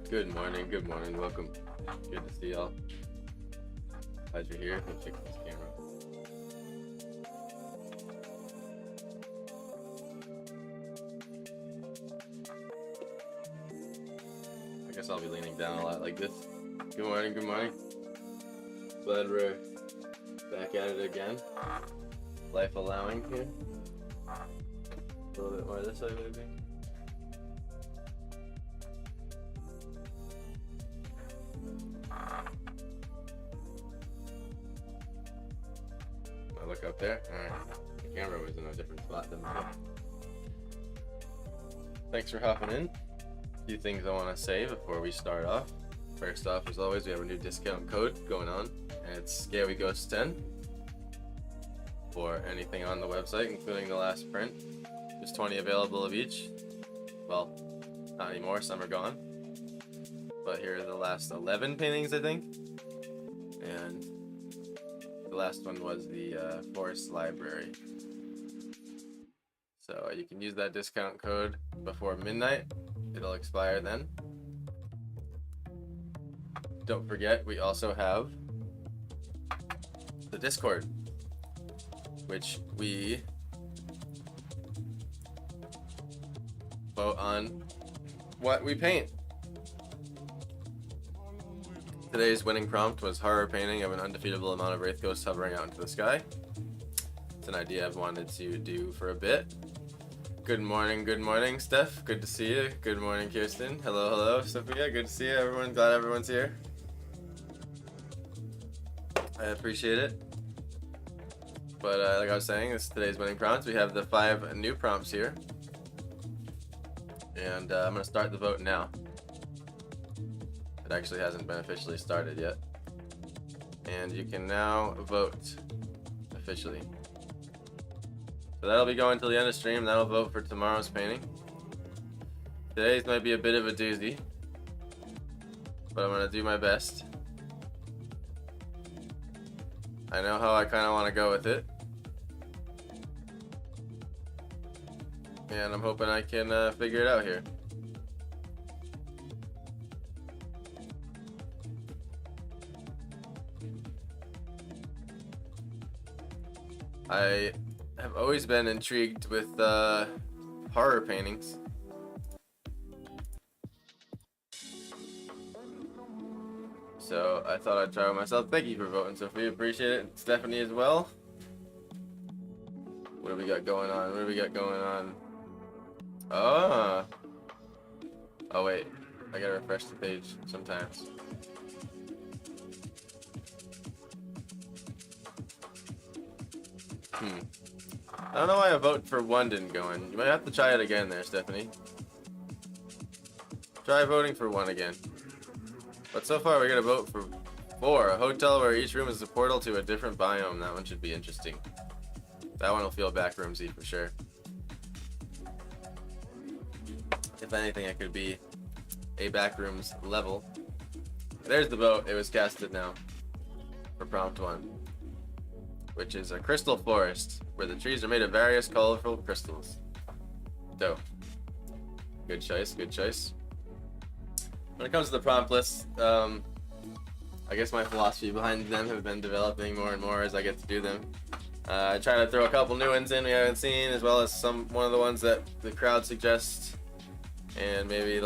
Good morning, welcome. Good to see y'all. Glad you're here. Let's check this camera. I guess I'll be leaning down a lot like this. Good morning. Glad we're back at it again. Life allowing here. A little bit more this way, maybe. I look up there. Alright. The camera was in a different spot than before. Thanks for hopping in. A few things I want to say before we start off. First off, as always, we have a new discount code going on, and it's ScaryGhost10 for anything on the website, including the last print. There's 20 available of each. Well, not anymore, some are gone. But here are the last 11 paintings, I think. And the last one was the Forest Library. So you can use that discount code before midnight. It'll expire then. Don't forget, we also have the Discord, which we vote on what we paint. Today's winning prompt was horror painting of an undefeatable amount of wraith ghosts hovering out into the sky. It's an idea I've wanted to do for a bit. Good morning, Steph. Good to see you. Good morning, Kirsten. Hello, Sophia. Good to see you, everyone. Glad everyone's here. I appreciate it. But like I was saying, this is today's winning prompts. We have the 5 new prompts here. And I'm going to start the vote now. It actually hasn't been officially started yet. And you can now vote officially. So that'll be going till the end of stream. That'll vote for tomorrow's painting. Today's might be a bit of a doozy, but I'm going to do my best. I know how I kind of want to go with it. And I'm hoping I can figure it out here. I have always been intrigued with horror paintings. So I thought I'd try it myself. Thank you for voting, Sophie. Appreciate it. Stephanie as well. What do we got going on? Oh wait. I gotta refresh the page sometimes. I don't know why a vote for 1 didn't go in. You might have to try it again there, Stephanie. Try voting for 1 again. But so far we got a vote for 4. A hotel where each room is a portal to a different biome. That one should be interesting. That one will feel backroomsy for sure. If anything, it could be a backrooms level. There's the vote. It was casted now for prompt 1. Which is a crystal forest, where the trees are made of various colorful crystals. Dope. Good choice. When it comes to the prompt list, I guess my philosophy behind them have been developing more and more as I get to do them. I try to throw a couple new ones in we haven't seen, as well as one of the ones that the crowd suggests, and maybe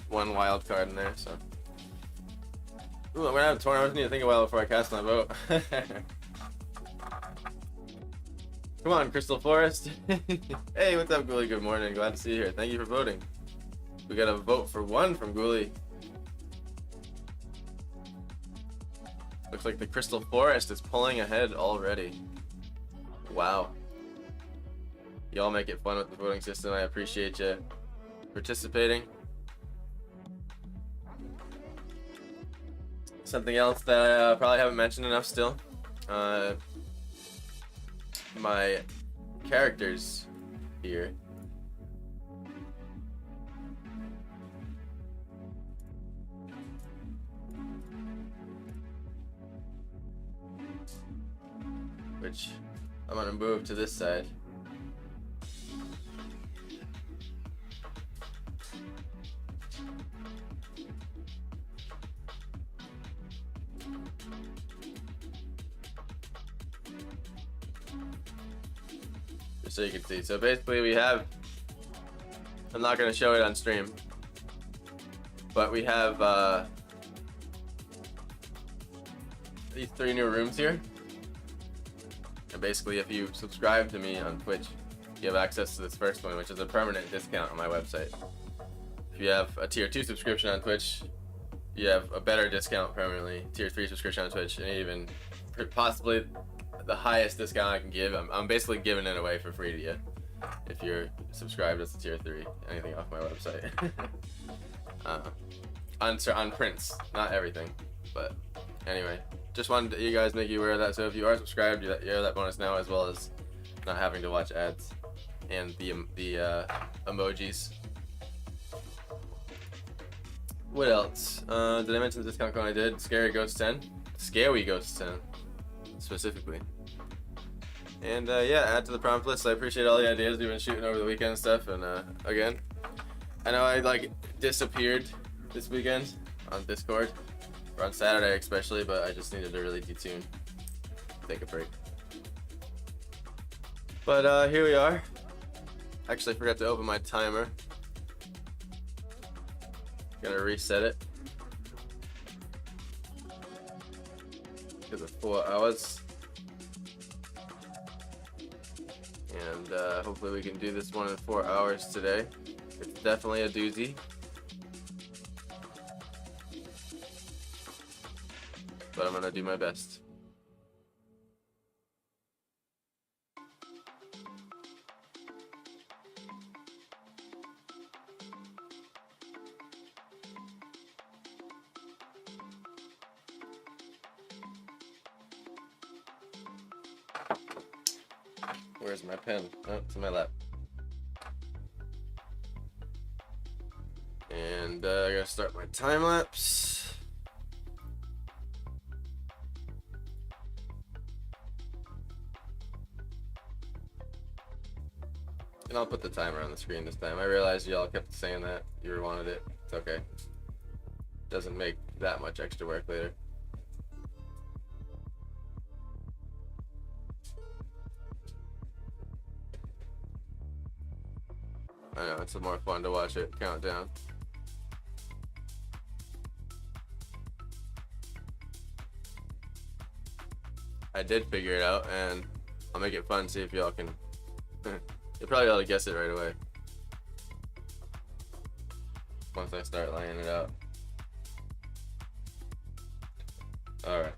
one wild card in there. So, ooh, I'm gonna have a tournament. I just need to think a while before I cast my vote. Come on, Crystal Forest. Hey, what's up, Ghoulie? Good morning. Glad to see you here. Thank you for voting. We got a vote for 1 from Ghoulie. Looks like the Crystal Forest is pulling ahead already. Wow. Y'all make it fun with the voting system. I appreciate you participating. Something else that I probably haven't mentioned enough still. My characters here. Which I'm gonna move to this side. just so you can see. So basically we have, I'm not going to show it on stream, but we have these 3 new rooms here. And basically if you subscribe to me on Twitch, you have access to this first one, which is a permanent discount on my website. If you have a tier 2 subscription on Twitch, you have a better discount permanently. Tier 3 subscription on Twitch, and even possibly the highest discount I can give. I'm basically giving it away for free to you if you're subscribed as a tier 3. Anything off my website. On prints, not everything, but anyway, just wanted you guys make you aware of that. So if you are subscribed, you have that bonus now, as well as not having to watch ads and the emojis. What else? Did I mention the discount code? I did. Scary Ghost 10. Scary Ghost 10 specifically. And yeah, add to the prompt list. I appreciate all the ideas we've been shooting over the weekend and stuff. And again, I know I like disappeared this weekend on Discord, or on Saturday especially, but I just needed to really detune, take a break. But here we are. Actually, I forgot to open my timer. Gonna reset it because of 4 hours, and hopefully we can do this one in 4 hours today. It's definitely a doozy. But I'm gonna do my best. Where's my pen? Oh, it's in my lap. And I gotta start my time lapse. And I'll put the timer on the screen this time. I realized y'all kept saying that you wanted it. It's okay. Doesn't make that much extra work later. I know, it's more fun to watch it count down. I did figure it out, and I'll make it fun, see if y'all can... You'll probably be able to guess it right away once I start laying it out. Alright.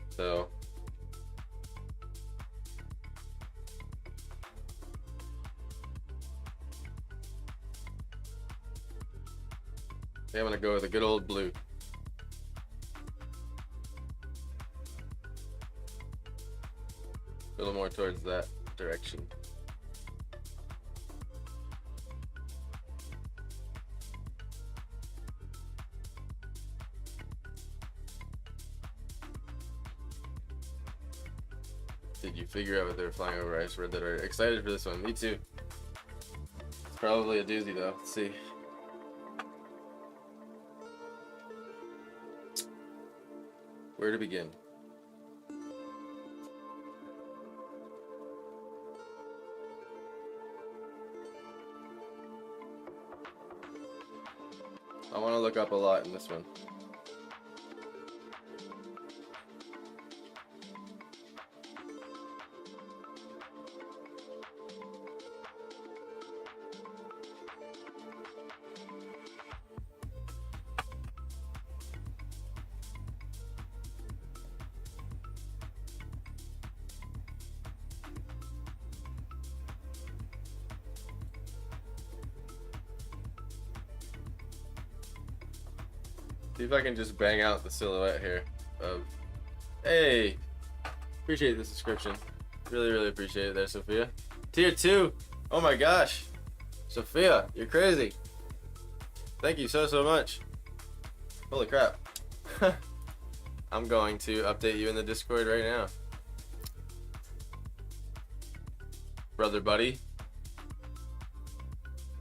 So... I'm gonna go with a good old blue. A little more towards that direction. Did you figure out what they were flying over? I just read that right. Excited for this one. Me too. It's probably a doozy though. Let's see. Where to begin? I want to look up a lot in this one. See if I can just bang out the silhouette here of, hey, appreciate the subscription. Really, really appreciate it there, Sophia. Tier 2, oh my gosh. Sophia, you're crazy. Thank you so much. Holy crap. I'm going to update you in the Discord right now. Brother buddy,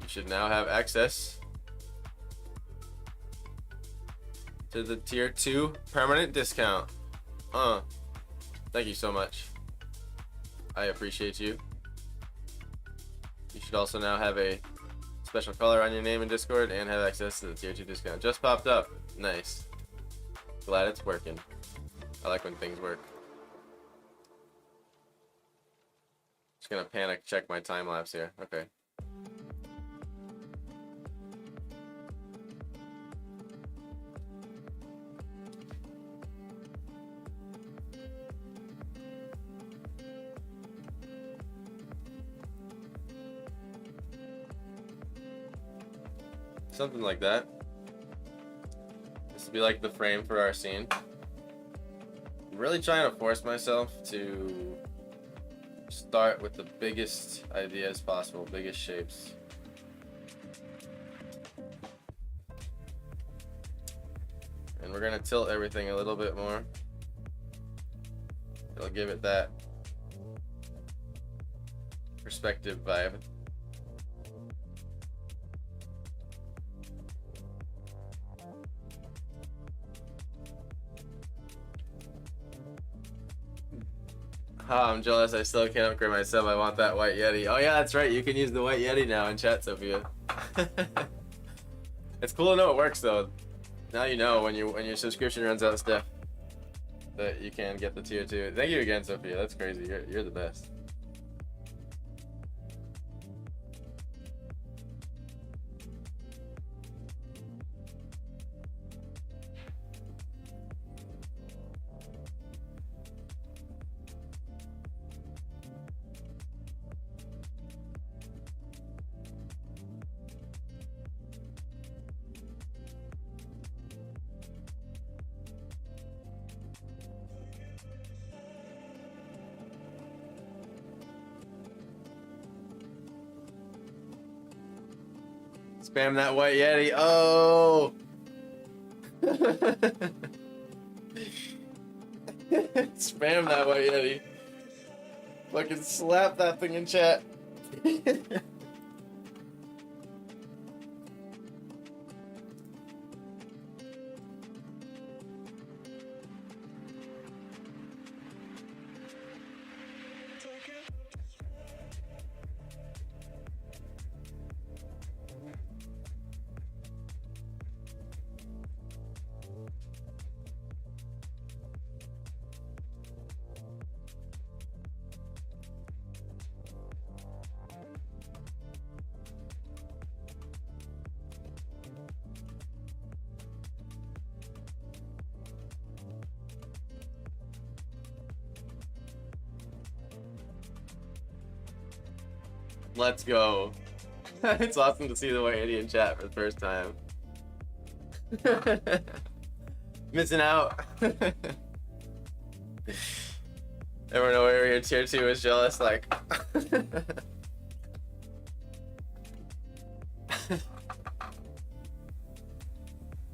you should now have access to the tier 2 permanent discount. Thank you so much. I appreciate you. You should also now have a special color on your name in Discord and have access to the tier 2 discount. Just popped up. Nice. Glad it's working. I like when things work. Just gonna panic check my time lapse here. Okay. Something like that. This would be like the frame for our scene. I'm really trying to force myself to start with the biggest ideas possible, biggest shapes. And we're gonna tilt everything a little bit more. It'll give it that perspective vibe. Oh, I'm jealous. I still can't upgrade myself. I want that white Yeti. Oh yeah, that's right. You can use the white Yeti now in chat, Sophia. It's cool to know it works though. Now you know when your subscription runs out of stuff that you can get the tier 2. Thank you again, Sophia. That's crazy. You're the best. Spam that white Yeti. Oh! Spam that white Yeti. Fucking slap that thing in chat. Let's go. It's awesome to see the white Yeti in chat for the first time. Missing out. Everyone over here tier 2 is jealous, like.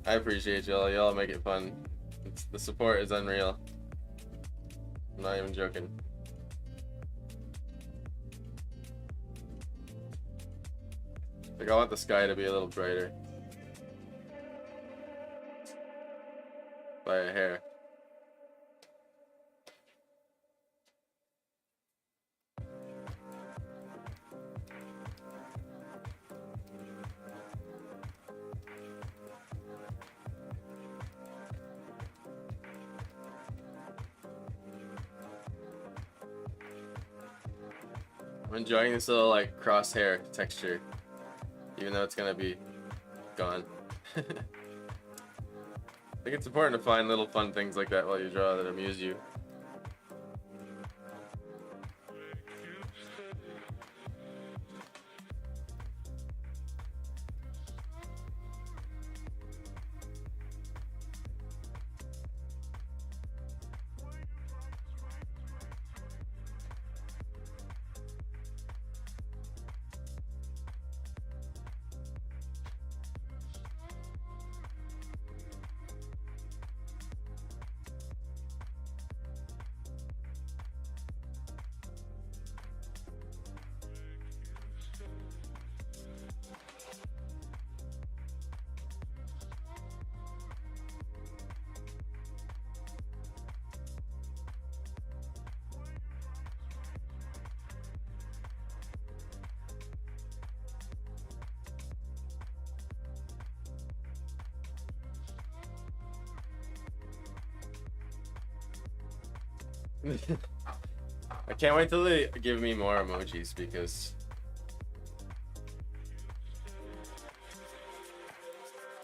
I appreciate y'all. Y'all make it fun. The support is unreal. I'm not even joking. Like, I want the sky to be a little brighter. By a hair. I'm enjoying this little like crosshair texture, even though it's gonna be gone. I think it's important to find little fun things like that while you draw that amuse you. I can't wait till they give me more emojis because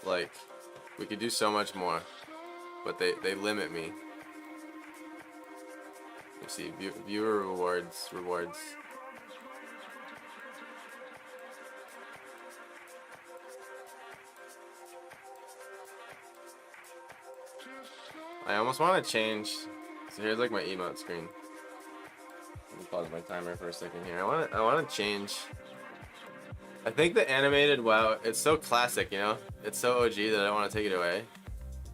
like we could do so much more, but they limit me. Let's see, viewer rewards. I almost want to change. So here's like my emote screen. Let me pause my timer for a second here. I want to change. I think the animated WoW, it's so classic, you know? It's so OG that I don't want to take it away.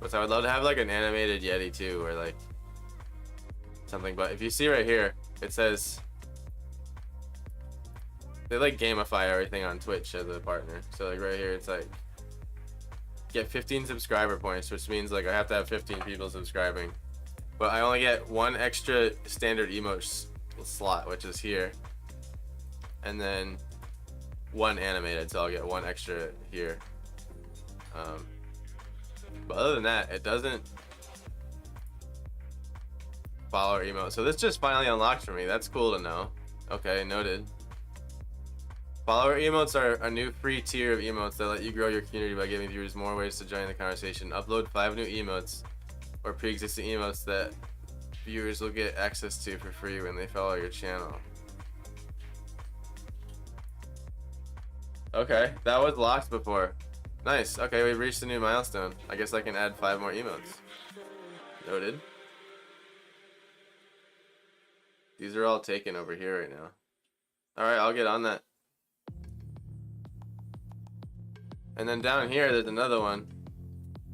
But so I would love to have like an animated Yeti too, or like something. But if you see right here, it says they like gamify everything on Twitch as a partner. So like right here, it's like get 15 subscriber points, which means like I have to have 15 people subscribing. But I only get one extra standard emote slot, which is here. And then one animated, so I'll get one extra here. But other than that, it doesn't follower emote. So this just finally unlocked for me. That's cool to know. Okay, noted. Follower emotes are a new free tier of emotes that let you grow your community by giving viewers more ways to join the conversation. Upload 5 new emotes or pre-existing emotes that viewers will get access to for free when they follow your channel. Okay, that was locked before. Nice. Okay, we've reached a new milestone. I guess I can add 5 more emotes. Noted. These are all taken over here right now. Alright, I'll get on that. And then down here, there's another one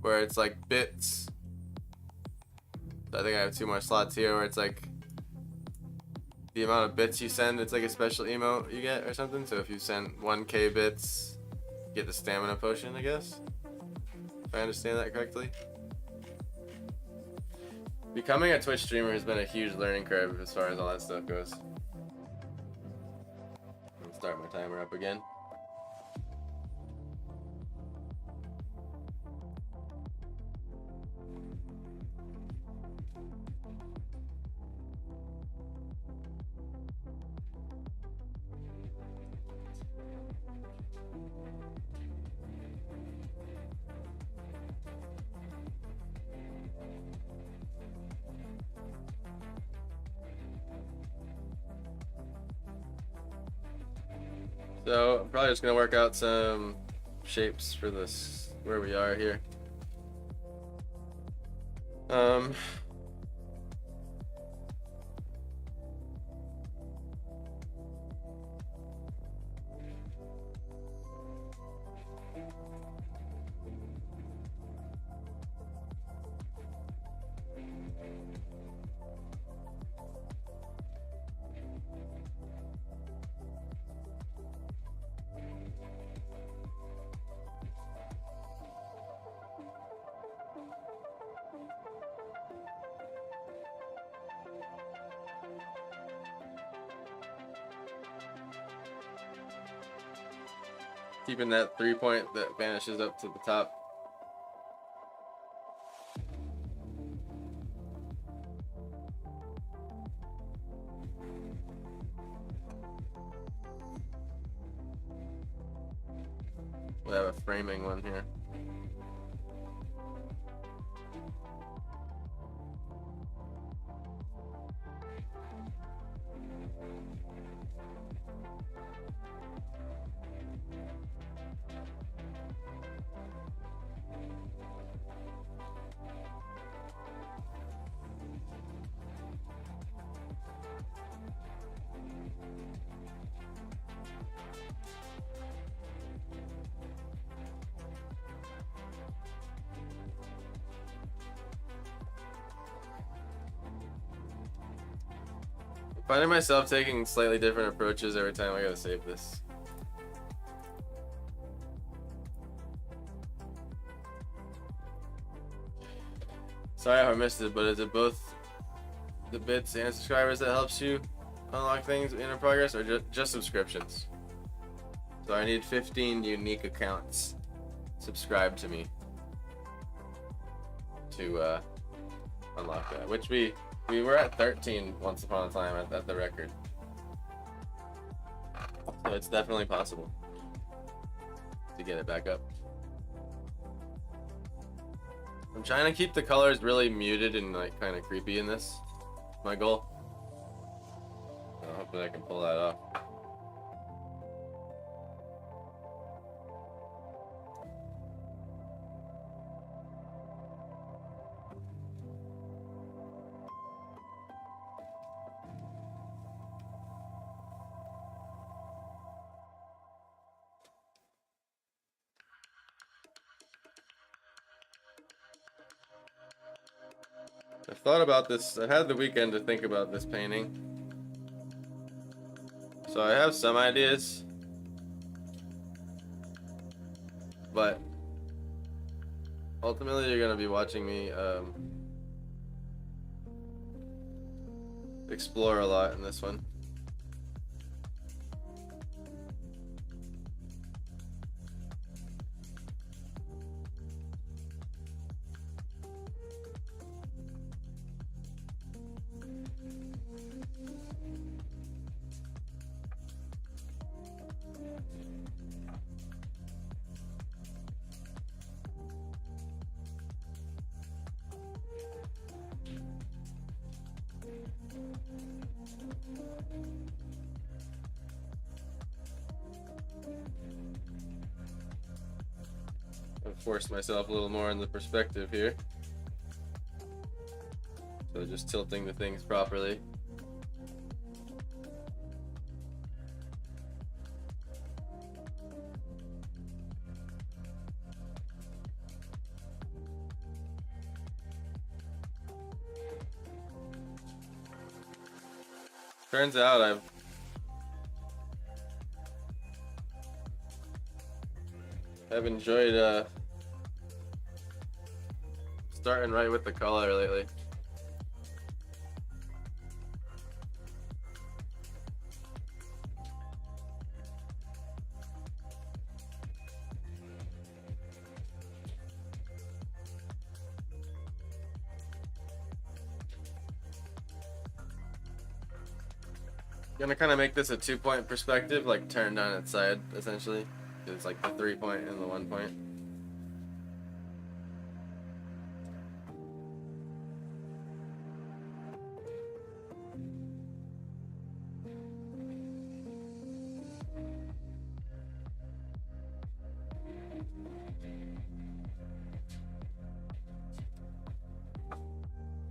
where it's like bits. So I think I have 2 more slots here where it's like the amount of bits you send, it's like a special emote you get or something. So if you send 1k bits, you get the stamina potion, I guess. If I understand that correctly. Becoming a Twitch streamer has been a huge learning curve as far as all that stuff goes. I'll start my timer up again. So I'm probably just gonna work out some shapes for this where we are here. Keeping that 3-point that vanishes up to the top. We have a framing one here. Finding myself taking slightly different approaches every time I gotta save this. Sorry if I missed it, but is it both the bits and subscribers that helps you unlock things in progress, or just subscriptions? So I need 15 unique accounts subscribed to me to unlock that, which we We were at 13 once upon a time at the record. So it's definitely possible to get it back up. I'm trying to keep the colors really muted and like kind of creepy in this. My goal. Hopefully I can pull that off. I've thought about this. I've had the weekend to think about this painting. So I have some ideas, but ultimately you're gonna be watching me explore a lot in this one. I've forced myself a little more in the perspective here. So just tilting the things properly. Turns out I've enjoyed starting right with the color lately. Gonna kind of make this a 2-point perspective, like turned on its side, essentially. It's like the 3-point and the 1-point.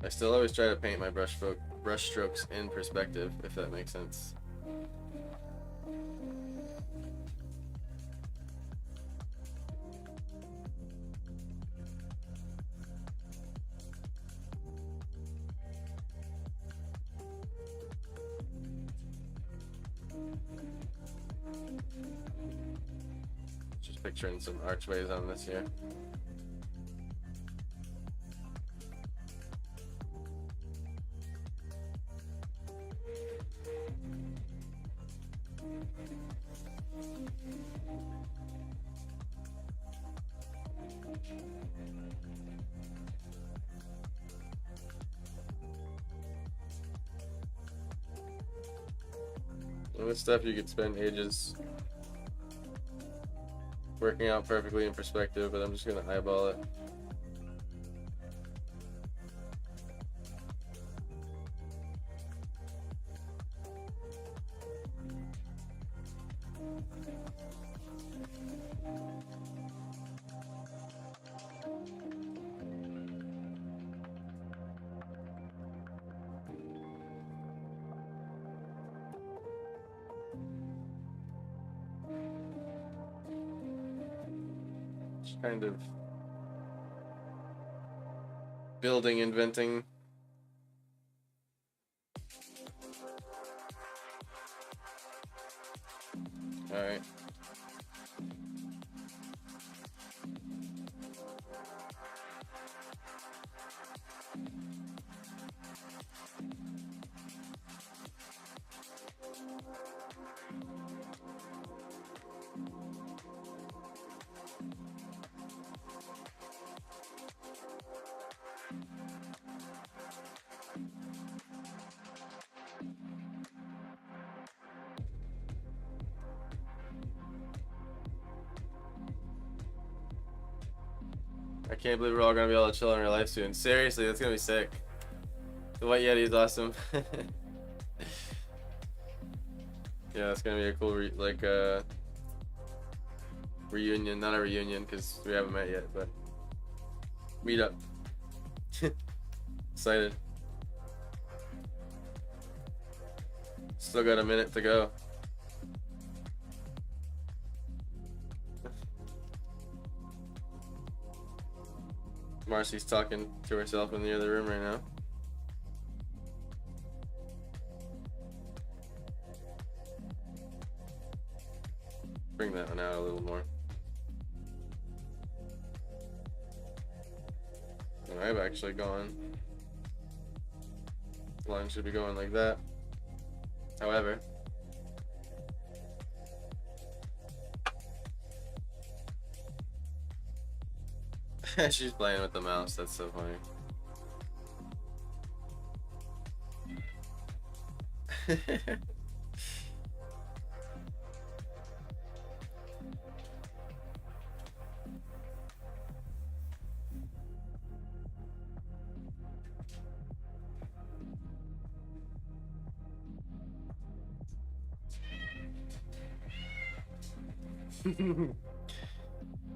I still always try to paint my brush strokes in perspective, if that makes sense. Just picturing some archways on this here. And this stuff you could spend ages working out perfectly in perspective, but I'm just gonna eyeball it. Just kind of building, inventing. All right. can't believe we're all gonna be able to chill in real life soon. Seriously, that's gonna be sick. The White Yeti is awesome. Yeah, it's gonna be a cool reunion. Not a reunion because we haven't met yet, but meet up. Excited. Still got a minute to go. Marcy's talking to herself in the other room right now. Bring that one out a little more. And I've actually gone. Line should be going like that. However, she's playing with the mouse. That's so funny.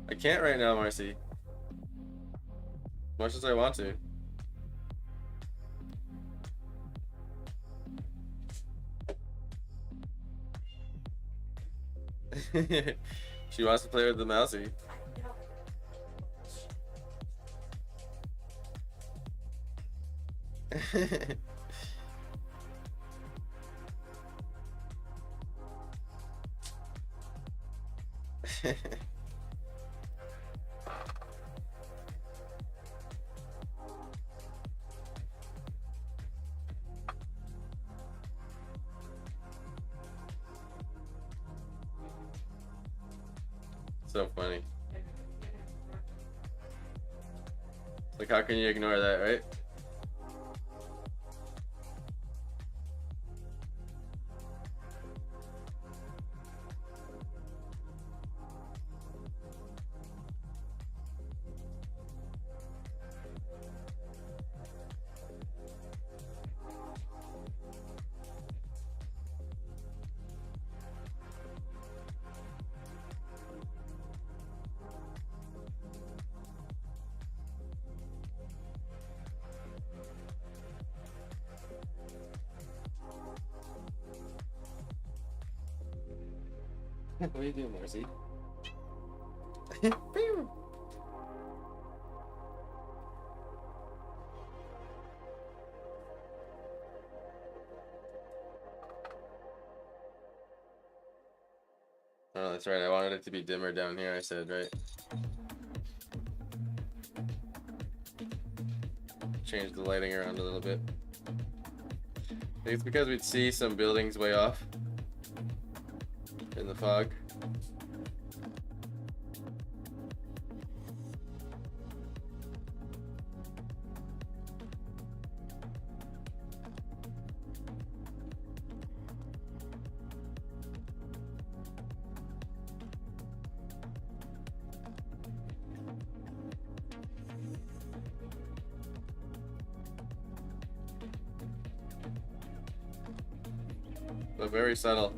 I can't right now, Marcy. As much as I want to. She wants to play with the mousey. So funny. Like, how can you ignore that, right? What are you doing, Marcy? Oh, that's right. I wanted it to be dimmer down here, I said, right? Change the lighting around a little bit. I think it's because we'd see some buildings way off in the fog. But very subtle.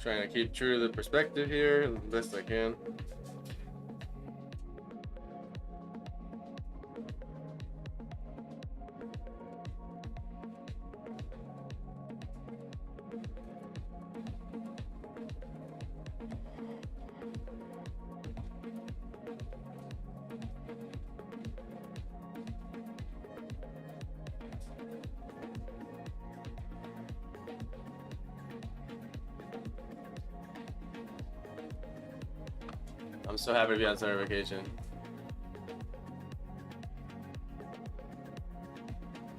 Trying to keep true to the perspective here the best I can. I'm so happy to be on summer vacation.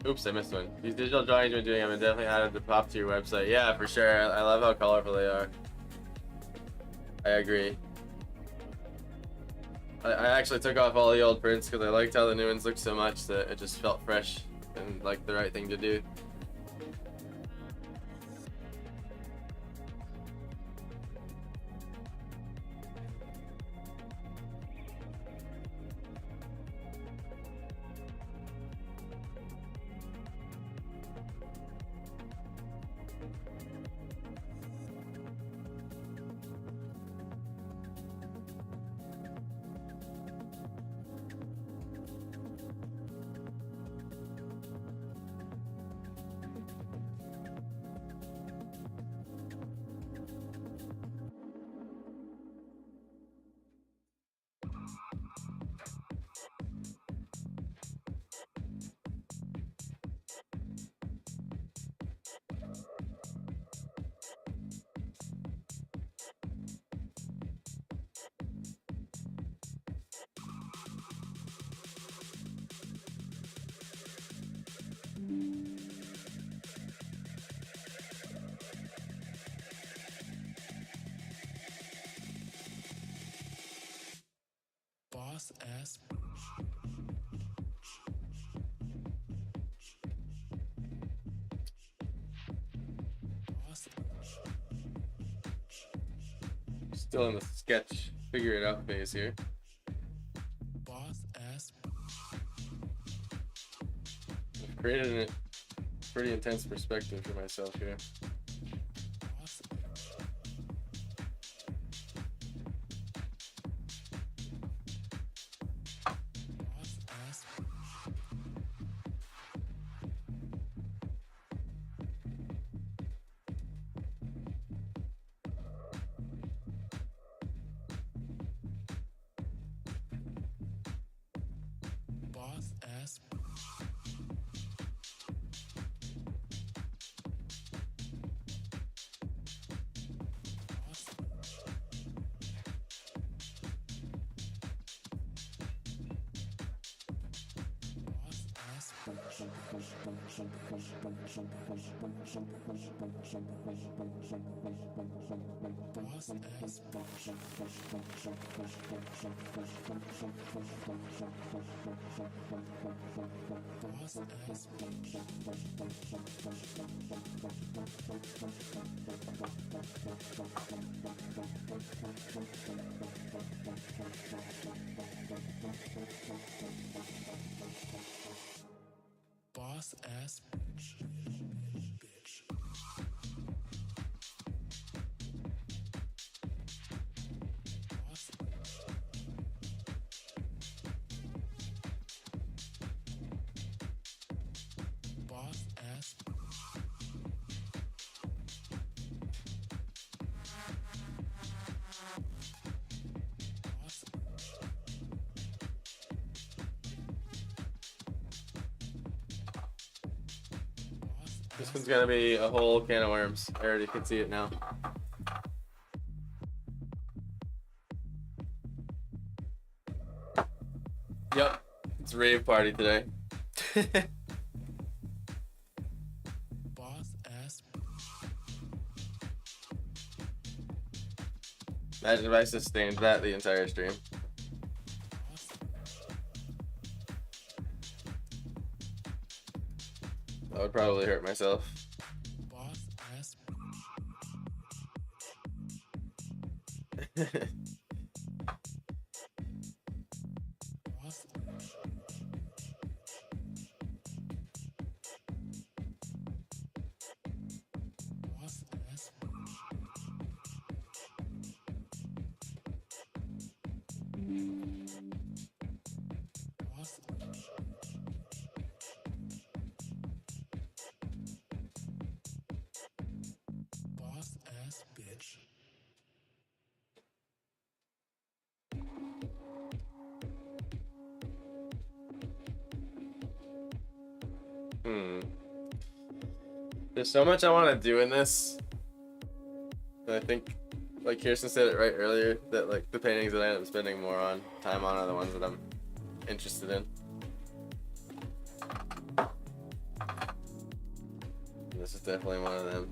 Oops, I missed one. These digital drawings you're doing, I'm definitely added to pop to your website. Yeah, for sure. I love how colorful they are. I agree. I actually took off all the old prints because I liked how the new ones looked so much that it just felt fresh and like the right thing to do. Boss ass. Still in the sketch, figure it out phase here. Boss ass. I've created a pretty intense perspective for myself here. Boss. Boss ass. Boss ass. Boss ass bitch. Boss. Boss ass. Boss. This one's gonna be a whole can of worms. I already can see it now. Yep, it's rave party today. Boss ass. Imagine if I sustained that the entire stream. Boss. I would probably hurt myself. Boss ass. Boss. Boss ass. There's so much I want to do in this. And I think, like Kirsten said it right earlier, that like the paintings that I end up spending more time on are the ones that I'm interested in. And this is definitely one of them.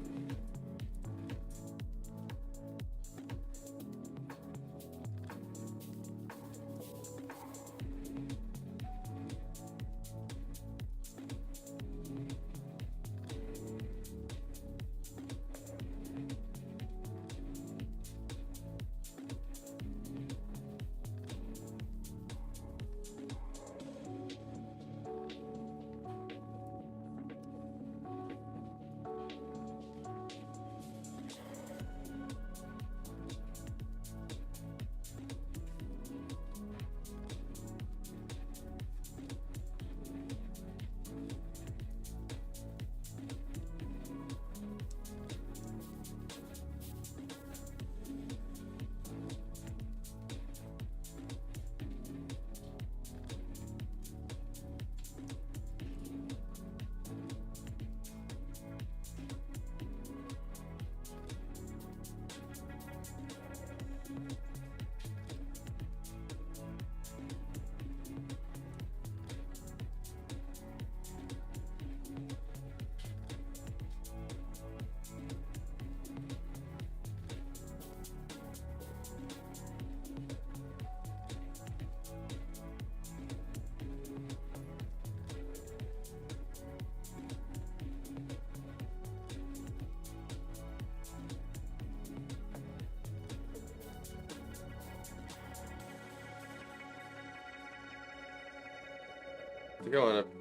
I think I want to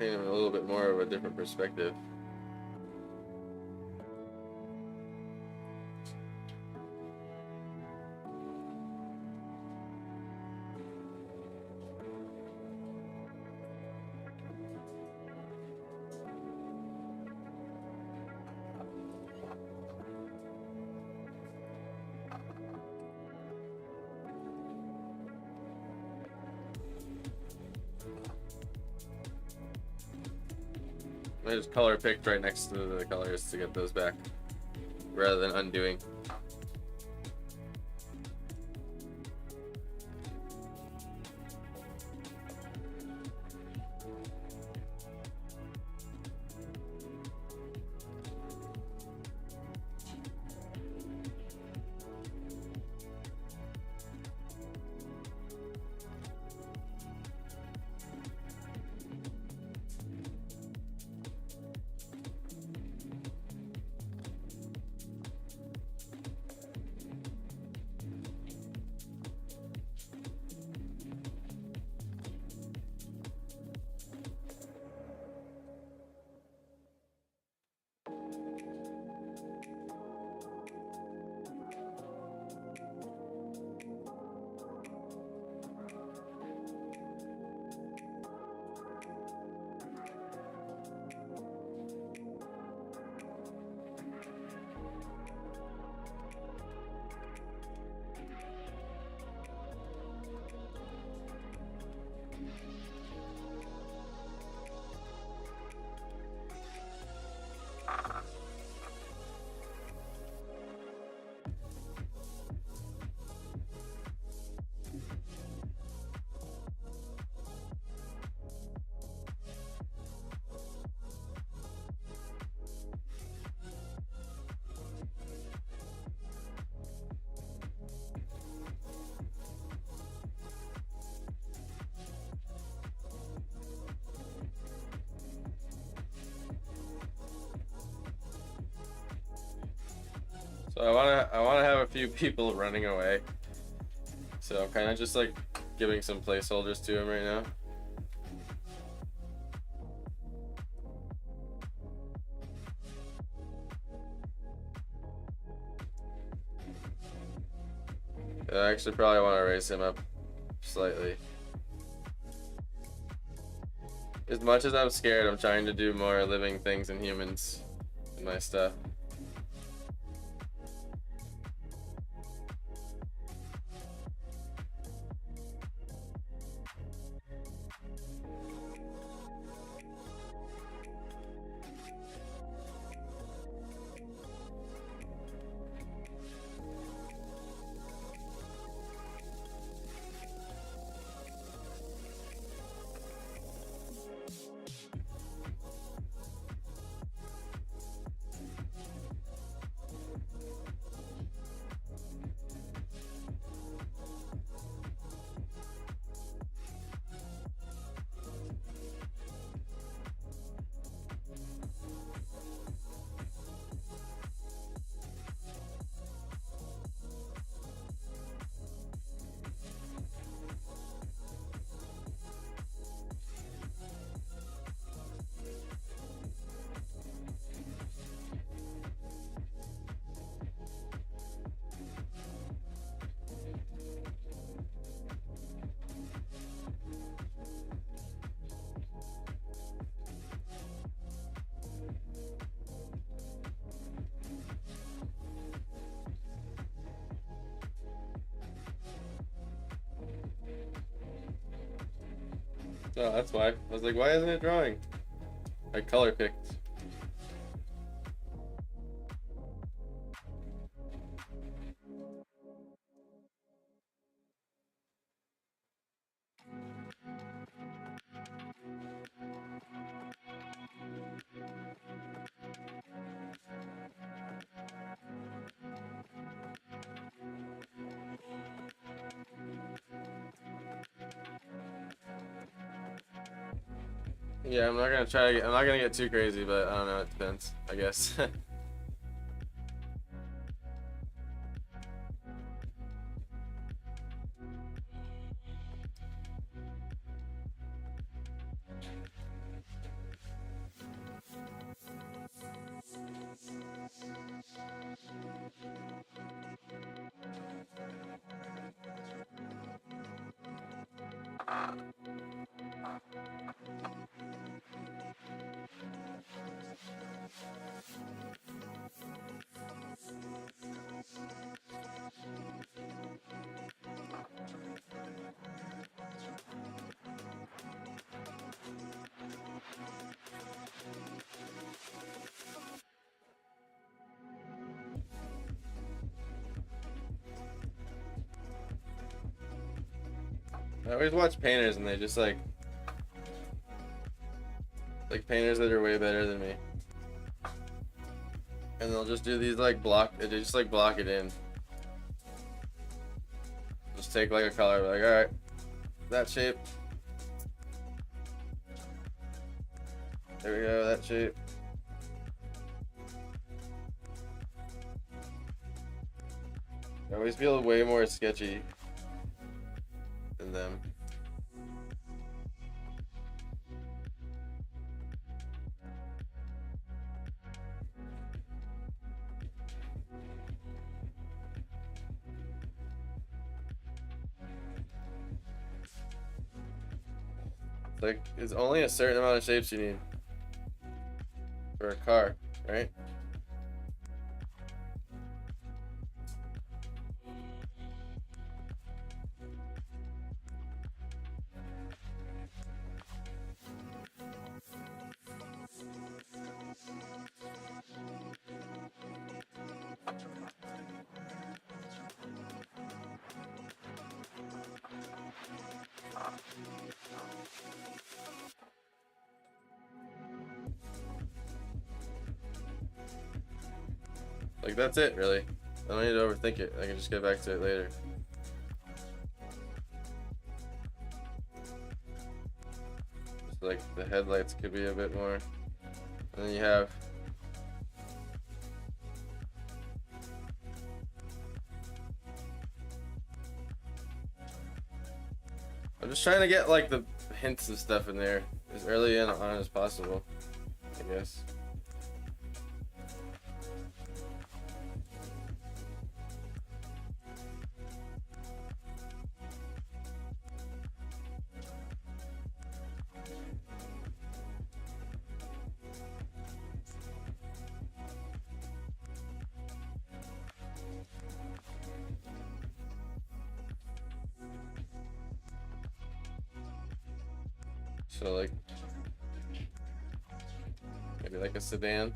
paint him a little bit more of a different perspective. I just color picked right next to the colors to get those back, rather than undoing. So I wanna have a few people running away. So I'm kind of just like giving some placeholders to him right now. I actually probably want to raise him up slightly. As much as I'm scared, I'm trying to do more living things and humans in my stuff. Oh, that's why. I was like, why isn't it drawing? I color picked. Yeah, I'm not gonna try to get, I'm not gonna get too crazy, but I don't know, it depends, I guess. I always watch painters and they just like painters that are way better than me. And they'll just do these like they just like block it in. Just take like a color, like, alright, that shape. There we go, that shape. I always feel way more sketchy than them. Like, it's only a certain amount of shapes you need for a car, right? Like, that's it, really. I don't need to overthink it. I can just get back to it later. Just like the headlights could be a bit more. And then you have I'm just trying to get like the hints of stuff in there as early on as possible, I guess. So like maybe like a sedan.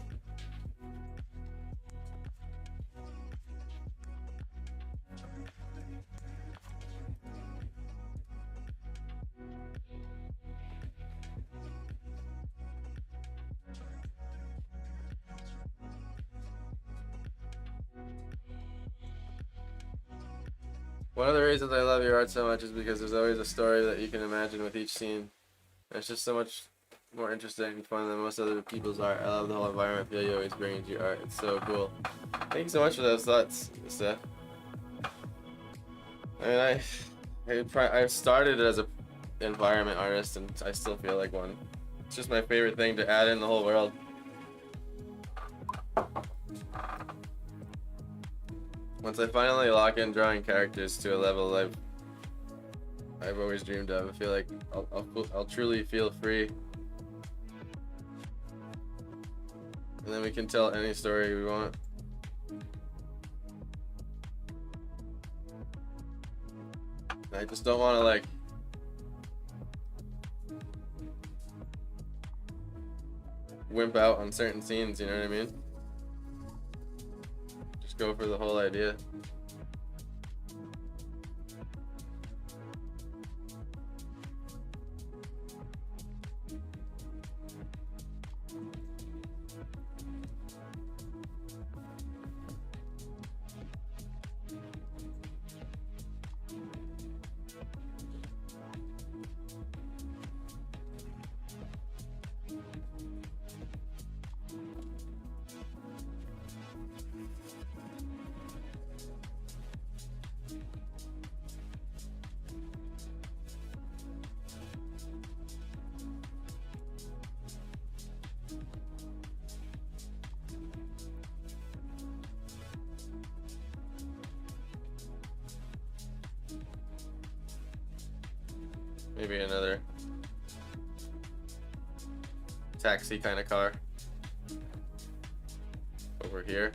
One of the reasons I love your art so much is because there's always a story that you can imagine with each scene. It's just so much more interesting and fun than most other people's art. I love the whole environment feel you always bring into your art. It's so cool. Thank you so much for those thoughts, Steph. I mean, I started as a environment artist, and I still feel like one. It's just my favorite thing to add in the whole world. Once I finally lock in drawing characters to a level I've always dreamed of, I feel like I'll truly feel free. And then we can tell any story we want. I just don't want to like wimp out on certain scenes, you know what I mean? Just go for the whole idea. Maybe another taxi kind of car over here.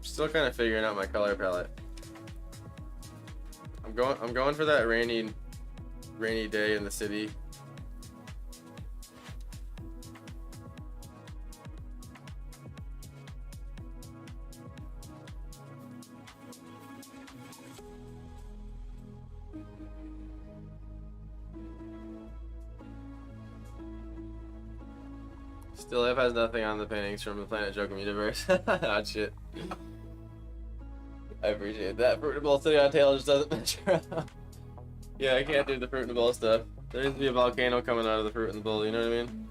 Still kind of figuring out my color palette. I'm going for that rainy day in the city. Still Life has nothing on the paintings from the Planet Jokum universe. Hot shit. I appreciate that. Fruit and Bowl sitting on tail just doesn't measure up. Yeah, I can't do the Fruit and Bowl stuff. There needs to be a volcano coming out of the Fruit and Bowl, you know what I mean?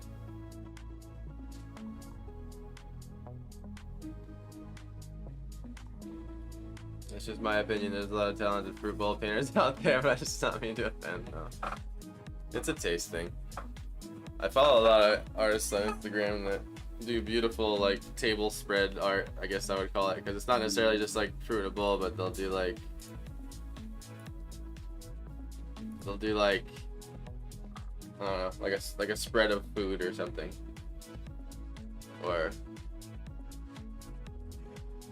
That's just my opinion. There's a lot of talented Fruit Bowl painters out there, but I just not mean to offend. No. It's a taste thing. I follow a lot of artists on Instagram that do beautiful like table spread art, I guess I would call it, because it's not necessarily just like fruit in a bowl, but they'll do like I don't know, like a spread of food or something, or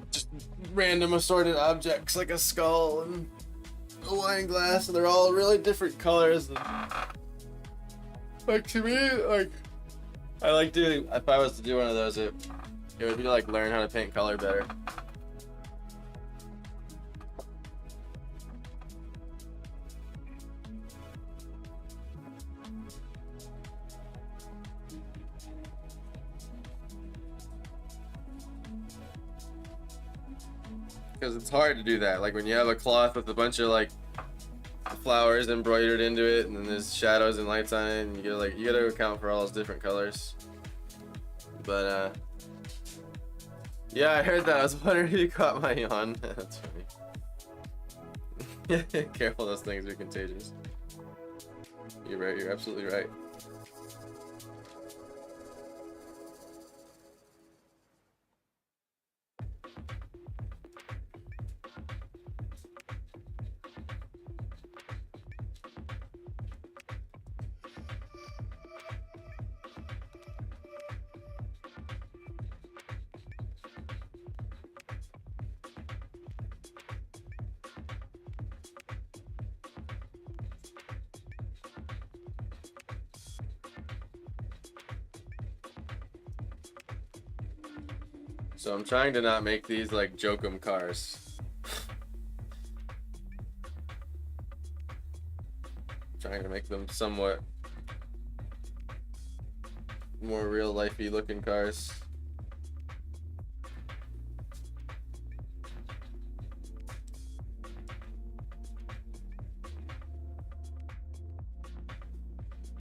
just random assorted objects like a skull and a wine glass, and they're all really different colors. And, like, to me, like, I like doing, if I was to do one of those, it would be to, like, learn how to paint color better. Because it's hard to do that, like, when you have a cloth with a bunch of, like, flowers embroidered into it, and then there's shadows and lights on it, and you gotta account for all those different colors. But yeah, I heard that. I was wondering if you caught my yawn. That's funny. Careful, those things are contagious. You're right. You're absolutely right. So I'm trying to not make these like Jokum cars. Trying to make them somewhat more real lifey looking cars.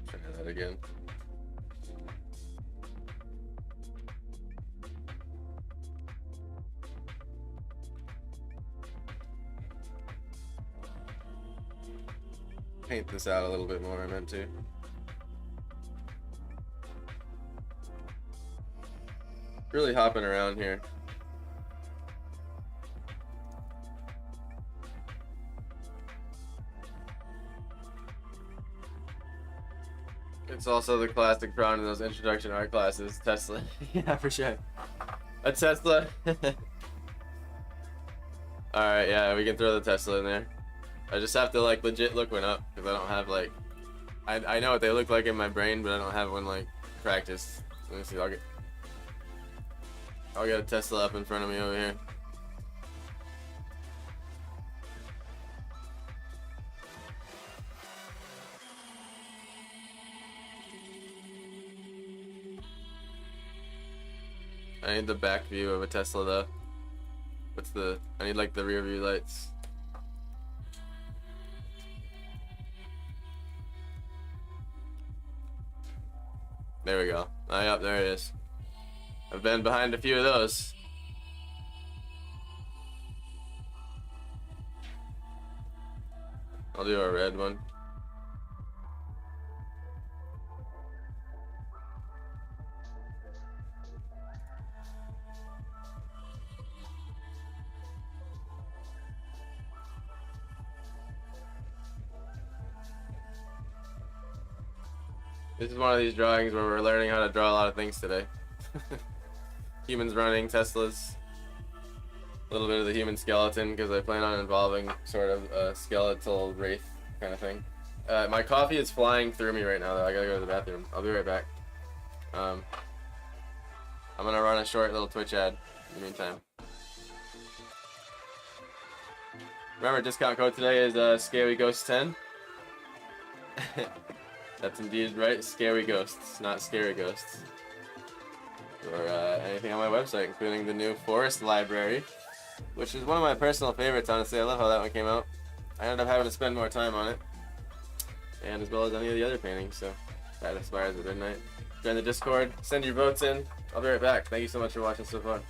Try that again. Paint this out a little bit more, I meant to. Really hopping around here. It's also the classic problem in those introduction art classes. Tesla. Yeah, for sure. A Tesla. Alright, yeah, we can throw the Tesla in there. I just have to like legit look one up because I don't have like I know what they look like in my brain, but I don't have one like practice. Let me see. I'll get a Tesla up in front of me over here. I need the back view of a Tesla though. I need like the rear view lights. There we go. Oh, yep, there it is. I've been behind a few of those. I'll do a red one. This is one of these drawings where we're learning how to draw a lot of things today. Humans running, Teslas. A little bit of the human skeleton because I plan on involving sort of a skeletal wraith kind of thing. My coffee is flying through me right now though. I gotta go to the bathroom. I'll be right back. I'm gonna run a short little Twitch ad in the meantime. Remember, discount code today is ScaryGhost10. That's indeed right, Scary Ghosts, not Scary Ghosts. Or anything on my website, including the new Forest Library, which is one of my personal favorites, honestly. I love how that one came out. I ended up having to spend more time on it, and as well as any of the other paintings, so that inspires at midnight. Join the Discord, send your votes in. I'll be right back. Thank you so much for watching so far.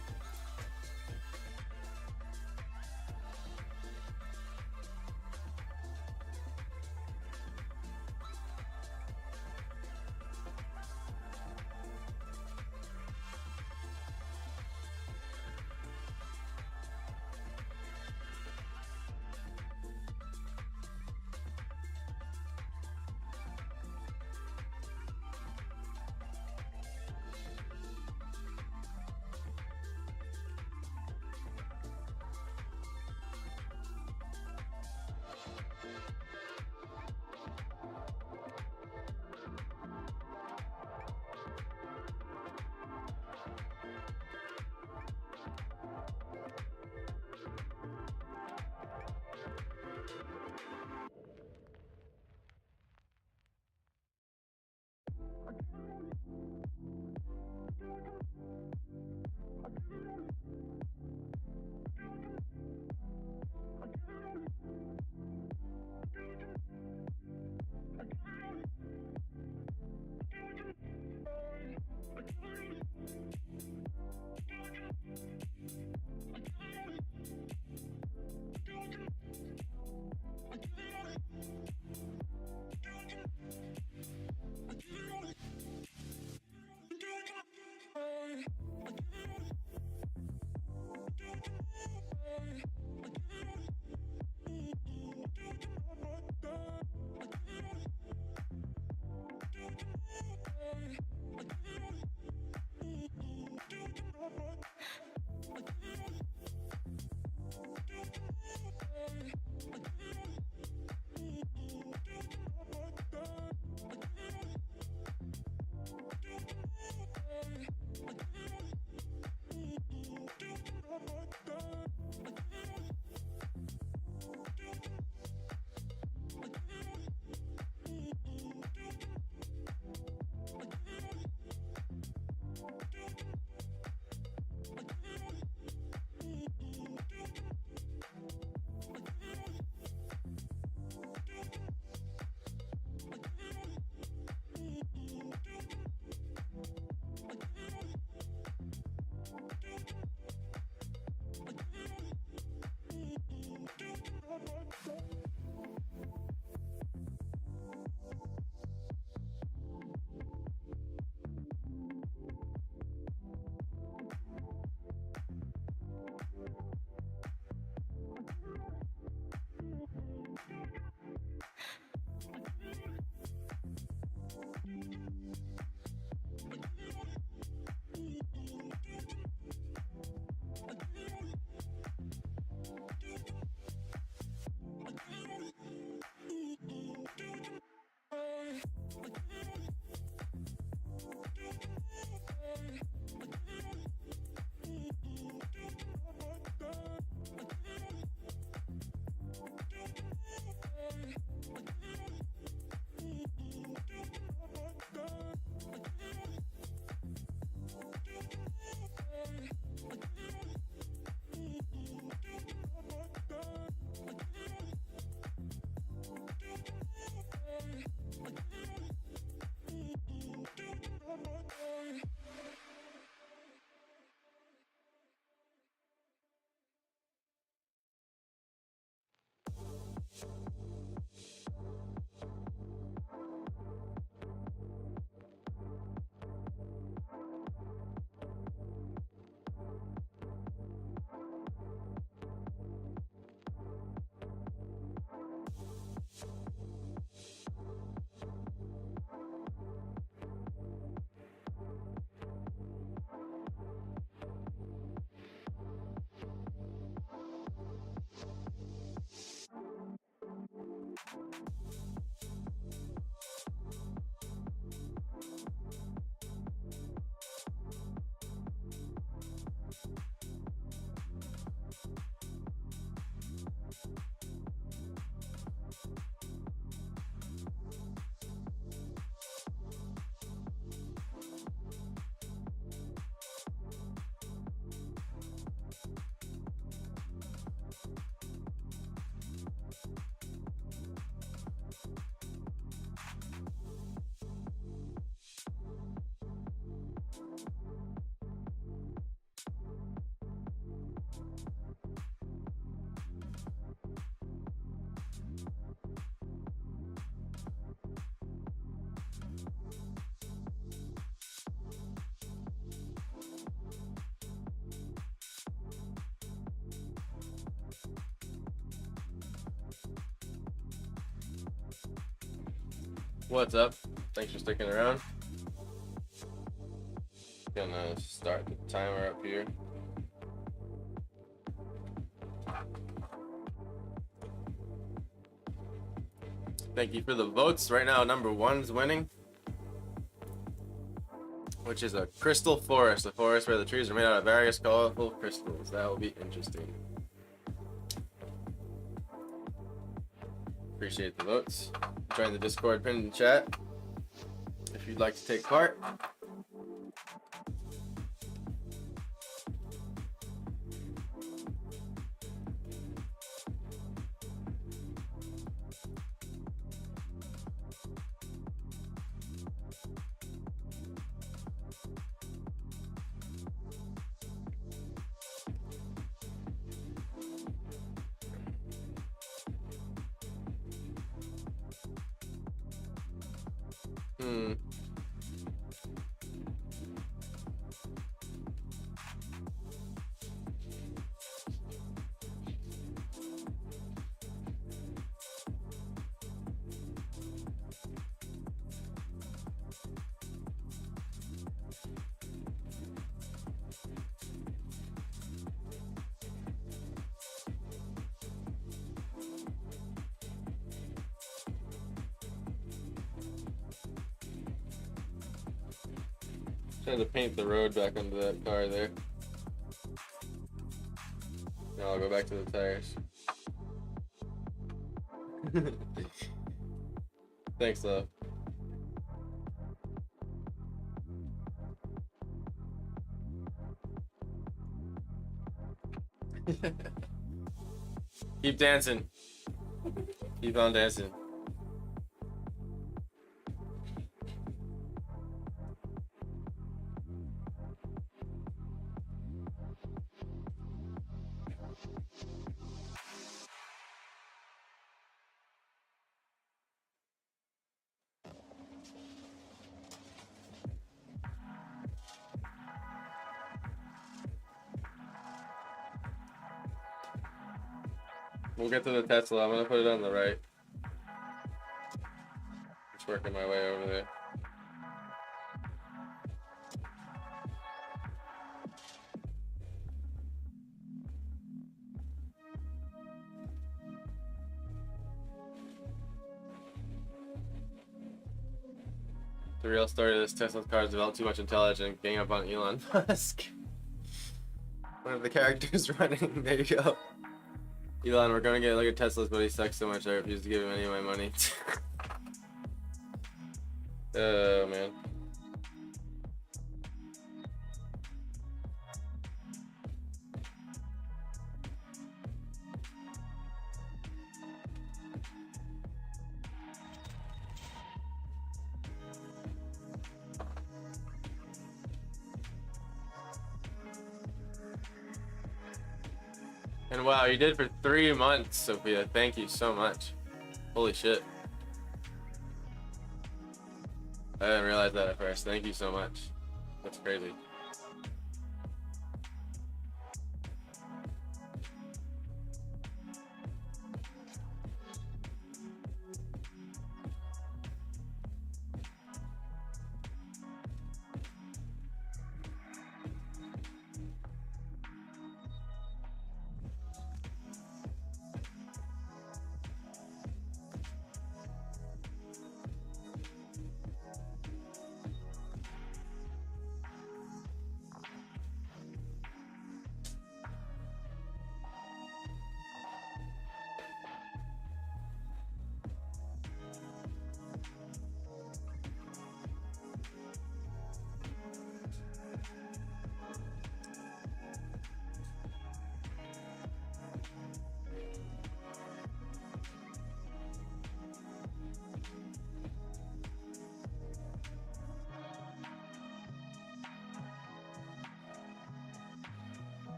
What's up? Thanks for sticking around. Gonna start the timer up here. Thank you for the votes. Right now, number one's winning, which is a crystal forest, a forest where the trees are made out of various colorful crystals. That will be interesting. Appreciate the votes. Join the Discord pinned chat if you'd like to take part. Trying to paint the road back onto that car there. Now I'll go back to the tires. Thanks, love. Keep dancing. Keep on dancing. We'll get to the Tesla. I'm gonna put it on the right. Just working my way over there. The real story of this Tesla's car is developed too much intelligence, gang up on Elon Musk. One of the characters running. There you go. Elon, we're gonna get like a Teslas, but he sucks so much I refuse to give him any of my money. Oh man. And wow, you did for 3 months, Sophia. Thank you so much. Holy shit. I didn't realize that at first. Thank you so much. That's crazy.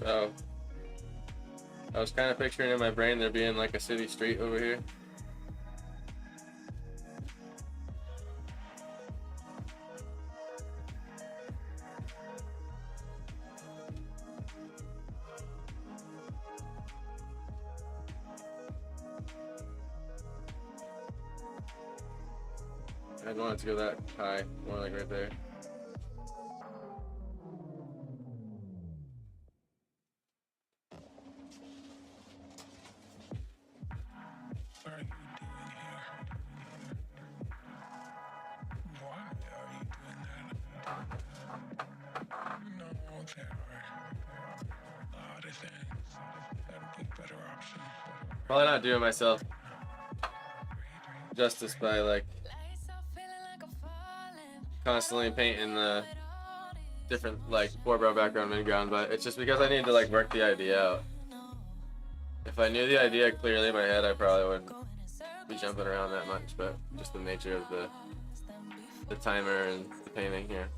So I was kind of picturing in my brain there being like a city street over here. I didn't want it to go that high, more like right there. What are you doing here? Why are you doing that? No, there are a lot of things that would be better option. Probably not doing myself justice by like constantly painting the different like foreground, background, midground, but it's just because I need to like work the idea out. If I knew the idea clearly in my head, I probably wouldn't be jumping around that much, but just the nature of the timer and the painting here.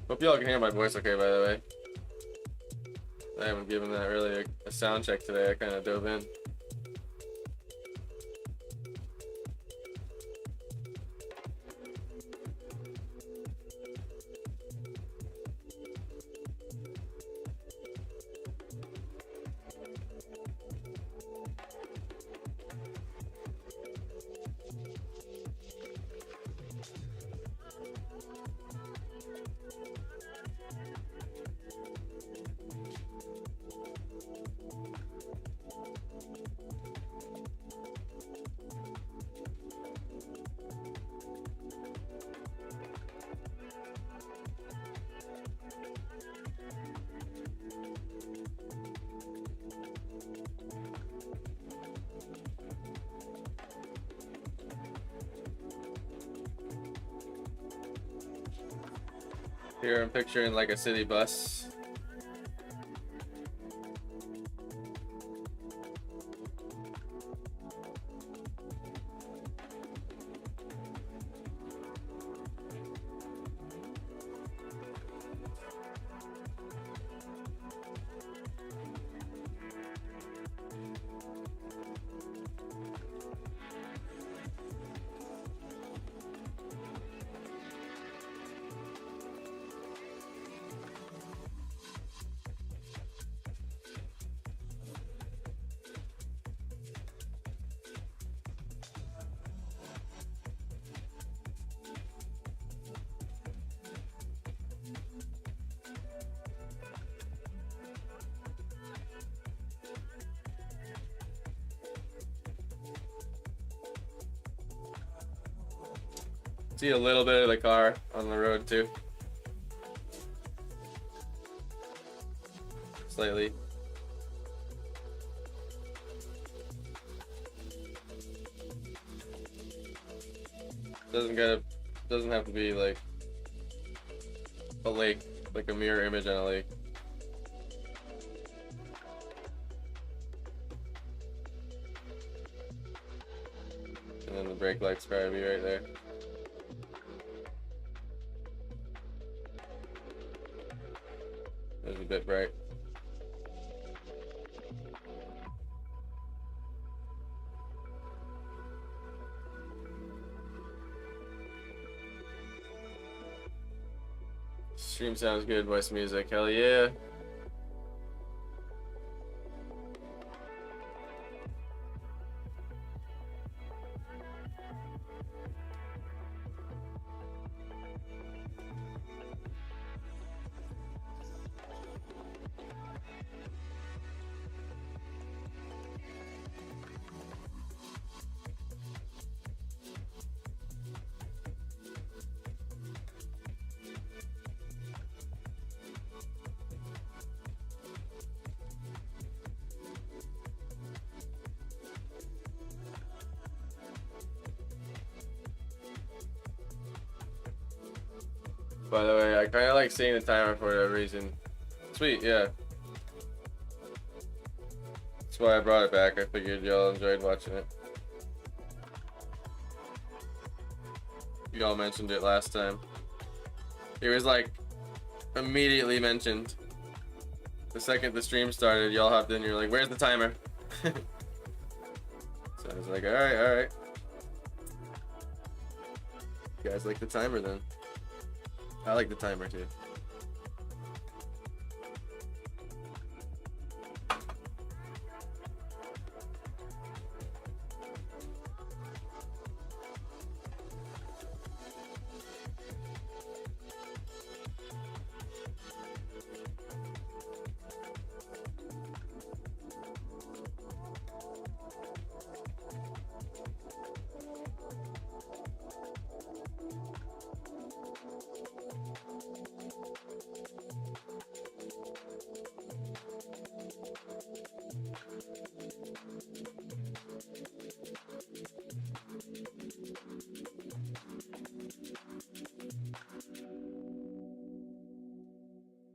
Hope y'all can hear my voice okay, by the way. I haven't given that really a sound check today. I kind of dove in. Here I'm picturing like a city bus. See a little bit of the car on the road too. Slightly. Doesn't have to be like a lake, like a mirror image on a lake. And then the brake light's probably right there. It was a bit bright. Stream sounds good, voice music, hell yeah. By the way, I kind of like seeing the timer for whatever reason. Sweet, yeah. That's why I brought it back. I figured y'all enjoyed watching it. Y'all mentioned it last time. It was like immediately mentioned. The second the stream started, y'all hopped in. You're like, "Where's the timer?" So I was like, "All right, all right." You guys like the timer then? I like the timer too.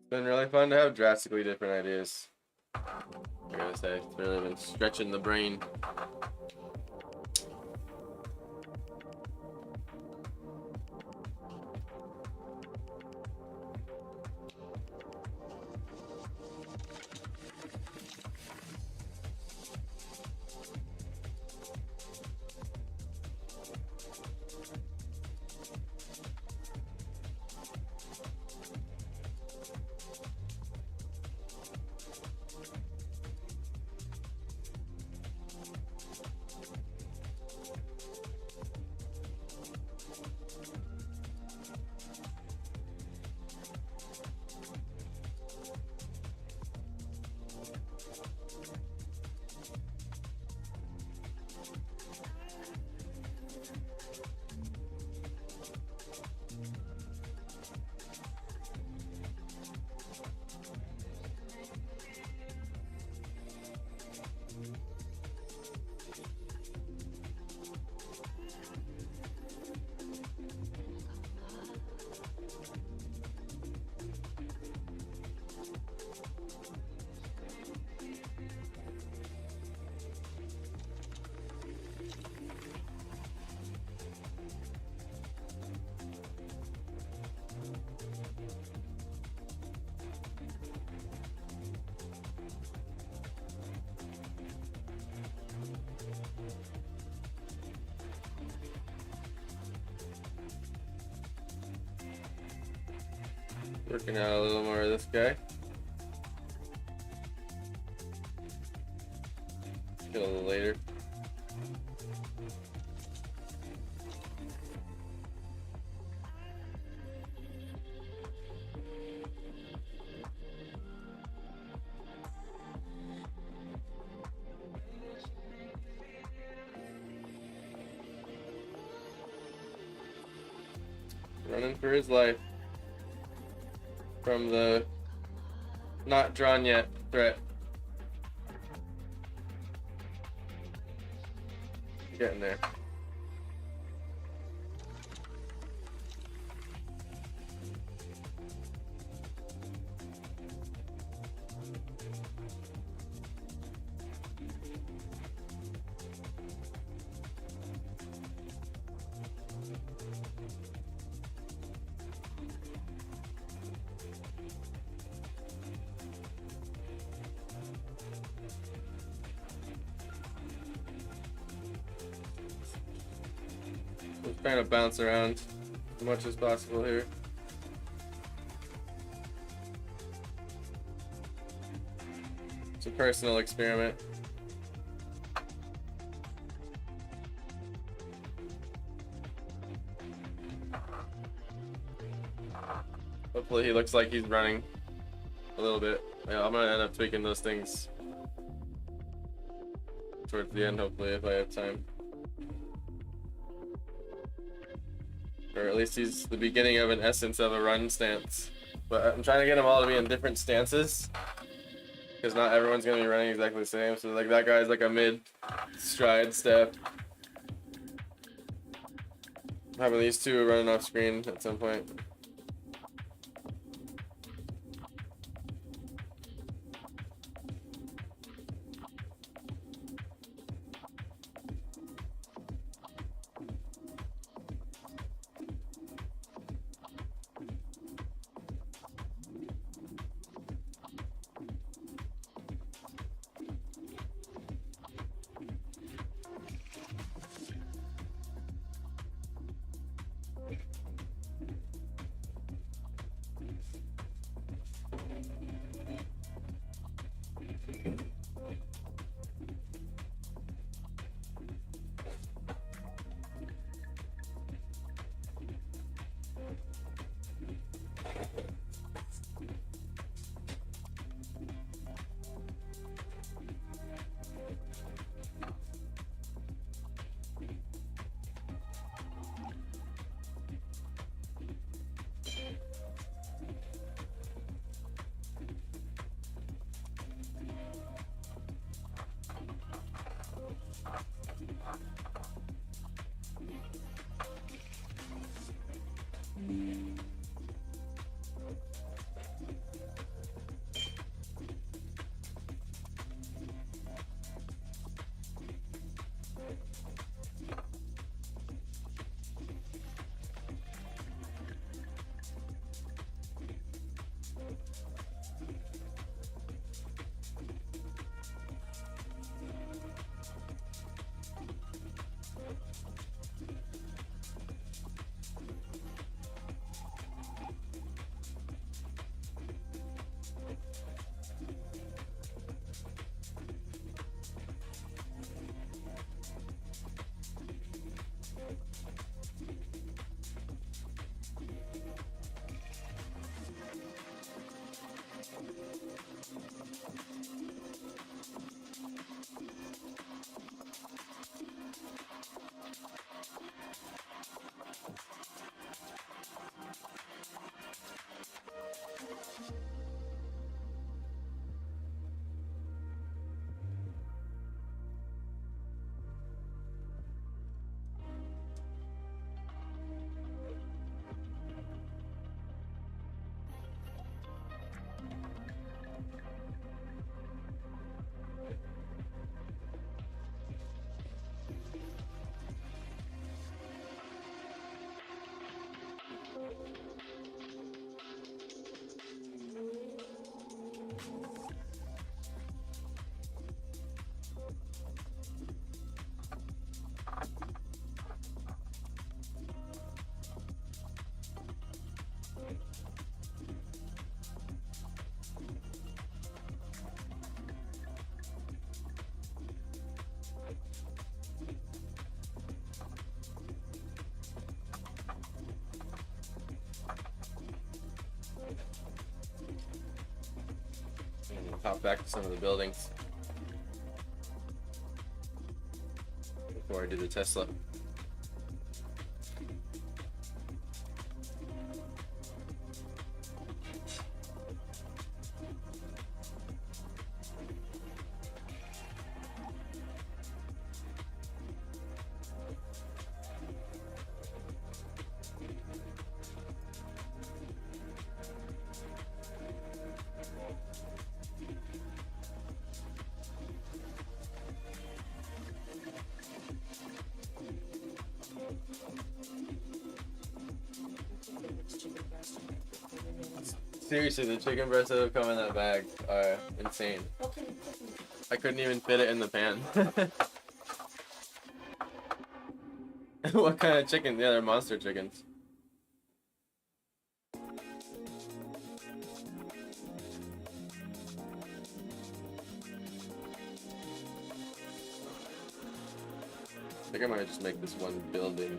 Been really fun to have drastically different ideas. I gotta say, it's really been stretching the brain. Working out a little more of this guy. Get a little later. Running for his life from the not drawn yet threat. Getting there. Just trying to bounce around as much as possible here. It's a personal experiment. Hopefully he looks like he's running a little bit. Yeah, I'm gonna end up tweaking those things towards the end, hopefully, if I have time. Or at least he's the beginning of an essence of a run stance. But I'm trying to get them all to be in different stances, because not everyone's gonna be running exactly the same. So like that guy's like a mid stride step. Having these two running off screen at some point. hop back to some of the buildings before I do the Tesla. Seriously, the chicken breasts that have come in that bag are insane. I couldn't even fit it in the pan. What kind of chicken? Yeah, they're monster chickens. I think I might just make this one building.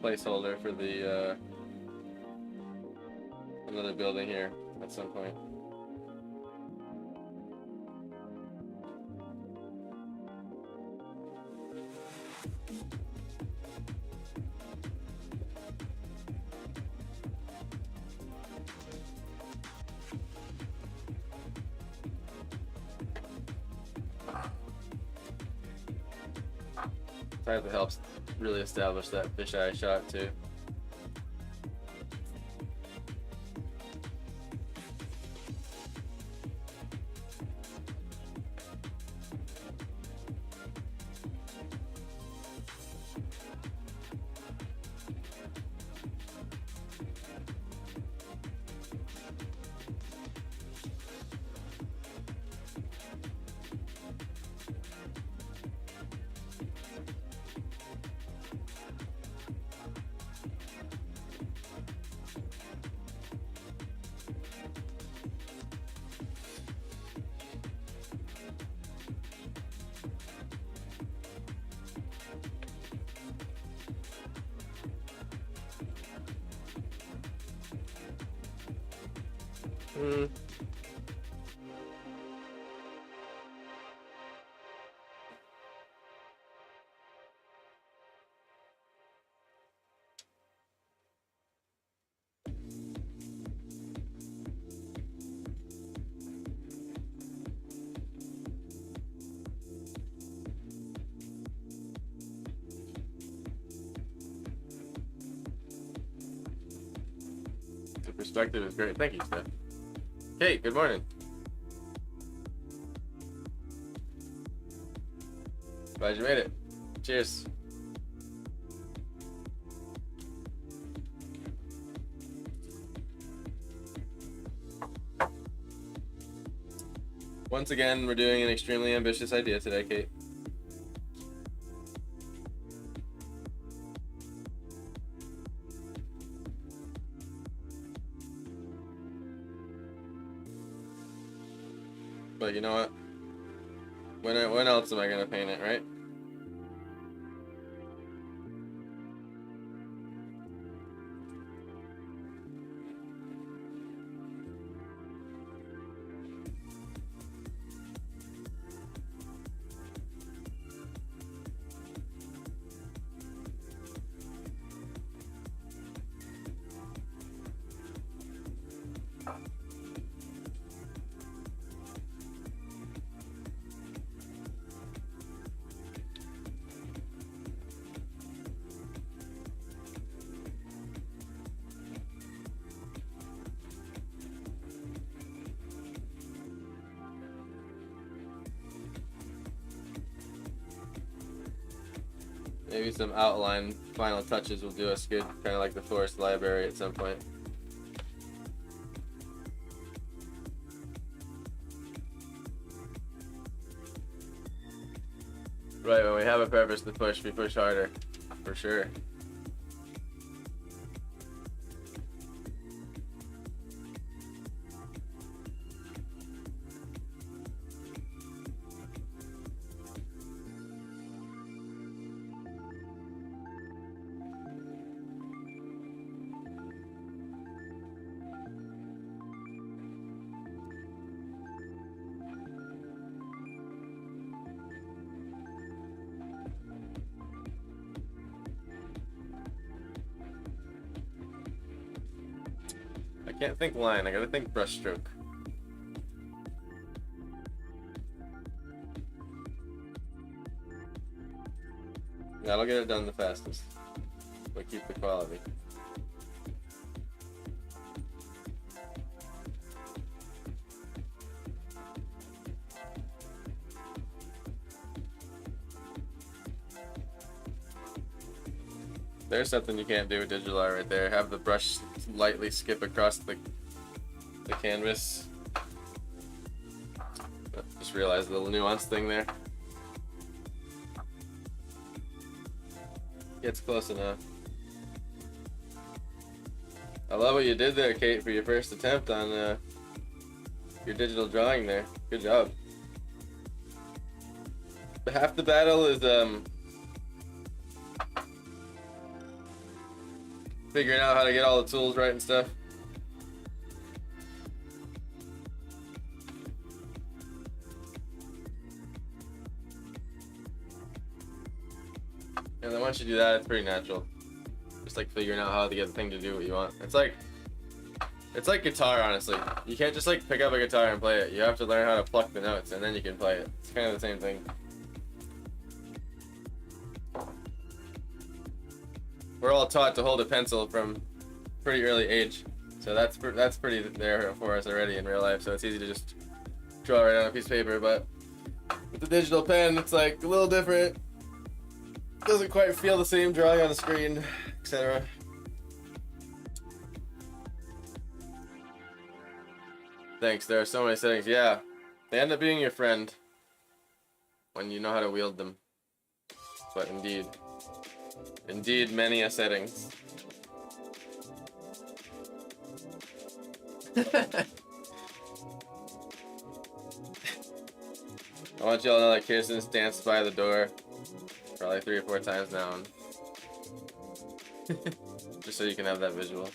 Placeholder for the another building here at some point. That helps really establish that fisheye shot too. The perspective is great. Thank you, Steph. Kate, good morning. Glad you made it. Cheers. Once again, we're doing an extremely ambitious idea today, Kate. But you know what? When else am I gonna paint it, right? Maybe some outline final touches will do us good, kind of like the Forest Library at some point. Right, when we have a purpose to push, we push harder, for sure. I can't think line, I gotta think brushstroke. That'll get it done the fastest, but keep the quality. There's something you can't do with digital art right there. Have the brush lightly skip across the canvas. Just realized the little nuance thing there. Gets close enough. I love what you did there, Kate, for your first attempt on your digital drawing there. Good job. Half the battle is figuring out how to get all the tools right and stuff. And then once you do that, it's pretty natural. Just like figuring out how to get the thing to do what you want. It's like guitar, honestly. You can't just like pick up a guitar and play it. You have to learn how to pluck the notes and then you can play it. It's kind of the same thing. We're all taught to hold a pencil from pretty early age, so that's pretty there for us already in real life. So it's easy to just draw right on a piece of paper. But with the digital pen, it's like a little different. Doesn't quite feel the same drawing on the screen, etc. Thanks. There are so many settings. Yeah, they end up being your friend when you know how to wield them. But indeed, many a settings. I want y'all to know that Kirsten's danced by the door probably 3 or 4 times now. Just so you can have that visual.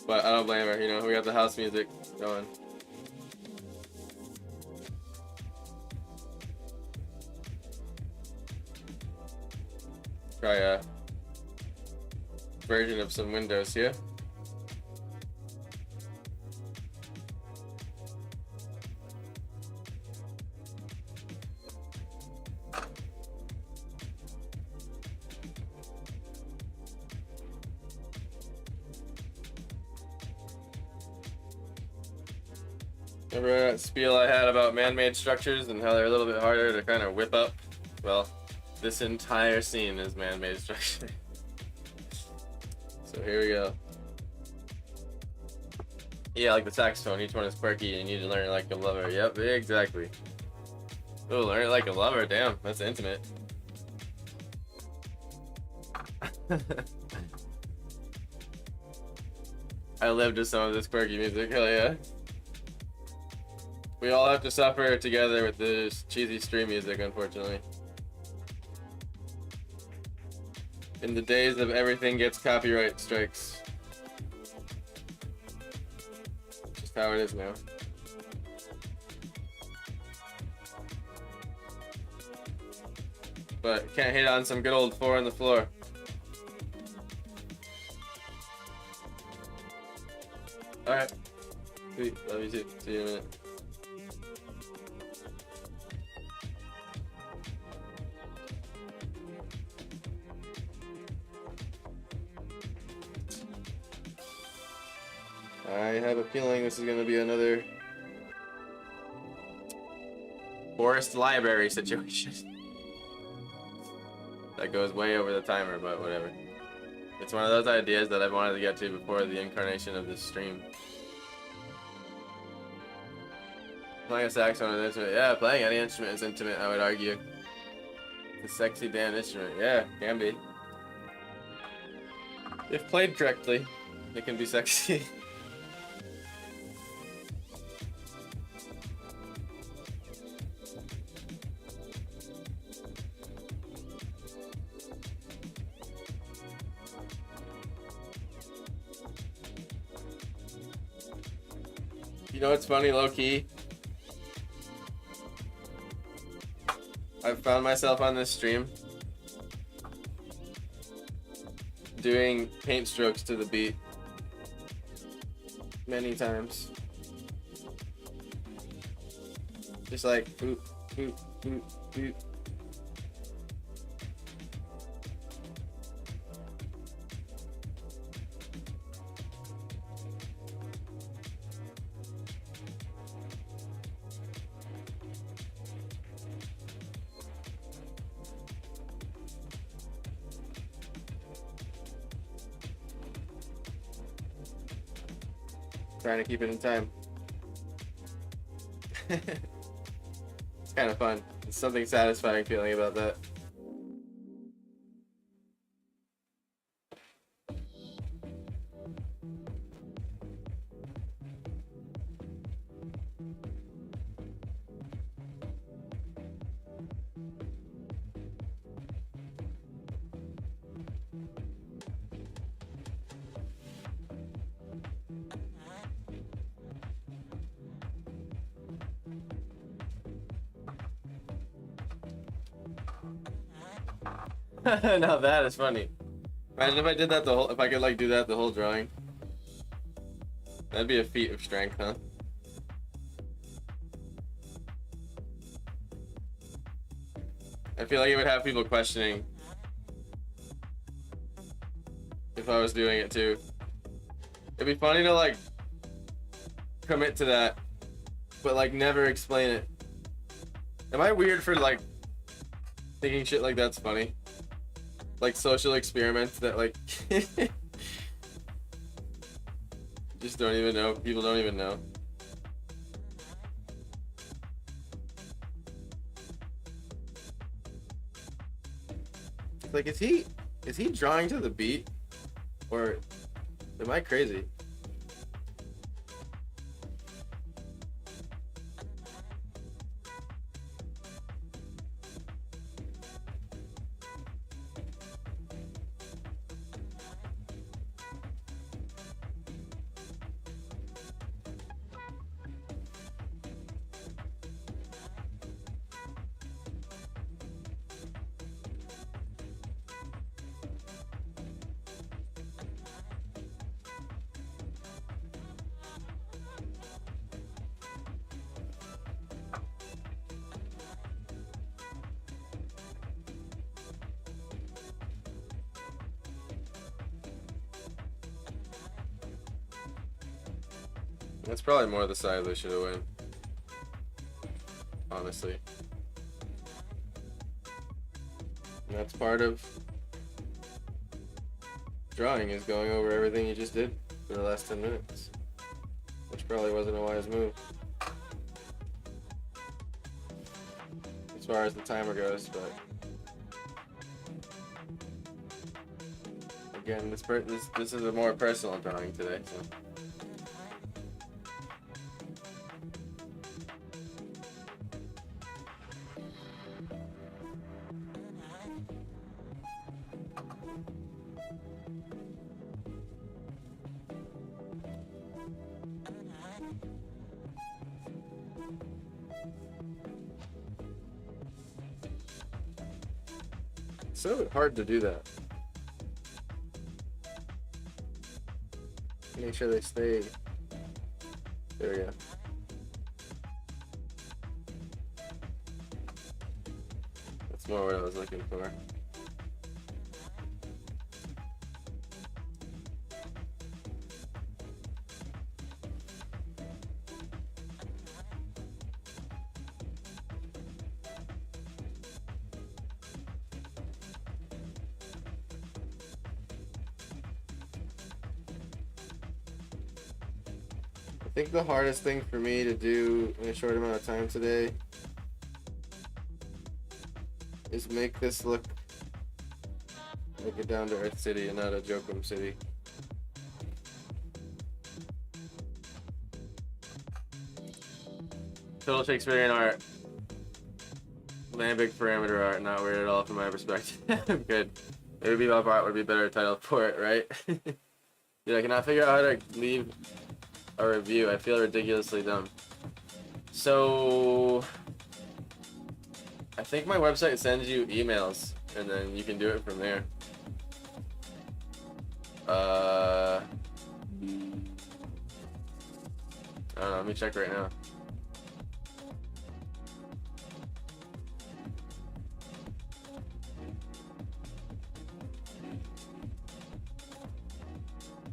But I don't blame her, you know, we got the house music going. Try a version of some Windows here. Remember that spiel I had about man-made structures and how they're a little bit harder to kind of whip up? Well, this entire scene is man-made structure. So here we go. Yeah, like the saxophone, each one is quirky and you need to learn it like a lover. Yep, exactly. Oh, learn it like a lover, damn, that's intimate. I lived with some of this quirky music, hell yeah. We all have to suffer together with this cheesy stream music, unfortunately. In the days of everything gets copyright strikes. Just how it is now. But can't hit on some good old 4 on the floor. Alright. Sweet. Love you too. See you in a minute. I have a feeling this is going to be another forest library situation. That goes way over the timer, but whatever. It's one of those ideas that I've wanted to get to before the incarnation of this stream. Playing a saxophone is intimate. Yeah, playing any instrument is intimate, I would argue. It's a sexy damn instrument. Yeah, can be. If played correctly, it can be sexy. You know what's funny, low-key? I've found myself on this stream doing paint strokes to the beat many times. Just like oop, oop, oop, oop. Trying to keep it in time. It's kind of fun. There's something satisfying feeling about that. Now that is funny. Imagine if I did that if I could like do that the whole drawing. That'd be a feat of strength, huh? I feel like it would have people questioning if I was doing it too. It'd be funny to like commit to that, but like never explain it. Am I weird for like thinking shit like that's funny? Like social experiments that like just don't even know. People don't even know. Like, is he drawing to the beat, or am I crazy? That's probably more the side that should have went. Honestly. And that's part of drawing, is going over everything you just did for the last 10 minutes. Which probably wasn't a wise move. As far as the timer goes, but again, this is a more personal drawing today, so. So hard to do that. Make sure they stay. There we go. That's more what I was looking for. think the hardest thing for me to do in a short amount of time today is make this look like a down-to-earth city and not a Jokum city. Total Shakespearean art. Lambic parameter art, not weird at all from my perspective. Good. Maybe Bebop art would be a better title for it, right? Dude, I cannot figure out how to leave a review. I feel ridiculously dumb. So I think my website sends you emails and then you can do it from there. I don't know, let me check right now.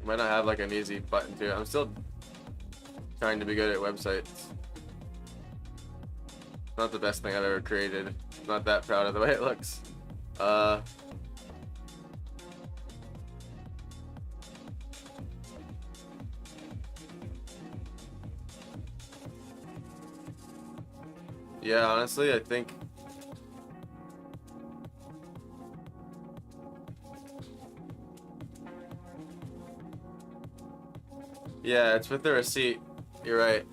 Might not have like an easy button to it. I'm still trying to be good at websites. Not the best thing I've ever created. Not that proud of the way it looks. Yeah, honestly, I think yeah, it's with the receipt. You're right.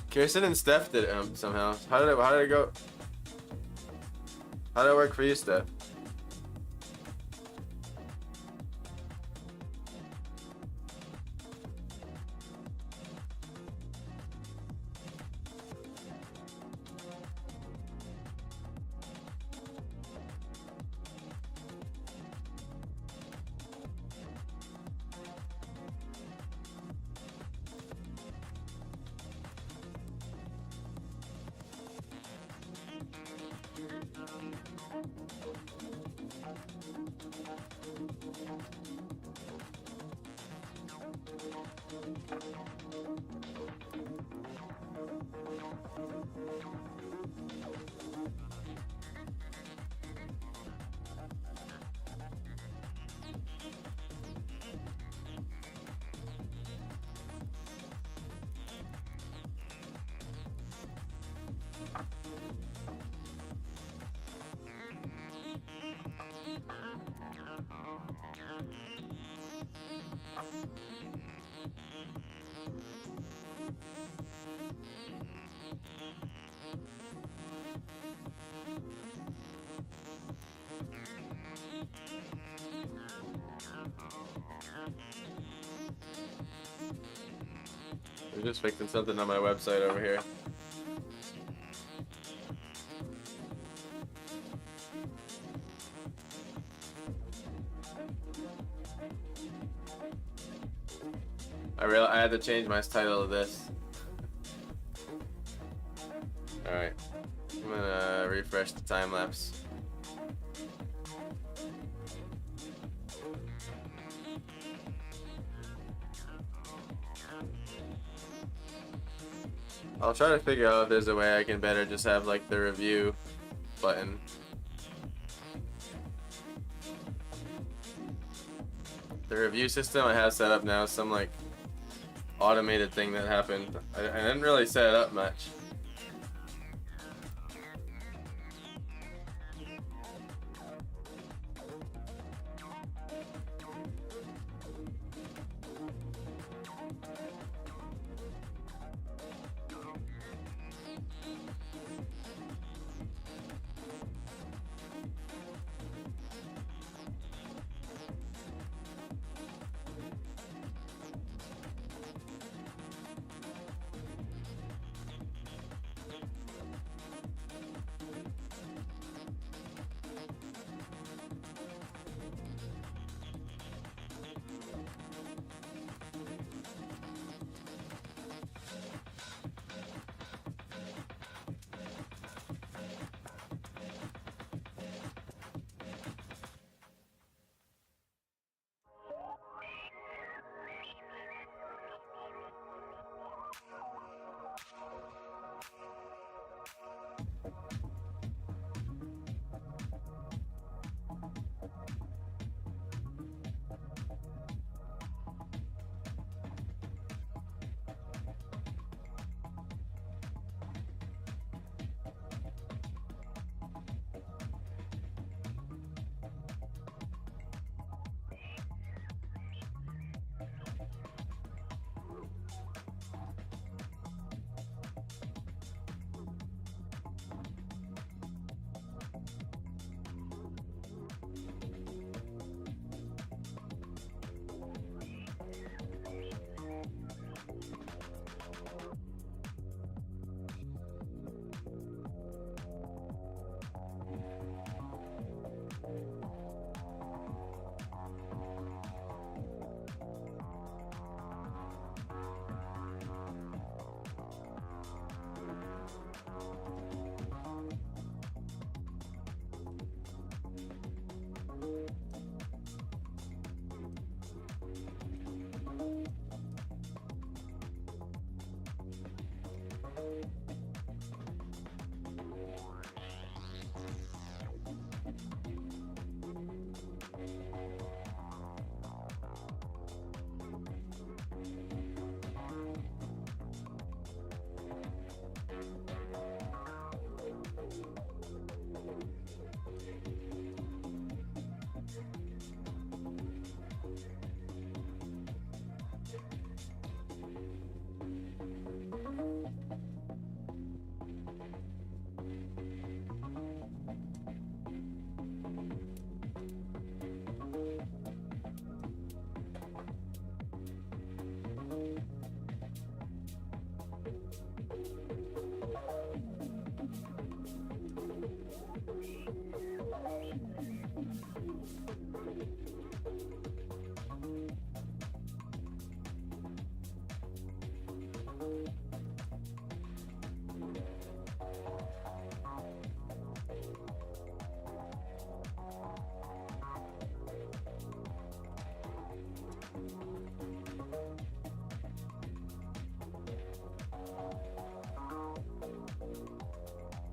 Kirsten and Steph did it somehow. How did it go? How did it work for you, Steph? I'm just fixing something on my website over here. I had to change my title of this. Alright. I'm gonna refresh the time lapse. I'll try to figure out if there's a way I can better just have like the review button. The review system I have set up now is some like automated thing that happened. I didn't really set it up much.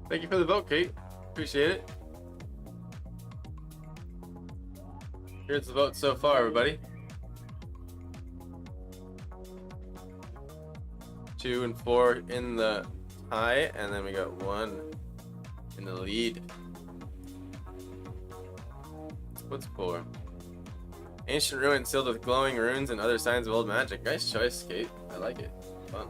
Thank you for the vote, Kate. Appreciate it. Here's the vote so far, everybody. 2 and 4 in the tie, and then we got 1 in the lead. What's 4? Ancient ruin sealed with glowing runes and other signs of old magic. Nice choice, Kate. I like it. Fun.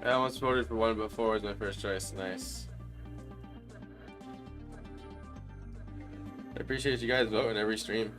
I almost voted for 1, but 4 was my first choice. Nice. I appreciate you guys voting every stream.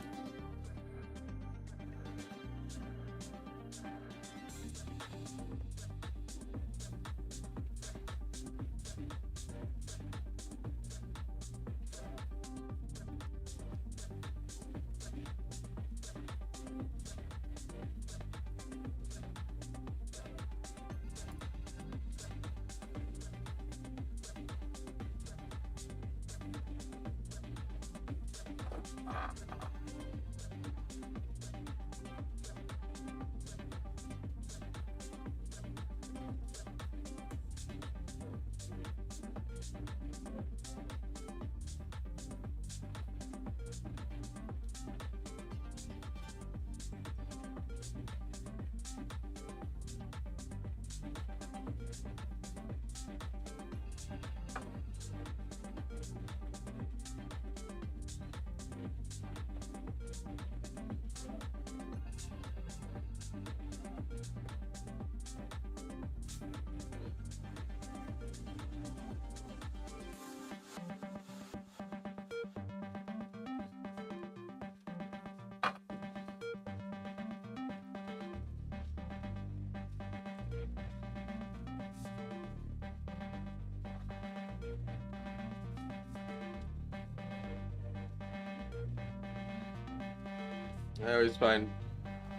I always find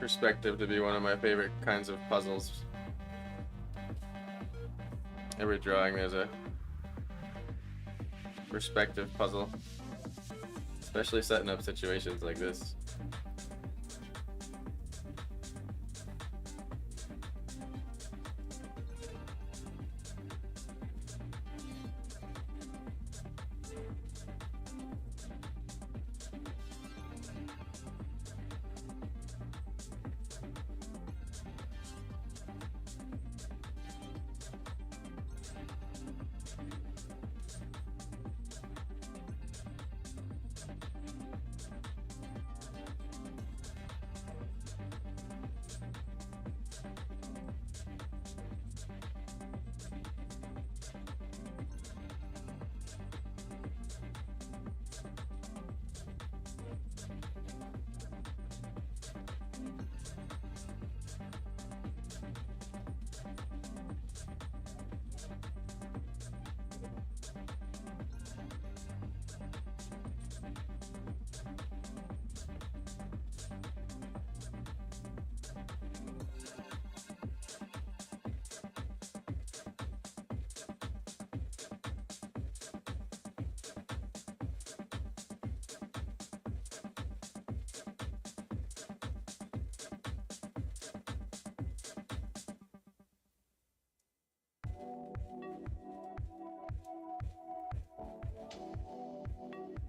perspective to be one of my favorite kinds of puzzles. Every drawing there's a perspective puzzle, especially setting up situations like this.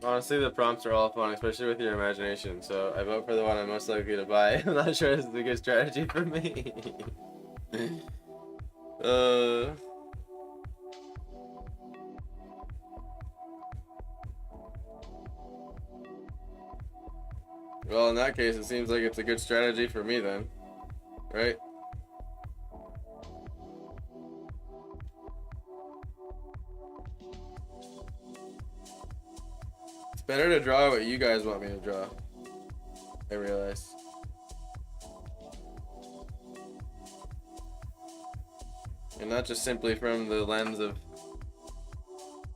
Honestly, the prompts are all fun, especially with your imagination. So I vote for the one I'm most likely to buy. I'm not sure this is a good strategy for me. uh. Well, in that case, it seems like it's a good strategy for me then, right? It's better to draw what you guys want me to draw. I realize. And not just simply from the lens of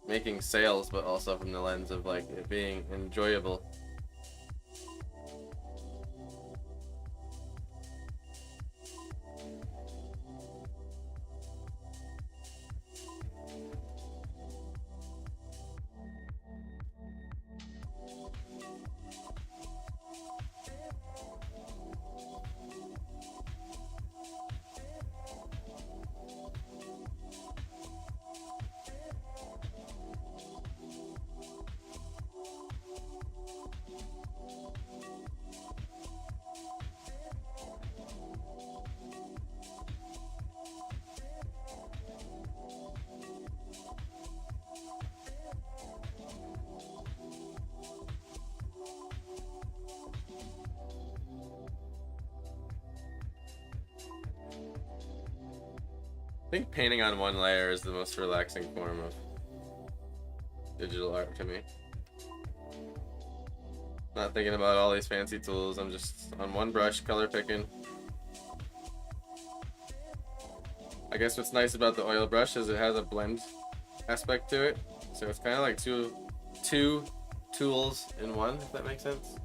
making sales, but also from the lens of like it being enjoyable. I think painting on one layer is the most relaxing form of digital art to me. Not thinking about all these fancy tools, I'm just on one brush, color picking. I guess what's nice about the oil brush is it has a blend aspect to it. So it's kind of like two tools in one, if that makes sense.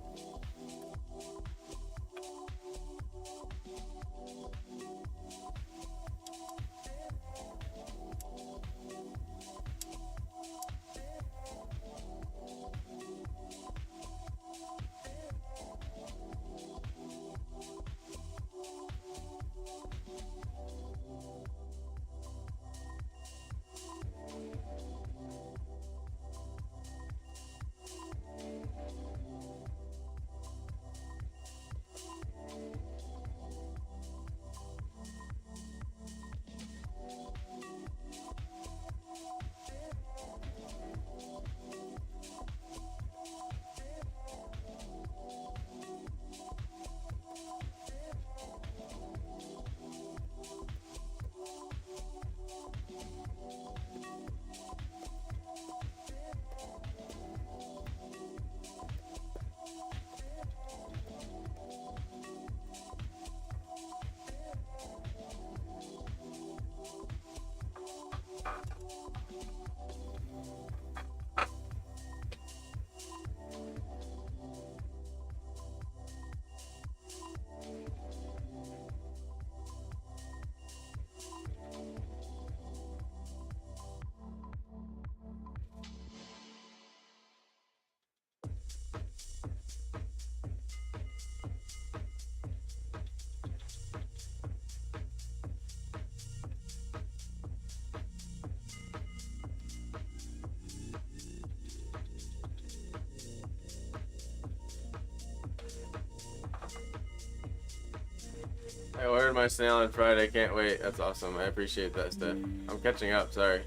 I ordered my snail on Friday. Can't wait. That's awesome. I appreciate that, Steph. I'm catching up. Sorry.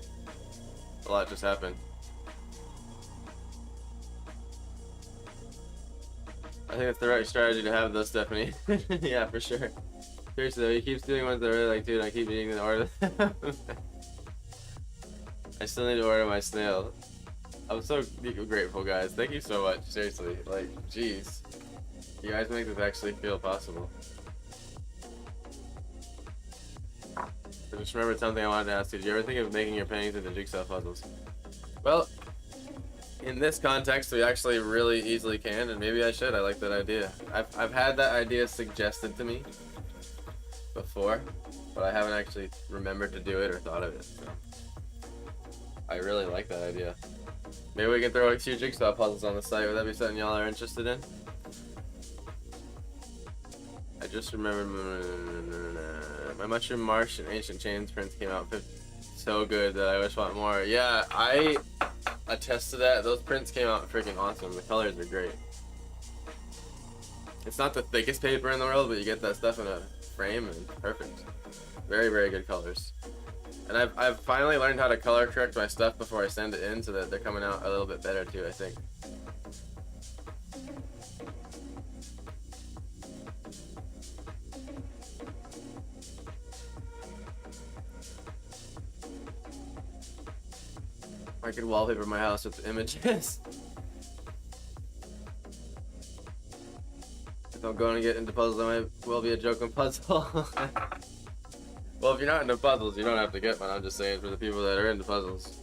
A lot just happened. I think that's the right strategy to have, though, Stephanie. Yeah, for sure. Seriously, though, he keeps doing ones that I really like, too, and I keep needing to order them. I still need to order my snail. I'm so grateful, guys. Thank you so much. Seriously. Like, jeez. You guys make this actually feel possible. I just remembered something I wanted to ask you. Did you ever think of making your paintings into jigsaw puzzles? Well, in this context, we actually really easily can, and maybe I should. I like that idea. I've had that idea suggested to me before, but I haven't actually remembered to do it or thought of it. So I really like that idea. Maybe we can throw a few jigsaw puzzles on the site. Would that be something y'all are interested in? I just remembered my Mushroom Marsh and Ancient Chains prints came out so good that I wish I want more. Yeah, attest to that. Those prints came out freaking awesome. The colors are great. It's not the thickest paper in the world, but you get that stuff in a frame and perfect. Very, very good colors. And I've finally learned how to color correct my stuff before I send it in so that they're coming out a little bit better too, I think. I could wallpaper my house with images. If I'm going to get into puzzles, I might well be a joking puzzle. Well, if you're not into puzzles, you don't have to get one. I'm just saying for the people that are into puzzles.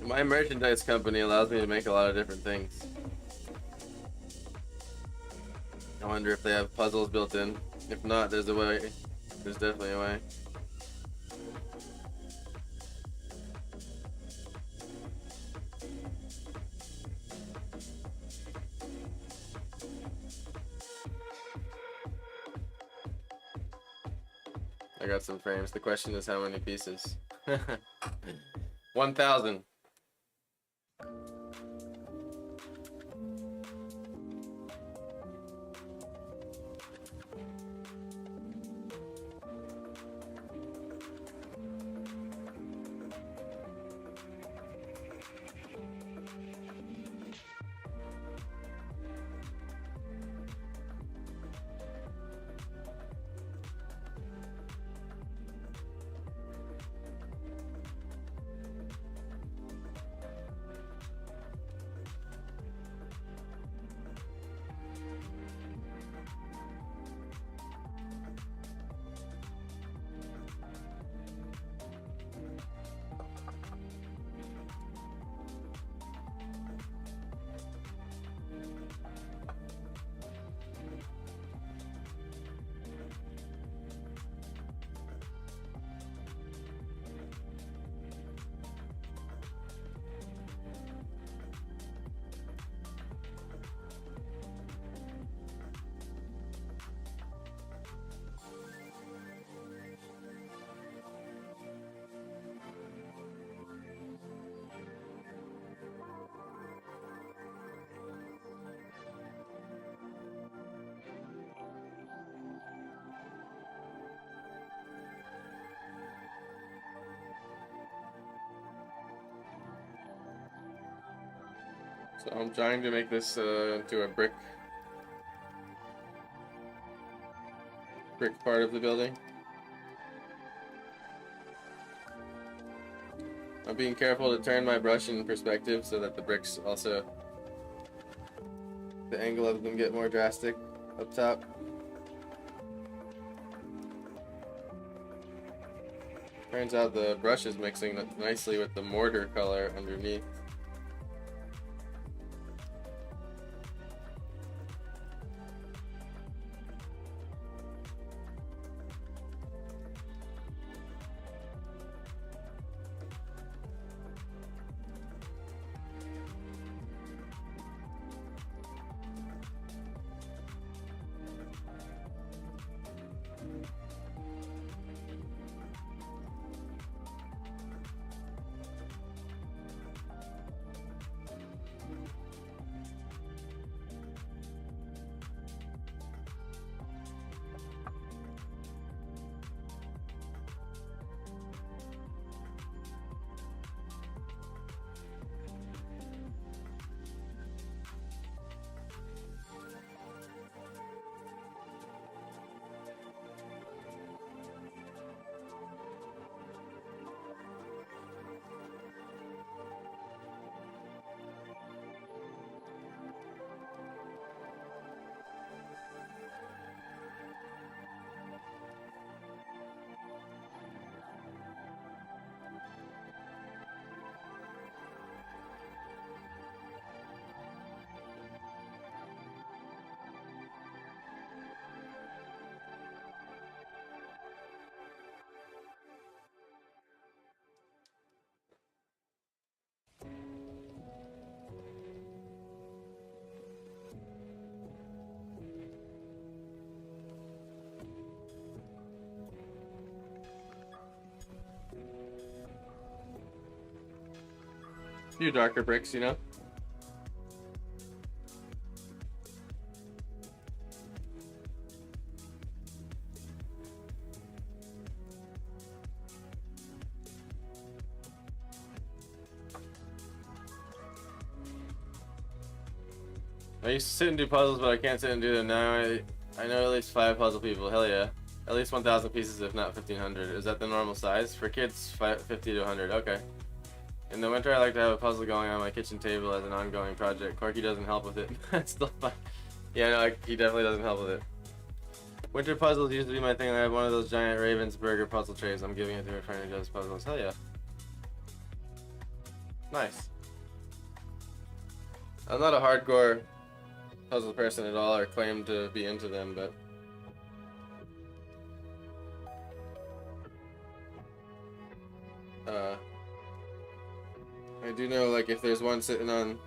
My merchandise company allows me to make a lot of different things. I wonder if they have puzzles built in. If not, there's a way. There's definitely a way. I got some frames. The question is how many pieces? 1,000. So I'm trying to make this into a brick part of the building. I'm being careful to turn my brush in perspective so that the bricks also, the angle of them get more drastic up top. Turns out the brush is mixing nicely with the mortar color underneath. A few darker bricks, you know. I used to sit and do puzzles, but I can't sit and do them now. I know at least 5 puzzle people. Hell yeah. At least 1,000 pieces, if not 1,500. Is that the normal size? For kids, 50 to 100. Okay. In the winter, I like to have a puzzle going on my kitchen table as an ongoing project. Corky doesn't help with it. That's still fun. Yeah, no, he definitely doesn't help with it. Winter puzzles used to be my thing. I have one of those giant Ravensburger puzzle trays. I'm giving it to a friend who does puzzles. Hell yeah. Nice. I'm not a hardcore puzzle person at all, or claim to be into them, but I do know, like, if there's one sitting on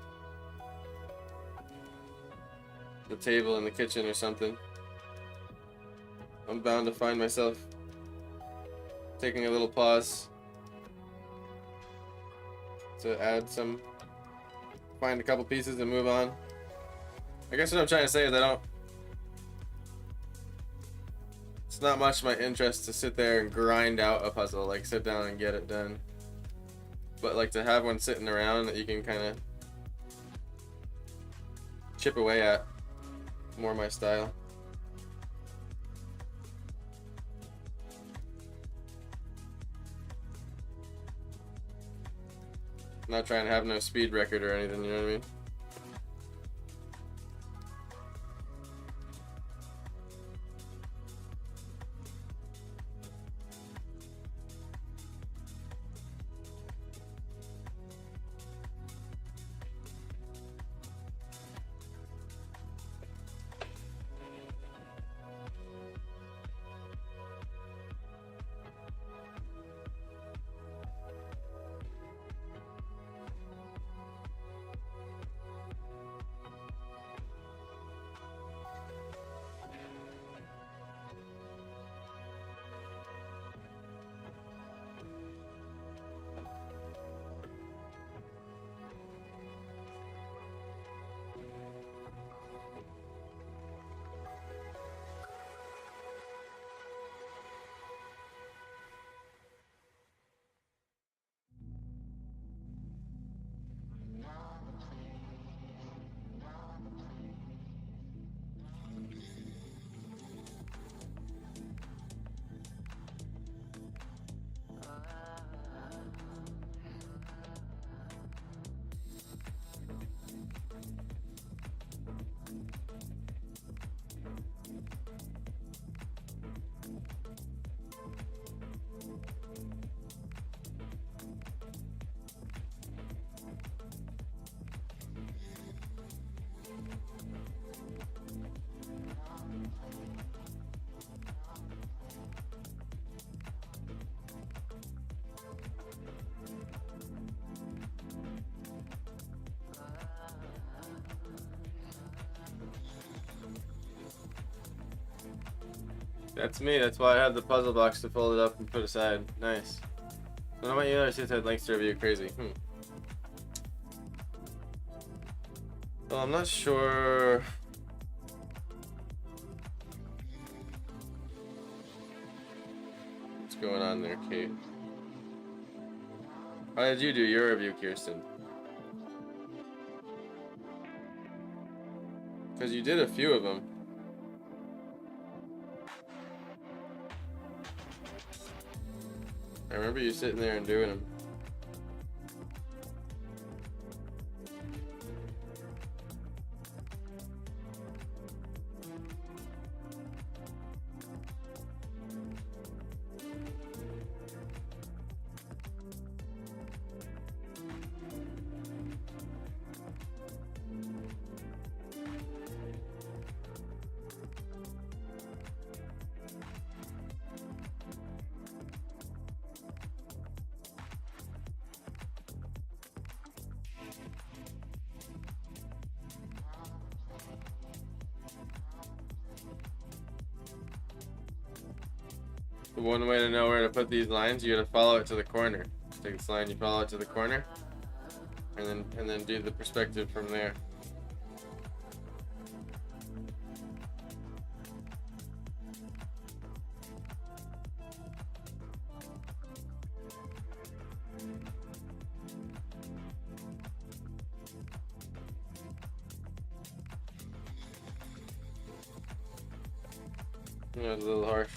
the table in the kitchen or something, I'm bound to find myself taking a little pause to add some, find a couple pieces and move on. I guess what I'm trying to say is it's not much my interest to sit there and grind out a puzzle, like sit down and get it done. But like to have one sitting around that you can kind of chip away at, more my style. I'm not trying to have no speed record or anything, you know what I mean? That's me. That's why I have the puzzle box to fold it up and put aside. Nice. What about you? Other six had links to review. Crazy. Well, I'm not sure. What's going on there, Kate? How did you do your review, Kirsten? Because you did a few of them. I remember you sitting there and doing them. The one way to know where to put these lines, you gotta follow it to the corner. Take this line, you follow it to the corner. and then do the perspective from there. Yeah, it's a little harsh.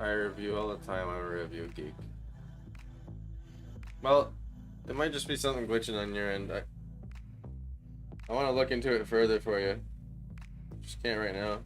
I review all the time. I'm a review geek. Well, it might just be something glitching on your end. I want to look into it further for you. Just can't right now.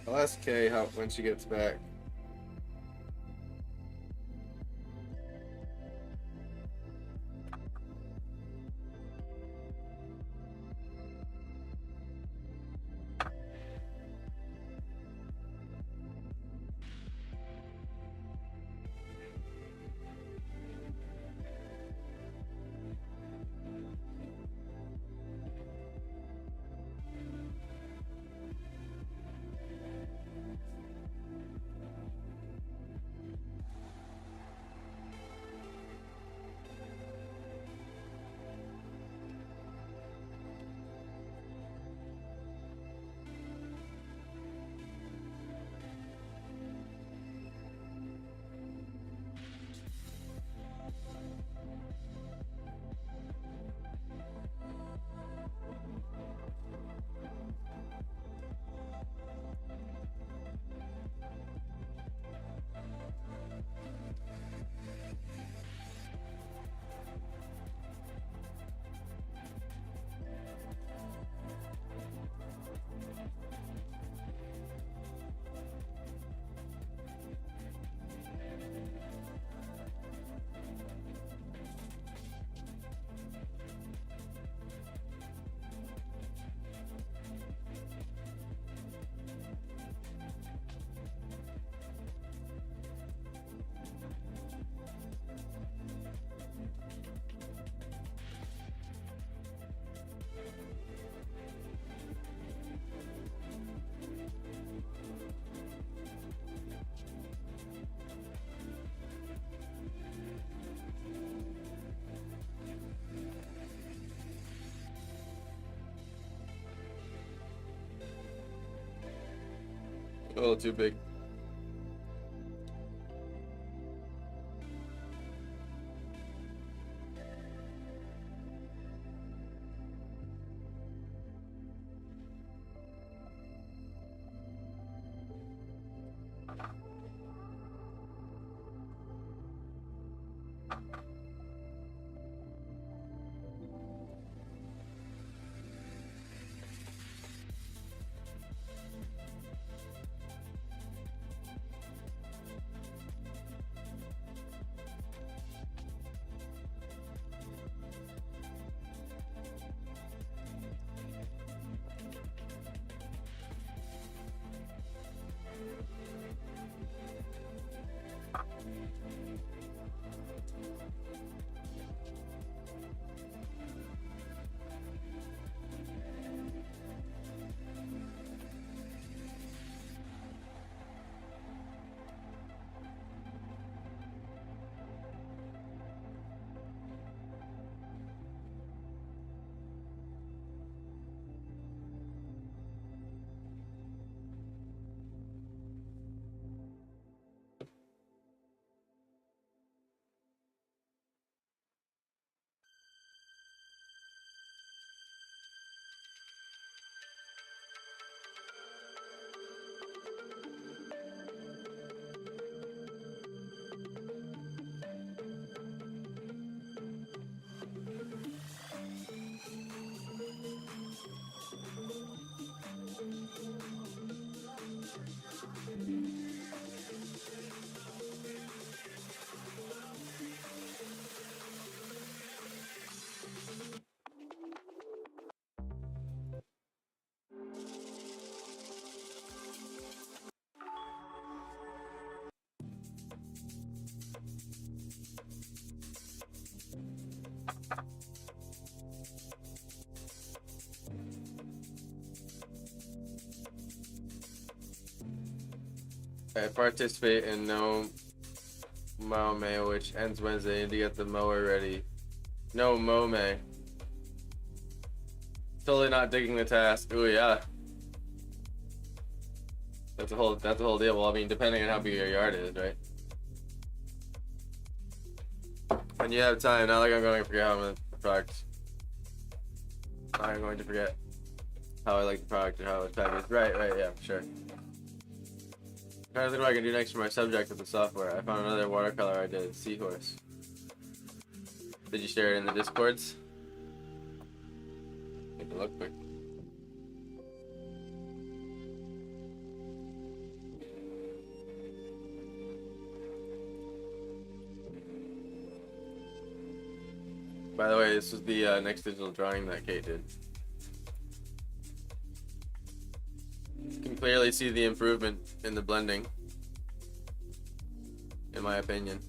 I'll ask Kay how when she gets back. A little too big. I participate in No Mow, which ends Wednesday. I need to get the mower ready. No Mow. Totally not digging the task. Ooh, yeah. That's a whole deal. Well, I mean, depending on how big your yard is, right? When you have time, not like I'm going to forget how I'm going to the product. I'm going to forget how I like the product or how it's packaged. Right, yeah, sure. I'm trying to think what I can do next for my subject with the software. I found another watercolor I did, Seahorse. Did you share it in the Discords? Take a look quick. By the way, this was the next digital drawing that Kate did. You can clearly see the improvement in the blending, in my opinion.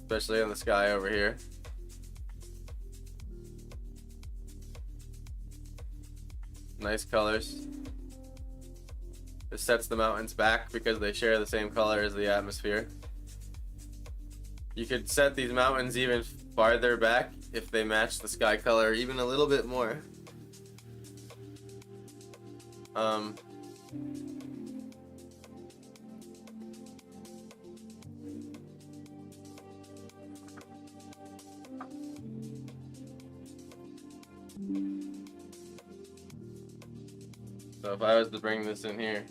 Especially on the sky over here. Nice colors. This sets the mountains back because they share the same color as the atmosphere. You could set these mountains even farther back if they match the sky color even a little bit more. So if I was to bring this in here,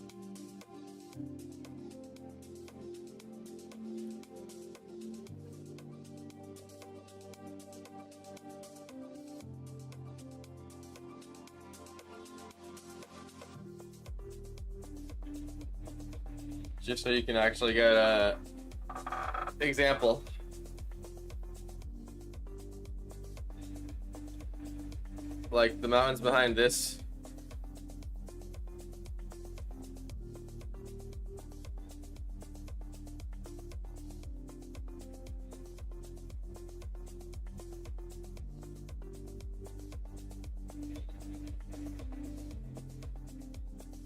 just so you can actually get a example. Like the mountains behind this.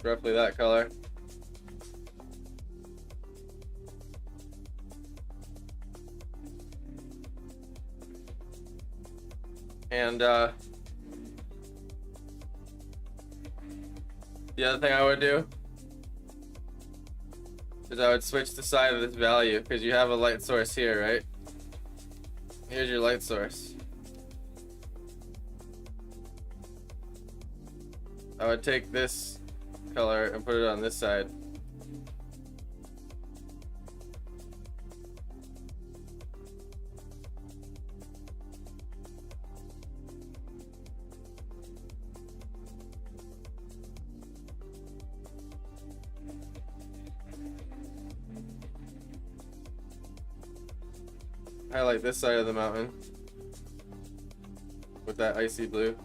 Roughly that color. And the other thing I would do is I would switch the side of this value because you have a light source here, right? Here's your light source. I would take this color and put it on this side. Highlight this side of the mountain with that icy blue.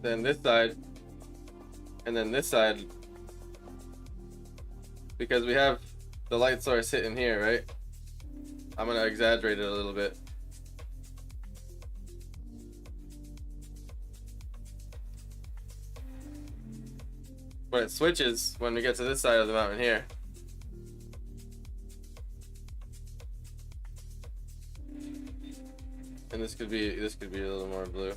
then this side, and then this side, because we have the light source hitting here, right? I'm gonna exaggerate it a little bit. But it switches when we get to this side of the mountain here. And this could be a little more blue.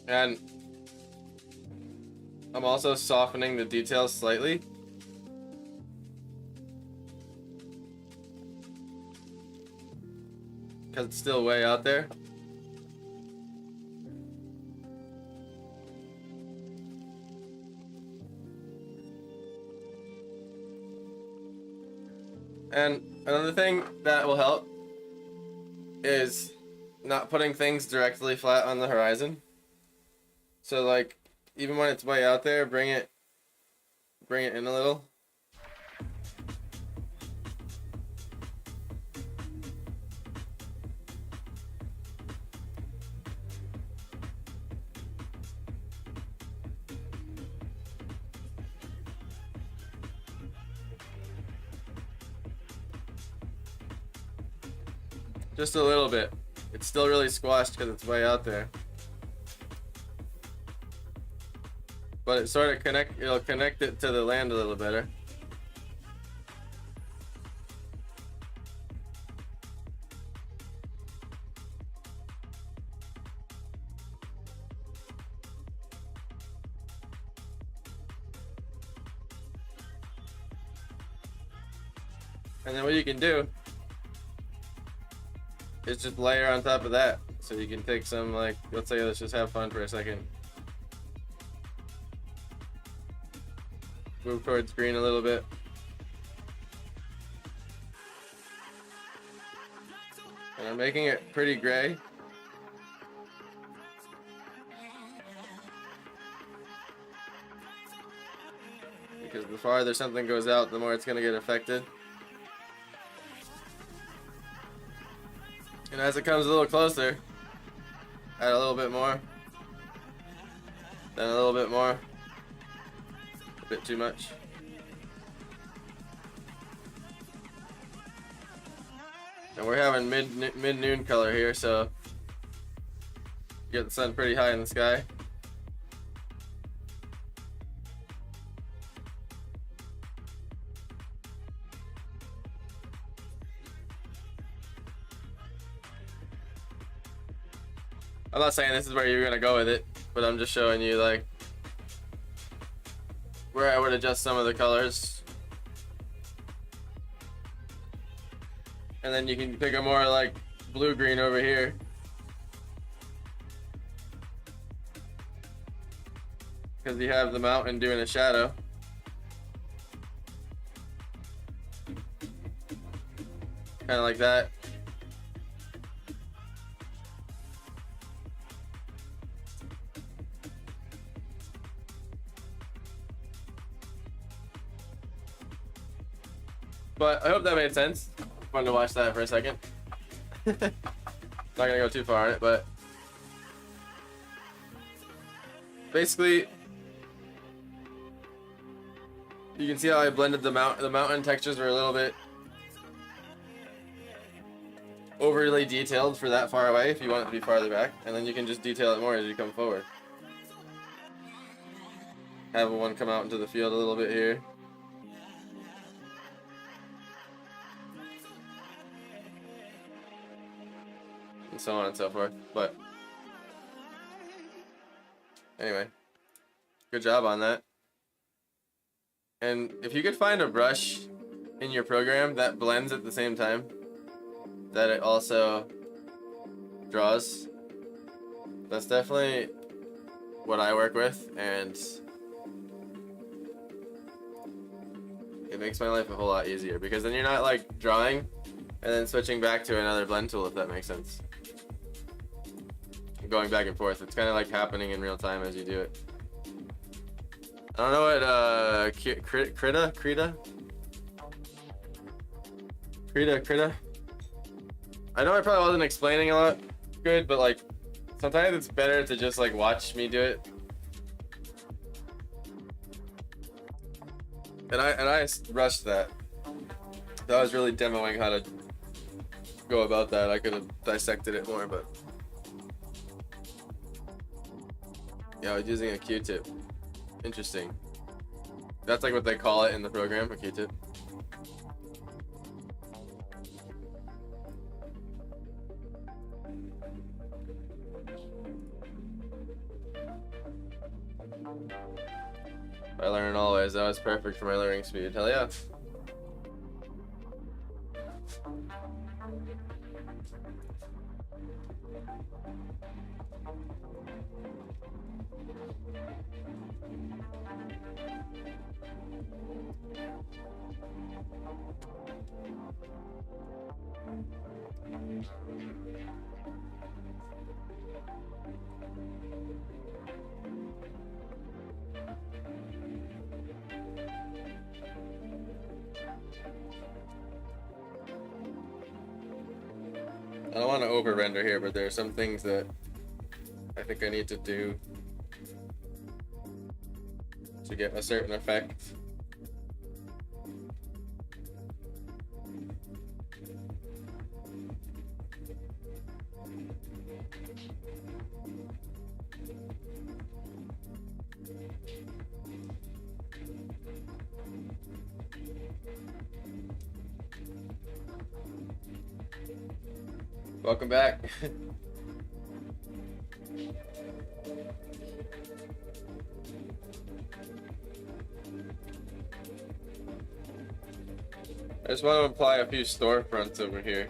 And I'm also softening the details slightly. Because it's still way out there. And another thing that will help is not putting things directly flat on the horizon. So like, even when it's way out there, bring it in a little. Just a little bit. It's still really squashed because it's way out there. But it sort of it'll connect it to the land a little better. And then what you can do is just layer on top of that. So you can take some, like, let's say, let's just have fun for a second. Move towards green a little bit. And I'm making it pretty gray. Because the farther something goes out, the more it's going to get affected. And as it comes a little closer, add a little bit more. Then a little bit more. A bit too much. And we're having mid-noon color here, so get the sun pretty high in the sky. I'm not saying this is where you're gonna go with it, but I'm just showing you like where I would adjust some of the colors. And then you can pick a more like blue-green over here. Because you have the mountain doing a shadow. Kind of like that. But I hope that made sense. Fun to watch that for a second. Not gonna go too far on it, but basically you can see how I blended the mountain textures were a little bit overly detailed for that far away if you want it to be farther back, and then you can just detail it more as you come forward. Have one come out into the field a little bit here. And so on and so forth. But anyway, good job on that. And if you could find a brush in your program that blends at the same time that it also draws, that's definitely what I work with, and it makes my life a whole lot easier because then you're not like drawing and then switching back to another blend tool, if that makes sense. going back and forth. It's kind of like happening in real time as you do it. I don't know what Krita. I know I probably wasn't explaining a lot good, but like sometimes it's better to just like watch me do it. And I rushed that. That was really demoing how to go about that. I could have dissected it more, but yeah, I was using a Q-tip. Interesting. That's like what they call it in the program, a Q-tip. I learn always. That was perfect for my learning speed. Hell yeah. I don't want to over render here, but there are some things that I think I need to do to get a certain effect. Welcome back. I just want to apply a few storefronts over here.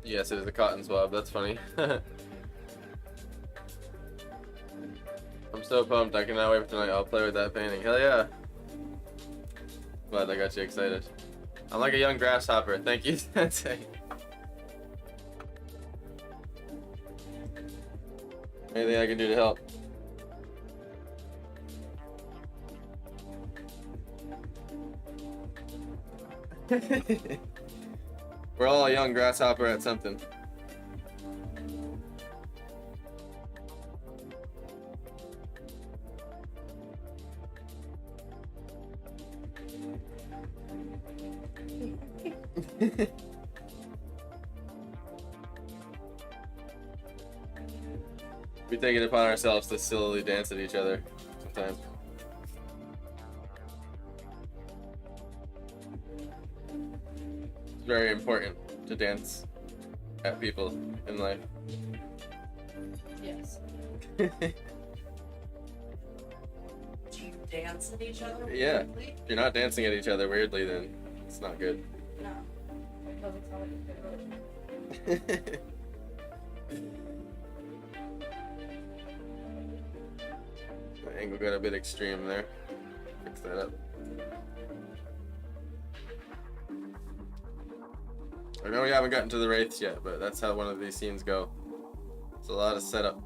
Yes, it is a cotton swab. That's funny. I'm so pumped. I cannot wait for tonight. I'll play with that painting. Hell yeah. Glad I got you excited. I'm like a young grasshopper. Thank you, Sensei. Anything I can do to help? We're all a young grasshopper at something. We take it upon ourselves to sillily dance at each other sometimes. It's very important to dance at people in life. Yes. Do you dance at each other? Yeah. Weirdly? If you're not dancing at each other weirdly, then it's not good. No. It doesn't sound like a good relationship. The angle got a bit extreme there. Fix that up. I know we haven't gotten to the wraiths yet, but that's how one of these scenes go. It's a lot of setup.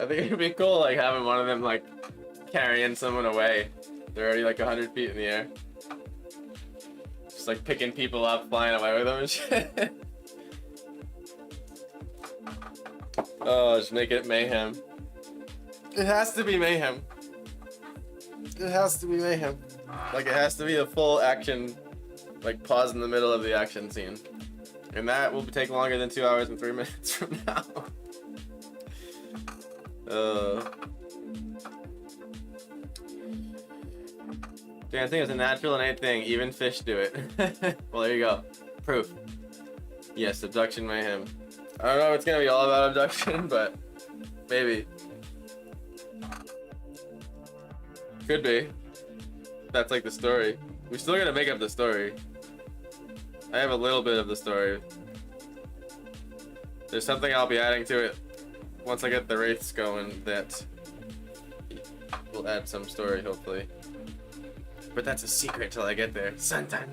I think it'd be cool, like having one of them like carrying someone away. They're already like 100 feet in the air. Just like picking people up, flying away with them and shit. Oh, just make it mayhem. It has to be mayhem. It has to be mayhem. Like it has to be a full action, like pause in the middle of the action scene. And that will take longer than 2 hours and 3 minutes from now. Dancing is a natural innate thing. Even fish do it. Well, there you go. Proof. Yes, abduction mayhem. I don't know if it's gonna be all about abduction, but maybe. Could be. That's like the story. We still gotta make up the story. I have a little bit of the story. There's something I'll be adding to it once I get the wraiths going that will add some story, hopefully. But that's a secret till I get there. Sometime.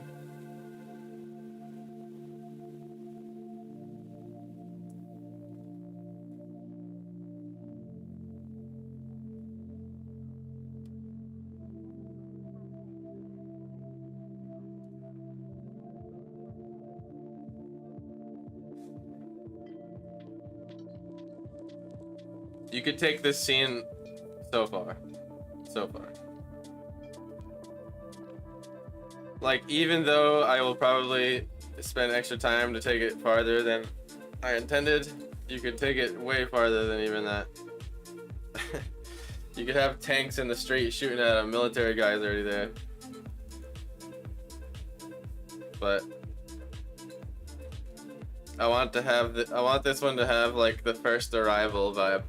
You could take this scene so far. So far. Like, even though I will probably spend extra time to take it farther than I intended, you could take it way farther than even that. You could have tanks in the street shooting at a military guys already there. But I want to have I want this one to have like the first arrival vibe.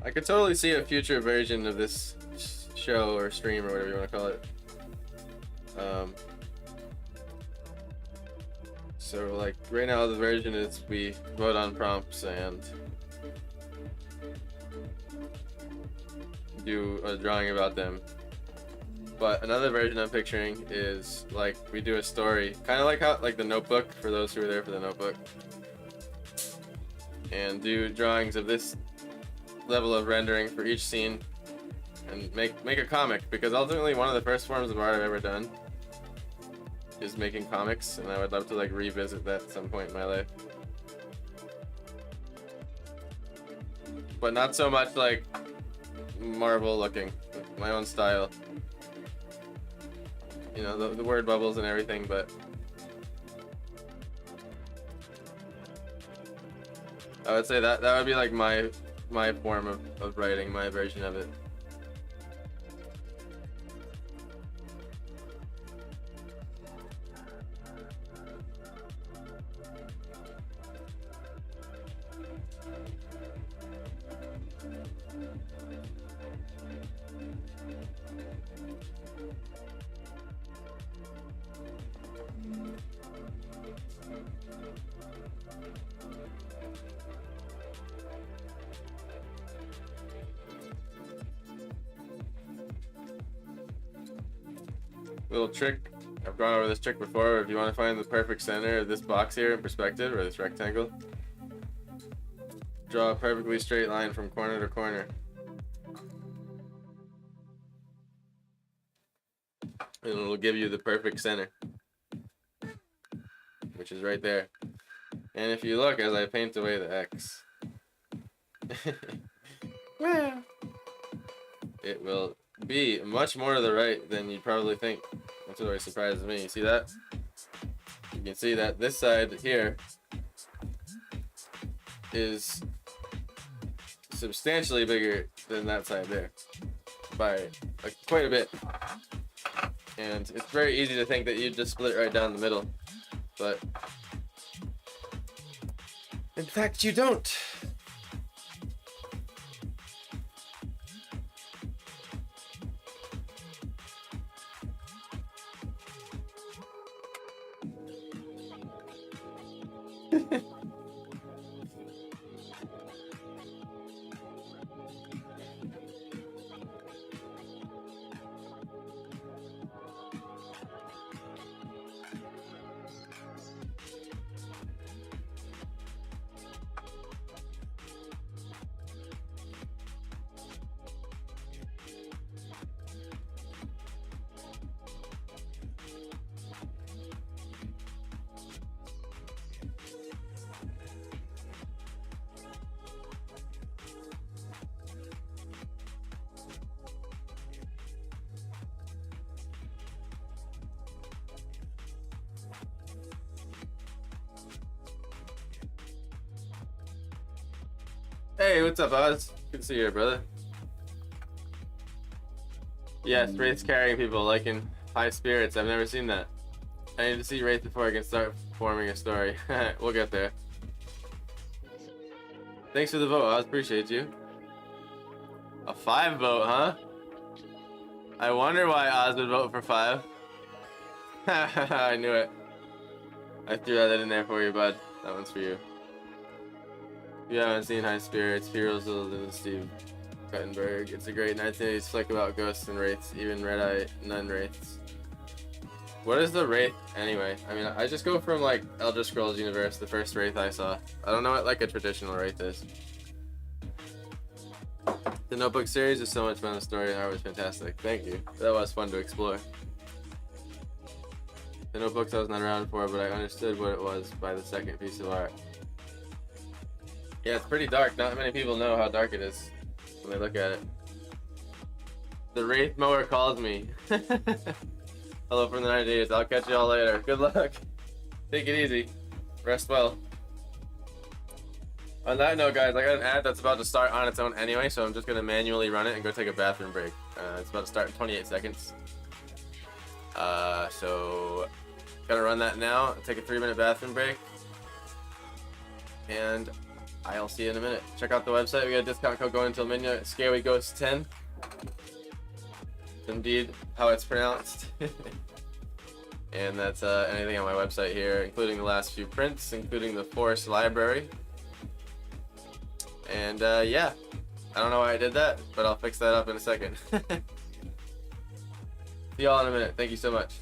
I could totally see a future version of this show or stream or whatever you want to call it. So like right now the version is we vote on prompts and do a drawing about them. But another version I'm picturing is like we do a story, kind of like how like the Notebook for those who were there for the Notebook, and do drawings of this level of rendering for each scene and make a comic, because ultimately one of the first forms of art I've ever done is making comics, and I would love to like revisit that at some point in my life. But not so much like Marvel looking, my own style. You know, the word bubbles and everything, but I would say that would be like my form of writing, my version of it. Little trick. I've gone over this trick before. If you want to find the perfect center of this box here in perspective, or this rectangle, draw a perfectly straight line from corner to corner. And it'll give you the perfect center, which is right there. And if you look as I paint away the X, well, it will be much more to the right than you'd probably think. That's what always surprises me. You see that? You can see that this side here is substantially bigger than that side there by like quite a bit. And it's very easy to think that you just split right down the middle, but in fact you don't. Hey, what's up, Oz? Good to see you here, brother. Yes, Wraith's carrying people like in high spirits. I've never seen that. I need to see Wraith before I can start forming a story. We'll get there. Thanks for the vote, Oz. Appreciate you. A 5 vote, huh? I wonder why Oz would vote for 5. I knew it. I threw that in there for you, bud. That one's for you. If you haven't seen High Spirits, Heroes of the Steve Guttenberg, it's a great 1980s flick about ghosts and wraiths, even Red-Eye Nun wraiths. What is the wraith anyway? I mean, I just go from like Elder Scrolls universe, the first wraith I saw. I don't know what like a traditional wraith is. The Notebook series is so much fun. The story and art was fantastic. Thank you. That was fun to explore. The Notebooks I was not around for, but I understood what it was by the second piece of art. Yeah, it's pretty dark. Not many people know how dark it is when they look at it. The Wraith Mower calls me. Hello from the 90s. I'll catch you all later. Good luck. Take it easy. Rest well. On that note, guys, I got an ad that's about to start on its own anyway, so I'm just going to manually run it and go take a bathroom break. It's about to start in 28 seconds. So, gotta run that now. Take a 3-minute bathroom break. And I'll see you in a minute. Check out the website. We got a discount code going until midnight. Scary Ghost 10. Indeed, how it's pronounced. And that's anything on my website here, including the last few prints, including the Forest Library. And yeah, I don't know why I did that, but I'll fix that up in a second. See y'all in a minute. Thank you so much.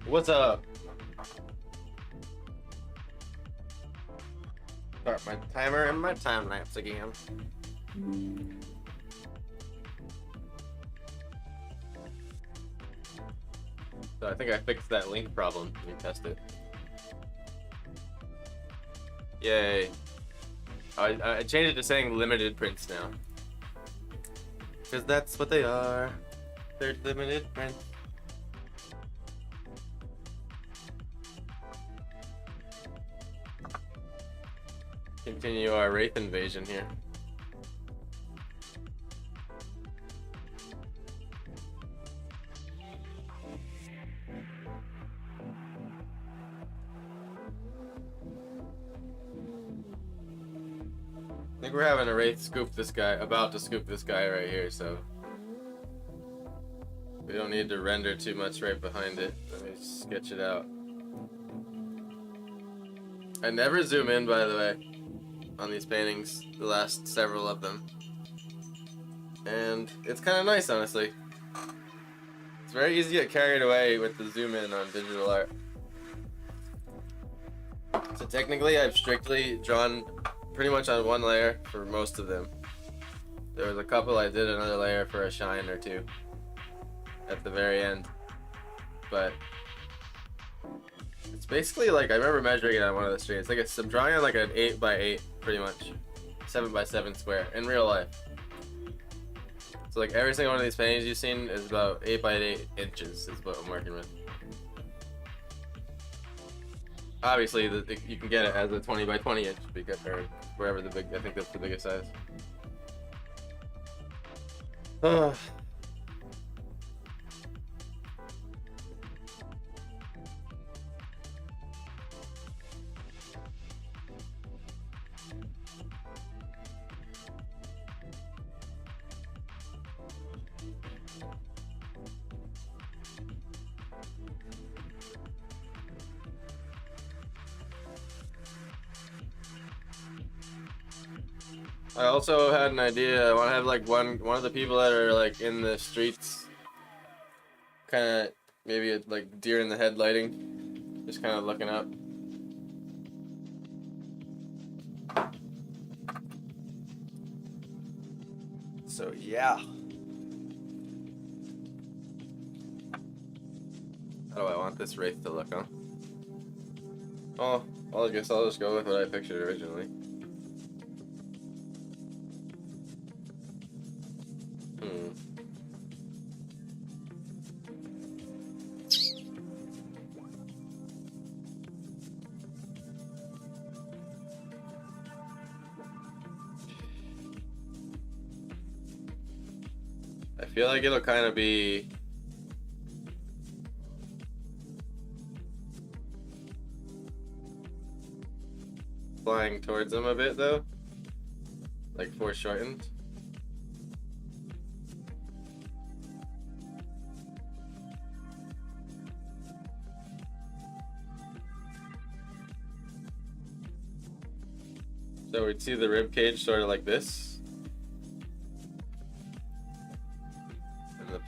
What's up? Start my timer and my time lapse again. So I think I fixed that link problem. Let me test it. Yay. I changed it to saying limited prints now. Because that's what they are. They're limited prints. Continue our Wraith invasion here. I think we're having a Wraith scoop this guy, about to scoop this guy right here, so we don't need to render too much right behind it. Let me sketch it out. I never zoom in, by the way, on these paintings, the last several of them. And it's kind of nice, honestly. It's very easy to get carried away with the zoom in on digital art. So technically, I've strictly drawn pretty much on one layer for most of them. There was a couple I did another layer for a shine or two at the very end. But it's basically like, I remember measuring it on one of the streets. Like I'm drawing on like an 8x8 pretty much. 7x7 square in real life. So like every single one of these paintings you've seen is about 8x8 inches is what I'm working with. Obviously, you can get it as a 20x20 inch because, or wherever the big, I think that's the biggest size. I also had an idea. I want to have like one of the people that are like in the streets, kind of maybe like deer in the head lighting, just kind of looking up. So yeah. How do I want this wraith to look, huh? Oh, well, I guess I'll just go with what I pictured originally. I feel like it'll kind of be flying towards him a bit though, like foreshortened. So we'd see the rib cage sort of like this. And the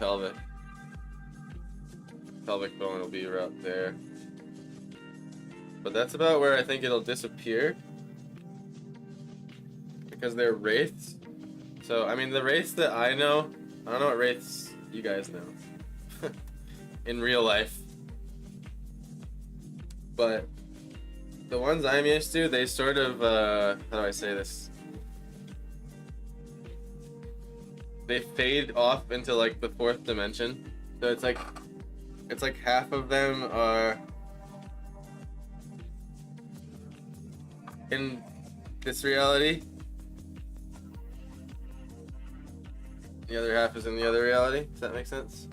pelvic bone will be right there. But that's about where I think it'll disappear. Because they're wraiths. So, I mean, the wraiths that I don't know what wraiths you guys know. In real life. But the ones I'm used to, they sort of, how do I say this? They fade off into like the fourth dimension. So it's like half of them are in this reality. The other half is in the other reality. Does that make sense?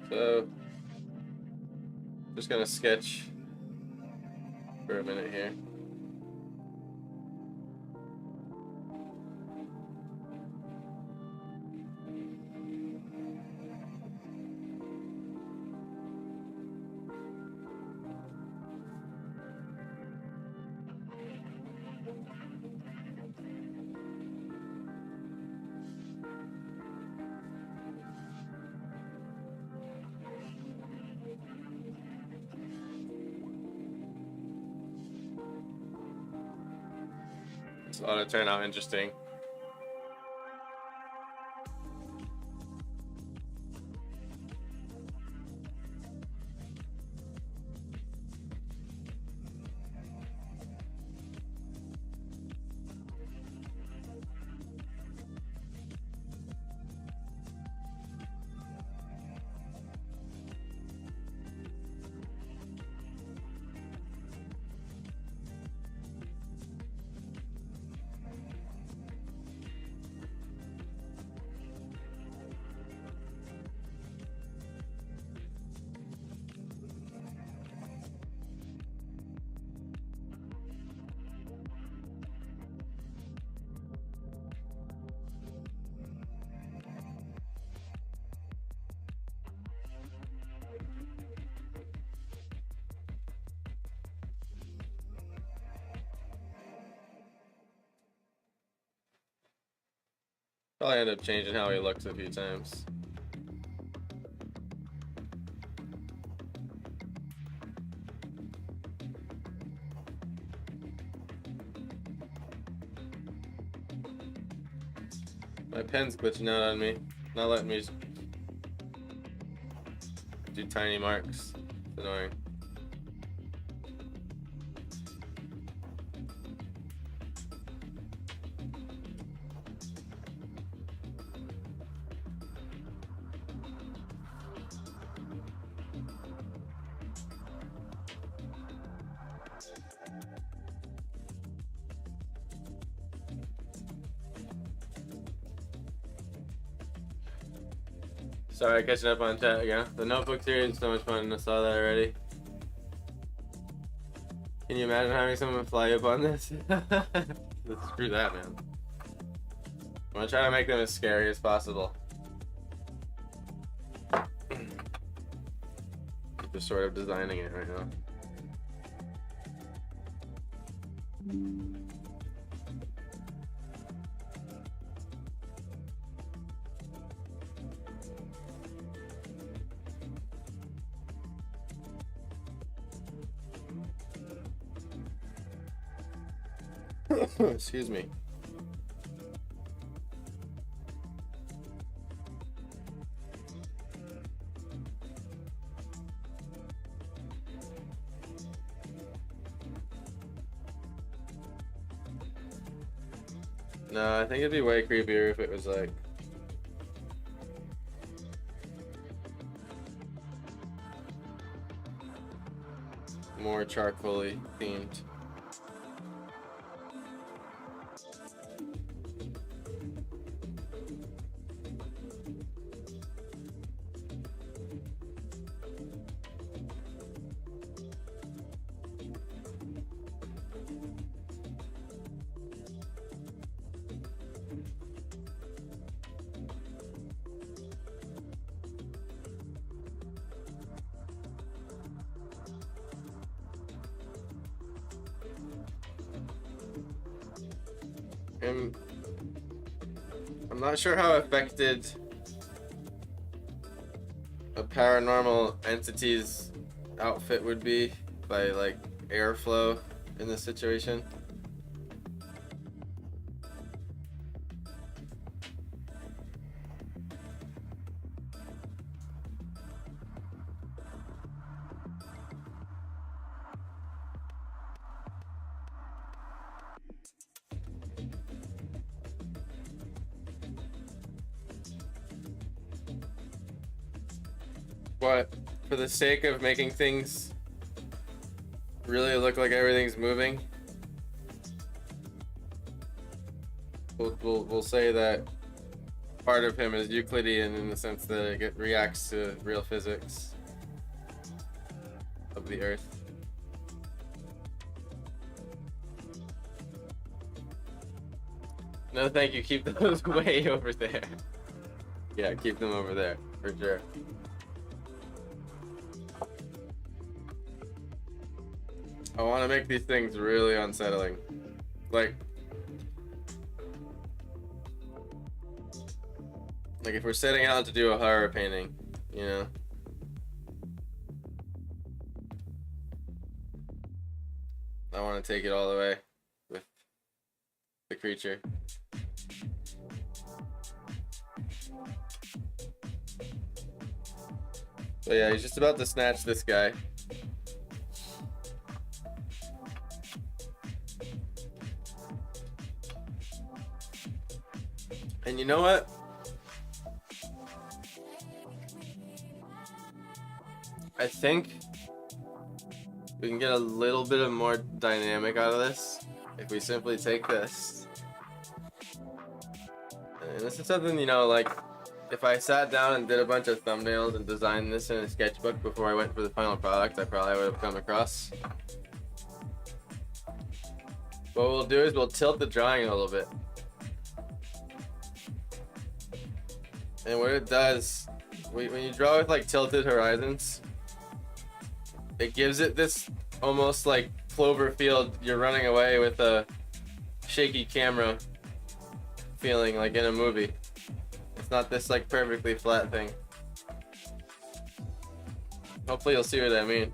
So, just gonna sketch for a minute here. This ought to turn out interesting. Probably end up changing how he looks a few times. My pen's glitching out on me, not letting me do tiny marks. It's annoying. Sorry, catching up on chat again. The Notebook series is so much fun. I saw that already. Can you imagine having someone fly up on this? Screw that, man. I'm gonna try to make them as scary as possible. Just sort of designing it right now. Excuse me. No, I think it'd be way creepier if it was like more charcoal-y themed. I'm not sure how affected a paranormal entity's outfit would be by like airflow in this situation. But for the sake of making things really look like everything's moving, we'll say that part of him is Euclidean in the sense that it reacts to real physics of the Earth. No, thank you. Keep those way over there. Yeah, keep them over there for sure. I want to make these things really unsettling. Like if we're setting out to do a horror painting, you know? I want to take it all the way with the creature. So yeah, he's just about to snatch this guy. And you know what? I think we can get a little bit of more dynamic out of this if we simply take this. And this is something, you know, like if I sat down and did a bunch of thumbnails and designed this in a sketchbook before I went for the final product, I probably would have come across. What we'll do is we'll tilt the drawing a little bit. And what it does, when you draw with like tilted horizons, it gives it this almost like Cloverfield, you're running away with a shaky camera feeling like in a movie. It's not this like perfectly flat thing. Hopefully you'll see what I mean.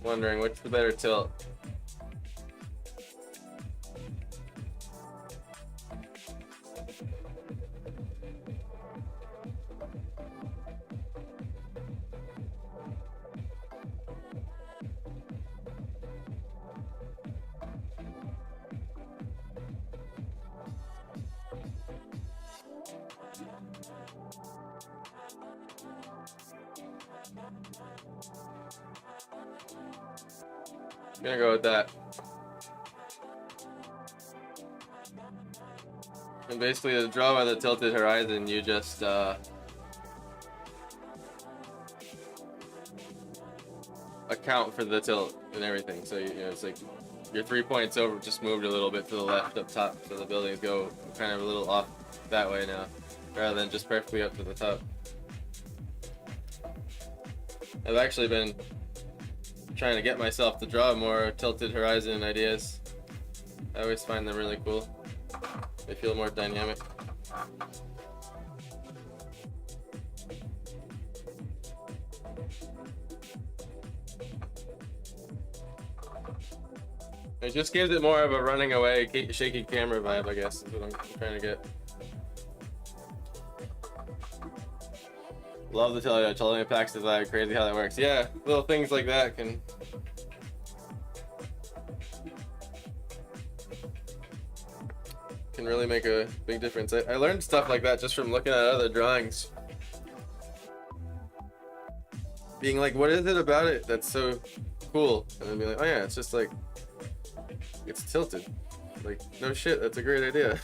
Wondering which the better tilt. I'm gonna go with that. And basically to draw by the tilted horizon, you just account for the tilt and everything. So you know, it's like your 3 points over just moved a little bit to the left up top, so the buildings go kind of a little off that way now, rather than just perfectly up to the top. I've actually been trying to get myself to draw more tilted horizon ideas. I always find them really cool. They feel more dynamic. It just gives it more of a running away, shaky camera vibe, I guess, is what I'm trying to get. Love the totally impacts design. Crazy how that works. Yeah, little things like that can really make a big difference. I learned stuff like that just from looking at other drawings. Being like, what is it about it that's so cool? And then be like, oh yeah, it's just like, it's tilted. Like, no shit, that's a great idea.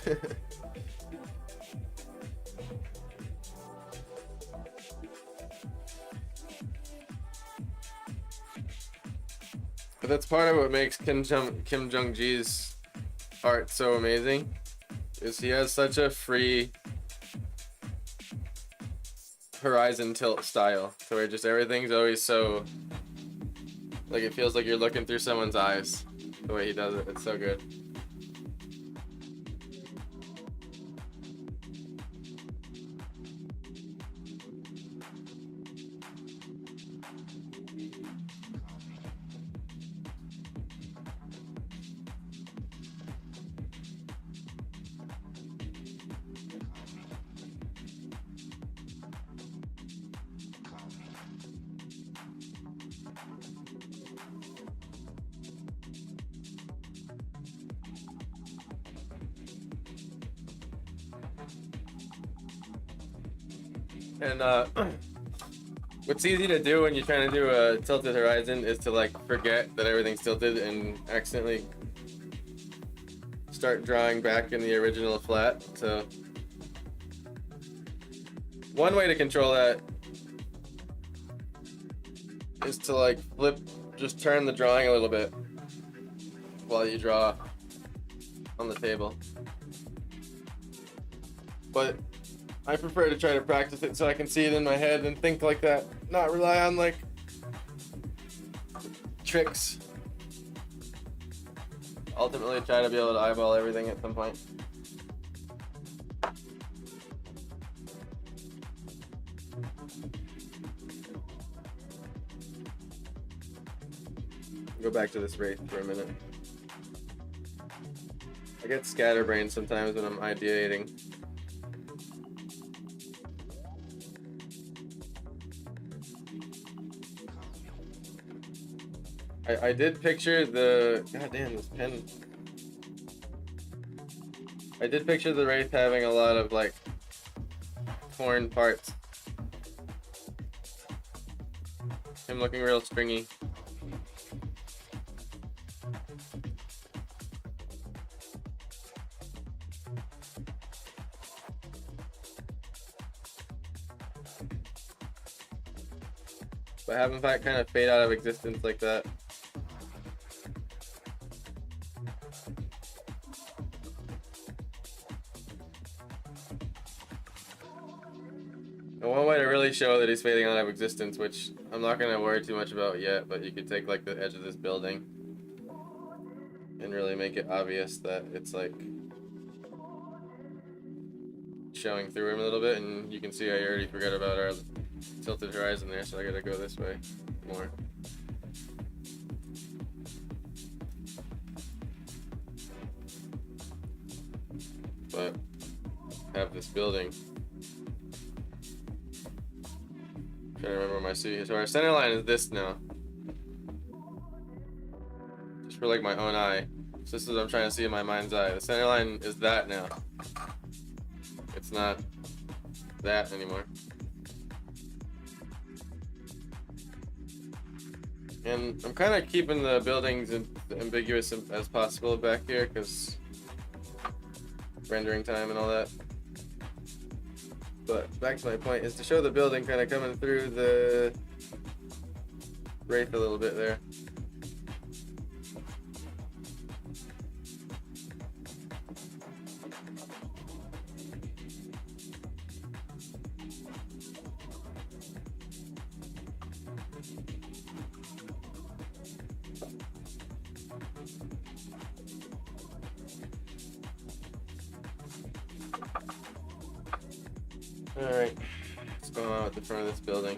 But that's part of what makes Kim Jong-ji's art so amazing, is he has such a free horizon tilt style, so where just everything's always so, like, it feels like you're looking through someone's eyes, the way he does it. It's so good. And what's easy to do when you're trying to do a tilted horizon is to like forget that everything's tilted and accidentally start drawing back in the original flat. So one way to control that is to like just turn the drawing a little bit while you draw on the table. But I prefer to try to practice it so I can see it in my head and think like that, not rely on like tricks. Ultimately try to be able to eyeball everything at some point. Go back to this wraith for a minute. I get scatterbrained sometimes when I'm ideating. I did picture the... God damn, this pen. I did picture the wraith having a lot of like torn parts. Him looking real stringy. But having that kind of fade out of existence like that. And one way to really show that he's fading out of existence, which I'm not going to worry too much about yet, but you could take like the edge of this building and really make it obvious that it's like showing through him a little bit, and you can see I already forgot about our tilted horizon there, so I gotta go this way more. But have this building. I'm trying to remember my city. So our center line is this now. Just for like my own eye. So this is what I'm trying to see in my mind's eye. The center line is that now. It's not that anymore. And I'm kind of keeping the buildings ambiguous as possible back here because rendering time and all that. But back to my point is to show the building kind of coming through the wraith a little bit there. Alright, what's going on with the front of this building?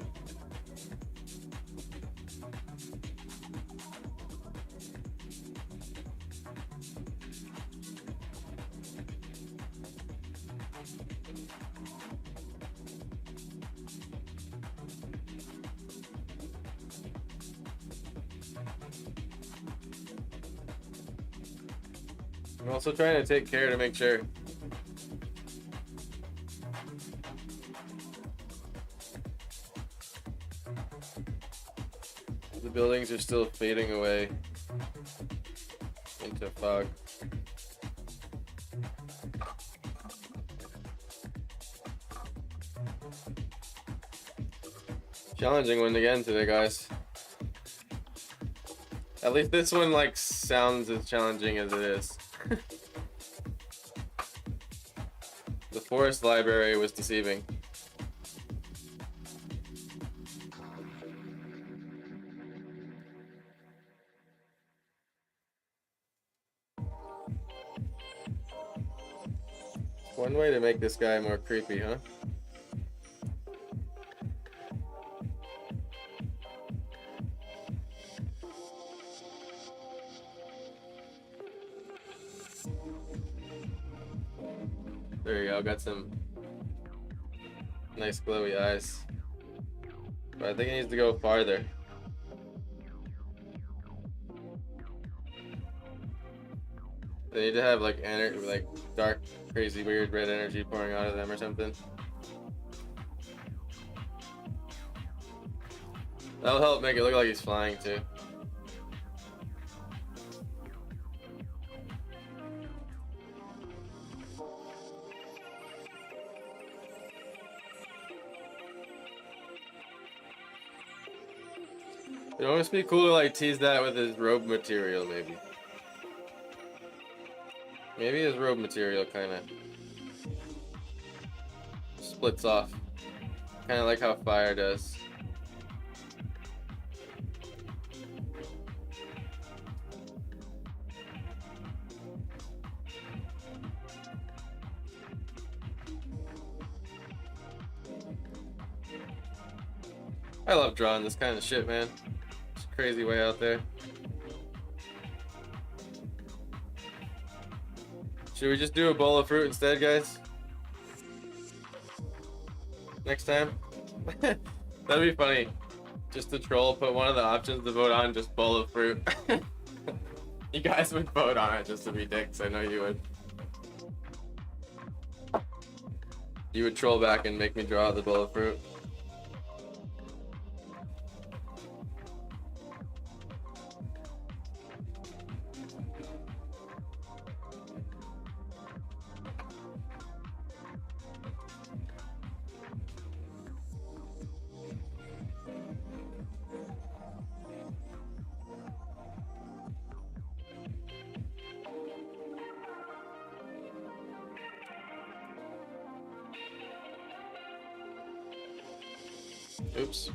I'm also trying to take care to make sure the buildings are still fading away into fog. Challenging one again today, guys. At least this one like sounds as challenging as it is. The forest library was deceiving. One way to make this guy more creepy, huh? There you go, got some nice glowy eyes. But I think it needs to go farther. They need to have like dark, crazy, weird red energy pouring out of them or something. That'll help make it look like he's flying too. It would almost be cool to like tease that with his robe material, maybe. Maybe his robe material kind of splits off, kind of like how fire does. I love drawing this kind of shit, man. It's a crazy way out there. Should we just do a bowl of fruit instead, guys? Next time? That'd be funny. Just to troll, put one of the options to vote on, just bowl of fruit. You guys would vote on it just to be dicks, I know you would. You would troll back and make me draw the bowl of fruit. Oops.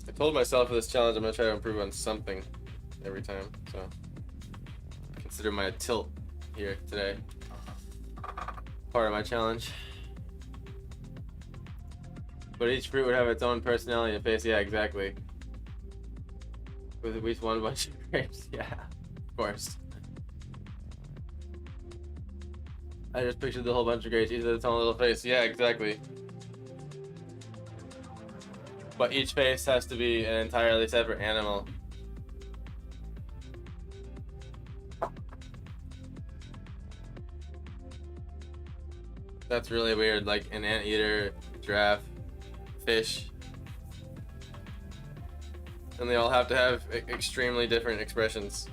I told myself for this challenge I'm gonna try to improve on something every time, so consider my tilt here today part of my challenge. But each fruit would have its own personality and face. Yeah, exactly. With at least one bunch of grapes. Yeah, of course. I just pictured the whole bunch of grapes, each with its own little face. Yeah, exactly. But each face has to be an entirely separate animal. That's really weird, like an anteater, giraffe, fish. And they all have to have extremely different expressions.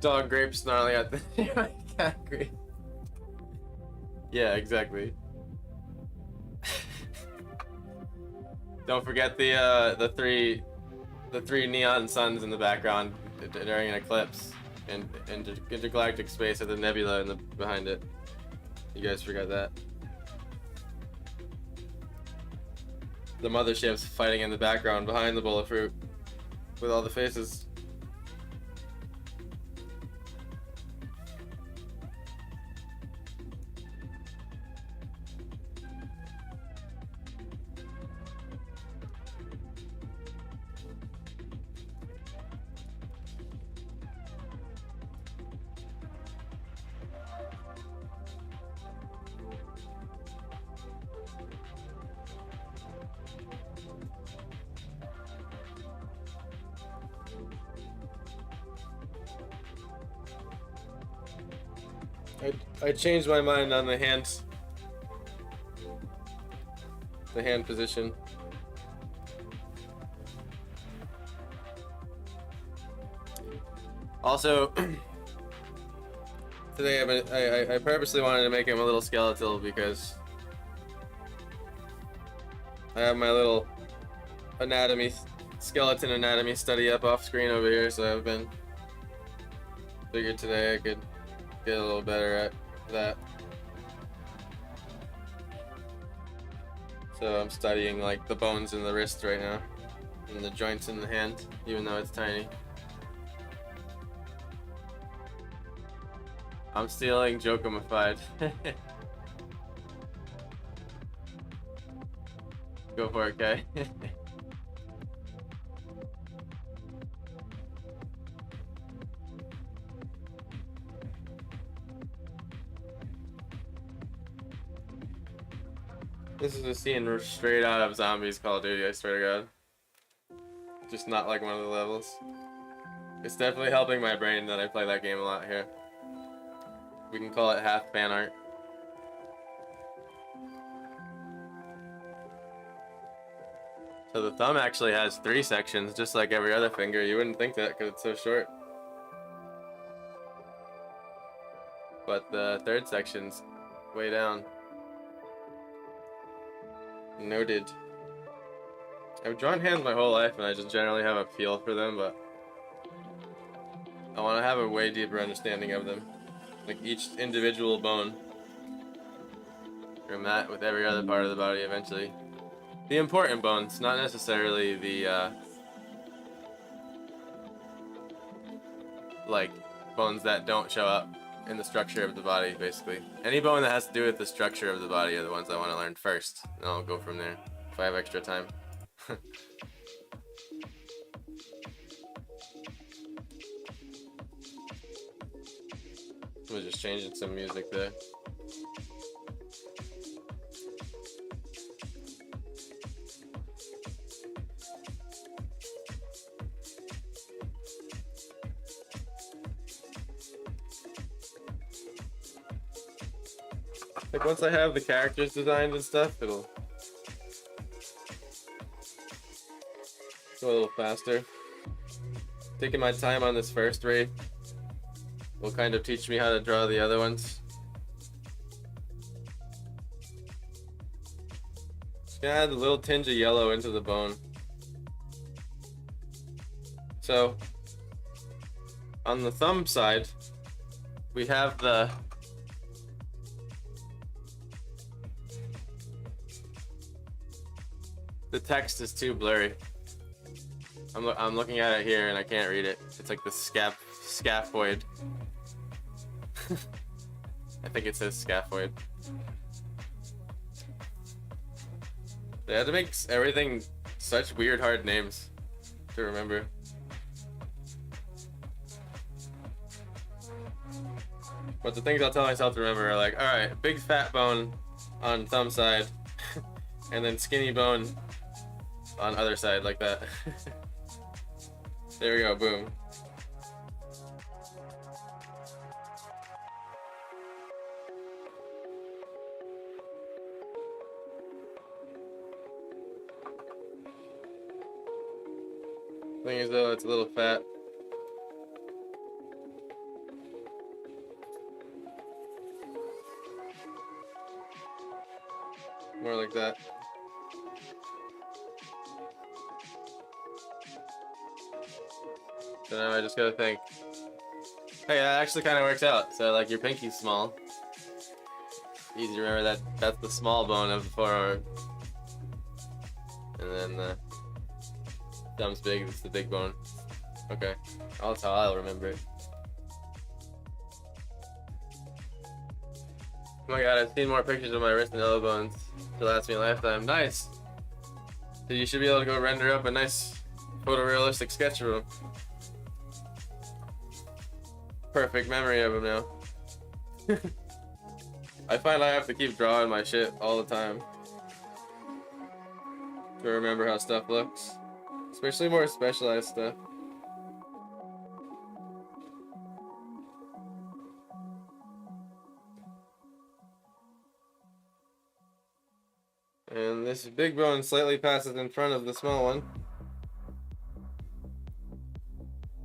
Dog grape snarling at the cat grape. Yeah, exactly. Don't forget the three the three neon suns in the background during an eclipse, and intergalactic space with the nebula in the behind it. You guys forgot that. The mothership's fighting in the background behind the bowl of fruit with all the faces. I changed my mind on the hand position. Also, today I purposely wanted to make him a little skeletal because I have my little skeleton anatomy study up off screen over here, so I've been figured today I could get a little better at that. So I'm studying like the bones in the wrist right now and the joints in the hand, even though it's tiny. I'm stealing Jokumified. Go for it, Kay. This is a scene straight out of Zombies Call of Duty, I swear to God. Just not like one of the levels. It's definitely helping my brain that I play that game a lot here. We can call it half fan art. So the thumb actually has 3 sections, just like every other finger. You wouldn't think that because it's so short. But the 3rd section's way down. Noted. I've drawn hands my whole life and I just generally have a feel for them, but I want to have a way deeper understanding of them. Like each individual bone. From that with every other part of the body eventually. The important bones, not necessarily the like bones that don't show up in the structure of the body, basically. Any bone that has to do with the structure of the body are the ones I want to learn first, and I'll go from there if I have extra time. I was just changing some music there. Like once I have the characters designed and stuff, it'll go a little faster. Taking my time on this first raid will kind of teach me how to draw the other ones. Just gonna add a little tinge of yellow into the bone. So on the thumb side, we have the text is too blurry. I'm looking at it here and I can't read it. It's like the scaphoid. I think it says scaphoid. They had to make everything such weird hard names to remember. But the things I'll tell myself to remember are like, alright, big fat bone on thumb side, and then skinny bone on other side, like that. There we go, boom. Thing is though, it's a little fat. More like that. So now I just gotta think, hey, that actually kind of works out. So like your pinky's small. Easy to remember that that's the small bone of the forearm. And then the thumb's big, it's the big bone. Okay, that's how I'll remember it. Oh my god, I've seen more pictures of my wrist and elbow bones to last me a lifetime. Nice! So you should be able to go render up a nice photorealistic sketch of them. Perfect memory of them now. I find I have to keep drawing my shit all the time to remember how stuff looks. Especially more specialized stuff. And this big bone slightly passes in front of the small one.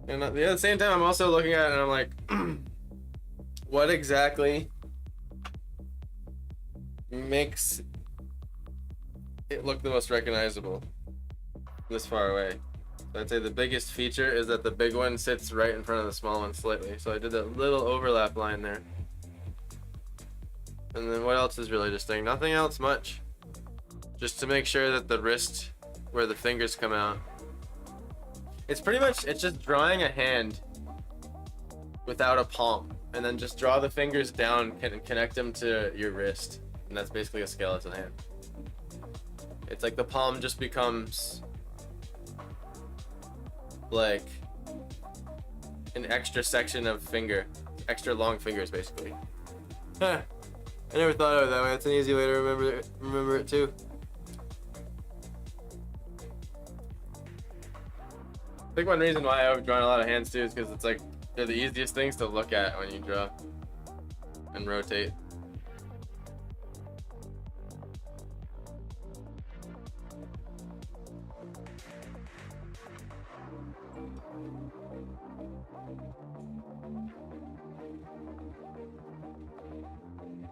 And at the same time, I'm also looking at it and I'm like, what exactly makes it look the most recognizable this far away? So I'd say the biggest feature is that the big one sits right in front of the small one slightly. So I did that little overlap line there. And then what else is really distinct? Nothing else much. Just to make sure that the wrist, where the fingers come out, it's pretty much, it's just drawing a hand without a palm, and then just draw the fingers down and connect them to your wrist, and that's basically a skeleton hand. It's like the palm just becomes like an extra section of finger, extra long fingers basically. Huh. I never thought of it that way. That's an easy way to remember it too. I think one reason why I've drawn a lot of hands too is because it's like they're the easiest things to look at when you draw and rotate.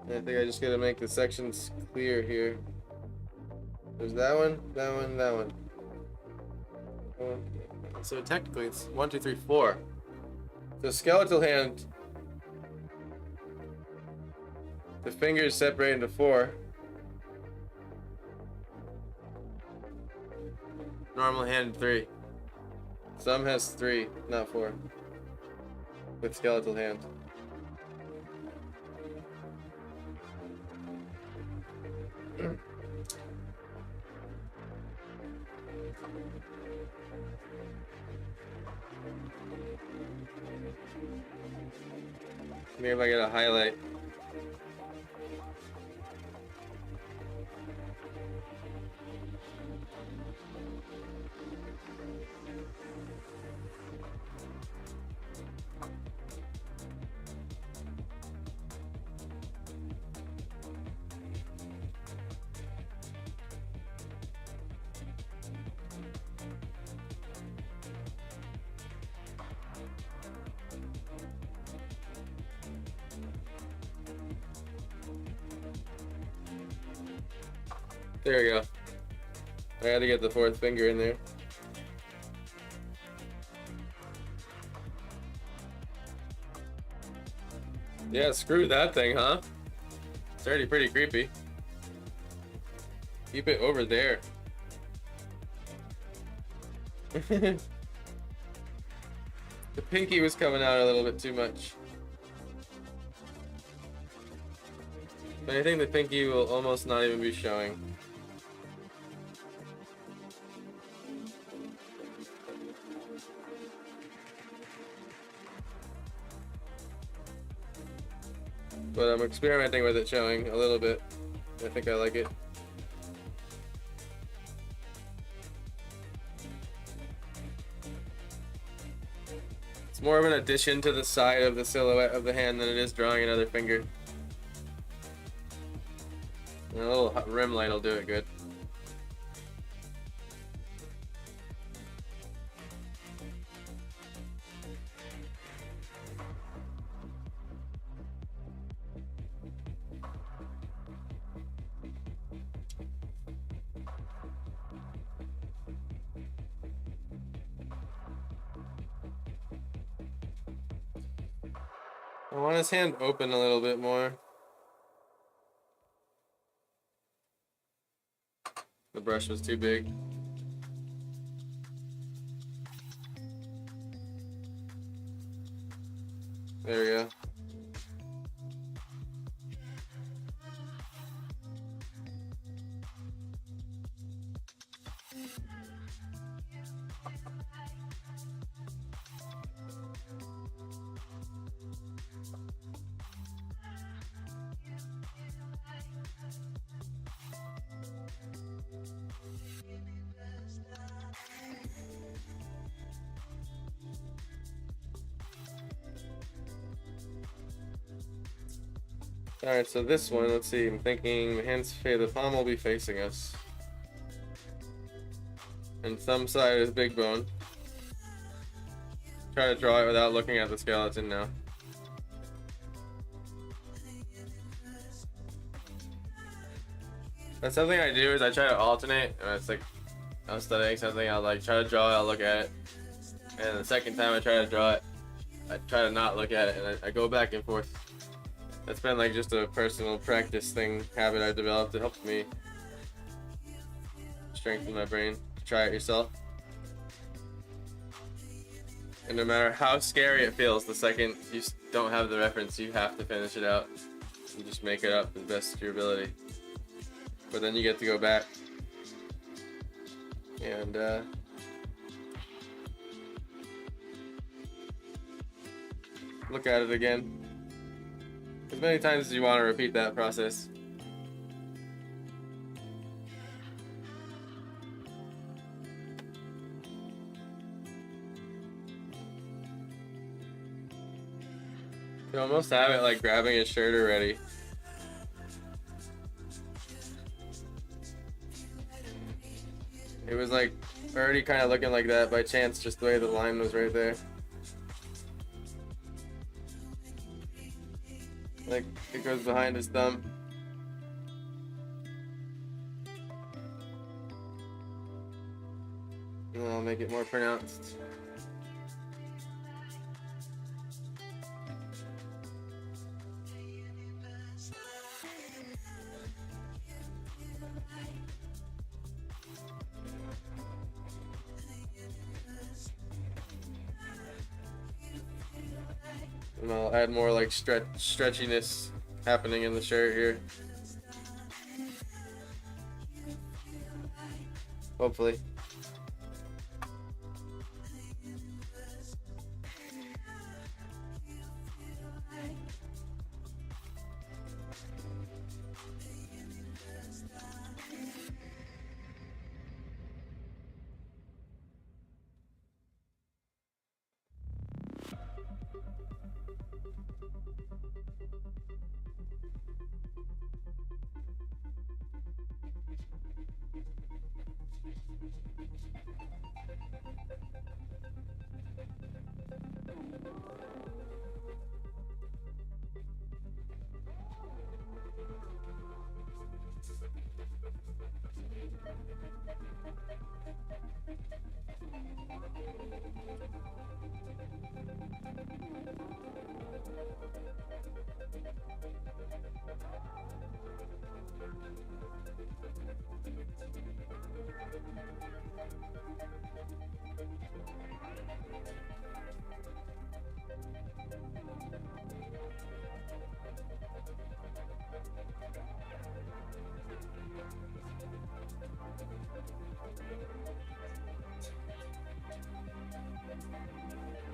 And I think I just gotta make the sections clear here. There's that one, that one, that one. So technically it's 1, 2, 3, 4. So skeletal hand, the fingers separate into 4. Normal hand 3. Some has 3, not 4. With skeletal hand. Maybe if I get a highlight. There we go. I had to get the 4th finger in there. Yeah, screw that thing, huh? It's already pretty creepy. Keep it over there. The pinky was coming out a little bit too much. But I think the pinky will almost not even be showing. But I'm experimenting with it showing a little bit. I think I like it. It's more of an addition to the side of the silhouette of the hand than it is drawing another finger. And a little rim light will do it good. I want his hand open a little bit more. The brush was too big. There we go. Alright, so this one, let's see, I'm thinking the palm will be facing us. And thumb side is big bone. Try to draw it without looking at the skeleton now. That's something I do is I try to alternate. And it's like I'm studying something, I'll like try to draw it, I'll look at it. And the second time I try to draw it, I try to not look at it, and I go back and forth. That's been like just a personal practice habit I've developed. It helps me strengthen my brain. Try it yourself. And no matter how scary it feels, the second you don't have the reference, you have to finish it out. You just make it up as best of your ability. But then you get to go back and look at it again as many times as you want to repeat that process. You almost have it like grabbing his shirt already. It was like already kind of looking like that by chance, just the way the line was right there. Like it goes behind his thumb. And I'll make it more pronounced. And I'll add more like stretchiness happening in the shirt here. Hopefully.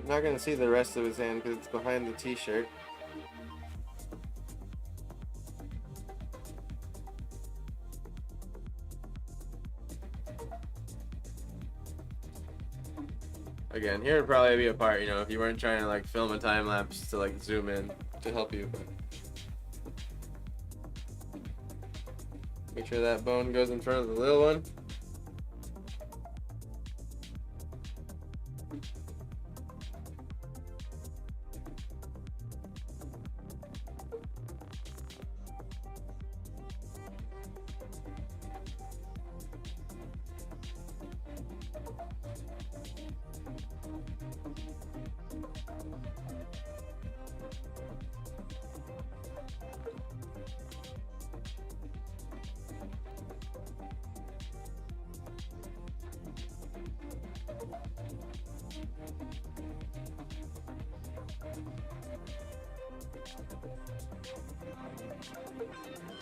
I'm not gonna see the rest of his hand because it's behind the t-shirt. Again, here would probably be a part, you know, if you weren't trying to like film a time lapse to like zoom in to help you. But make sure that bone goes in front of the little one.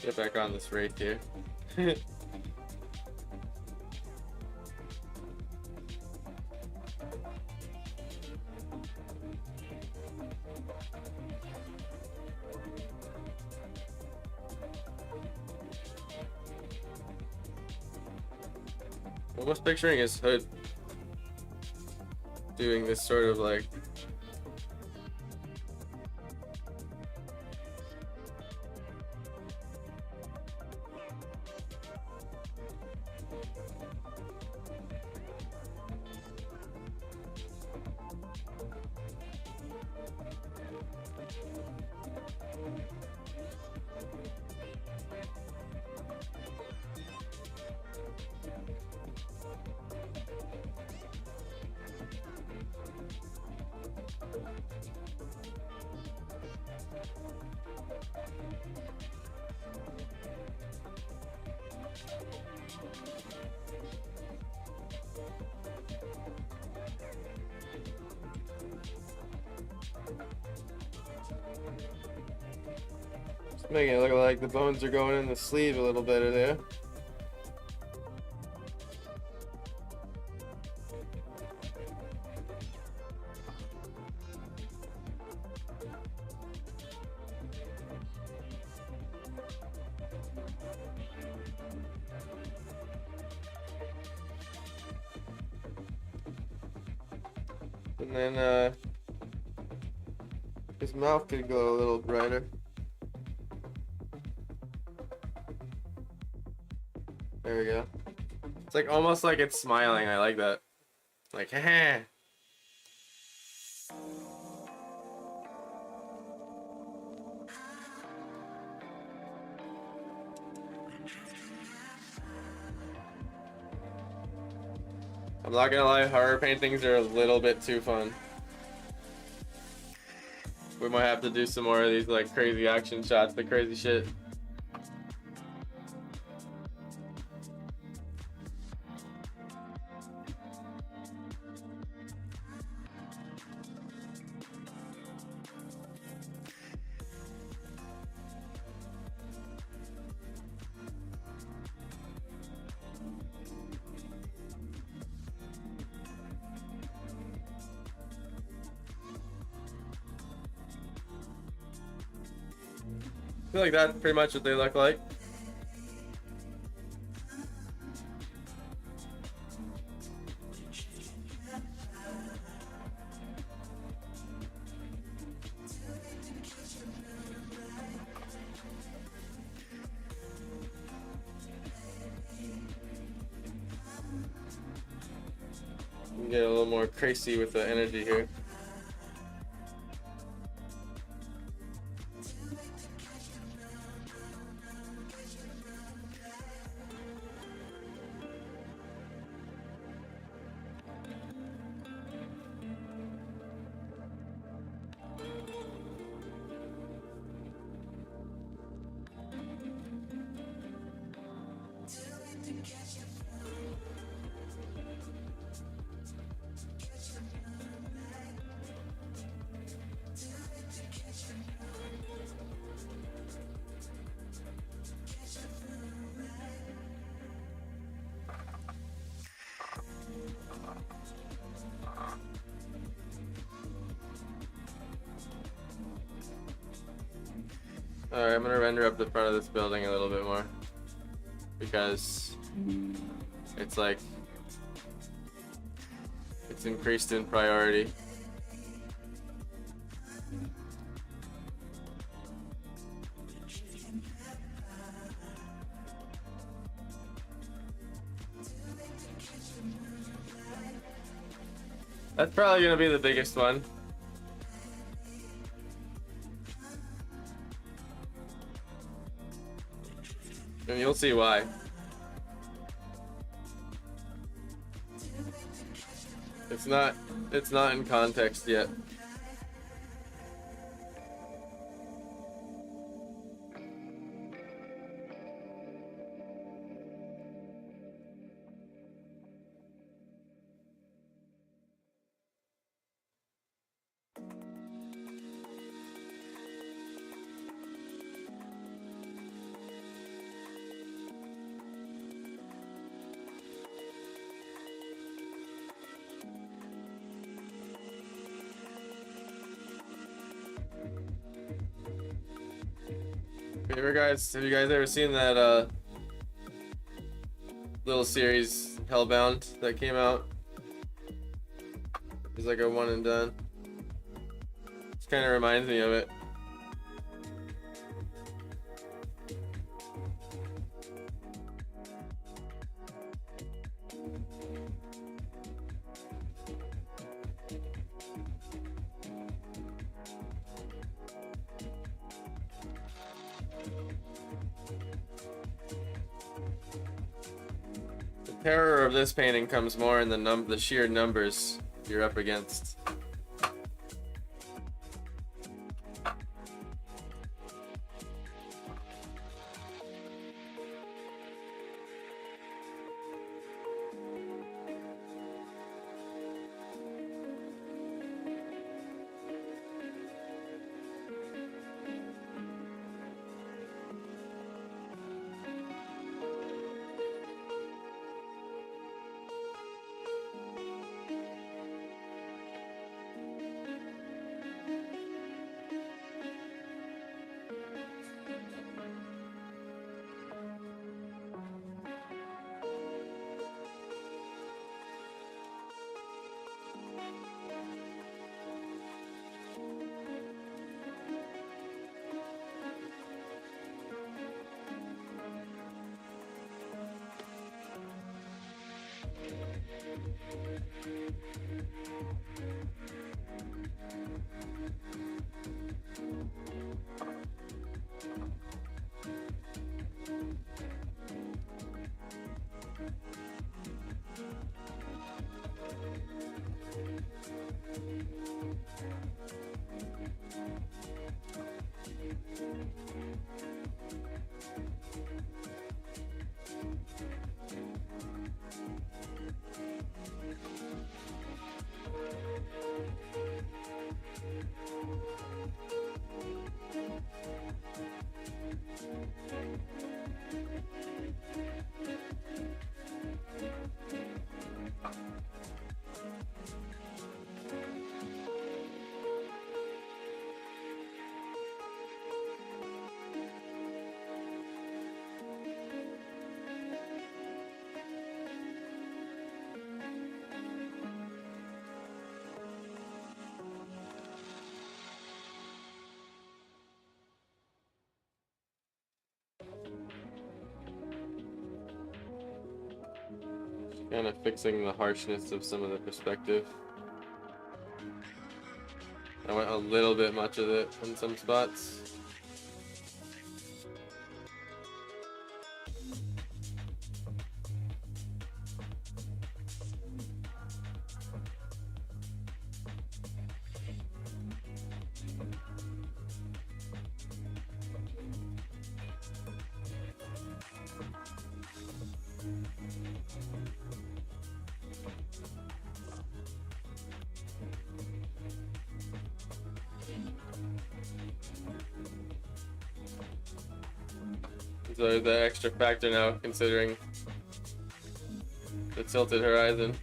Get back on this rake here. Almost picturing his hood doing this sort of like just making it look like the bones are going in the sleeve a little better there. And then his mouth could go a little brighter. There we go. It's like almost like it's smiling. I like that. Like, heh. I'm not gonna lie, horror paintings are a little bit too fun. We might have to do some more of these like crazy action shots, the crazy shit. I feel like that's pretty much what they look like. We can get a little more crazy with the energy here. Alright, I'm gonna render up the front of this building a little bit more because it's like it's increased in priority. That's probably gonna be the biggest one. And you'll see why. It's not in context yet. Have you guys ever seen that little series Hellbound that came out? It's like a one and done. It kind of reminds me of it. The terror of this painting comes more in the sheer numbers you're up against. Kind of fixing the harshness of some of the perspective. I went a little bit much of it in some spots. So there's that extra factor now, considering the tilted horizon.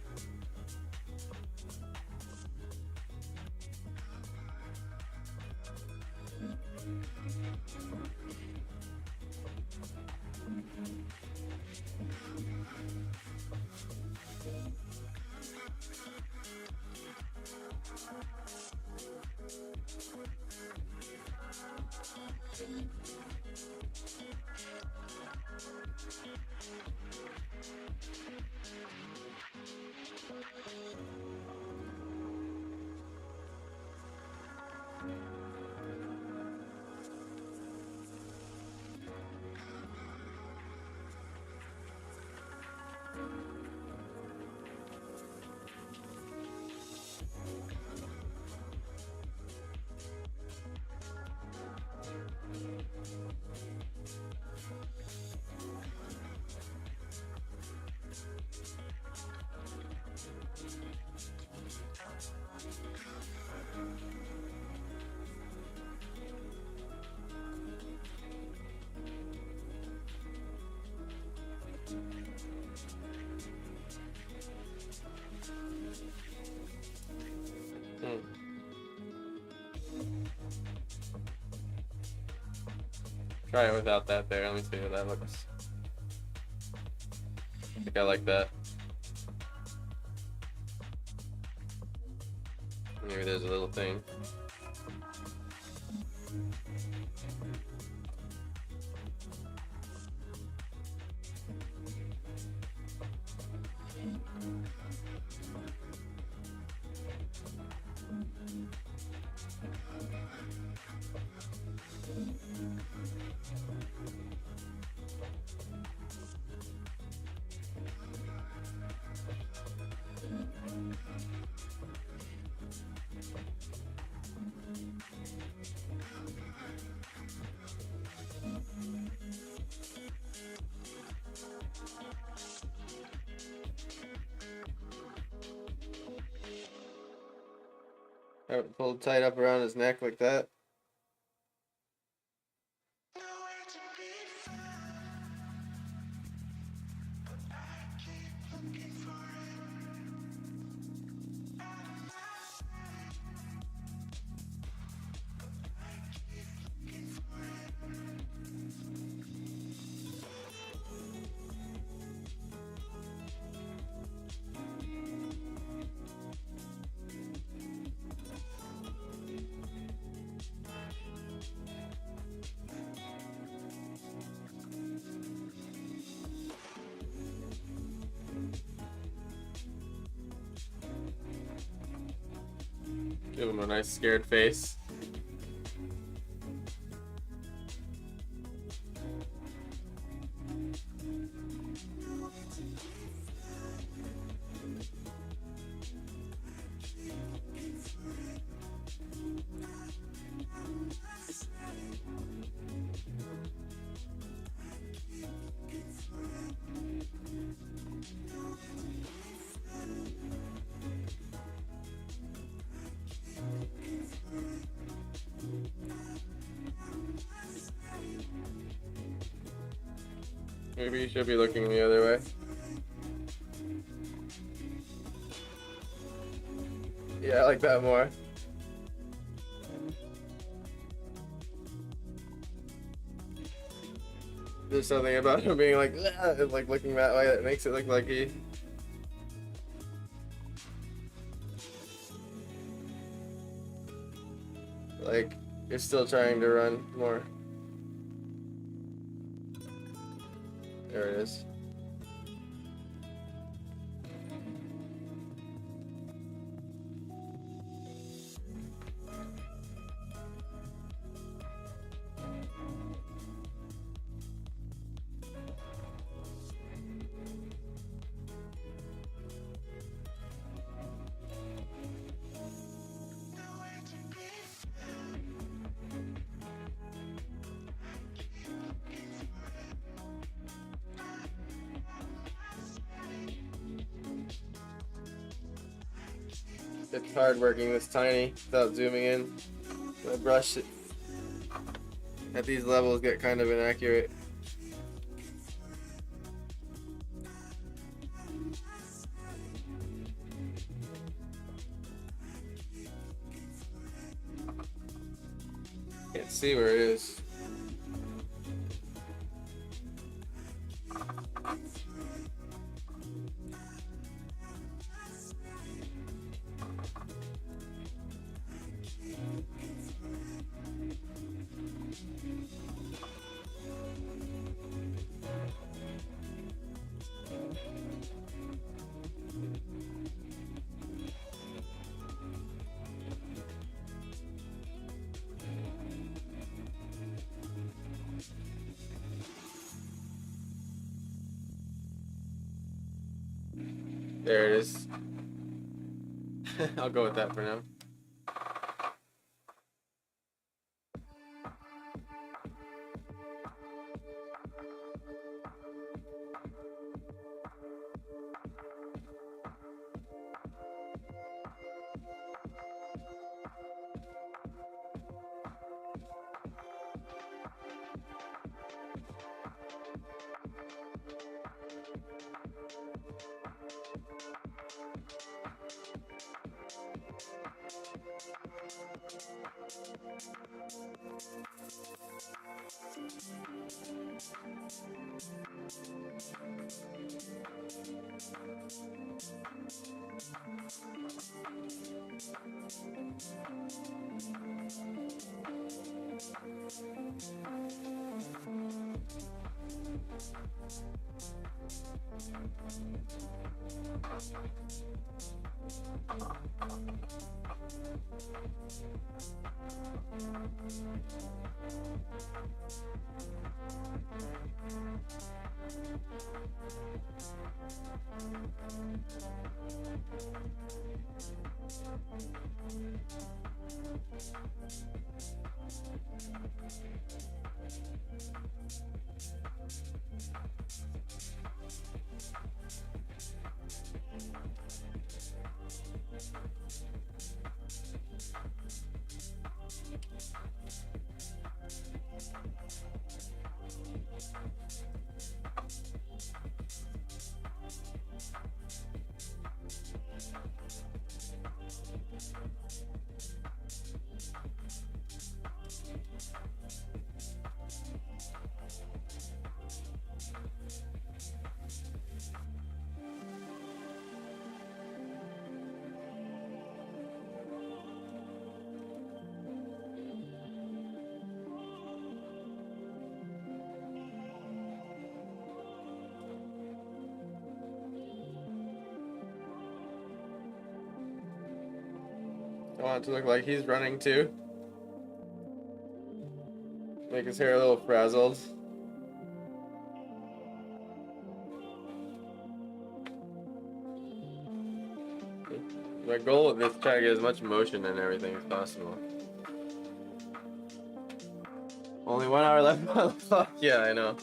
try it without that there. Let me see what that looks. I think I like that. Maybe there's a little thing. Have it pulled tight up around his neck like that. Give him a nice scared face. Maybe you should be looking the other way. Yeah, I like that more. There's something about him being like, "Ah," and like looking that way that makes it look like he. Like, you're still trying to run more. There it is. It's hard working this tiny without zooming in. The brush at these levels get kind of inaccurate. Can't see where it is. There it is. I'll go with that for now. I want it to look like he's running too. Make his hair a little frazzled. My goal with this is try to get as much motion and everything as possible. Only 1 hour left on the clock. Yeah, I know.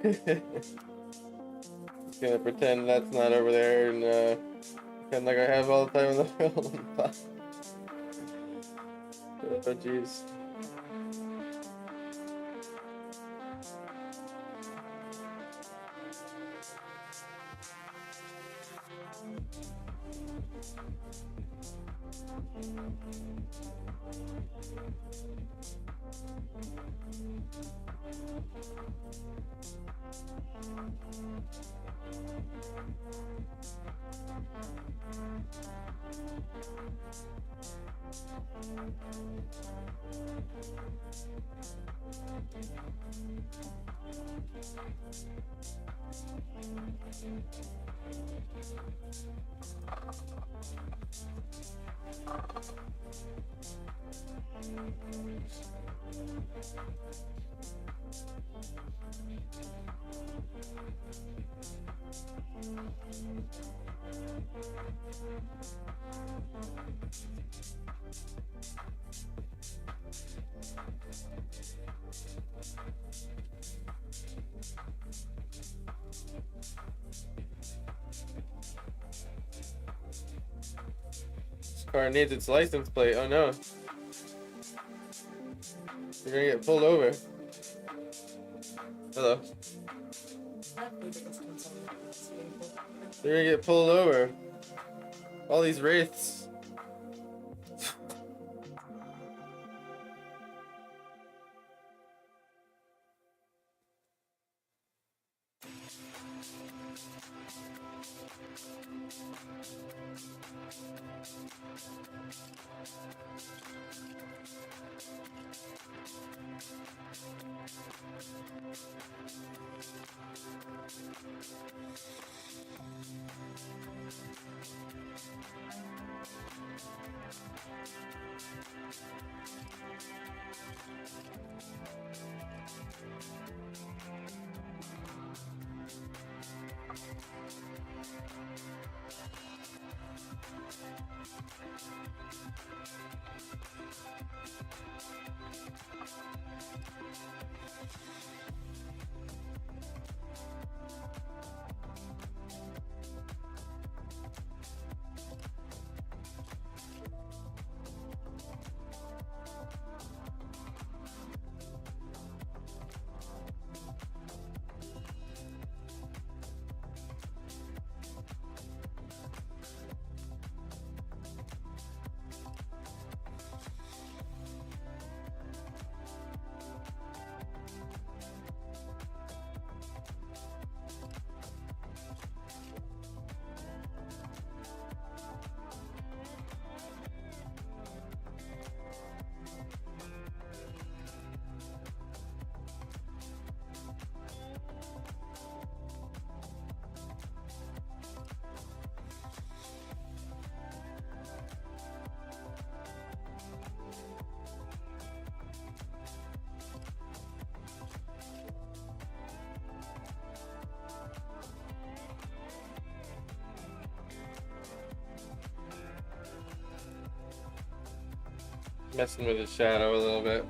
Just gonna pretend that's not over there and pretend like I have all the time in the world on the clock. Oh jeez. This car needs its license plate. Oh no. You're gonna get pulled over. Hello. You're gonna get pulled over. All these wraiths. Messing with his shadow a little bit.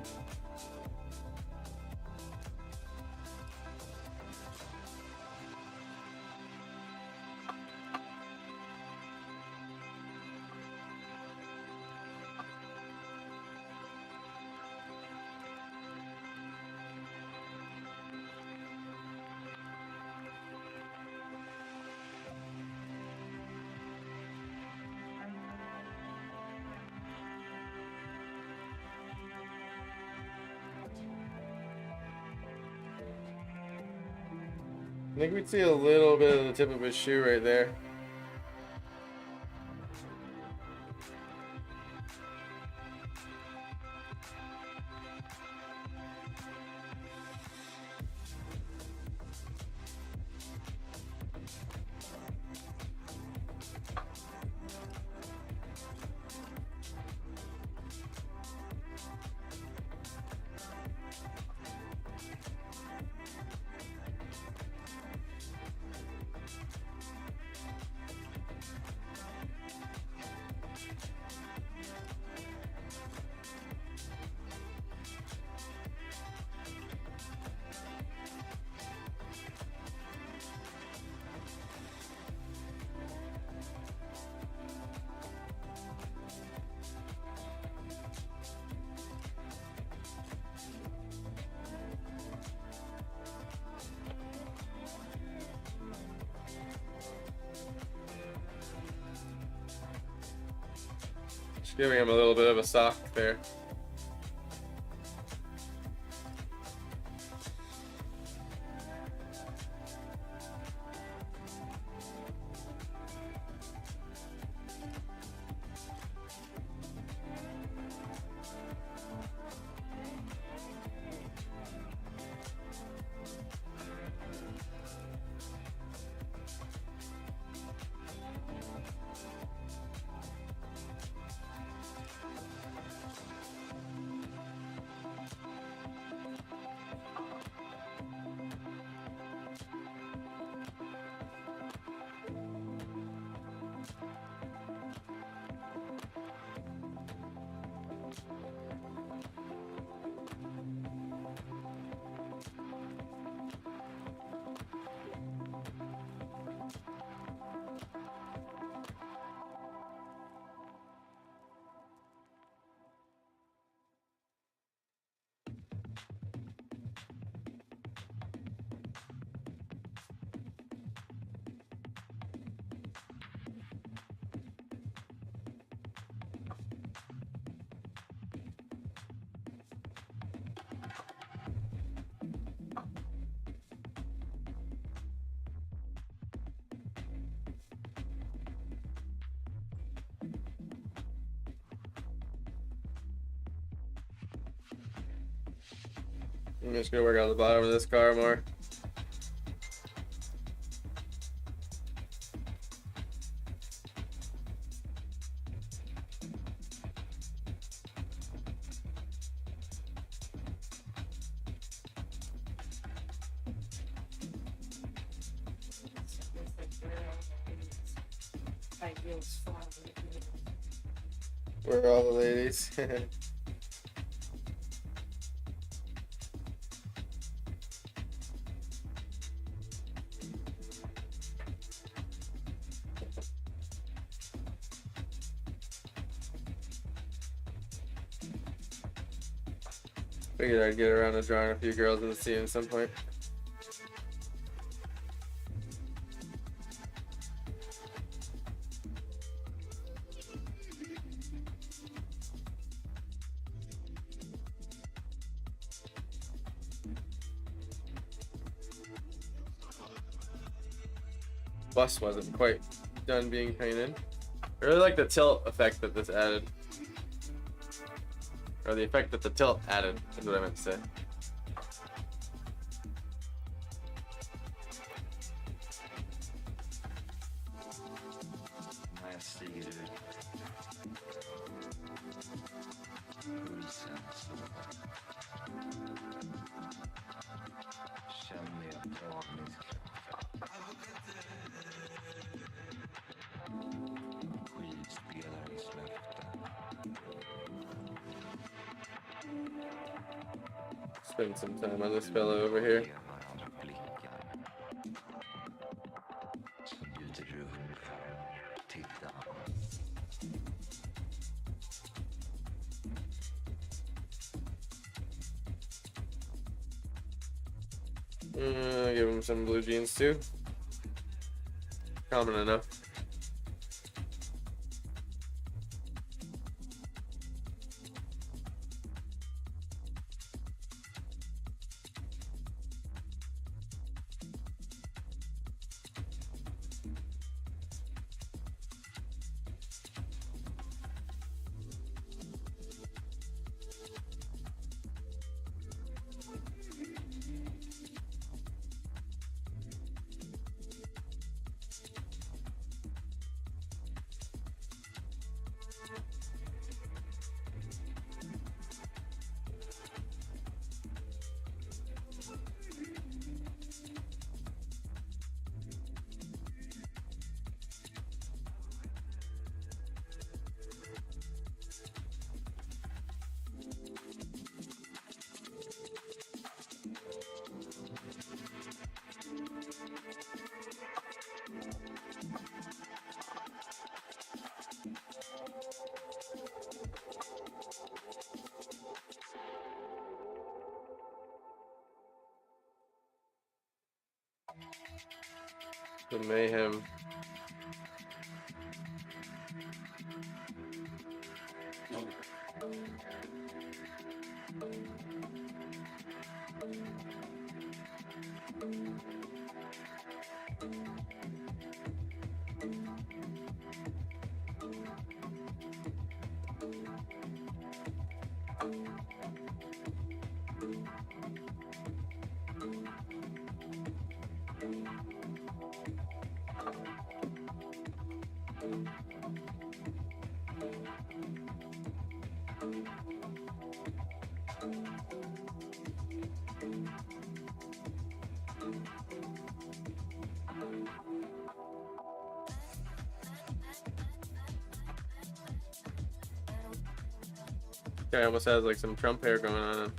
I think we'd see a little bit of the tip of his shoe right there. Just giving him a little bit of a sock there. I'm just gonna work on the bottom of this car more. Ideals for Where are all the ladies? Figured I'd get around to drawing a few girls in the scene at some point. Bus wasn't quite done being painted. I really like the tilt effect that this added. Or the effect that the tilt added, is what I meant to say. Jag ser pulsen slå. Känner jag dragningskraften. Skivspelarens löfte. Spend some time on this fellow over here. Give him some blue jeans too. Common enough. The mayhem. Guy almost has like some Trump hair going on him.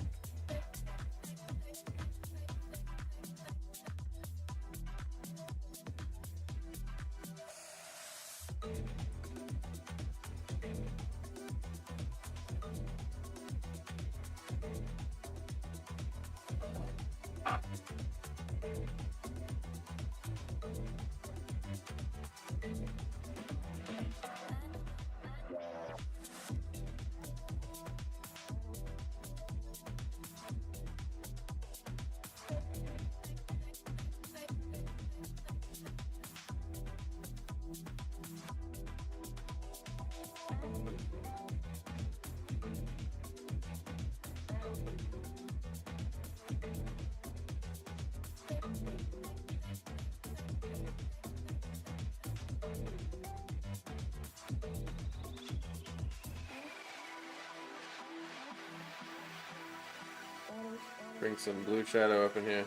Bring some blue shadow up in here.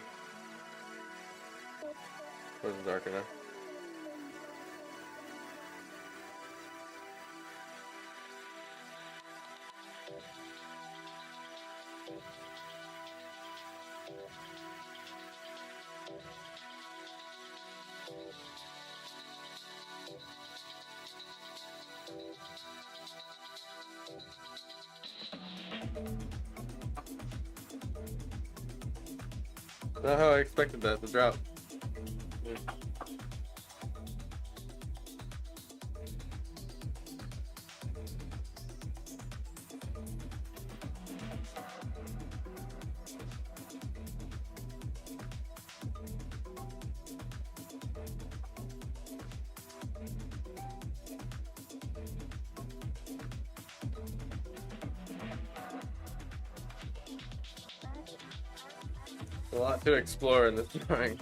Wasn't dark enough. Not how I expected that to drop. Yeah. A lot to explore in this drawing.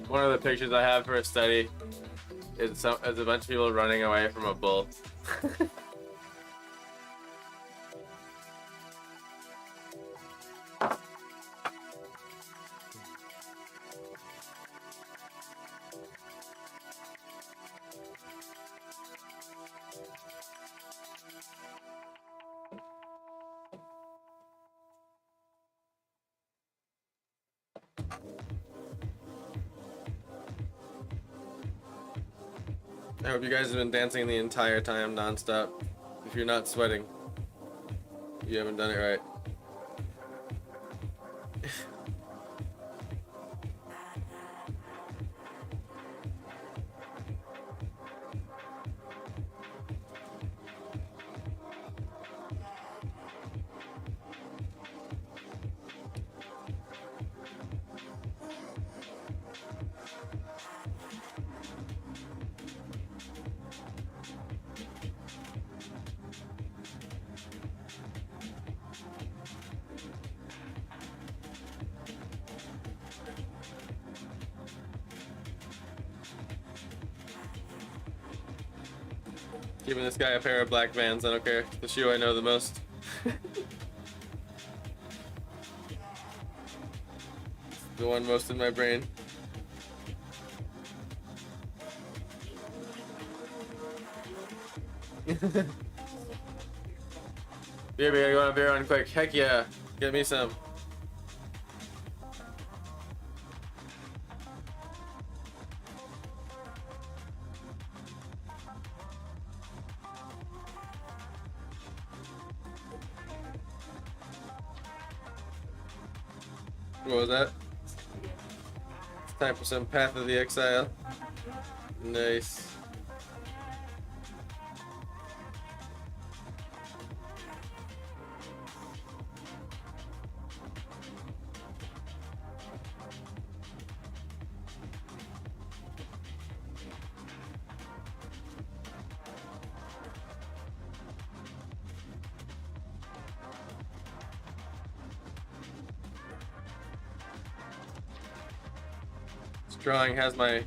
One of the pictures I have for a study is a bunch of people running away from a bull. I hope you guys have been dancing the entire time nonstop. If you're not sweating, you haven't done it right. Giving this guy a pair of black Vans, I don't care. The shoe I know the most. The one most in my brain. Beer, you want a beer on quick? Heck yeah. Get me some. What was that? It's time for some Path of the Exile. Nice. Drawing has my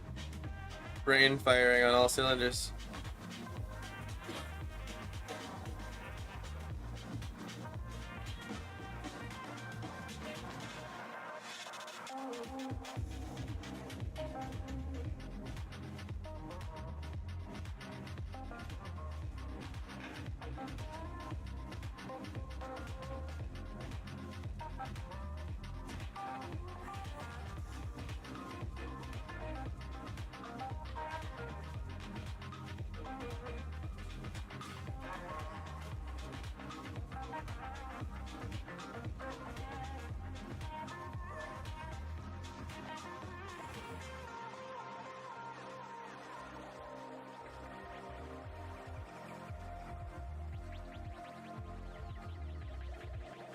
brain firing on all cylinders.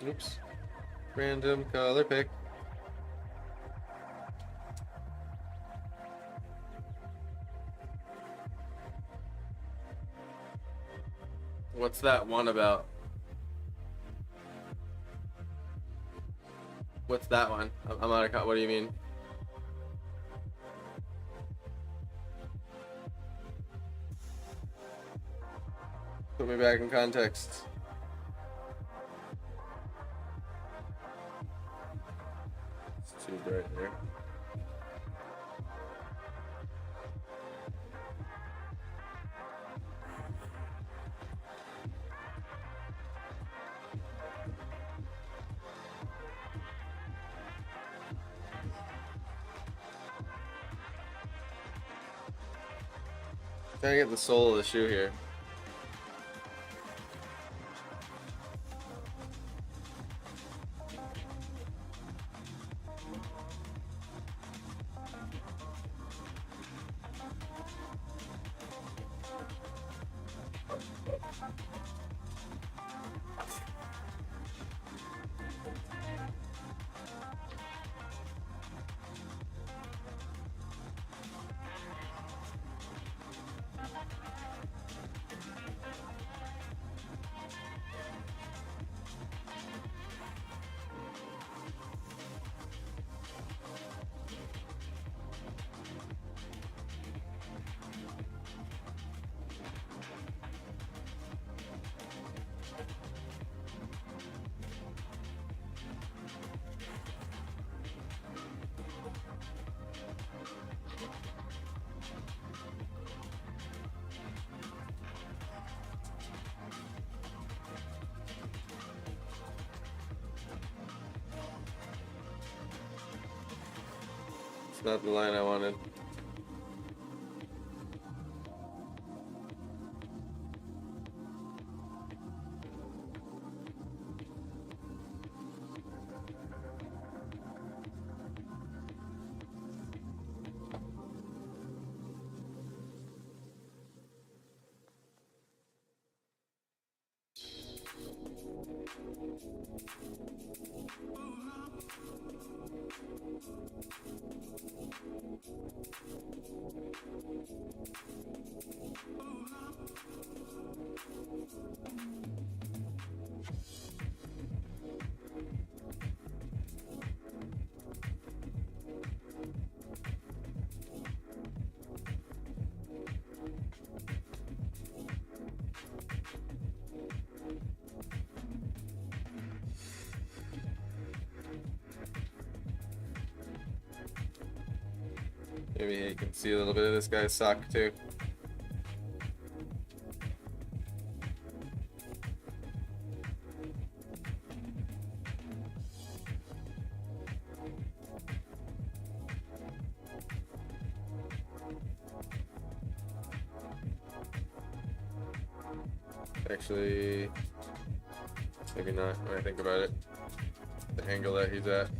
Oops. Random color pick. What's that one about? What's that one? I'm out of. What do you mean? Put me back in context. It's too bright there. Trying to get the sole of the shoe here. not the line I wanted. Maybe you can see a little bit of this guy's sock too. Actually, maybe not when I think about it. The angle that he's at.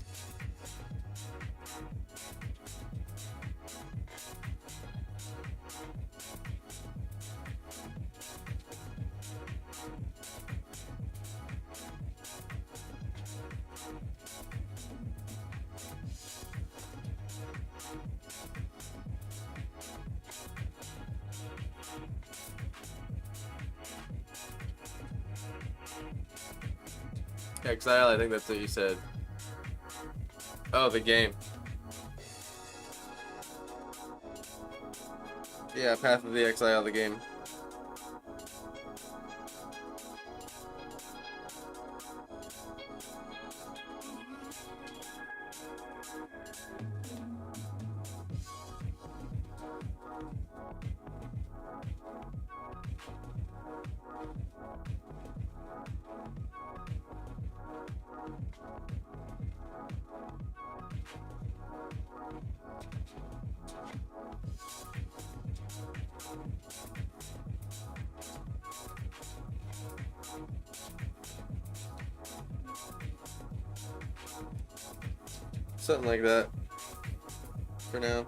Exile, I think that's what you said. Oh, the game. Yeah, Path of the Exile, the game. Something like that for now.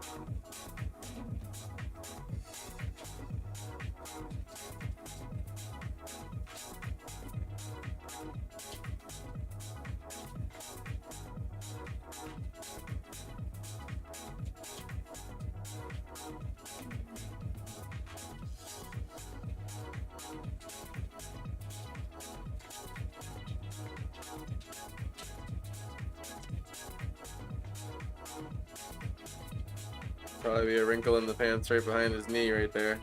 Probably be a wrinkle in the pants right behind his knee right there.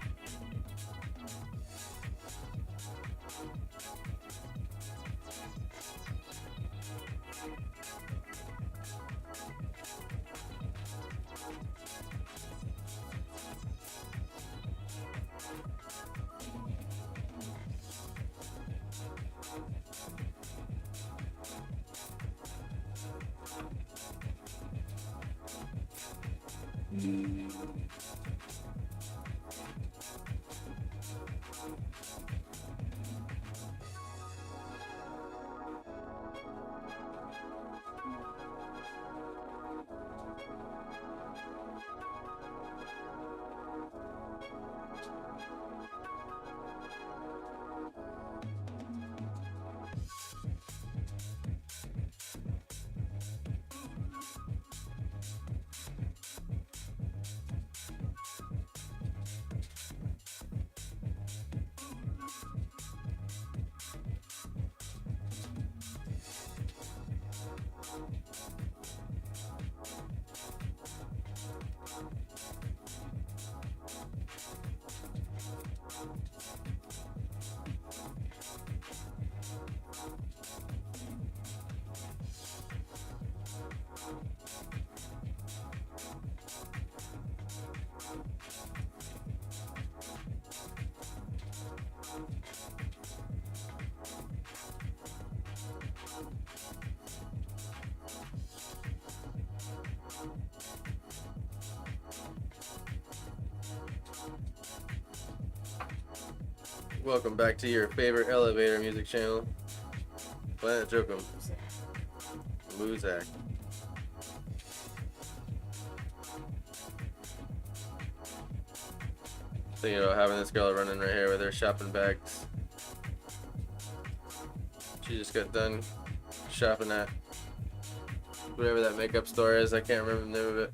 Welcome back to your favorite elevator music channel, Planet Jokum. Muzak. Thinking about having this girl running right here with her shopping bags. She just got done shopping at whatever that makeup store is. I can't remember the name of it.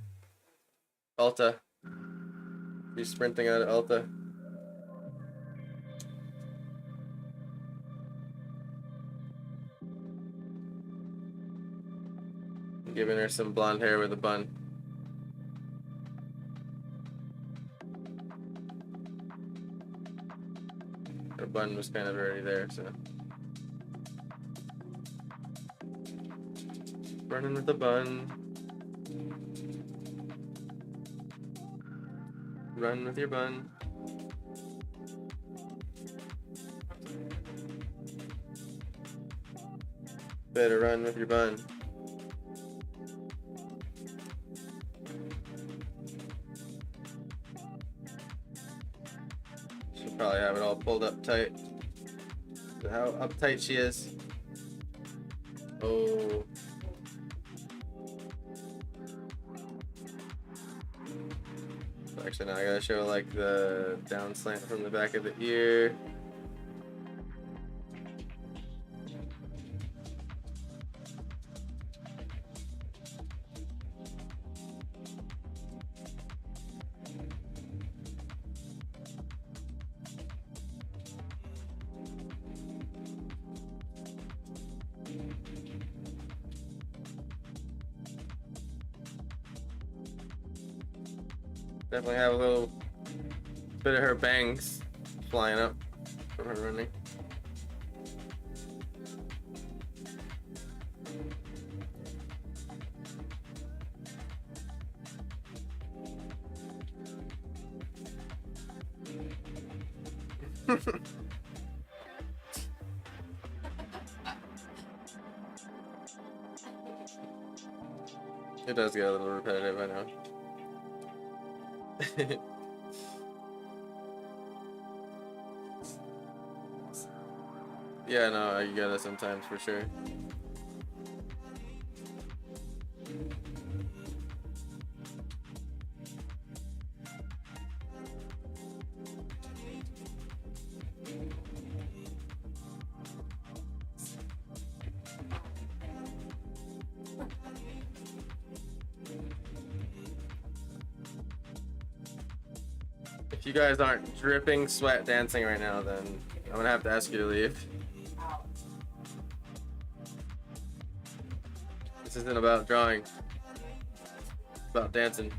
Ulta. She's sprinting out of Ulta. Giving her some blonde hair with a bun. Her bun was kind of already there, so. Running with the bun. Run with your bun. Better run with your bun. She'll probably have it all pulled up tight. How uptight she is. Oh. Actually, now I gotta show like the down slant from the back of the ear. Definitely have a little bit of her bangs flying up from her running. It does get a little repetitive, I know. Yeah, no, I get it sometimes for sure. If you guys aren't dripping sweat dancing right now, then I'm gonna have to ask you to leave. This isn't about drawing. It's about dancing.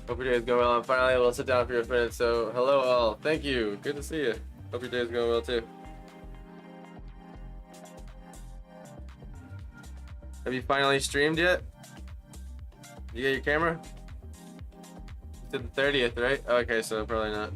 Hope your day is going well. I'm finally able to sit down for your minute. So, hello all. Thank you. Good to see you. Hope your day is going well too. Have you finally streamed yet? You get your camera? To the 30th, right? Okay, so probably not.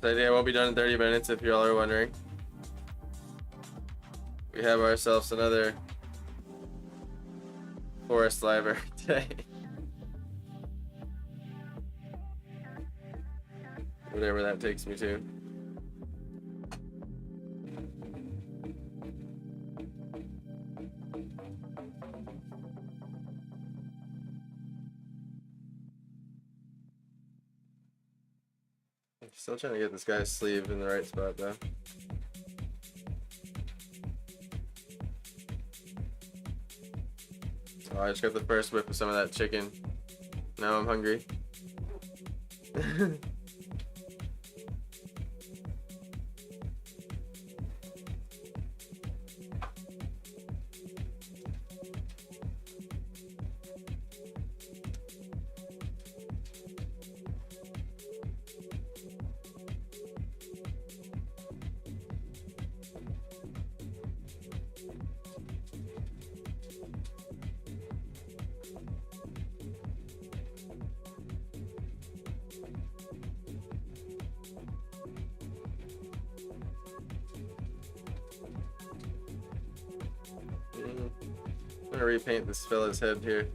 This idea won't be done in 30 minutes if y'all are wondering. We have ourselves another forest library today. Whatever that takes me to. Still trying to get this guy's sleeve in the right spot though. Oh, I just got the first whip of some of that chicken. Now I'm hungry. gonna repaint this fella's head here.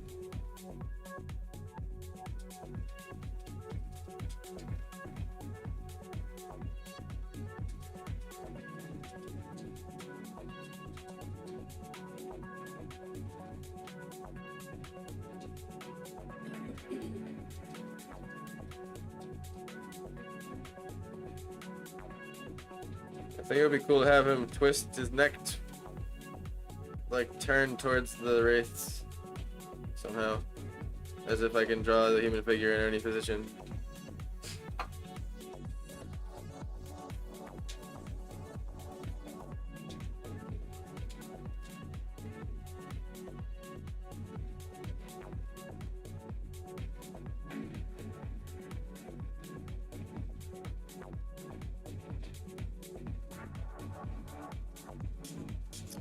I think it would be cool to have him twist his neck, like turn towards the wraiths somehow, as if I can draw the human figure in any position.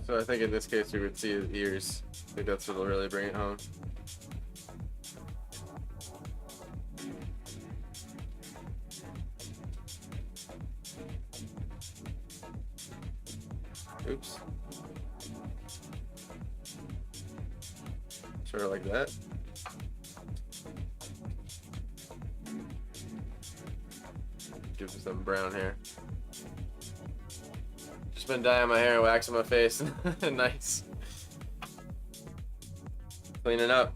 So I think in this case we would see his ears. I think that's what'll really bring it home. Oops. Sort of like that. Gives him some brown hair. Just been dyeing my hair and waxing my face. Nice. Cleaning up.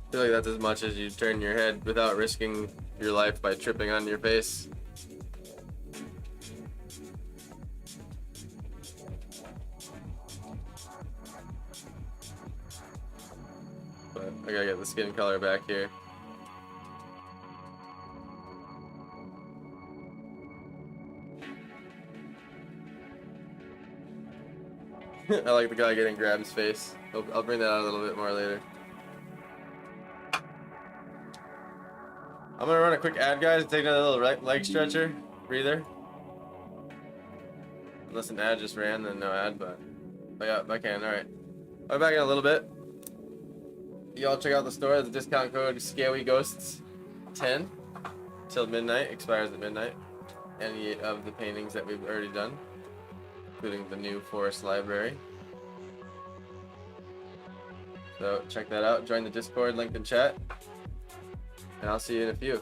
I feel like that's as much as you turn your head without risking your life by tripping on your face. But I gotta get the skin color back here. I like the guy getting Grab's face. I'll bring that out a little bit more later. I'm gonna run a quick ad, guys. Take another little leg stretcher, breather. Unless an ad just ran, then no ad, but yeah, I can. All right. I'll be back in a little bit. Y'all check out the store. The discount code ScalyGhosts10 till midnight. Expires at midnight. Any of the paintings that we've already done, including the new Forest Library. So check that out. Join the Discord, link in chat. And I'll see you in a few.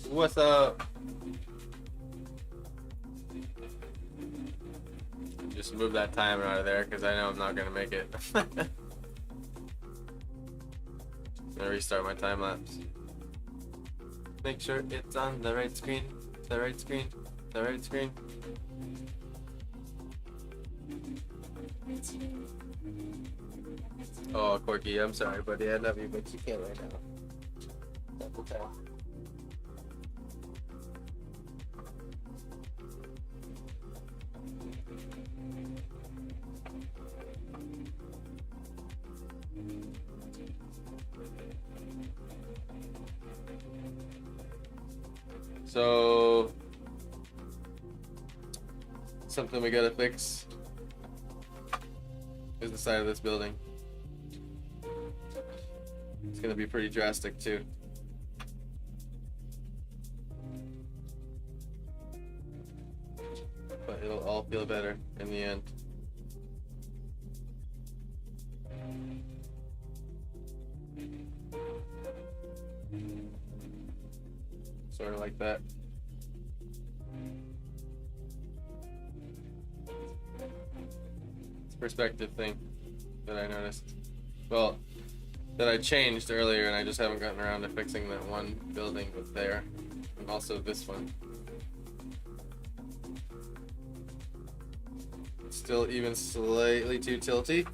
What's up? Just move that timer out of there because I know I'm not gonna make it. I'm gonna restart my time lapse. Make sure it's on the right screen. The right screen. The right screen. Oh, Corky, I'm sorry, buddy. I love you, but you can't right now. That's okay. So, something we gotta fix is the side of this building. It's gonna be pretty drastic too. But it'll all feel better in the end. Sort of like that. It's a perspective thing that I noticed. Well, that I changed earlier, and I just haven't gotten around to fixing that one building with there, and also this one. It's still even slightly too tilty,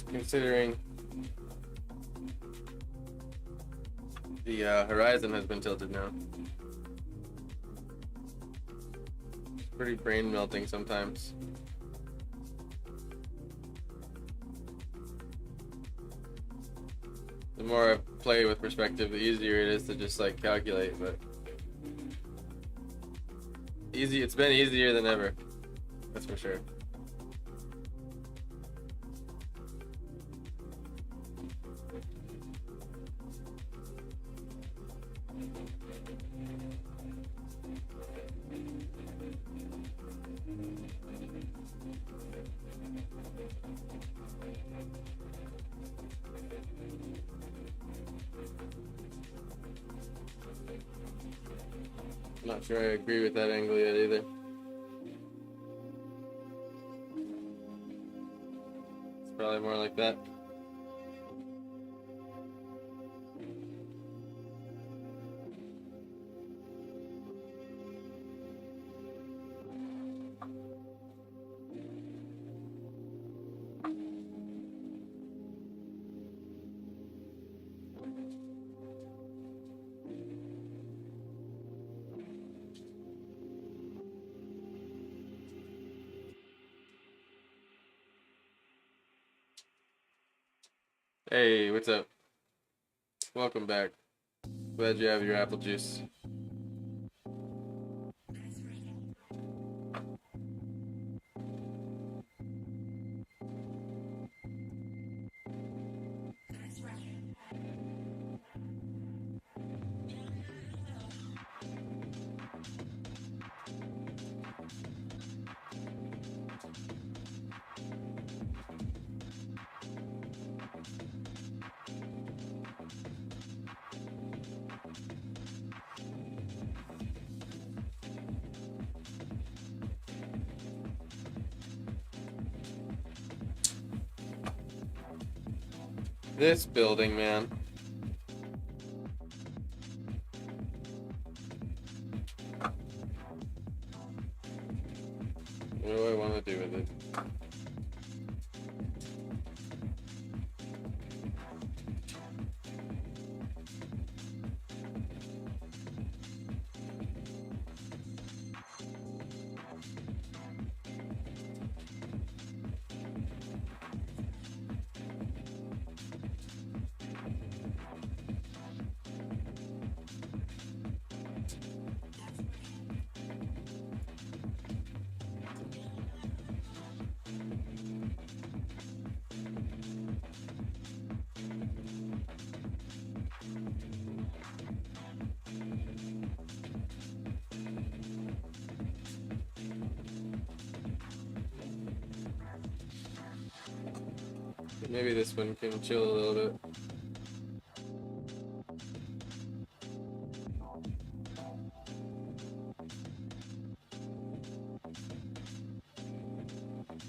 considering the horizon has been tilted now. It's pretty brain melting sometimes. The more I play with perspective, the easier it is to just like calculate, but it's been easier than ever. That's for sure. Not sure I agree with that angle yet either. It's probably more like that. Hey, what's up? Welcome back. Glad you have your apple juice. This building, man. What do I want to do with it? Maybe this one can chill a little bit.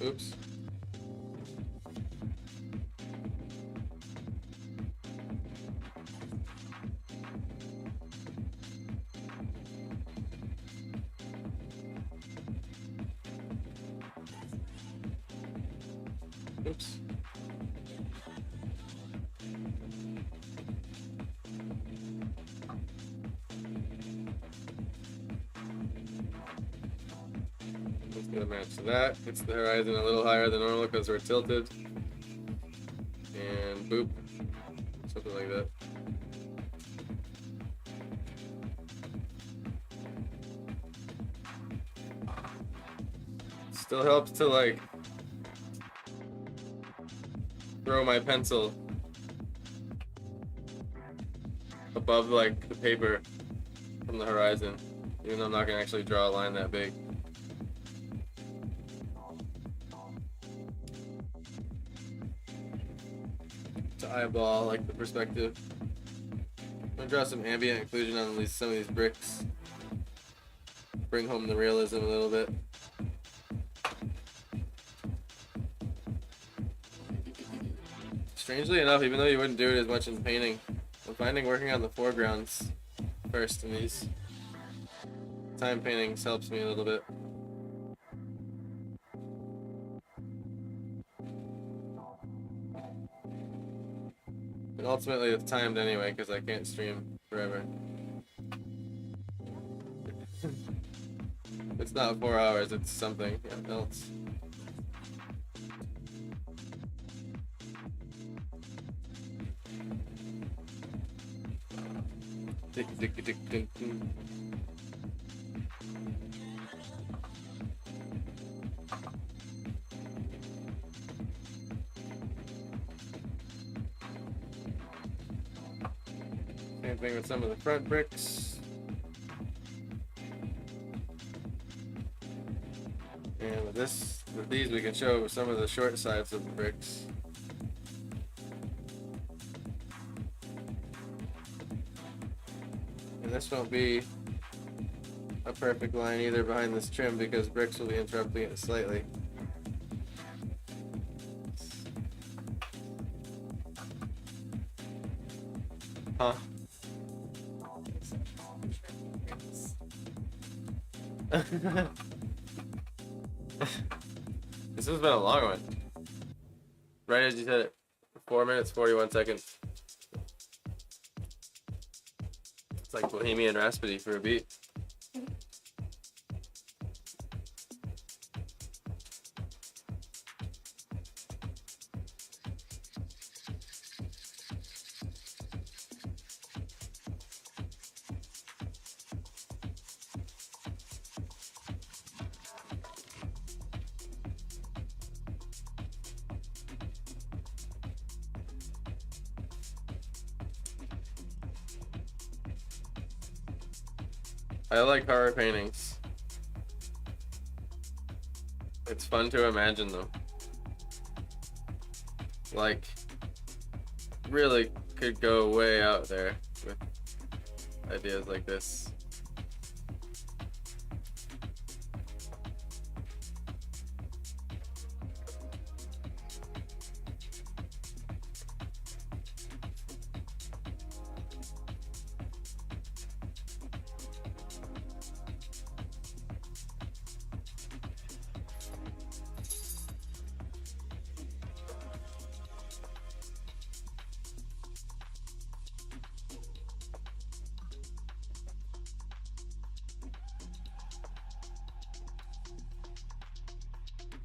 Oops. Oops. Let's get a match to that. It's the horizon a little higher than normal because we're tilted. And boop. Something like that. Still helps to like throw my pencil above like the paper from the horizon, even though I'm not gonna actually draw a line that big. To eyeball like the perspective. I'm gonna draw some ambient occlusion on some of these bricks. Bring home the realism a little bit. Strangely enough, even though you wouldn't do it as much in painting, I'm finding working on the foregrounds first in these time paintings helps me a little bit. And ultimately it's timed anyway because I can't stream forever. It's not 4 hours, it's something else. Tick, tick, tick, tick, tick. Same thing with some of the front bricks. And with these we can show some of the short sides of the bricks. And this won't be a perfect line either behind this trim because bricks will be interrupting it slightly. Huh? This has been a long one. Right as you said it. 4 minutes, 41 seconds. It's like Bohemian Rhapsody for a beat. I like horror paintings. It's fun to imagine them. Like, really could go way out there with ideas like this.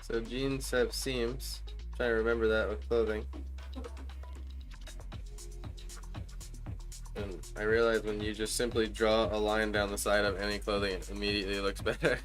So jeans have seams. I'm trying to remember that with clothing. And I realize when you just simply draw a line down the side of any clothing, it immediately looks better.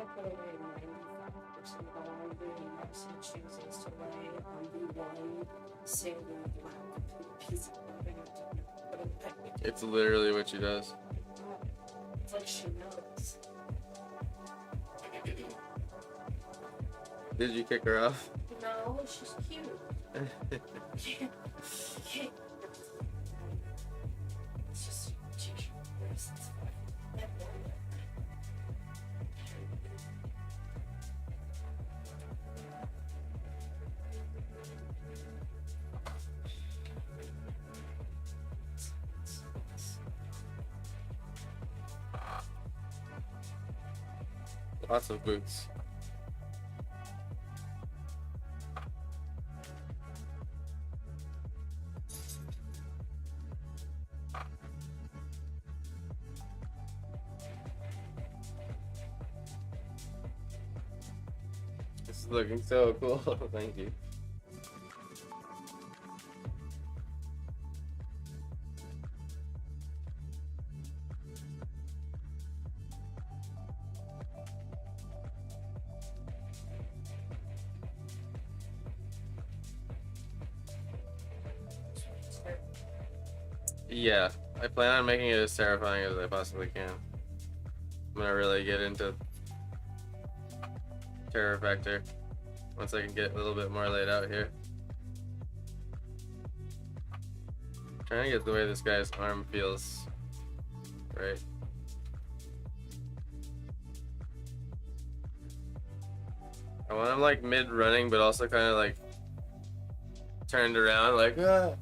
put away 95% of the laundry unless he chooses to lay on the one single black piece of clothing I didn't put in the picnic table. It's literally what she does. It's like she knows. Did you kick her off? No, she's cute. It's just she's Lots of boots. This is looking so cool. Thank you. Yeah, I plan on making it as terrifying as I possibly can. I'm gonna really get into terror factor once I can get a little bit more laid out here. Trying to get the way this guy's arm feels right. I want him like mid running, but also kind of like turned around, like ah,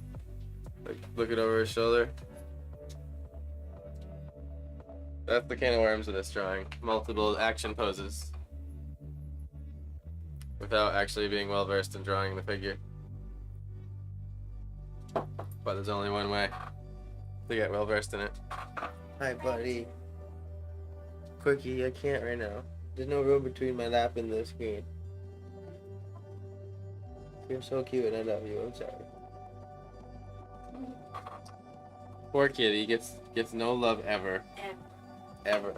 like looking over his shoulder. That's the can of worms of this drawing. Multiple action poses without actually being well versed in drawing the figure. But there's only one way to get well versed in it. Hi, buddy. Quickie, I can't right now. There's no room between my lap and the screen. You're so cute and I love you. I'm sorry. Poor kitty gets no love ever. Ever.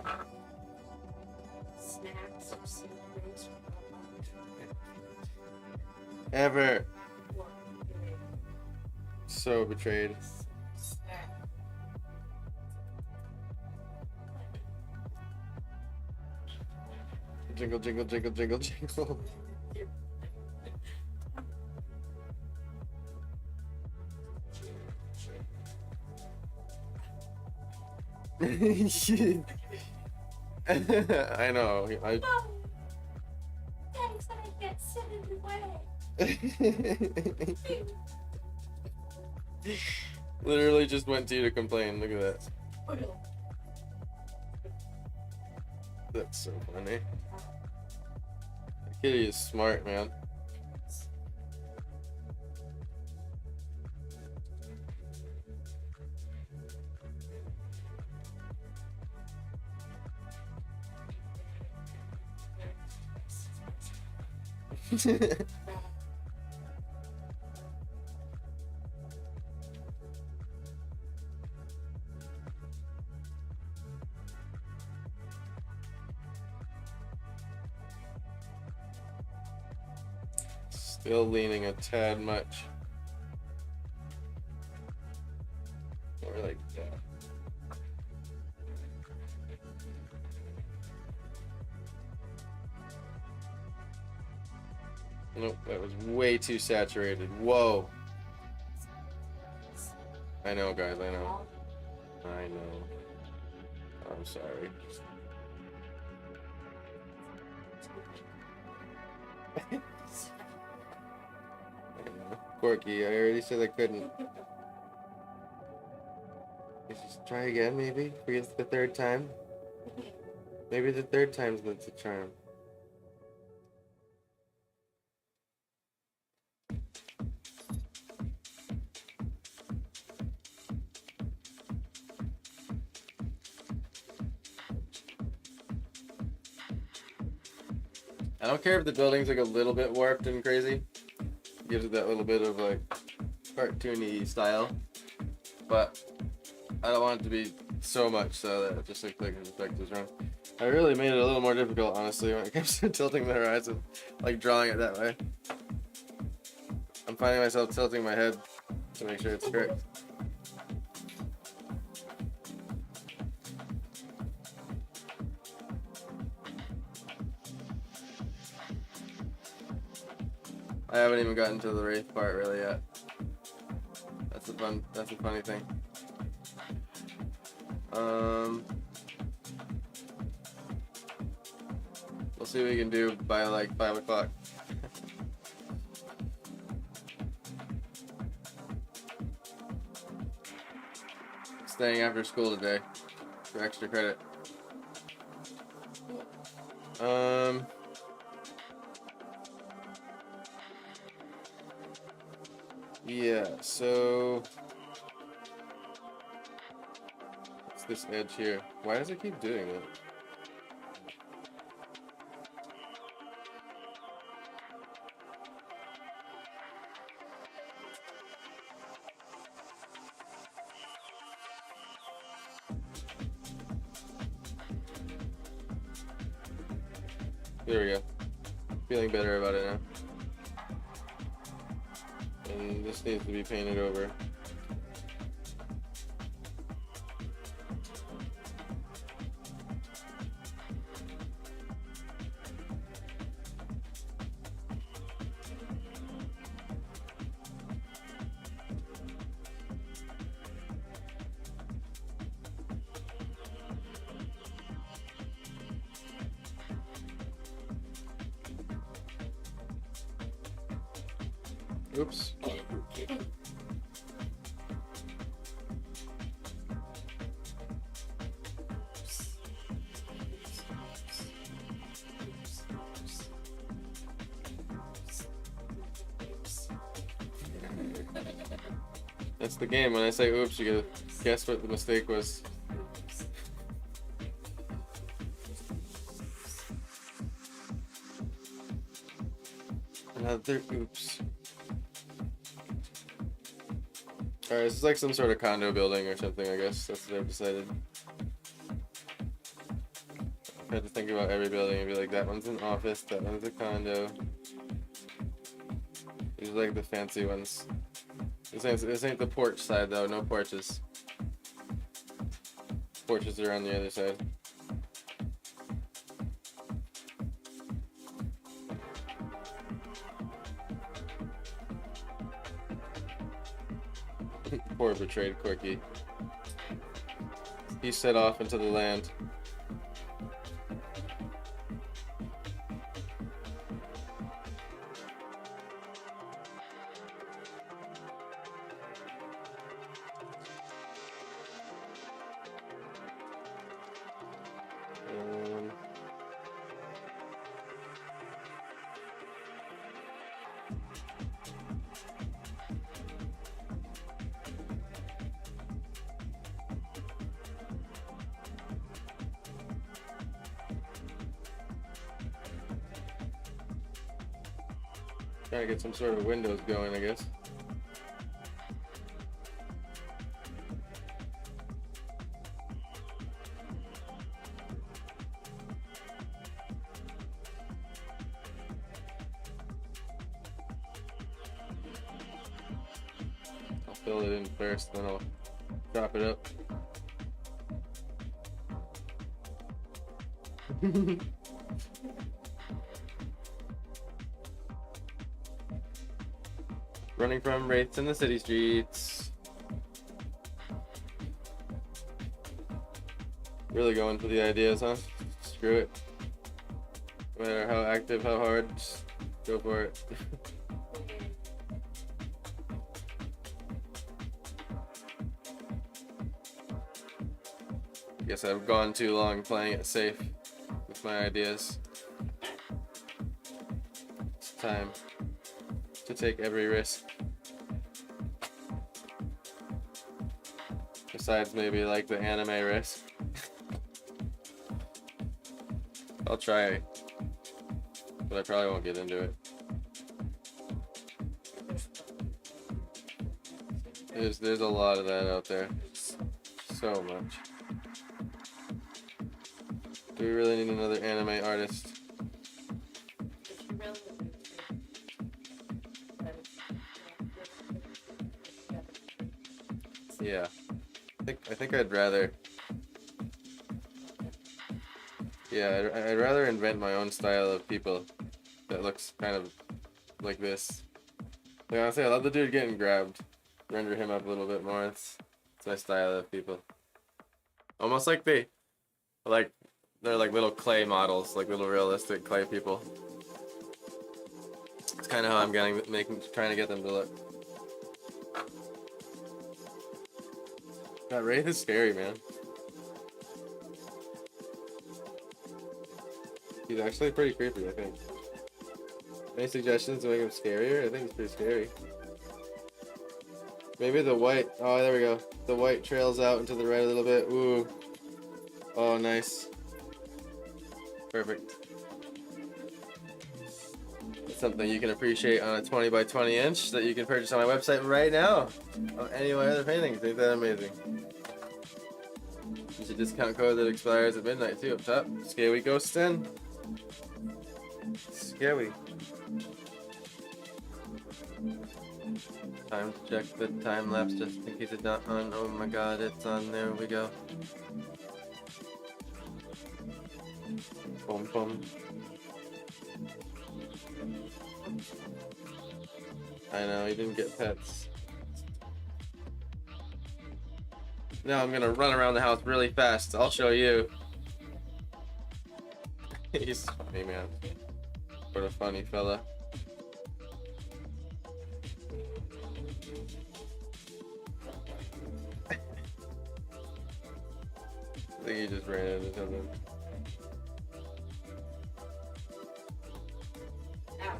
snacks or cigarettes Ever. or So betrayed. Jingle, jingle, jingle, jingle, jingle. I know. I thanks, I get set in the way. literally just went to you to complain. Look at that. That's so funny. The kitty is smart, man. Still leaning a tad much. Or like that. Nope, that was way too saturated. Whoa. I know, guys, I know. I know. I'm sorry. Quirky, I already said I couldn't. Let's just try again, maybe? For the third time? Maybe the third time's the charm. I don't care if the building's like a little bit warped and crazy. Gives it that little bit of like cartoony style. But I don't want it to be so much so that it just looks like his effect is wrong. I really made it a little more difficult, honestly, when it comes to tilting the horizon, like drawing it that way. I'm finding myself tilting my head to make sure it's correct. I haven't even gotten to the wraith part really yet. That's a funny thing. We'll see what we can do by like 5 o'clock. Staying after school today for extra credit. Yeah, so what's this edge here? Why does it keep doing that? There we go. Feeling better about it now. And this needs to be painted over. Oops. That's the game. When I say oops, you gotta guess what the mistake was. Another oops. Alright, this is like some sort of condo building or something, I guess. That's what I've decided. I had to think about every building and be like, that one's an office, that one's a condo. These are like the fancy ones. This ain't the porch side though, no porches. Porches are on the other side. Poor betrayed Corky. He set off into the land. Trying to get some sort of windows going, I guess. I'll fill it in first, then I'll chop it up. Running from wraiths in the city streets. Really going for the ideas, huh? Screw it. No matter how active, how hard, just go for it. Guess I've gone too long playing it safe with my ideas. It's time to take every risk. Besides maybe like the anime risk. I'll try, but I probably won't get into it. There's a lot of that out there. So much. We really need another anime artist. If you really want to, Yeah. I think I'd rather. Yeah, I'd rather invent my own style of people that looks kind of like this. Like honestly, I love the dude getting grabbed. Render him up a little bit more. It's my style of people. Almost like they're like little clay models, like little realistic clay people. It's kind of how I'm trying to get them to look. God, Wraith is scary, man. He's actually pretty creepy, I think. Any suggestions to make him scarier? I think he's pretty scary. Maybe the white. Oh, there we go. The white trails out into the right a little bit. Ooh. Oh, nice. Perfect. It's something you can appreciate on a 20 by 20 inch that you can purchase on my website right now. On any of my other paintings. Ain't that amazing? There's a discount code that expires at midnight too up top. Scary Ghost 10. Scary. Time to check the time lapse just in case it's not on. Oh my god, it's on. There we go. Boom, boom. I know, he didn't get pets. Now I'm gonna run around the house really fast. I'll show you. He's funny, man. What a funny fella. I think he just ran into something.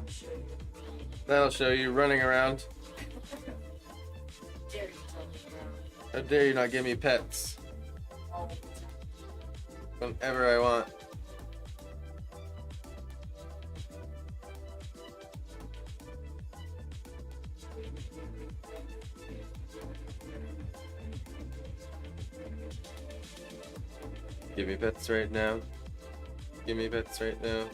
ouch. That'll show you running around. Dare you tell me around How dare you not give me pets all the time. whenever I want. Give me pets right now. Give me pets right now.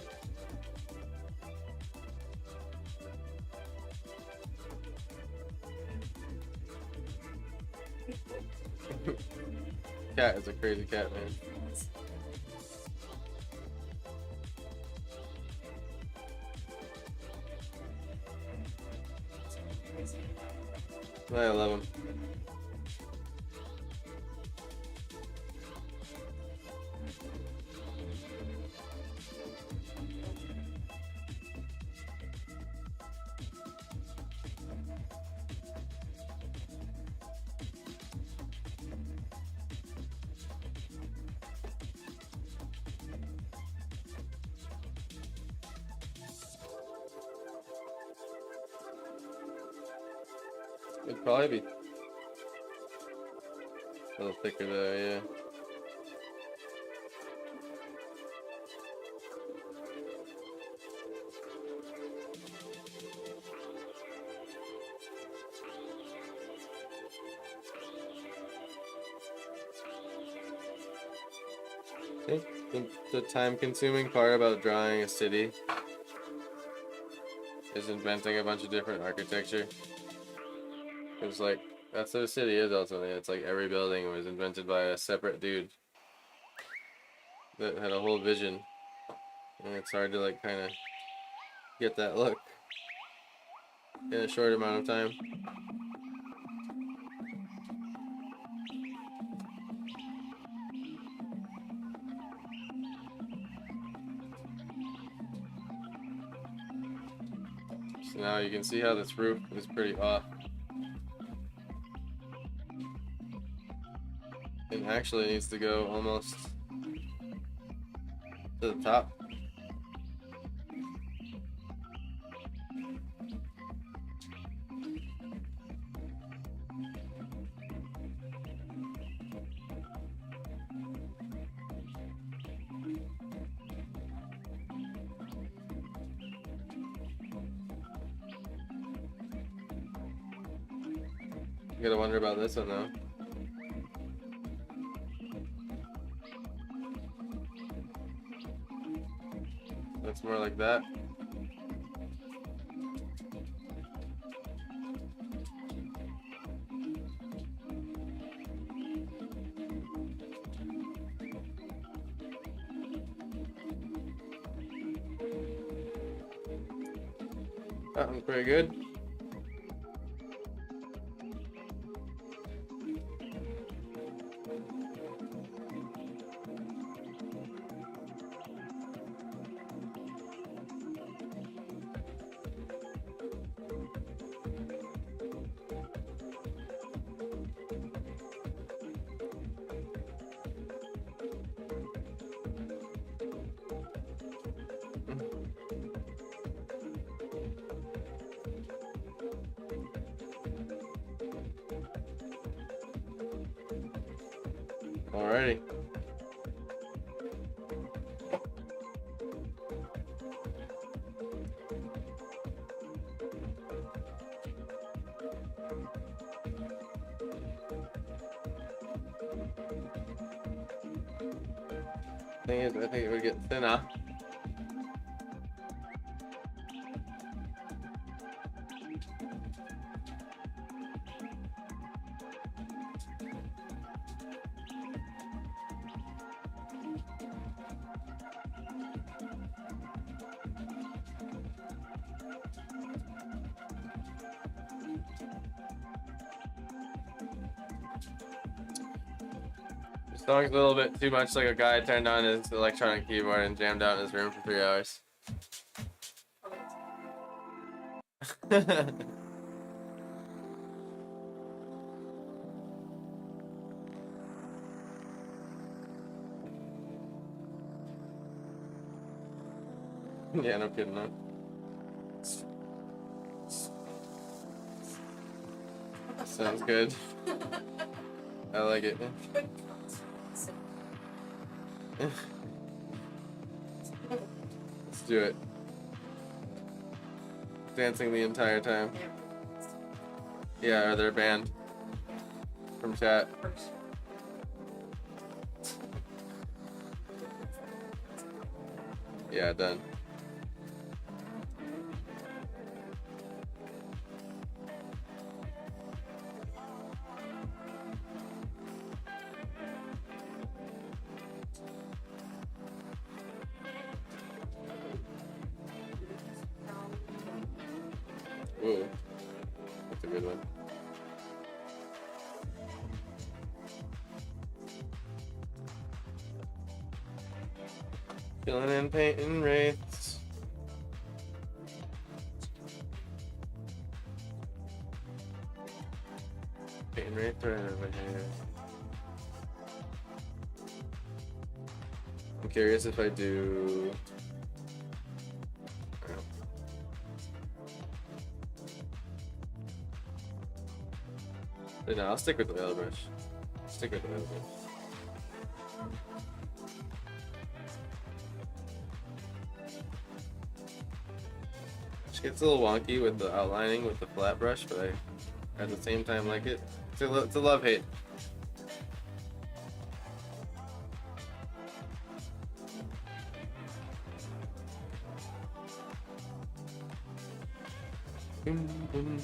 Cat is a crazy cat, man. I love him. It'd probably be a little thicker there, yeah. I think the time-consuming part about drawing a city is inventing a bunch of different architecture. It's like, that's what a city is ultimately. It's like every building was invented by a separate dude that had a whole vision. And it's hard to like kind of get that look in a short amount of time. So now you can see how this roof is pretty off. It actually needs to go almost to the top. You gotta wonder about this one though. That's more like that. That one's pretty good. Alrighty. Thing is, I think it would get thinner. The song's a little bit too much like a guy turned on his electronic keyboard and jammed out in his room for 3 hours. Yeah, no kidding, no. Sounds good. I like it. Let's do it. Dancing the entire time. Yeah, or they're banned from chat. Yeah, done. Ooh, that's a good one. Filling in painting rates. Painting rates right over here. I'm curious if I do. No, I'll stick with the veil brush. Stick with the veil brush. It gets a little wonky with the outlining with the flat brush, but I at the same time like it. It's a love-hate. Boom, boom.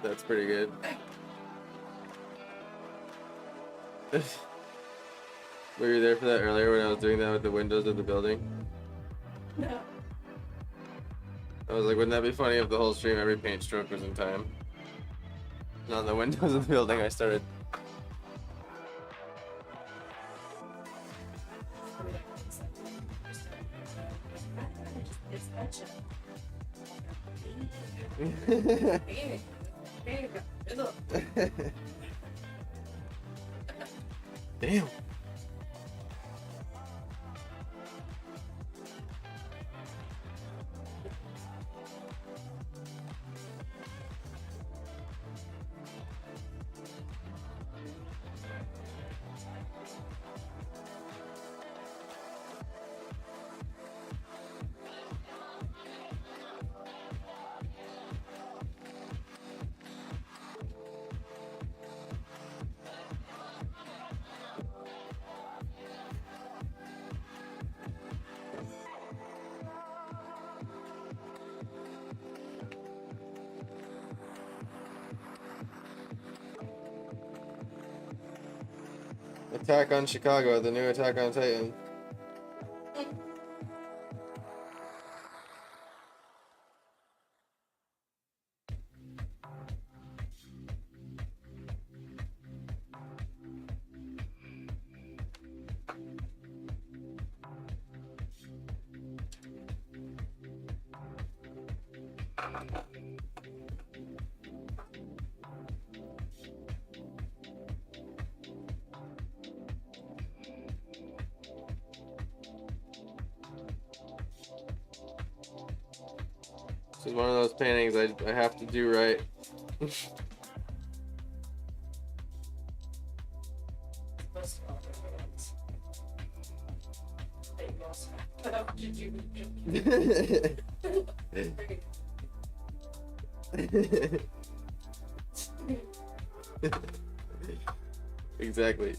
That's pretty good. Were you there for that earlier when I was doing that with the windows of the building? No. I was like, wouldn't that be funny if the whole stream every paint stroke was in time? And on the windows of the building I started. It's etching. There you go. Damn. Attack on Chicago, the new Attack on Titan. This is one of those paintings I have to do right. Most of all, the ones that you also put up to do. Exactly.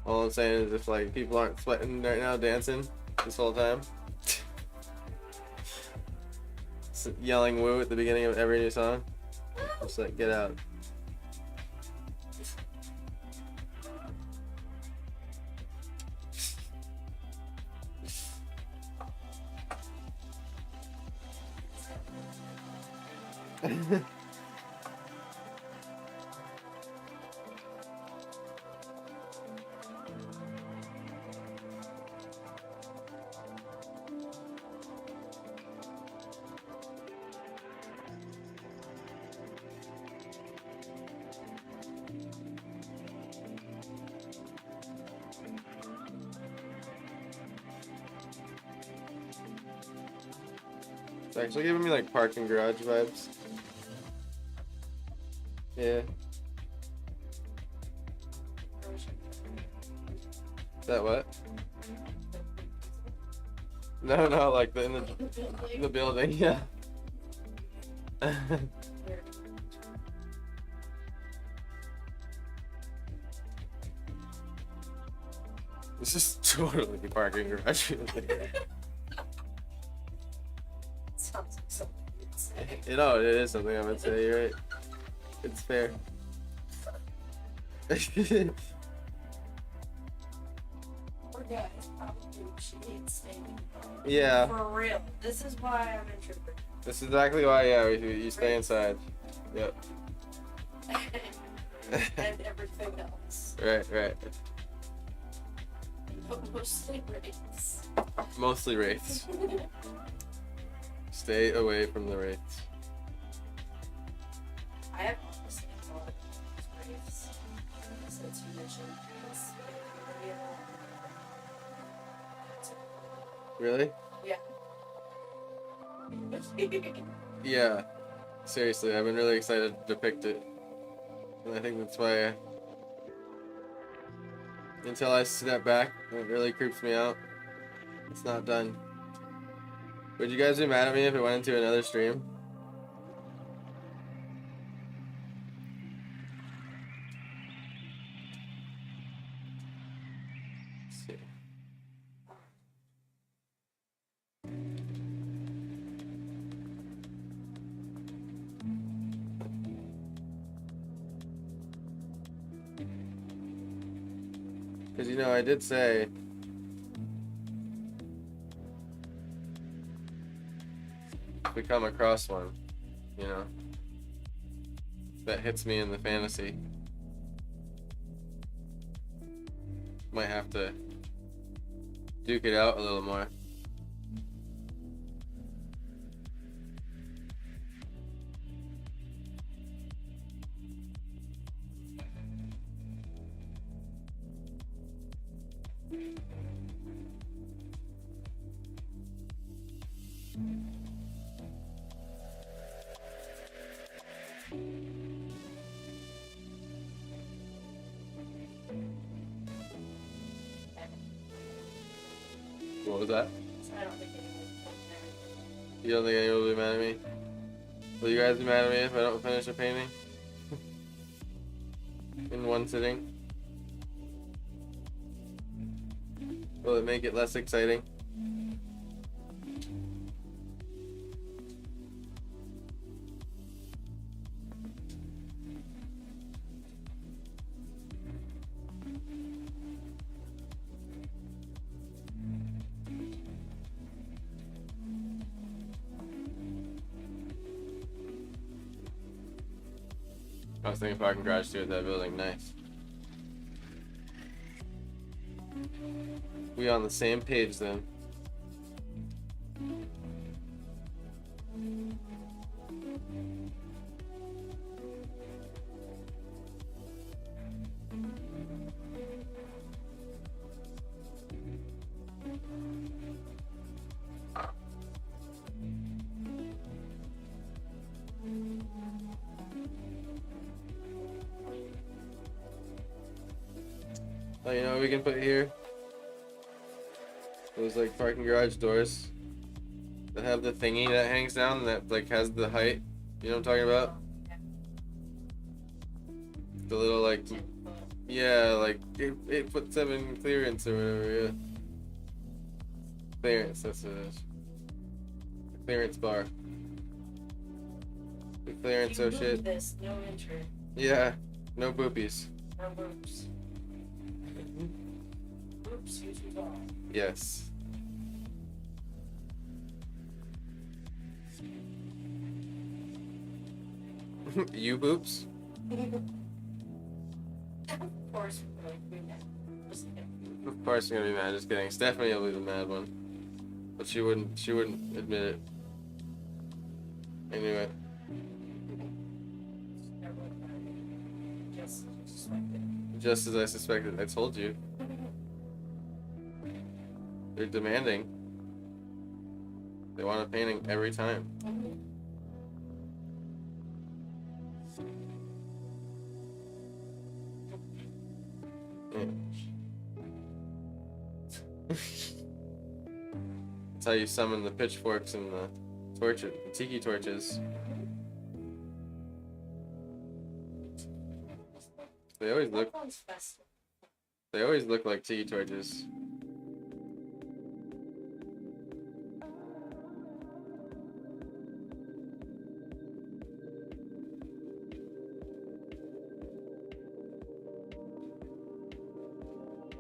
All I'm saying is if like people aren't sweating right now dancing this whole time. Yelling woo at the beginning of every new song. Just like get out. It's actually giving me like parking garage vibes. Yeah. Is that what? No, like in the building, yeah. This is totally parking garage. Sounds like something you'd say. You know, it is something I would say. You're right. It's fair. Poor guys, probably she needs staying. Yeah. For real. This is why I'm introverted. This is exactly why. Yeah, you stay inside. Yep. And everything else. Right. But mostly race. Mostly wraiths. Stay away from the wraiths. I have honestly thought of race since you mentioned this Really? video. Yeah. Seriously, I've been really excited to depict it. And I think that's why until I step back, it really creeps me out. It's not done. Would you guys be mad at me if it went into another stream? Let's see. Because, you know, I did say if we come across one, you know, that hits me in the fantasy, might have to duke it out a little more. What was that? So I don't think anyone put You don't think anyone will be mad at me? Will you guys be mad at me if I don't finish a painting? In one sitting? Will it make it less exciting? I was thinking parking garage too at that building. Nice. We on the same page then. Oh, you know what we can put here? Those like parking garage doors that have the thingy that hangs down that like has the height. You know what I'm talking about? The little like, yeah, like 8'7" clearance or whatever. Yeah. Clearance, that's what it is. Clearance bar. The clearance, oh shit. This, no entry, Yeah, no boopies. no groups. Groups usually all. Yes. You boops? Of course, we're like, we know. Just kidding. Of course I'm gonna be mad, just kidding. Stephanie will be the mad one. But she wouldn't admit it. Anyway. Everyone, just suspected. Just as I suspected, I told you. They're demanding. They want a painting every time. Yeah. That's how you summon the pitchforks and the torches, the tiki torches. They always look. That one's festive. They always look like tiki torches.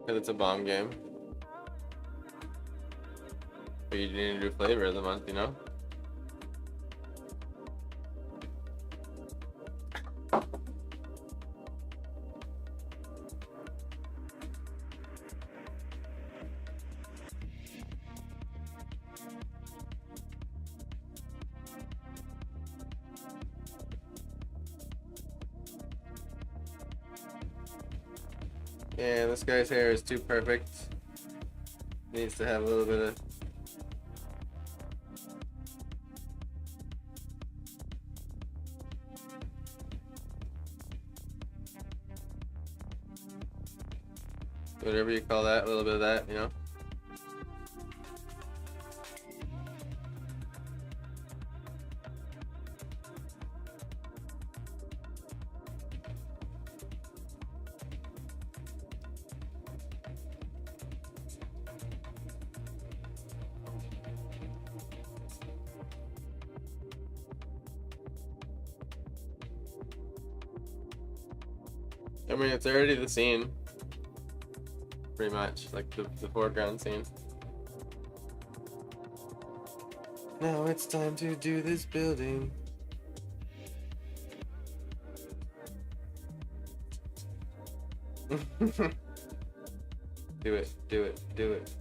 Because it's a bomb game. But you need to do flavor of the month, you know? Yeah, this guy's hair is too perfect. Needs to have a little bit of. Whatever you call that, a little bit of that, you know? I mean, it's already the scene. Pretty much, like the foreground scene. Now it's time to do this building. Do it, do it, do it.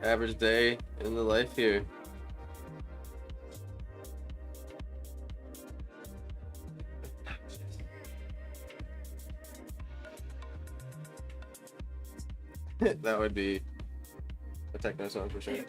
Average day in the life here. That would be a techno song for sure.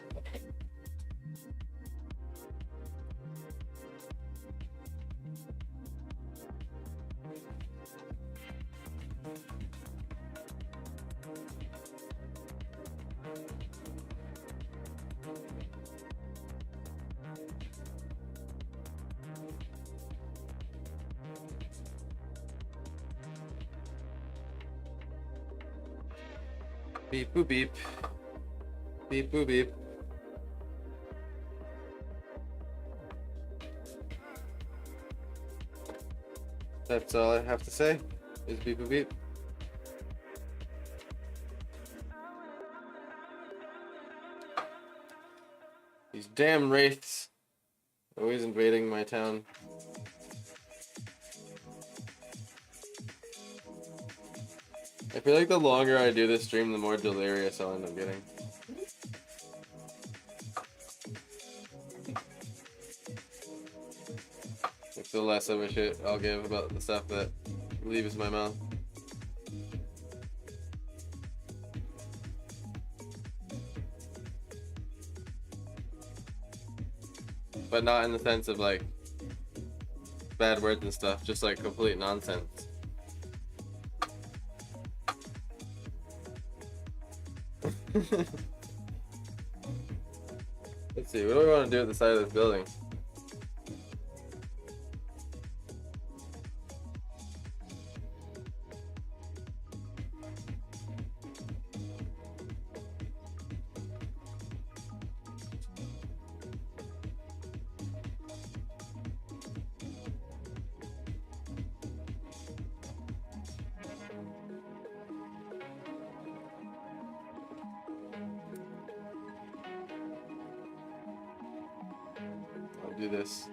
Beep boop beep. Beep boop beep. That's all I have to say. Is beep boop beep. These damn wraiths. Always invading my town. I feel like the longer I do this stream, the more delirious I'll end up getting. Like the less of a shit I'll give about the stuff that leaves my mouth. But not in the sense of like bad words and stuff, just like complete nonsense. Let's see, what do we want to do at the side of this building? I'll do this.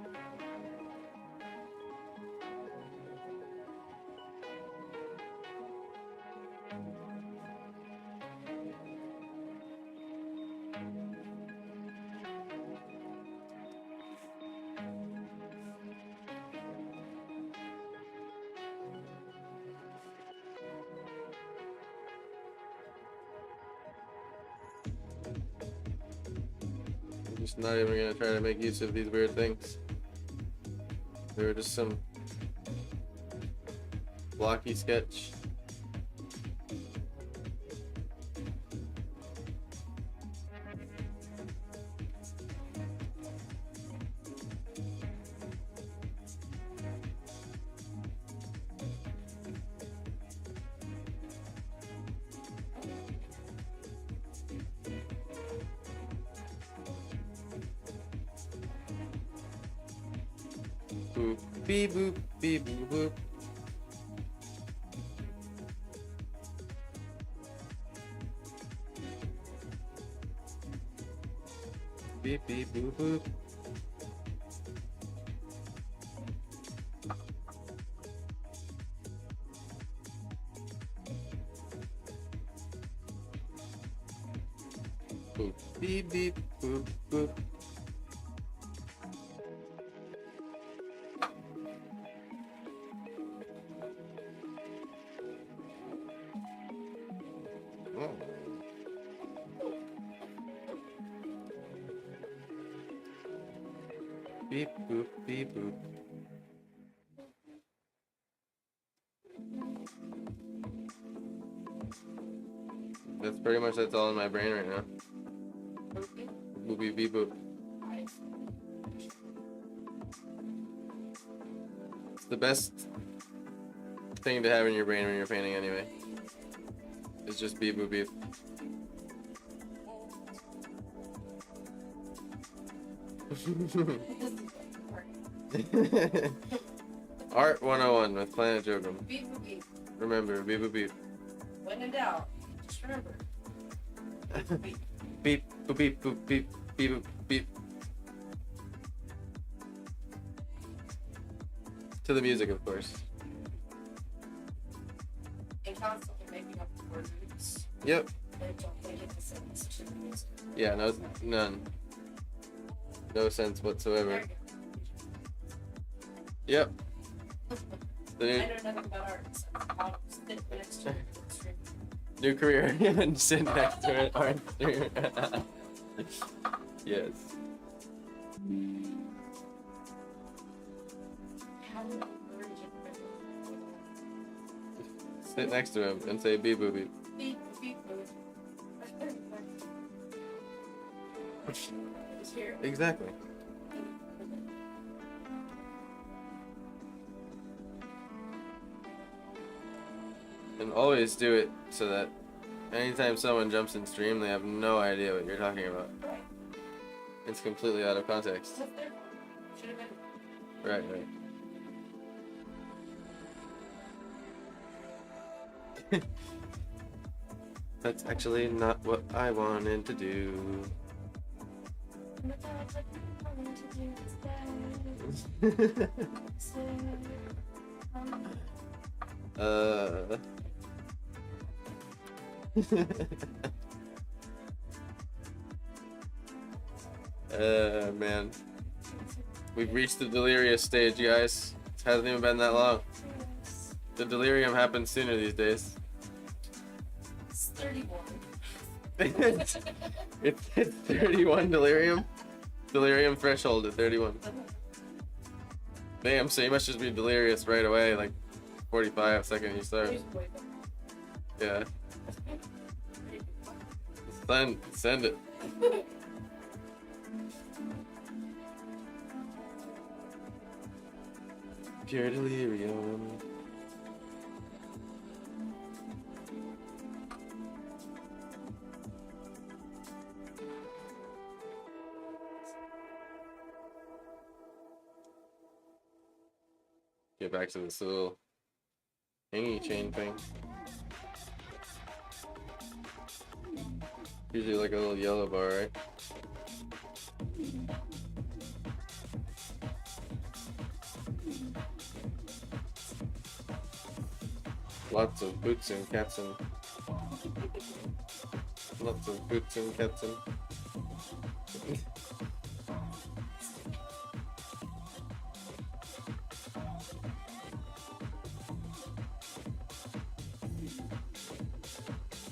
I'm just not even gonna try to make use of these weird things. They were just some blocky sketch. Boop, beep, boop, beep, boop, boop. Beep, beep, boop, boop. Boop, beep, beep, boop, boop. Oh. Beep boop beep boop. That's all in my brain right now. Boop beep beep boop. It's the best thing to have in your brain when you're painting anyway. It's just beep boop beep. Art 101 with Planet Jogum. Beep boop beep. Remember, beep boop beep. When in doubt, just remember. Beep. Beep boop beep boop beep beep boop beep. To the music, of course. And constantly making up words. Yep. That don't make any sense to the music. Yeah, no, none. No sense whatsoever. There you go. Yep. The I new, know nothing about art, so I'll sit next to it. and stream. new career and sit next to it. Art. Yes. How do you encourage it? Sit next to him and say beep boop beep. Beep beep boop. It's here. Exactly. And always do it so that Anytime someone jumps in stream, they have no idea what you're talking about. Right. It's completely out of context. That's their fault. Should have been. Right, right. That's actually not what I wanted to do. But that's what I want to do instead. So, uh. Man. We've reached the delirious stage, guys. It hasn't even been that long. yes. The delirium happens sooner these days. It's 31. it's 31 delirium. Delirium threshold at 31. Damn, so you must just be delirious right away, like 45 second you start. Yeah. Send it. Pure delirium. Get back to this little hingy chain thing. Usually like a little yellow bar, right? Lots of boots and cats and lots of boots and cats and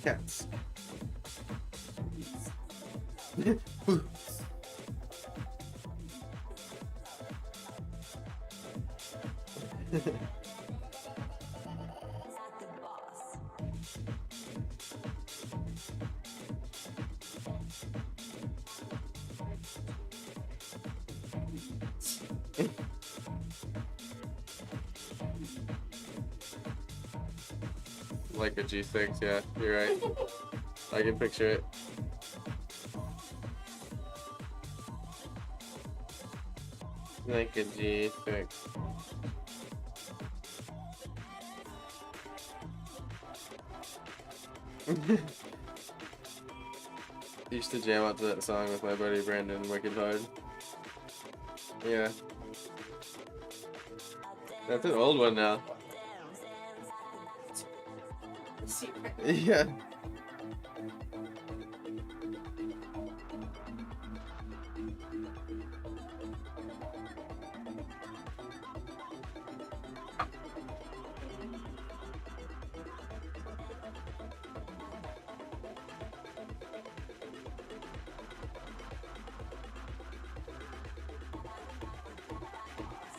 cats. Like a G6, yeah, you're right. I can picture it. Like a G6. Used to jam out to that song with my buddy Brandon Wicked Hard. Yeah. That's an old one now. Yeah.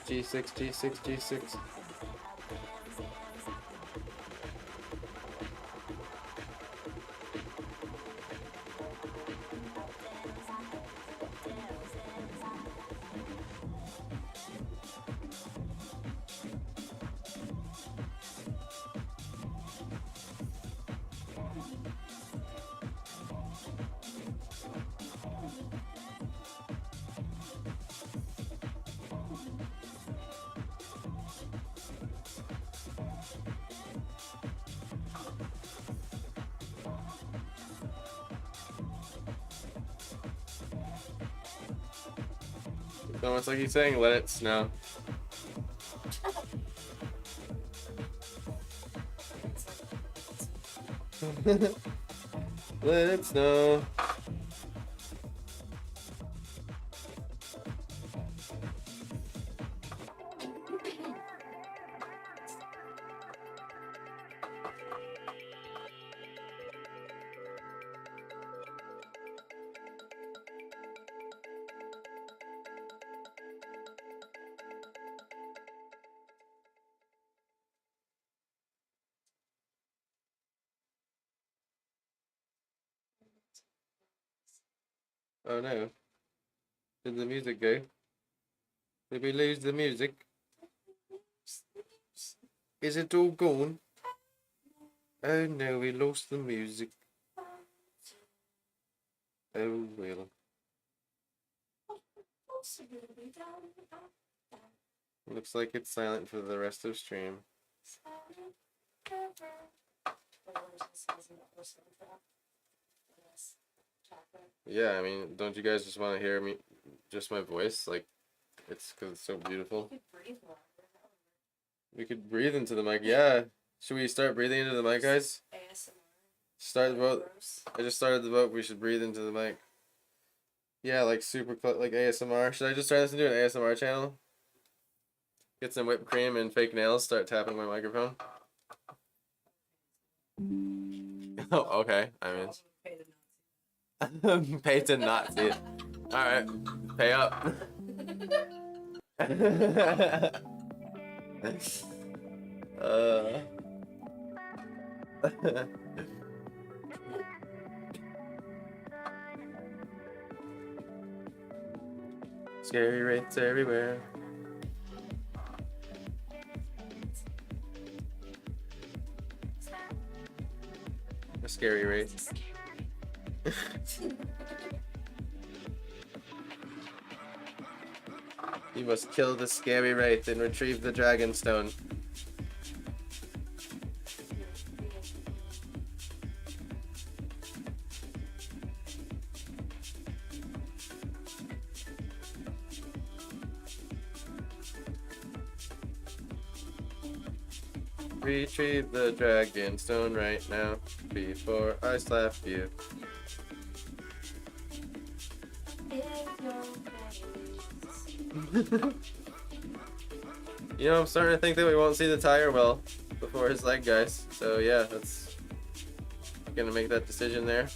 G6, G6, G6. It's almost like he's saying, let it snow. Let it snow. Oh no. Did the music go? Did we lose the music? Is it all gone? Oh no, we lost the music. Oh, well. Looks like it's silent for the rest of stream. Yeah, I mean, don't you guys just want to hear me, just my voice? Like, it's because it's so beautiful. We could breathe into the mic. Yeah. Should we start breathing into the mic, guys? Start the vote. I just started the vote. We should breathe into the mic. Yeah, like super close, like ASMR. Should I just try this and do an ASMR channel? Get some whipped cream and fake nails. Start tapping my microphone. Oh, okay. I mean, pay to not see it. All right, pay up. uh. Scary wraiths everywhere. A scary wraith. You must kill the scary wraith and retrieve the dragon stone. Retrieve the dragon stone right now before I slap you. You know, I'm starting to think that we won't see the tire well before his leg, guys. So yeah, that's gonna make that decision there.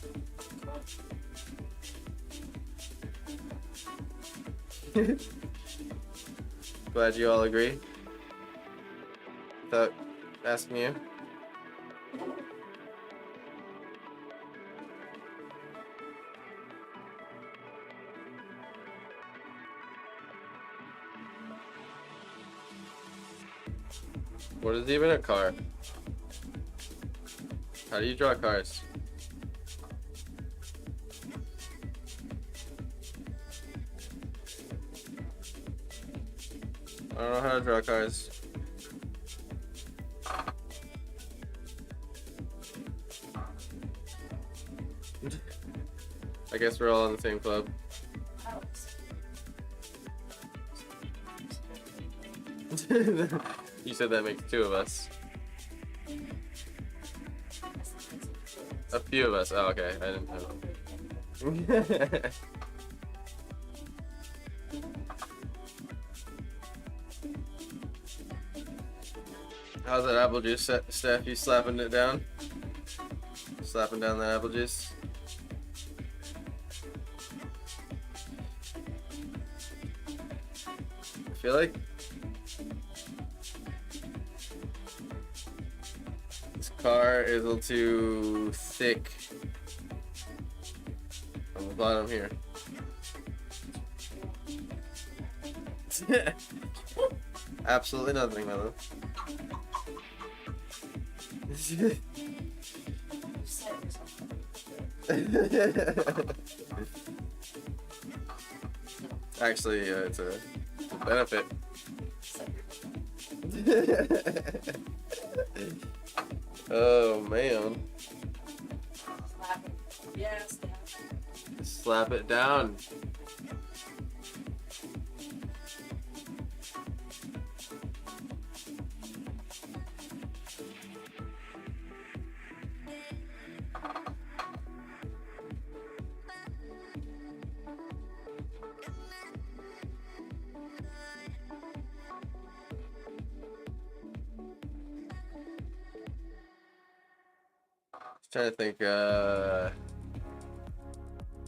Glad you all agree. Without asking you. What is even a car? How do you draw cars? I don't know how to draw cars. I guess we're all in the same club. You said that makes two of us. A few of us. Oh, okay. I didn't know. How's that apple juice, Steph? You slapping it down? Slapping down that apple juice? I feel like this car is a little too thick on the bottom here. Absolutely nothing, my love. Actually, it's a benefit. Oh man. Yes, Slap it down. Trying to think,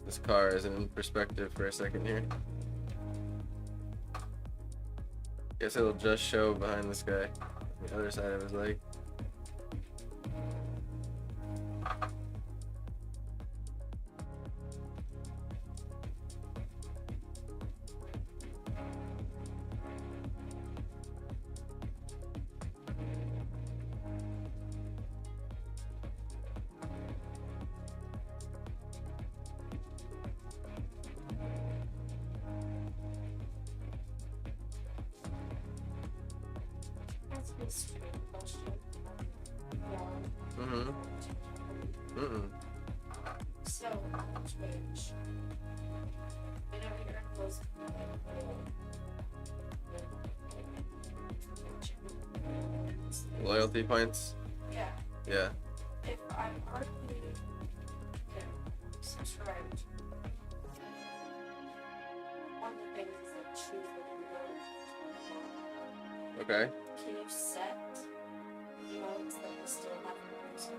this car is in perspective for a second here. Guess it'll just show behind this guy, on the other side of his leg. a stupid question. Yeah. Mm-mm. So, Twitch. Whenever you're close to Loyalty points. yeah, Yeah. if I'm already subscribed, one of the things is like choose what you want. Okay. Can you set emotes that you still have points?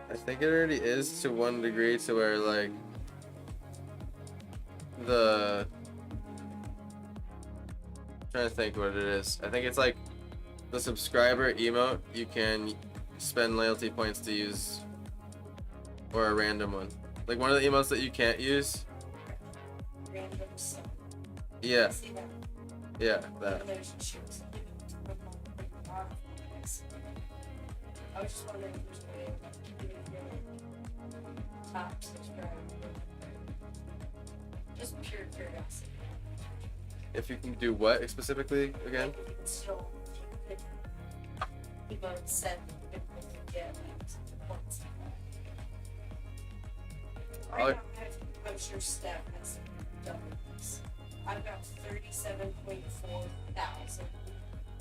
I think it already is to one degree to where like the trying to think what it is. I think it's like the subscriber emote you can spend loyalty points to use, or a random one. Like one of the emotes that you can't use. Random stuff. Yeah, See that? yeah, that. There's choose. I was just wondering if there's a way of keeping your top subscriber. Just pure curiosity. If you can do what specifically again? Like, you can still emote set and get like points. Right Oh. now, I'm sure Steph has done this. I've got 37.4 thousand.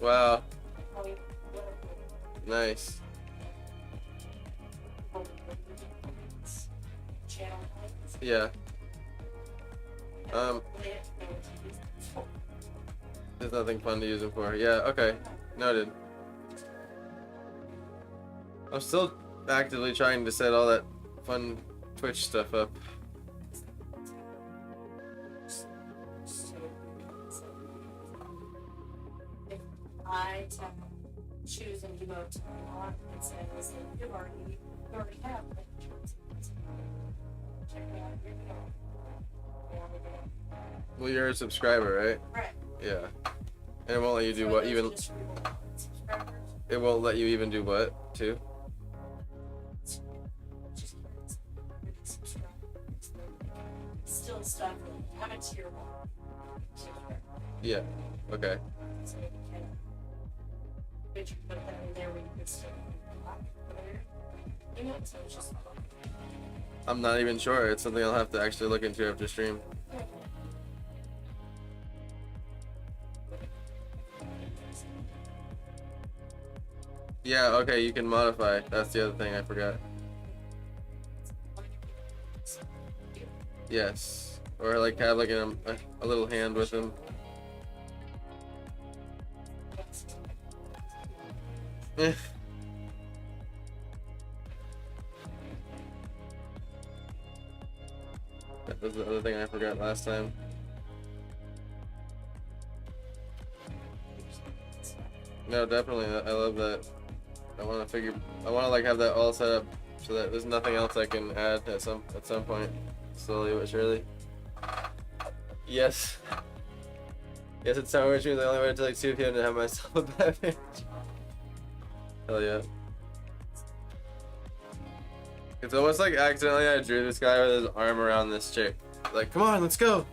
Wow, Probably nice. channel points. Yeah. And Um, they have no to use it for. There's nothing fun to use them for. Yeah, okay. Noted. I'm still actively trying to set all that fun Twitch stuff up. If I tap choose an emote I want, it says that you already have like check it out, here we go. Well, you're a subscriber, right? Right. Yeah. And it won't let you do So what those even. are just reward subscribers. It won't let you even do what too. Just really subscribers. Still stuff. I'm a tier 1 subscriber. Yeah. Okay. So you can but you put that in there where you can still so it's just I'm not even sure. It's something I'll have to actually look into after stream. Yeah. Okay. You can modify. That's the other thing I forgot. Yes. Or like have like a little hand with him. Eh. That was the other thing I forgot last time. No, definitely. I love that. I want to like have that all set up so that there's nothing else I can add at some point. Slowly but surely. Yes. Yes, it's summer, which means I only wait until like 2 p.m. to have myself a bad page. Hell yeah. It's almost like accidentally I drew this guy with his arm around this chick. Like, come on, let's go!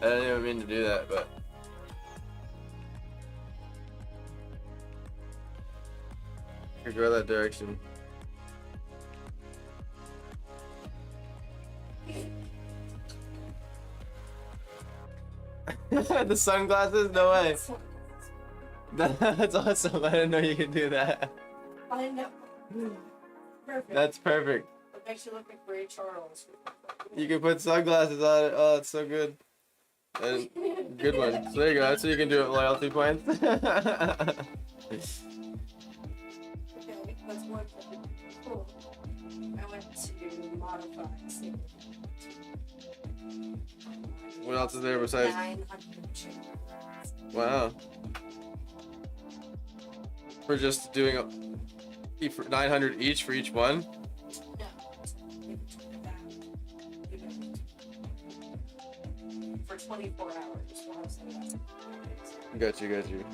I didn't even mean to do that, but... I could go that direction. The sunglasses? No way. That's awesome. I didn't know you could do that. I know. Perfect. That's perfect. It makes you look like Ray Charles. You can put sunglasses on it. Oh, it's so good. And good one. So there you go. That's what you can do with loyalty points. Okay, that's one thing. Cool. I went to modify. What else is there besides? 900 channels. Wow. For just doing 900 each for each one? No. For 24 hours. While I was there. Got you.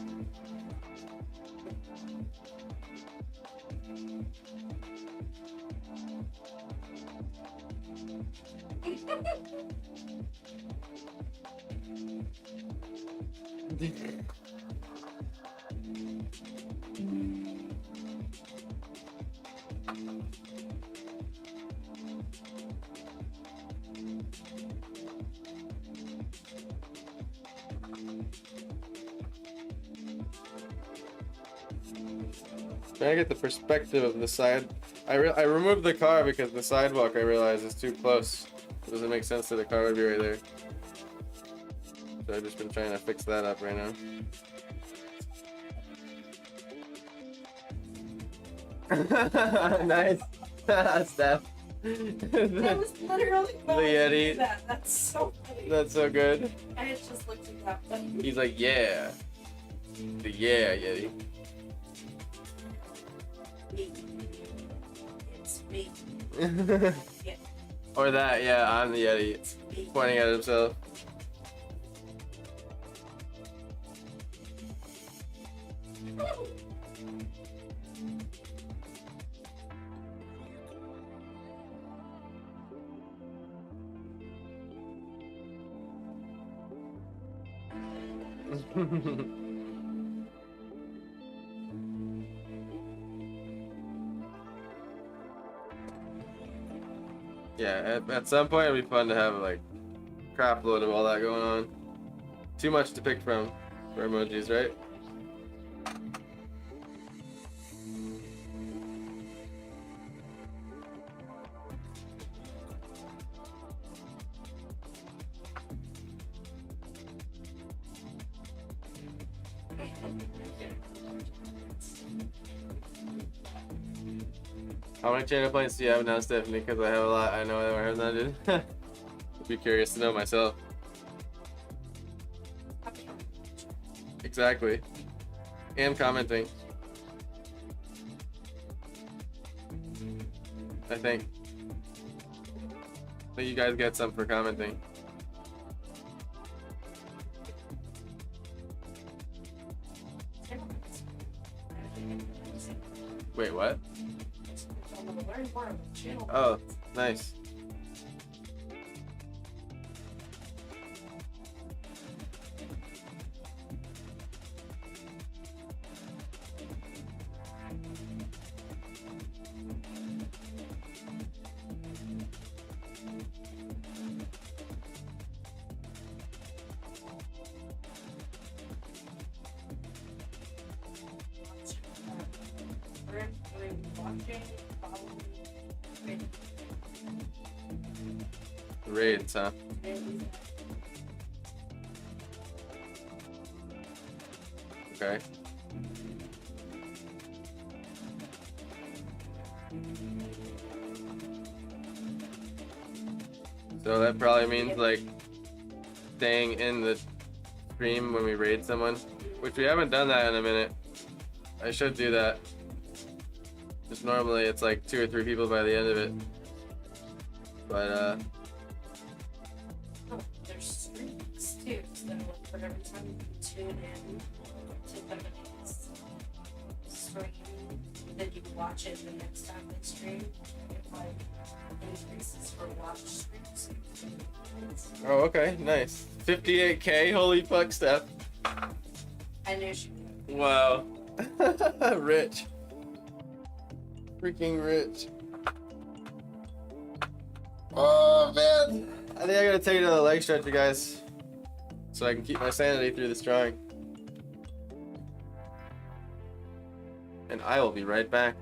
Trying to get the perspective of the side. I removed the car because the sidewalk I realized is too close. It doesn't make sense that the car would be right there. So I've just been trying to fix that up right now. Nice. Steph. That was literally The Yeti. That's so funny. That's so good. I had just looked at that. But He's like, yeah. The yeah, Yeti. me. It's me. Yeah, Or that, yeah, I'm the Yeti. it's me. Pointing at himself. Yeah, at some point it'd be fun to have like crap load of all that going on. Too much to pick from for emojis, right? How many channel points do you have now, Stephanie? Because I have a lot. I know I have that, dude. I'd be curious to know myself. Exactly. And commenting. I think. So you guys get some for commenting. Wait, what? Oh, nice. Raids, huh? Okay. So that probably means like staying in the stream when we raid someone, which we haven't done that in a minute. I should do that. Just normally it's like 2 or 3 people by the end of it. But Oh, there's streaks too. So like for every time you tune in to somebody's stream, then you watch it the next time they stream. It like increases for watch streams. oh, okay, nice. 58K, holy fuck, Steph. I knew she would. Wow. Rich. Freaking rich. Oh man. I think I gotta take another leg stretch, you guys. So I can keep my sanity through this drawing. And I will be right back.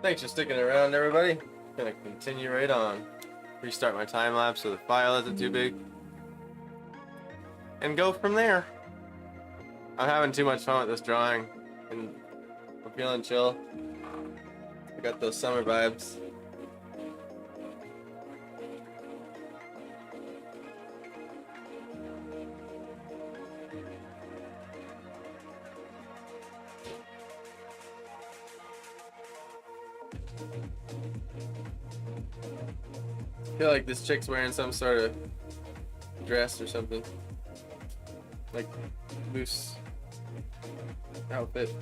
Thanks for sticking around, everybody. Gonna continue right on. Restart my time lapse so the file isn't too big. And go from there. I'm having too much fun with this drawing. And I'm feeling chill. I got those summer vibes. I feel like this chick's wearing some sort of dress or something. Like loose outfit.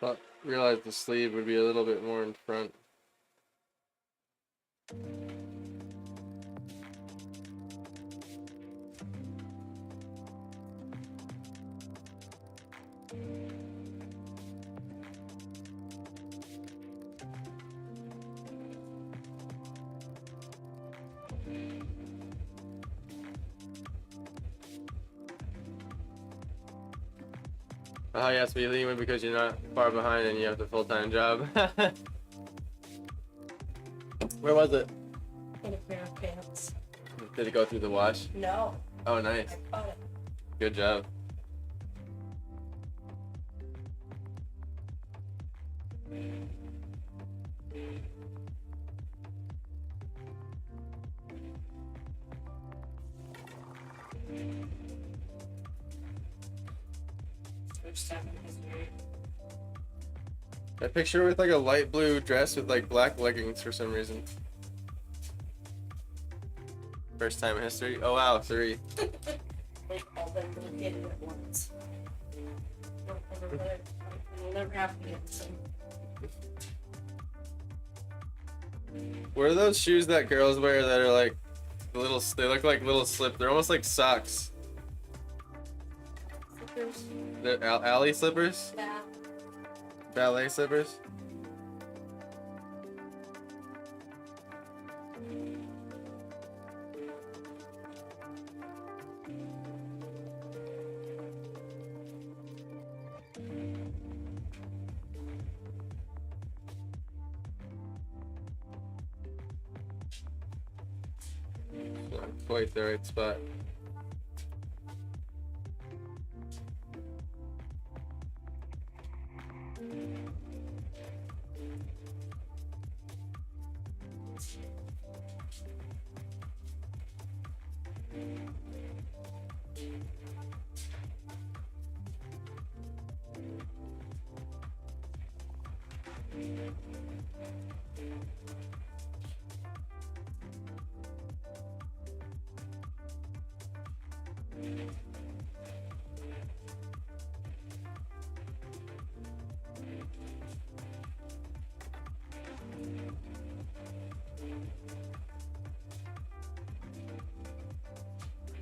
But realized the sleeve would be a little bit more in front. Oh yes, we leave because you're not far behind and you have the full-time job. Where was it? In a pair of pants. Did it go through the wash? No, Oh, nice. I caught it. Good job. First time in history. I picture her with like a light blue dress with like black leggings for some reason. First time in history. Oh wow, 3. They all been located at once. It'll never happen again. So. What are those shoes that girls wear that are like little? They look like little slip. They're almost like socks. Slippers. They're alley slippers, Yeah. ballet slippers. quite the right spot.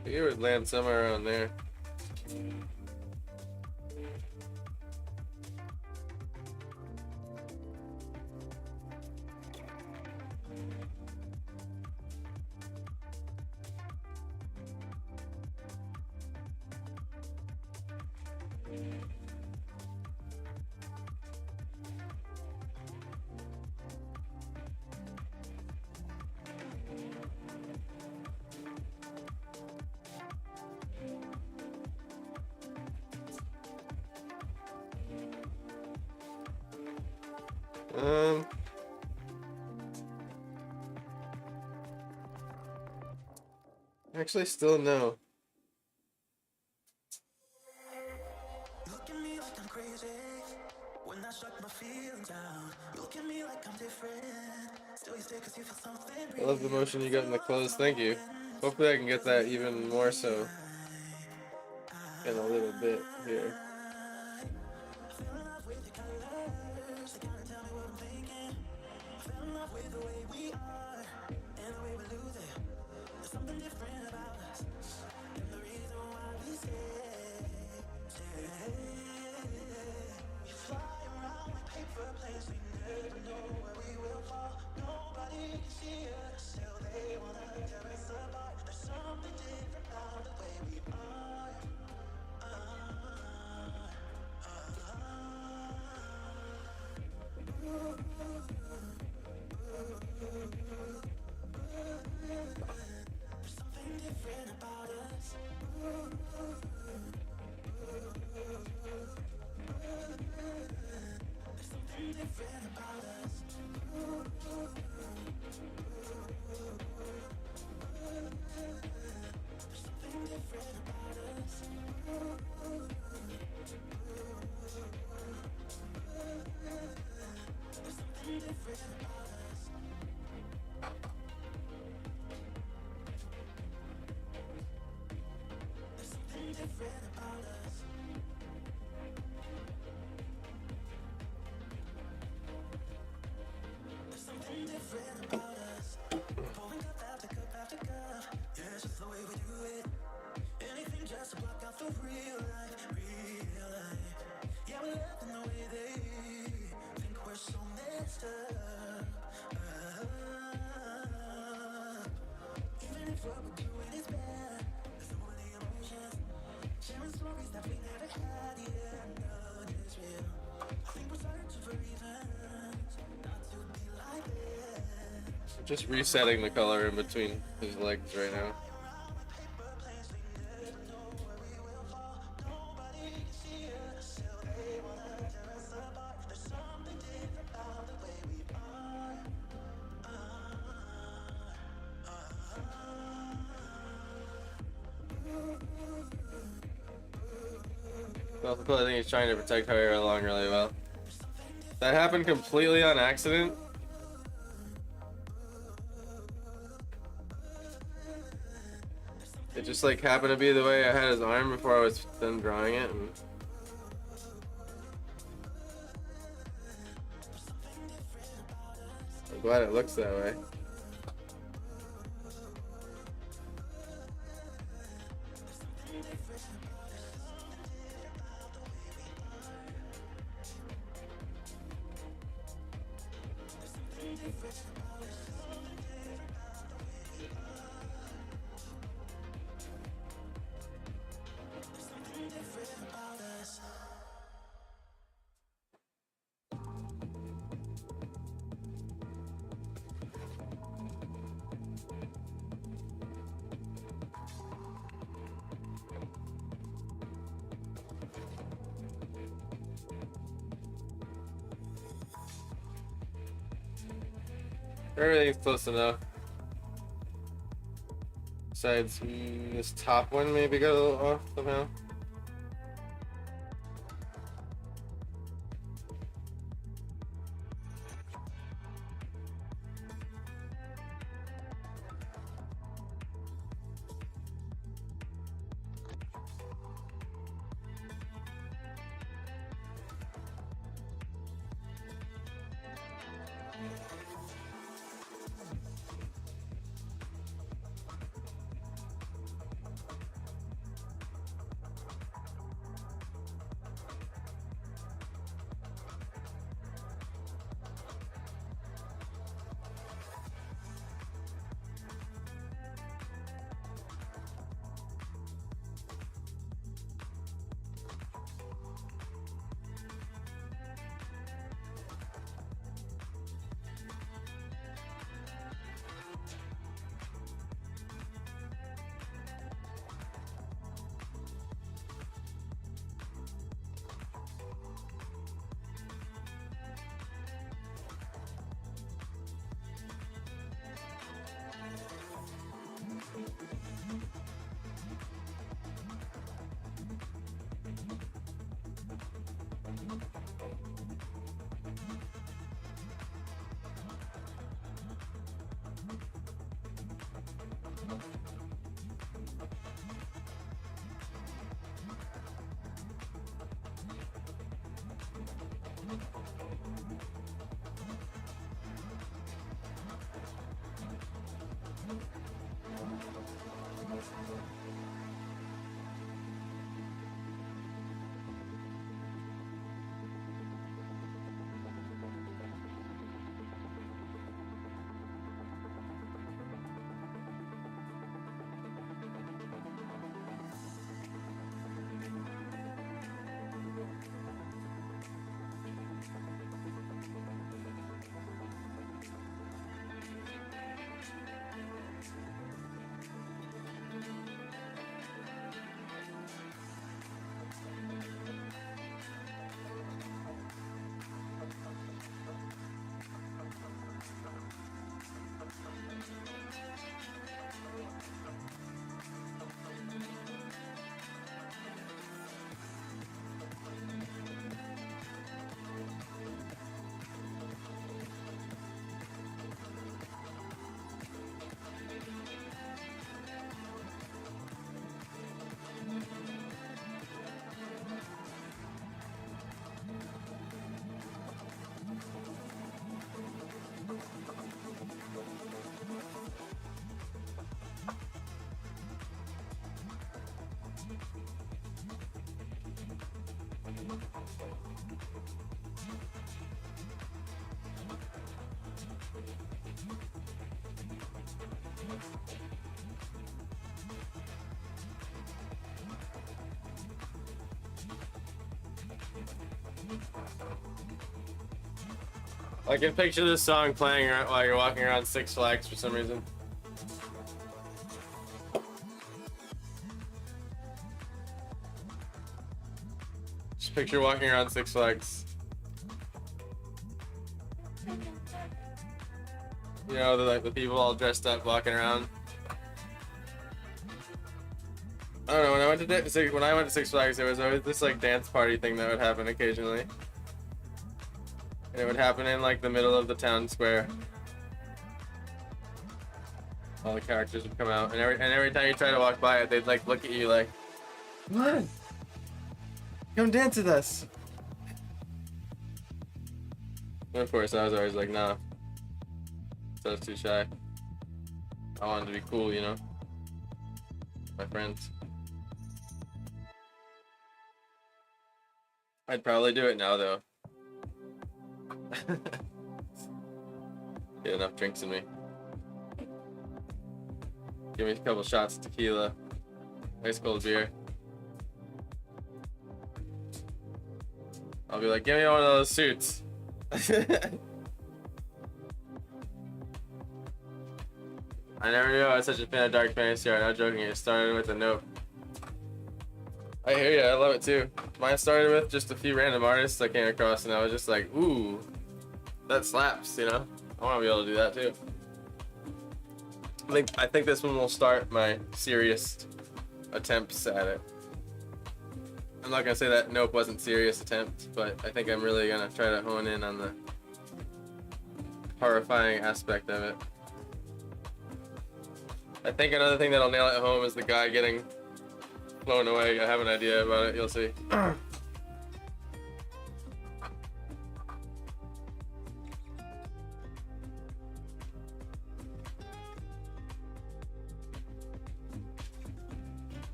I think it would land somewhere around there. Um, actually, still no. Look at me like I'm crazy when I shut my feelings down. Look at me like I'm different. Still you stay 'cause you feel something I love the motion you got in the clothes. Thank you. Hopefully, I can get that even more so in a little bit here. Just resetting the color in between his legs right now. Well, I think he's trying to protect Hoyer along really well. That happened completely on accident. It just like happened to be the way I had his arm before I was done drawing it. And I'm glad it looks that way. Everything's close enough. Besides this top one maybe got a little off somehow. I can picture this song playing while you're walking around Six Flags for some reason. Just picture walking around Six Flags. You know, the people all dressed up walking around. I don't know. When I went to Six Flags, there was always this like dance party thing that would happen occasionally. And it would happen in like the middle of the town square. All the characters would come out, and every time you try to walk by it, they'd like look at you like, "Come on, come dance with us." And of course, I was always like, "Nah." So I was too shy. I wanted to be cool, you know. My friends. I'd probably do it now though. Get enough drinks in me. Give me a couple shots of tequila, ice cold beer. I'll be like, give me one of those suits. I never knew I was such a fan of Dark Fantasy art. Not joking, it started with a note. I hear ya, I love it too. Mine started with just a few random artists I came across, and I was just like, ooh, that slaps, you know? I want to be able to do that too. I think this one will start my serious attempts at it. I'm not gonna say that Nope wasn't serious attempt, but I think I'm really gonna try to hone in on the horrifying aspect of it. I think another thing that'll nail it home is the guy getting blown away. I have an idea about it. You'll see.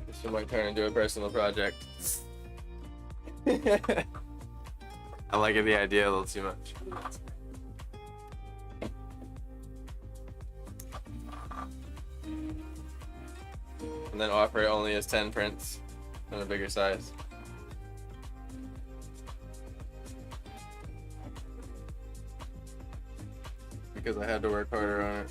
This one might turn into a personal project. I like the idea a little too much. And then offer it only as 10 prints in a bigger size. Because I had to work harder on it.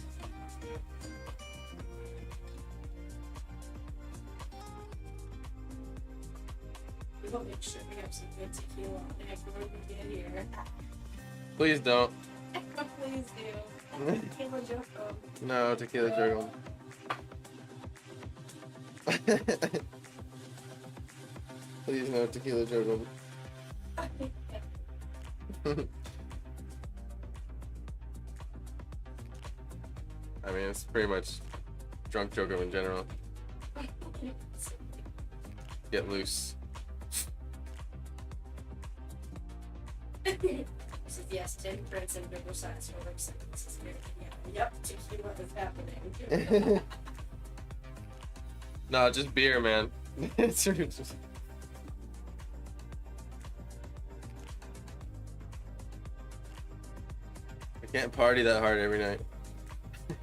We will make sure we have some good tequila on hand before we get here. Please don't. Please do. Tequila Joko. No, tequila juggle. Please no tequila juggle. I mean, it's pretty much drunk Jogo in general. Get loose. This is yes, 10 prints in bigger size for like sentences here. Yeah. Yep, tequila is happening. No, just beer, man. It's just... I can't party that hard every night.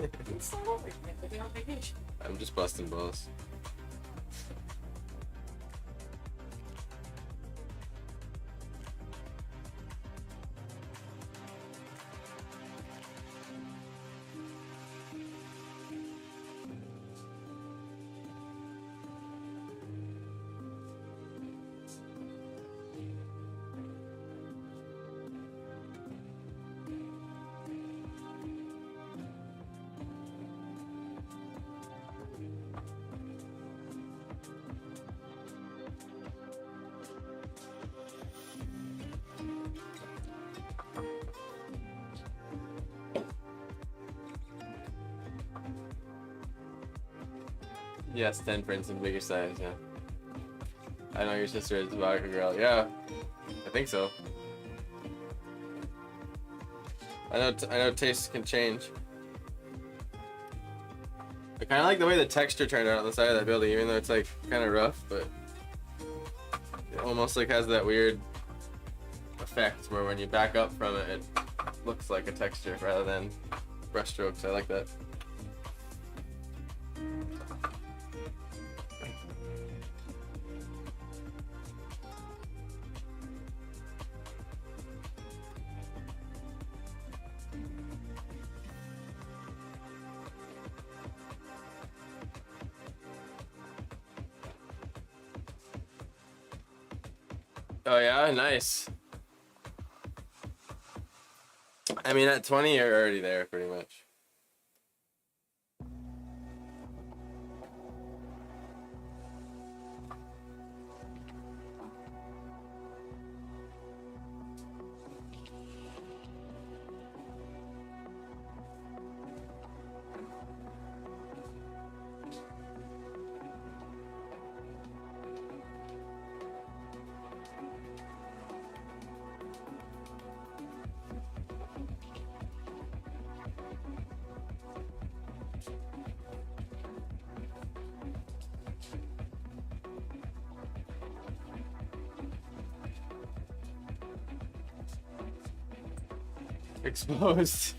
It's not over yet. We're on vacation. I'm just busting balls. Yes, 10 prints in bigger size, yeah. I know your sister is a vodka girl. Yeah, I think so. I know tastes can change. I kind of like the way the texture turned out on the side of that building, even though it's like kind of rough, but it almost like has that weird effect where when you back up from it, it looks like a texture rather than brushstrokes. I like that. Oh yeah, nice. I mean, at 20, you're already there, pretty much. Exposed.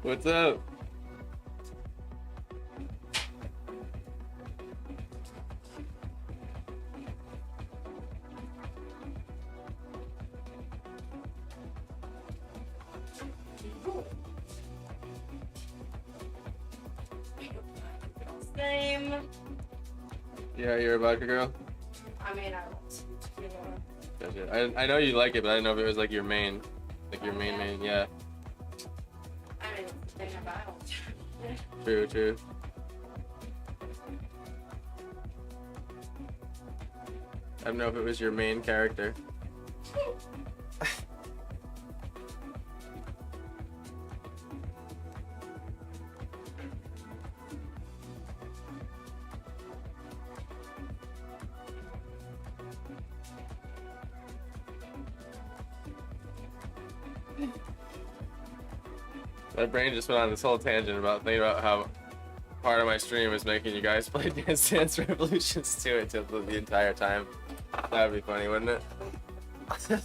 What's up? Same. Yeah, you're a vodka girl? I mean, I love some tequila. Gotcha. I know you like it, but I didn't know if it was like your main. Like your main, yeah. I mean, that's the thing about. True. I don't know if it was your main character. My brain just went on this whole tangent about thinking about how part of my stream is making you guys play Dance Dance Revolutions 2 until the entire time. That would be funny, wouldn't it? You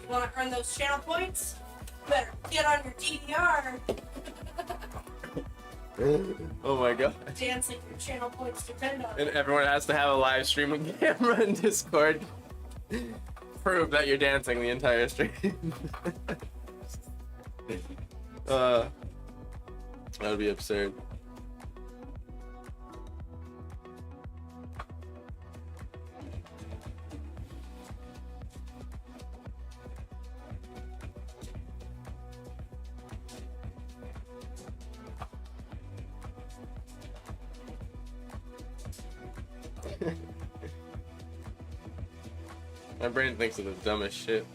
want to earn those channel points? Better get on your DDR. Oh my god. Dancing, your channel points depend on And it. everyone has to have a live streaming camera in Discord. Prove that you're dancing the entire stream. That would be absurd. My brain thinks of the dumbest shit.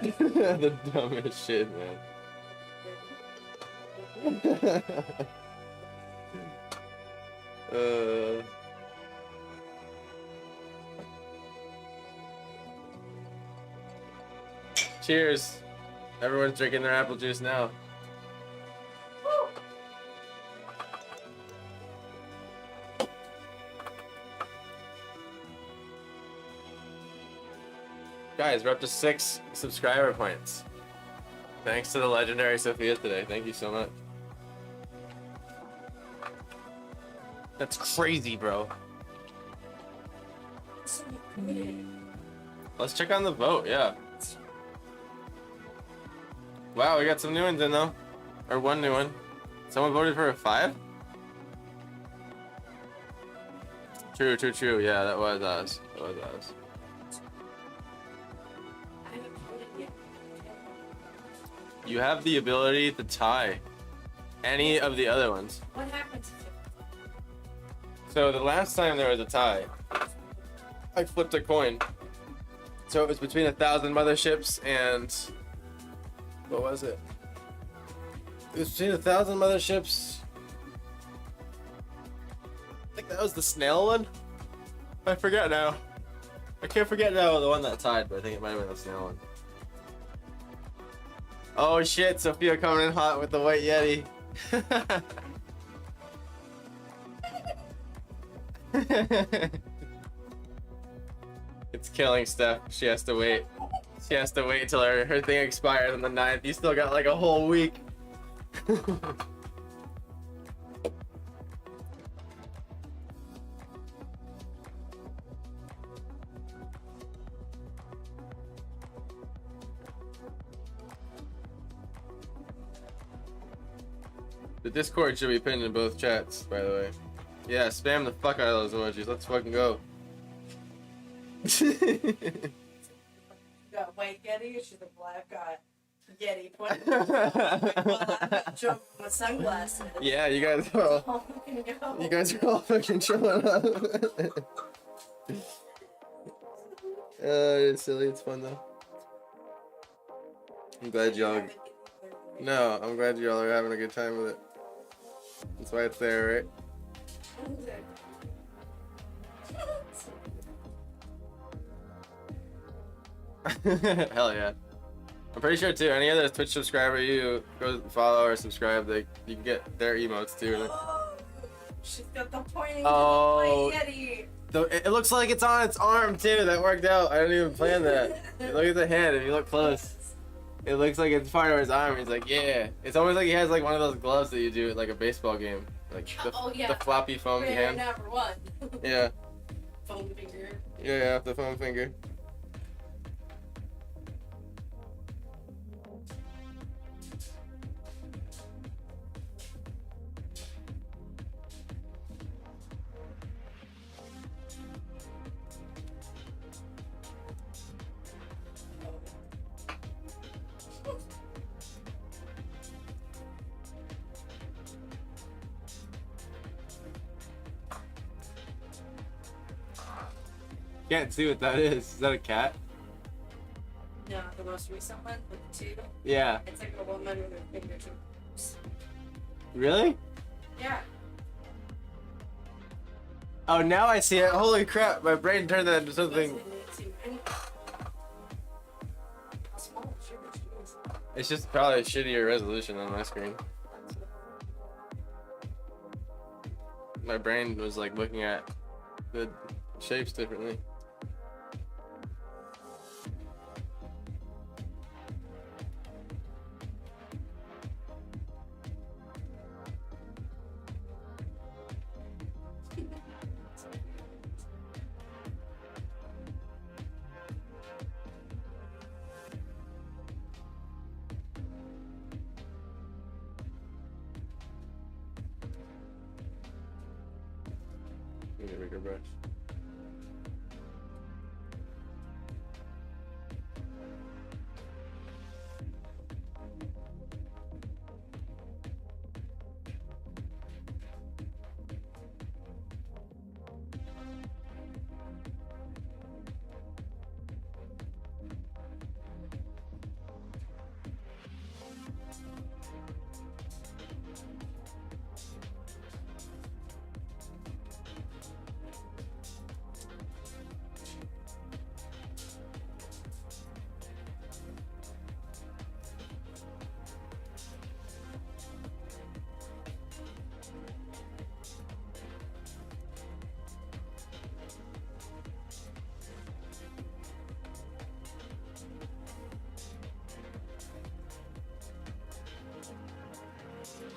The dumbest shit, man. uh... Cheers. Everyone's drinking their apple juice now. Guys, we're up to 6 subscriber points. Thanks to the legendary Sophia today. Thank you so much. That's crazy, bro. Let's check on the vote, yeah. Wow, we got some new ones in though. Or one new one. Someone voted for a 5? True. Yeah, that was us. I haven't voted yet. You have the ability to tie any of the other ones. What happened to it? So the last time there was a tie, I flipped a coin. So it was between 1,000 motherships and what was it? It was between 1,000 motherships. I think that was the snail one. I forget now. I can't forget now the one that tied, but I think it might have been the snail one. Oh shit! Sophia coming in hot with the white Yeti. It's killing Steph. She has to wait. She has to wait till her thing expires on the 9th. You still got like a whole week. The Discord should be pinned in both chats, by the way. Yeah, spam the fuck out of those emojis. Let's fucking go. You got white Yeti, she's a black guy. Yeti pointing. Joke with sunglasses. Yeah, you guys are all. Oh, fucking go. You guys are all fucking showing up. It's silly. It's fun though. I'm glad y'all. No, I'm glad y'all are having a good time with it. That's why it's there, right? Hell yeah. I'm pretty sure too, any other Twitch subscriber you go follow or subscribe, you can get their emotes too. Oh, she's got the pointing Oh. white Yeti. It looks like it's on its arm too. That worked out. I didn't even plan that. Look at the hand. If you look close, it looks like it's part of his arm. He's like, yeah. It's almost like he has like one of those gloves that you do at like a baseball game, like the floppy foam Rare hand. number one. Yeah. Foam finger. Yeah, the foam finger. Can't see what that is. Is that a cat? No, the most recent one with the two. Yeah. It's like a woman with her fingertips. Really? Yeah. Oh, now I see it. Holy crap! My brain turned that into something. How small is your is? It's just probably a shittier resolution on my screen. My brain was like looking at the shapes differently. Need a bigger brush.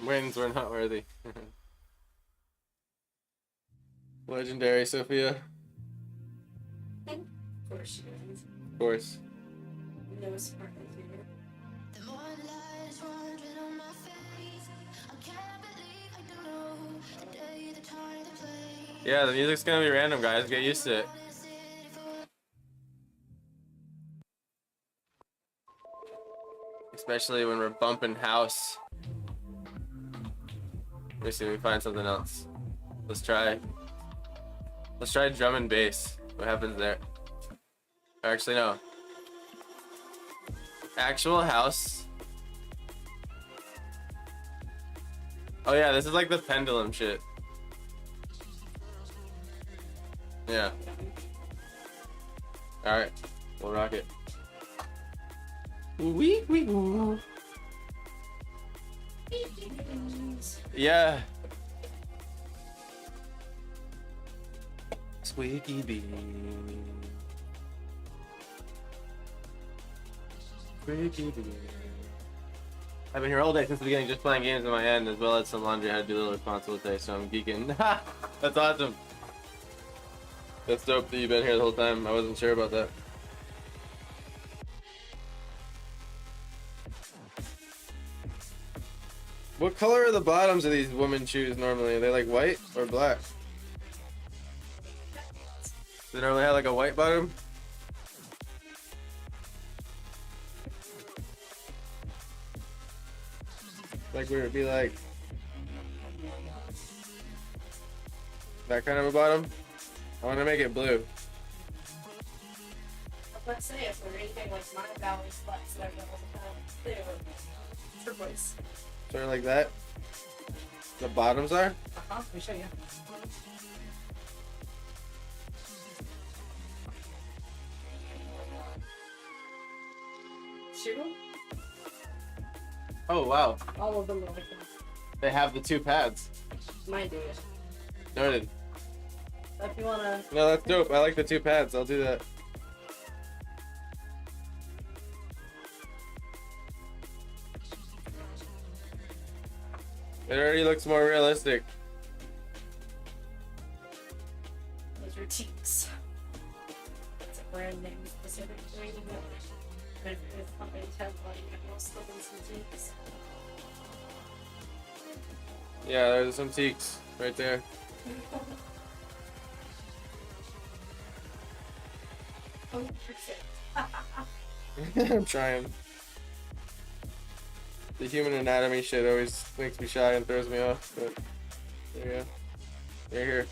Wins were not worthy. Legendary Sophia, Of course she is. of course. No smart computer. The moonlight is wandering on my face. I can't believe I don't know the day, the time, the place. Yeah, the music's gonna be random, guys. Get used to it. Especially when we're bumping house. Let me see if we find something else. Let's try drum and bass. What happens there? Or actually, no. Actual house. Oh yeah, this is like the pendulum shit. Yeah. Alright, we'll rock it. Wee wee woo. Yeah. Squeaky bean. Squeaky bean. I've been here all day since the beginning, just playing games in my end, as well as some laundry I had to do a little responsibility, so I'm geeking. That's awesome. That's dope that you've been here the whole time. I wasn't sure about that. What color are the bottoms of these women's shoes normally? Are they like white or black? Do they normally have like a white bottom? Like where it'd be like that kind of a bottom? I want to make it blue. Let's say if they're anything like my Valley flats that I go all the time, they were turquoise. Sort of like that. The bottoms are? Let me show you. Shoot them? Oh wow. All of them are like that. They have the two pads. Mine do. Noted. So if you wanna, No, that's dope. I like the two pads. I'll do that. It already looks more realistic. those are Teaks. It's a brand name specific thing, but if companies have like most of them some Teaks. Yeah, there's some teaks right there. Oh, perfect. I'm trying. The human anatomy shit always makes me shy and throws me off, but there you go. You're here.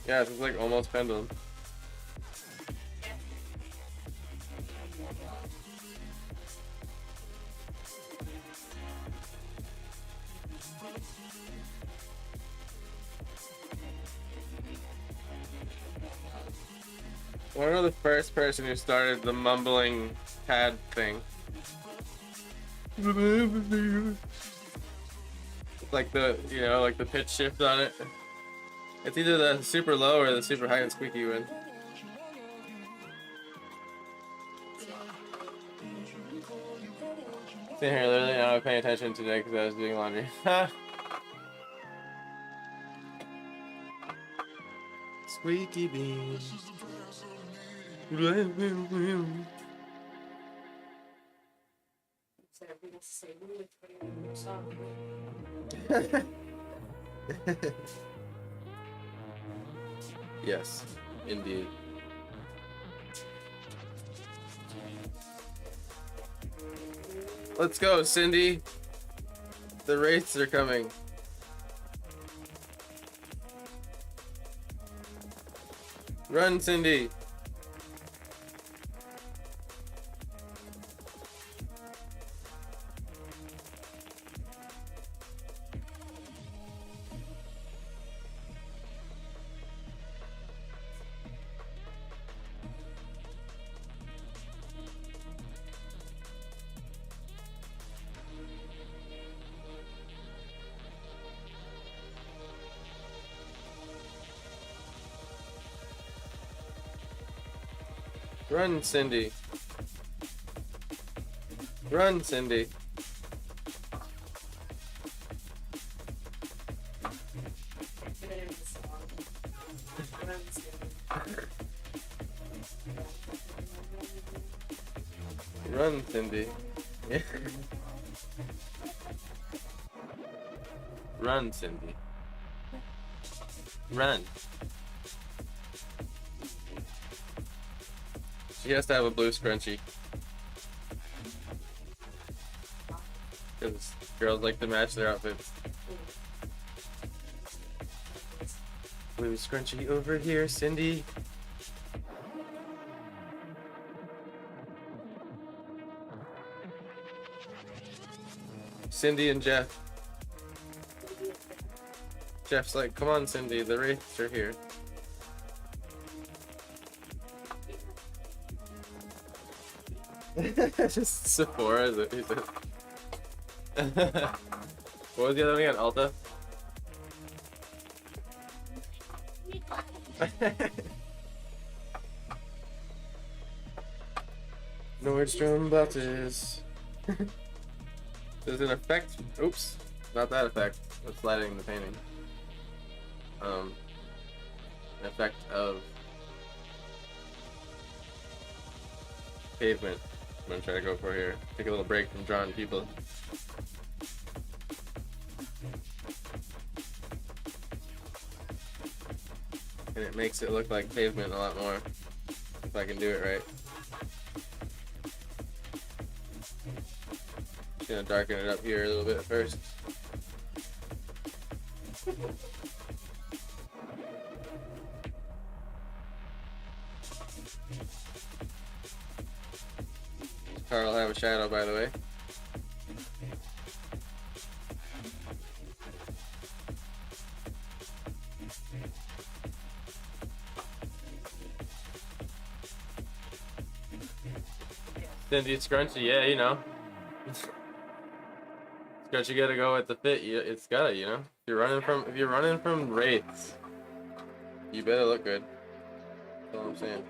Yeah, it's like almost pendulum. I don't know the first person who started the mumbling pad thing. Like the, you know, like the pitch shift on it. It's either the super low or the super high and squeaky one. Sitting here literally not paying attention today because I was doing laundry. Squeaky bean. So everything else is the same with your song. Yes, indeed. Let's go, Cindy. The wraiths are coming. Run, Cindy. Run, Cindy. Run, Cindy. The name of the song. Run, Cindy. Run, Cindy. Run. She has to have a blue scrunchie. Because girls like to match their outfits. Blue scrunchie over here, Cindy. Cindy and Jeff. Jeff's like, come on, Cindy, the wraiths are here. Just Sephora, is what he said. What was the other one again? Ulta? Nordstrom buttons. There's an effect. Oops, not that effect. That's lighting the painting. An effect of pavement. I'm gonna try to go for here. Take a little break from drawing people. And it makes it look like pavement a lot more. If I can do it right. Just gonna darken it up here a little bit first. Car will have a shadow, by the way. Cindy scrunchy, yeah, you know. Scrunchy gotta go with the fit. It's gotta, you know. If you're running from wraiths, you better look good. That's all I'm saying.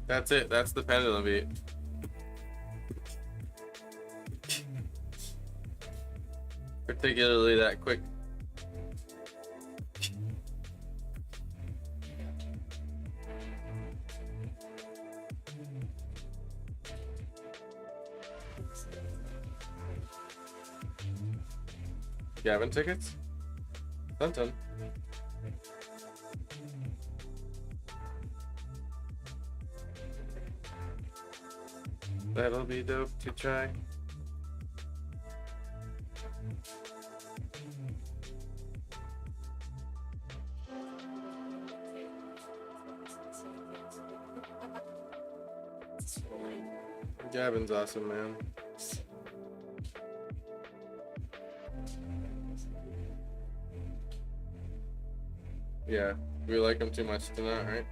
That's it. That's the pendulum beat. Particularly that quick. Gavin tickets? Dun dun. That'll be dope to try. Gavin's awesome, man. Yeah, we like him too much to not, right?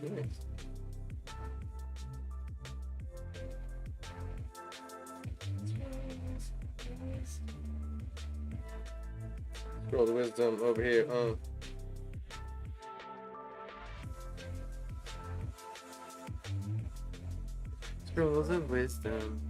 Nice. Scroll the wisdom over here. Scrolls of wisdom.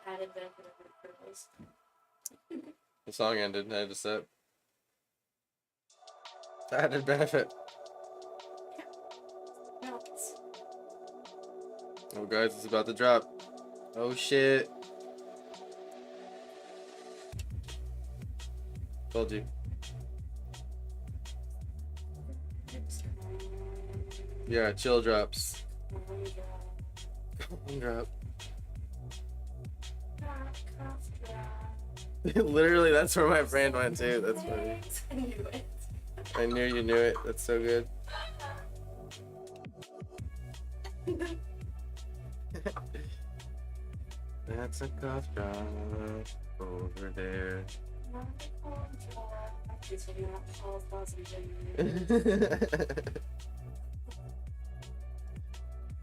Added benefit of the girls. The song ended. I had to set. Added benefit. No, it's Oh, guys, it's about to drop. Oh, shit. Told you. Yeah, chill drops. Drop. Literally, that's where my brain went too. That's funny. I knew it. I knew you knew it. That's so good. That's a cough drop over there.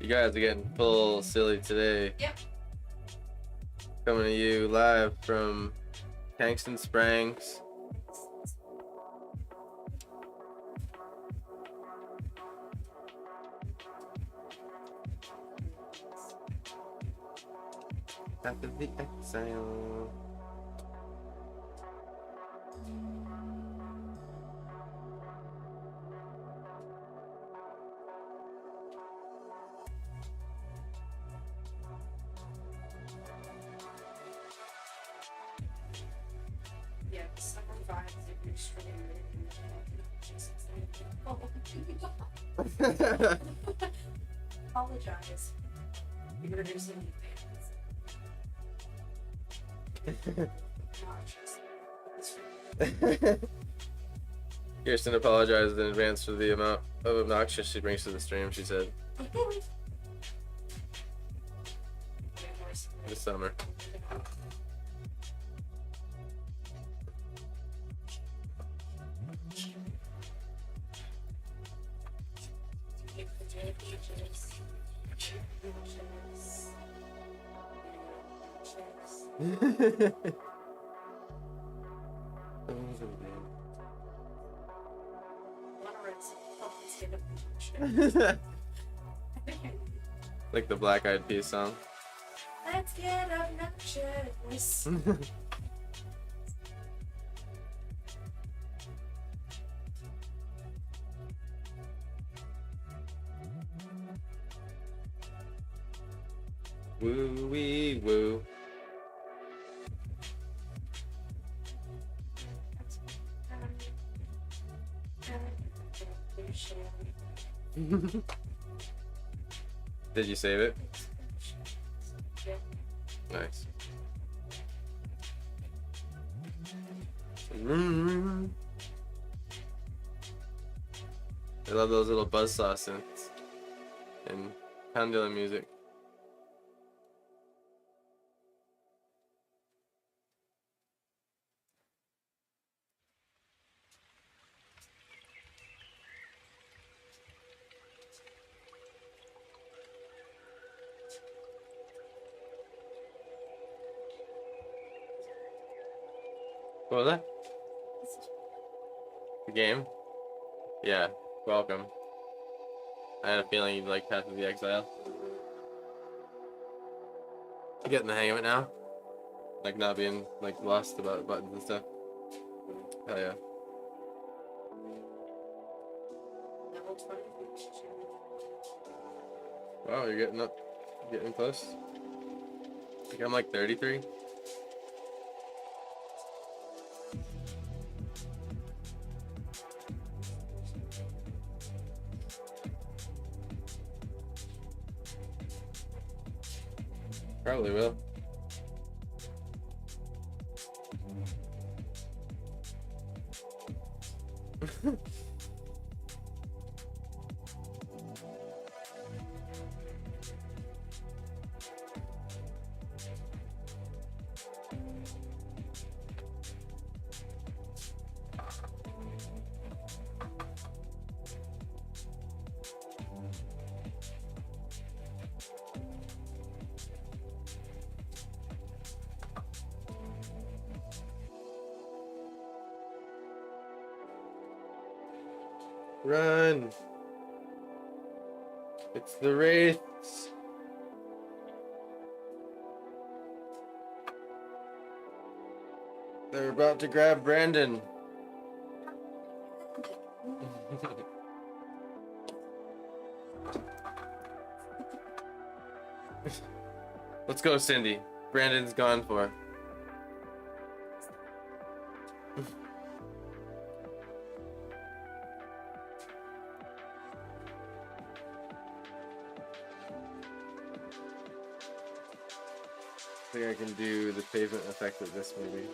You guys are getting full silly today. Yep. Coming to you live from Kingston Springs. After the exile. Yeah, the summer vibes if you're streaming it. Apologize. You're introducing new fans. Kirsten apologized in advance for the amount of obnoxious she brings to the stream, she said. This summer. Like the Black Eyed Peas song. Let's get obnoxious. Woo wee woo. Did you save it? Nice. I love those little buzzsaw synths and pendulum music. What was that? The game? Yeah, welcome. I had a feeling you'd like Path of the Exile. You getting the hang of it now? Like not being like lost about buttons and stuff. Hell yeah. Level 20. Wow, you're getting close. I think I'm like 33. Probably will. Run! It's the Wraiths! They're about to grab Brandon. Let's go, Cindy. Brandon's gone for. I think I can do the pavement effect with this maybe.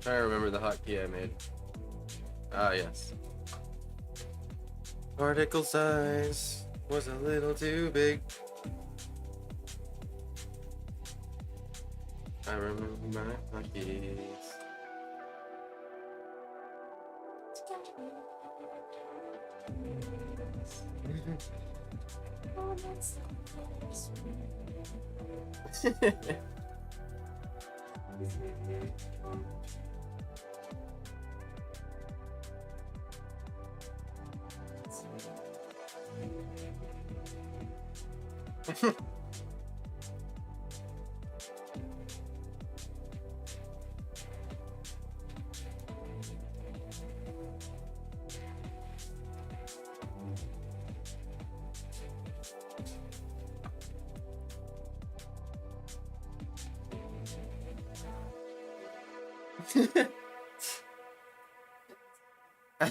Trying to remember the hotkey I made. Ah, yes. Particle size was a little too big. I remember my hotkeys. Oh, that's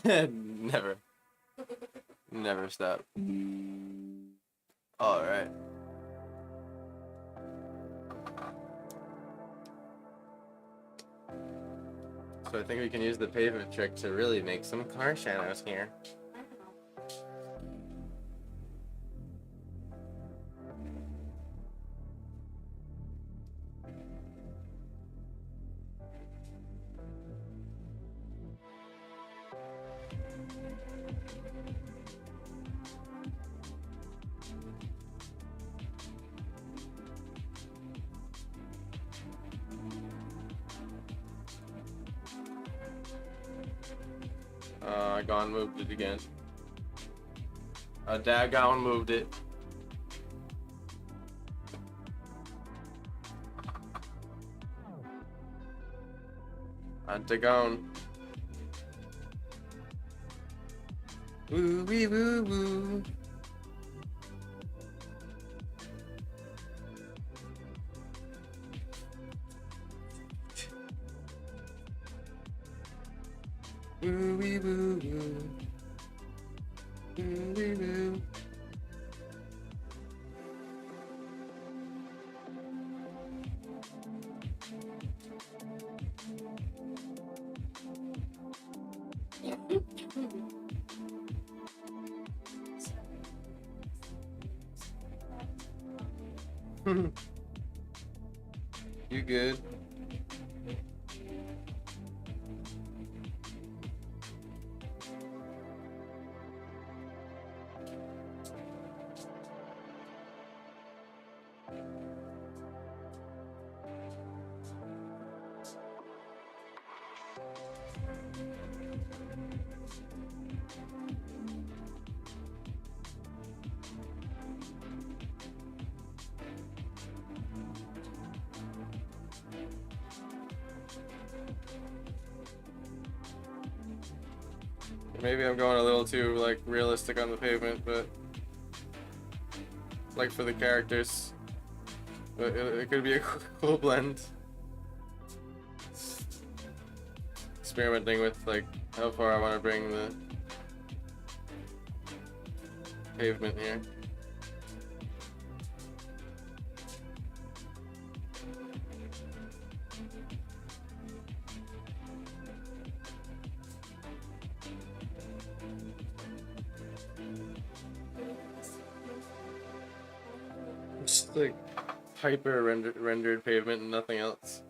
Never. Never stop. Alright. So I think we can use the pavement trick to really make some car shadows here. Gone moved it again. Dagon moved it. Dagon. Woo wee woo woo. Woo wee woo woo. Woo wee woo. You good? Maybe I'm going a little too like realistic on the pavement, but like for the characters, but it could be a cool blend. Experimenting with like how far I want to bring the pavement here. Just like hyper rendered pavement and nothing else.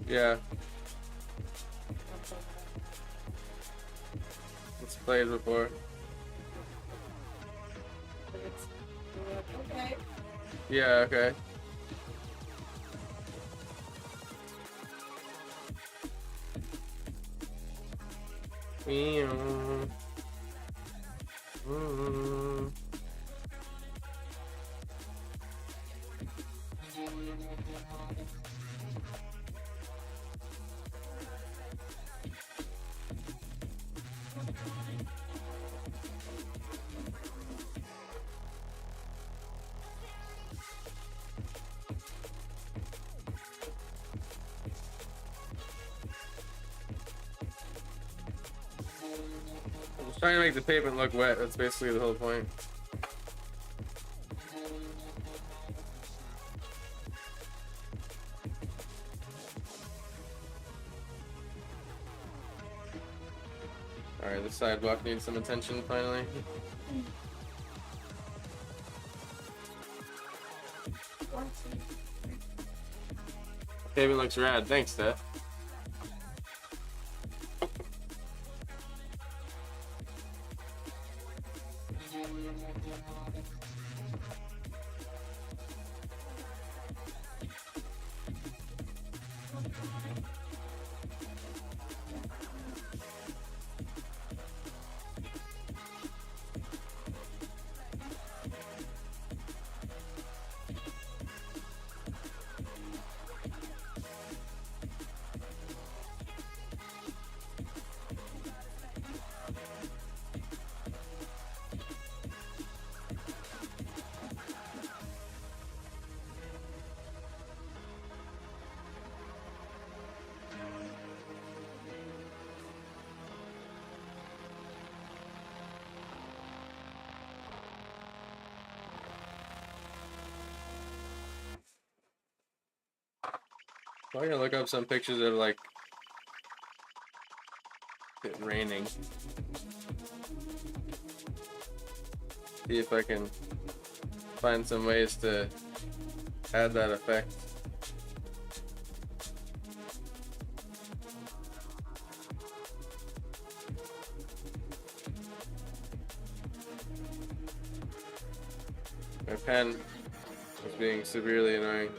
Yeah. It's played before. Okay. Yeah, okay. Meow. Mm. I'm just trying to make the pavement look wet. That's basically the whole point. Alright, the sidewalk needs some attention finally. Pavement looks rad. Thanks, Steph. I'm gonna look up some pictures of like it raining. See if I can find some ways to add that effect. My pen is being severely annoying.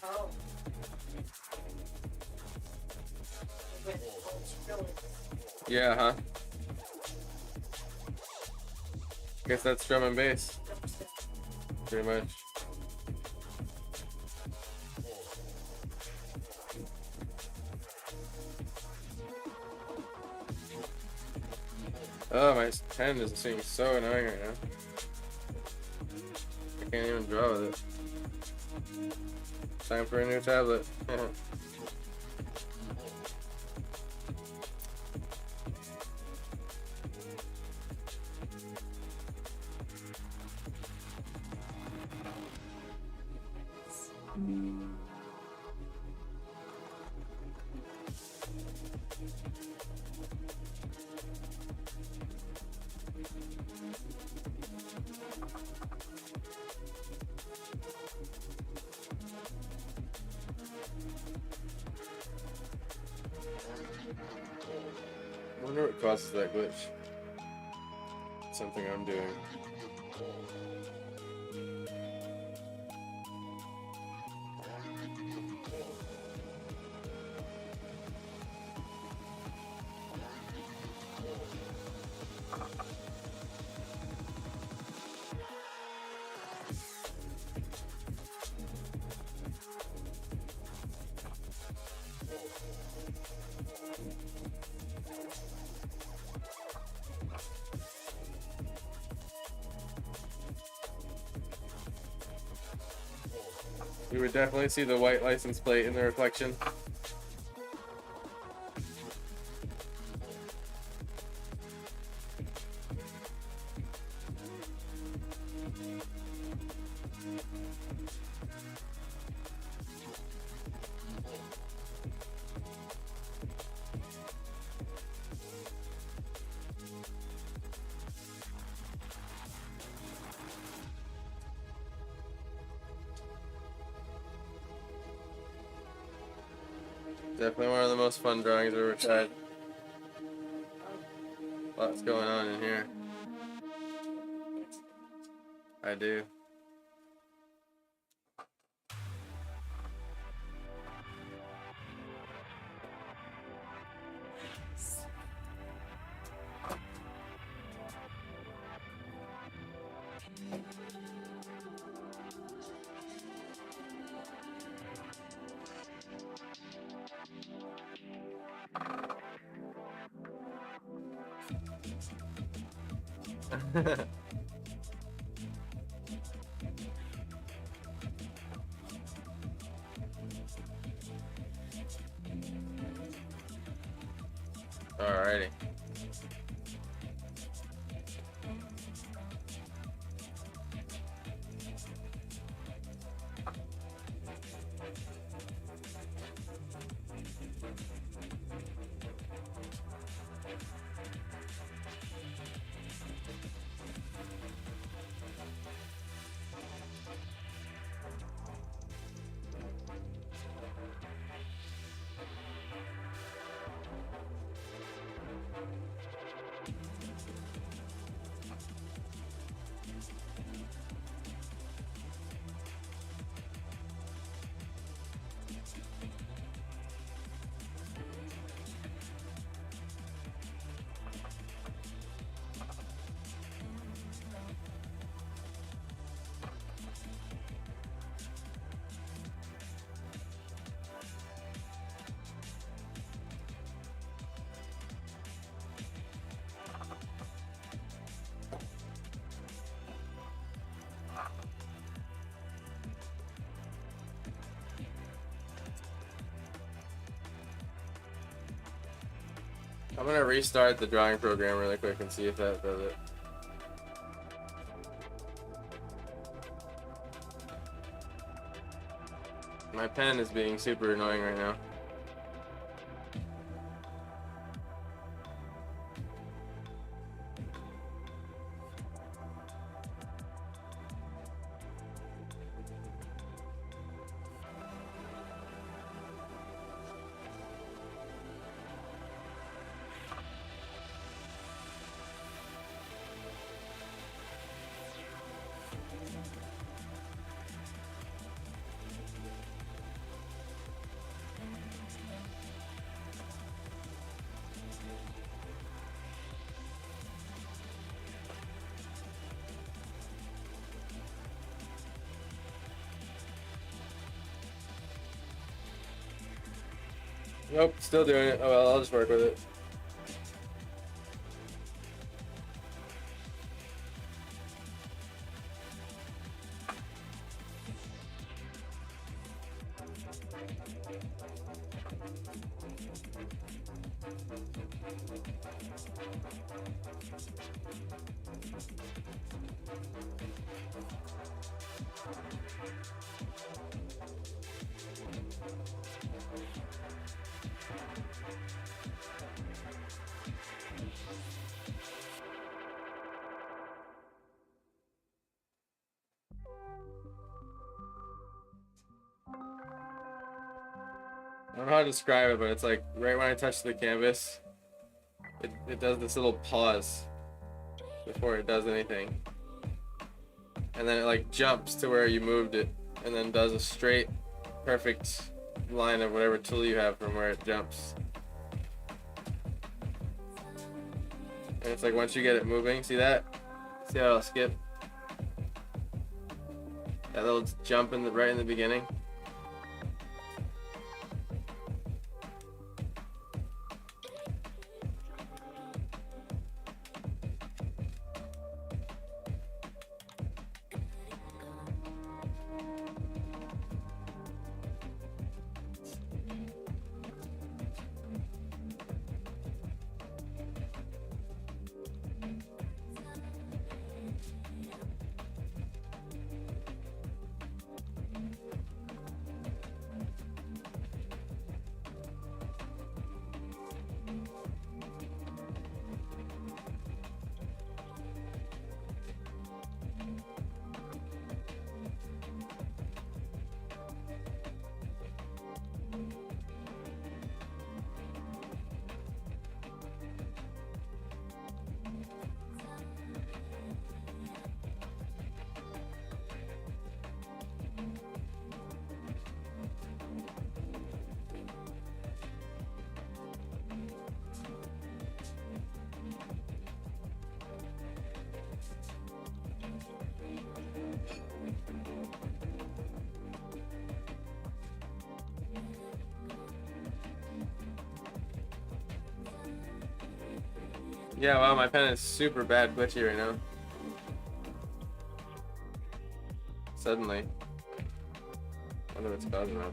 Oh. With Yeah, huh? Guess that's drum and bass, pretty much. Oh, my pen is seeming so annoying right now. I can't even draw with it. Time for a new tablet. I wonder what causes that glitch. Something I'm doing. You would definitely see the white license plate in the reflection. Definitely one of the most fun drawings I've ever tried. Lots going on in here. I do. Alrighty. I'm gonna restart the drawing program really quick and see if that does it. My pen is being super annoying right now. Nope, still doing it. Oh well, I'll just work with it. I don't know how to describe it, but it's like right when I touch the canvas, it does this little pause before it does anything. And then it like jumps to where you moved it and then does a straight, perfect line of whatever tool you have from where it jumps. And it's like once you get it moving, see that? See how it'll skip? That little jump right in the beginning. Yeah, wow, my pen is super bad glitchy right now. Suddenly. Wonder what's causing that.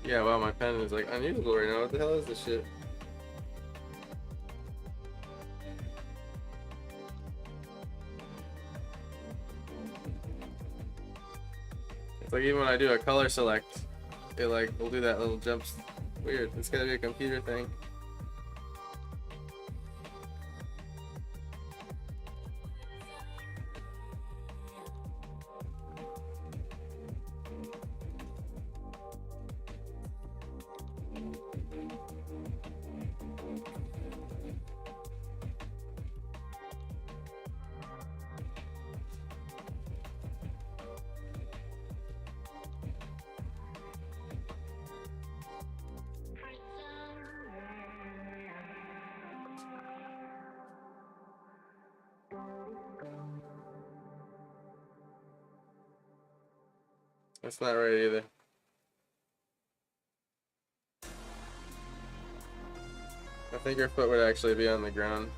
Yeah, wow, my pen is like unusable right now. What the hell is this shit? It's like even when I do a color select, it like will do that little jumps. Weird. It's gotta be a computer thing. That's not right either. I think your foot would actually be on the ground.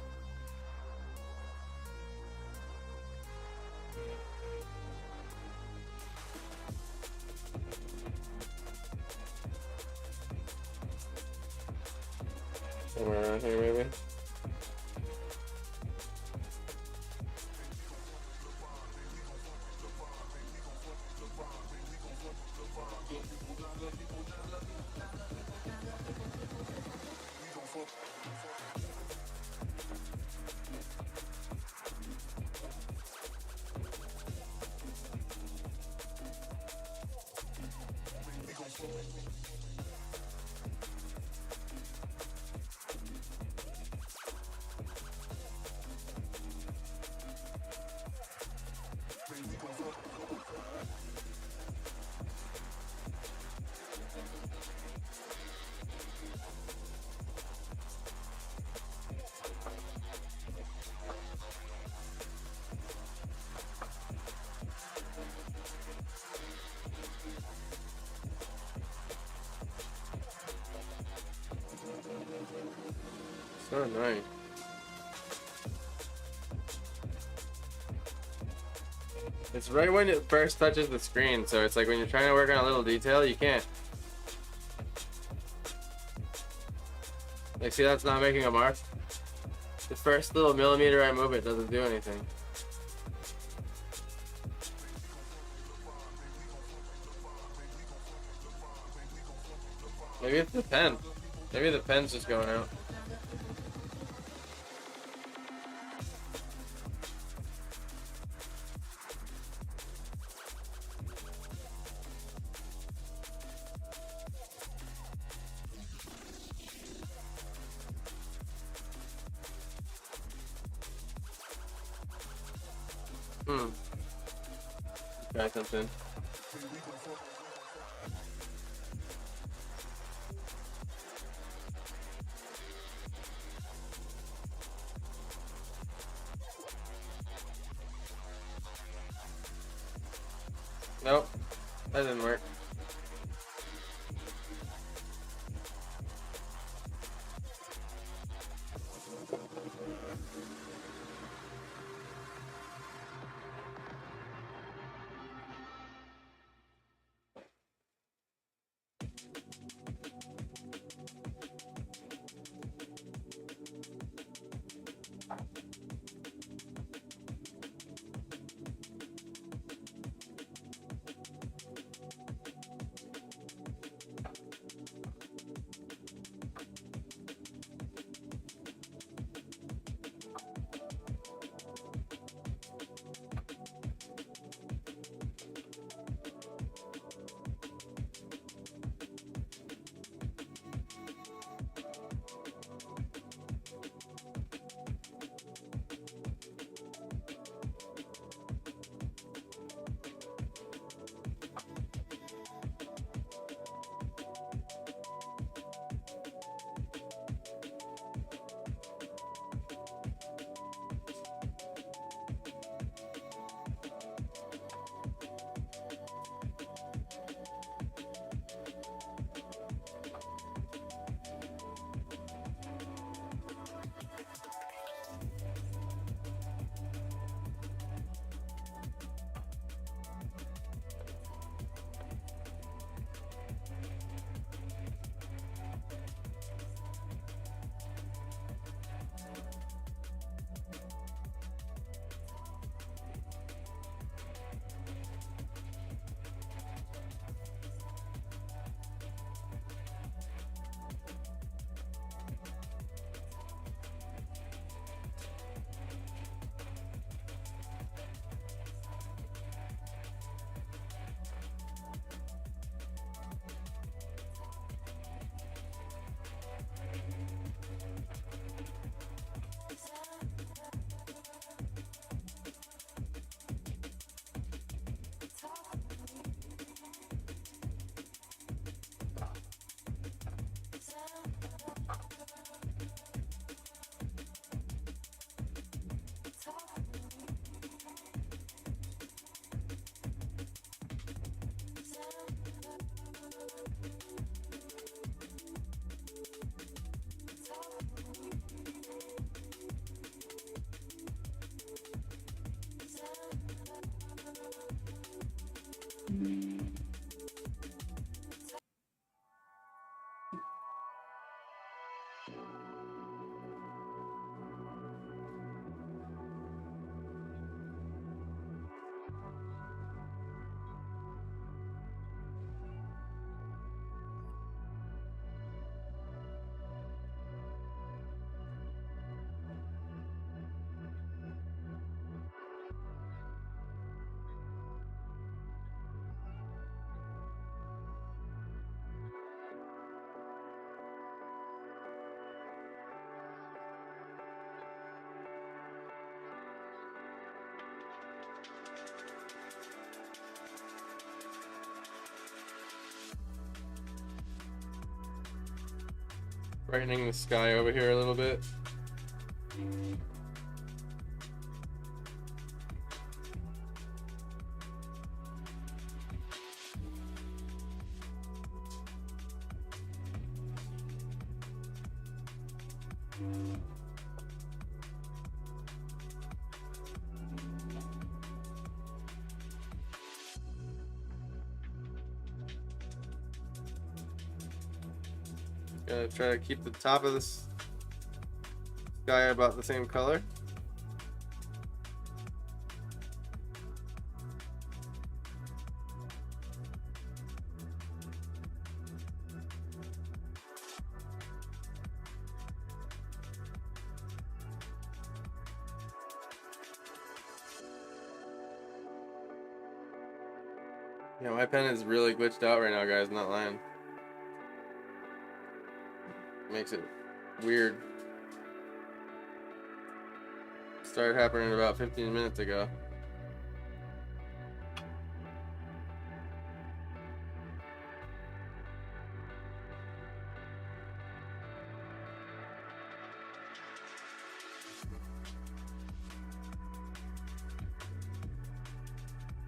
Somewhere around here, maybe. So annoying. It's right when it first touches the screen, so it's like when you're trying to work on a little detail, you can't. Like, see, that's not making a mark. The first little millimeter I move it doesn't do anything. Maybe it's the pen. Maybe the pen's just going out. Try something. Nope, that didn't work. Brightening the sky over here a little bit. Gonna try to keep the top of this sky about the same color. Yeah, my pen is really glitched out right now, guys. Not lying. Makes it weird. Started happening about 15 minutes ago.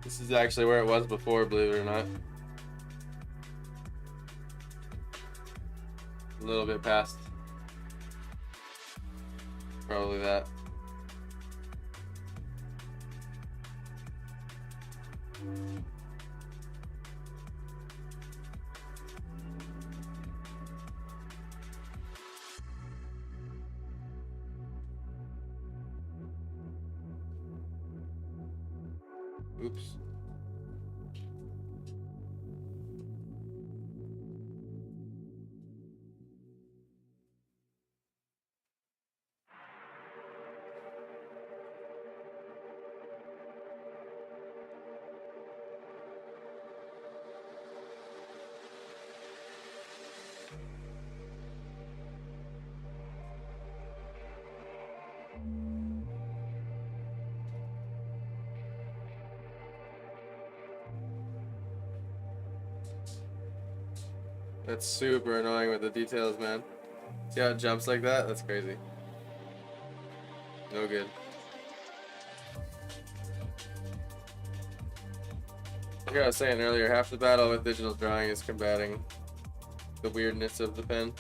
This is actually where it was before, believe it or not. A little bit past. Probably that. Oops. That's super annoying with the details, man. See how it jumps like that? That's crazy. No good. Like I was saying earlier, half the battle with digital drawing is combating the weirdness of the pen.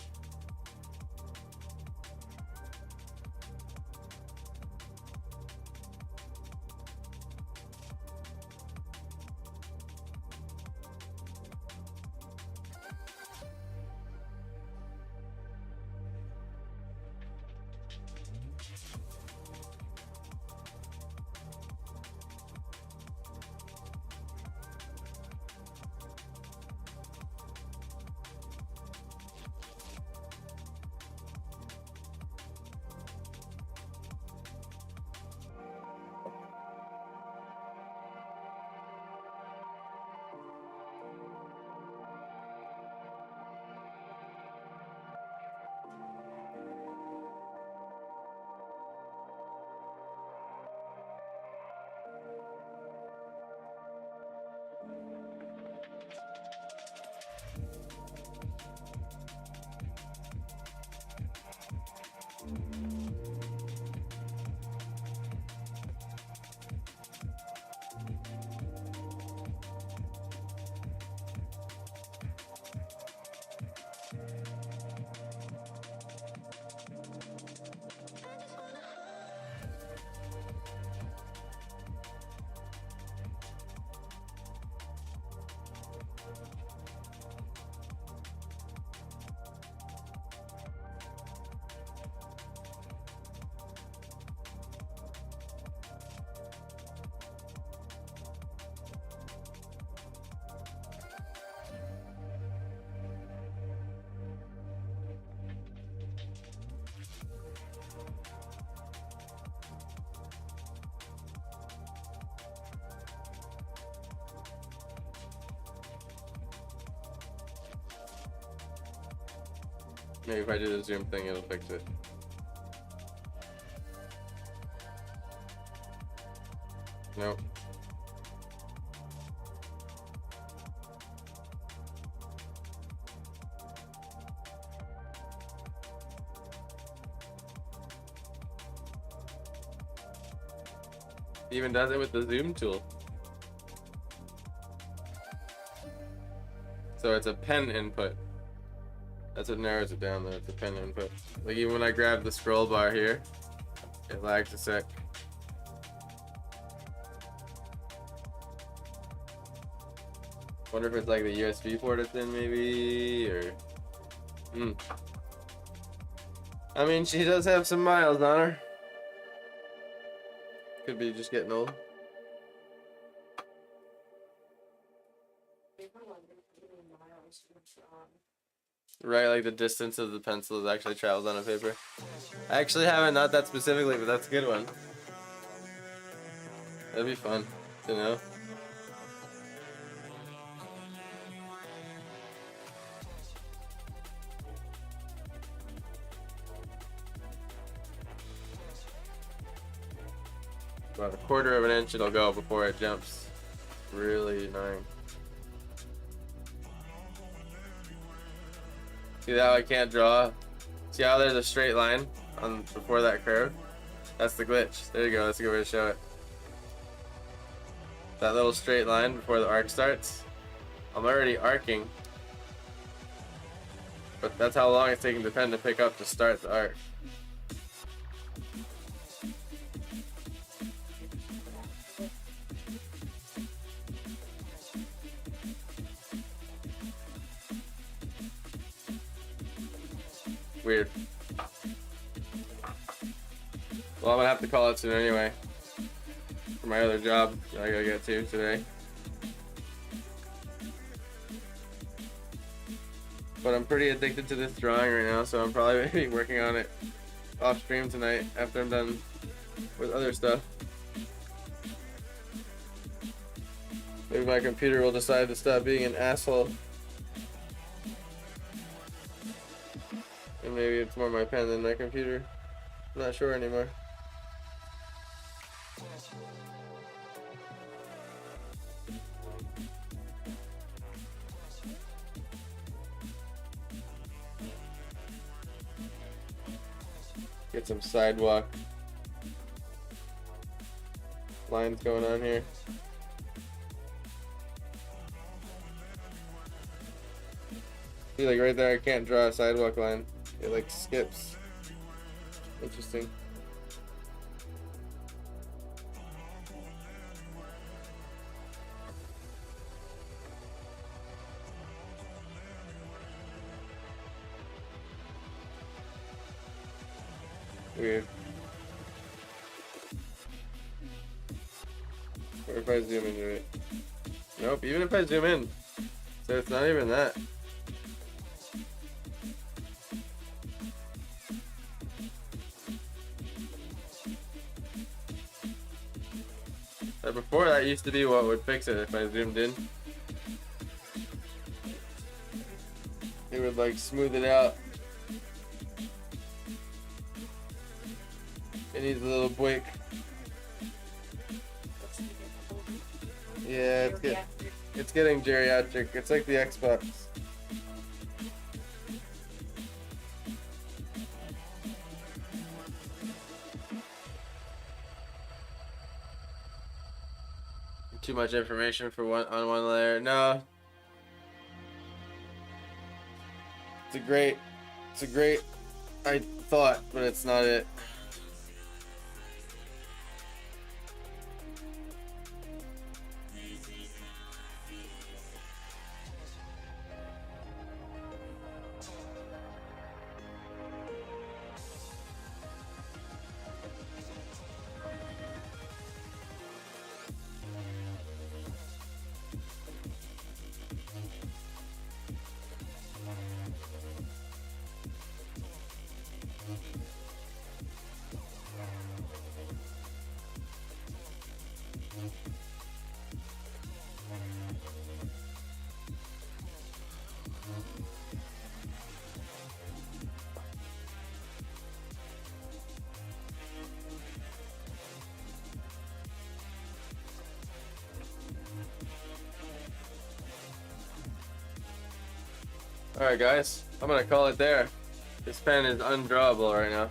Maybe if I do the zoom thing, it'll fix it. Nope. Even does it with the zoom tool. So it's a pen input. That's what narrows it down though, the pen input. Like even when I grab the scroll bar here, it lags a sec. Wonder if it's like the USB port it's in maybe, or... I mean, she does have some miles on her. Could be just getting old. Right, like the distance of the pencil actually travels on a paper. I actually haven't, not that specifically, but that's a good one. That'd be fun to know. About 1/4 of an inch it'll go before it jumps. Really annoying. See how I can't draw? See how there's a straight line on before that curve? That's the glitch. There you go, that's a good way to show it. That little straight line before the arc starts. I'm already arcing. But that's how long it's taking the pen to pick up to start the arc. Weird. Well, I'm gonna have to call it soon anyway. For my other job that I gotta get to today. But I'm pretty addicted to this drawing right now, so I'm probably gonna be working on it off stream tonight after I'm done with other stuff. Maybe my computer will decide to stop being an asshole. And maybe it's more my pen than my computer. I'm not sure anymore. Get some sidewalk lines going on here. See, like right there, I can't draw a sidewalk line. It like skips. Interesting. Weird. What if I zoom into it? Nope, even if I zoom in. So it's not even that. Before that used to be what would fix it if I zoomed in. It would like smooth it out. It needs a little break. Yeah, it's getting geriatric. It's like the Xbox. Too much information for one layer. No. It's a great I thought, but it's not it. Alright guys, I'm gonna call it there. This pen is undrawable right now.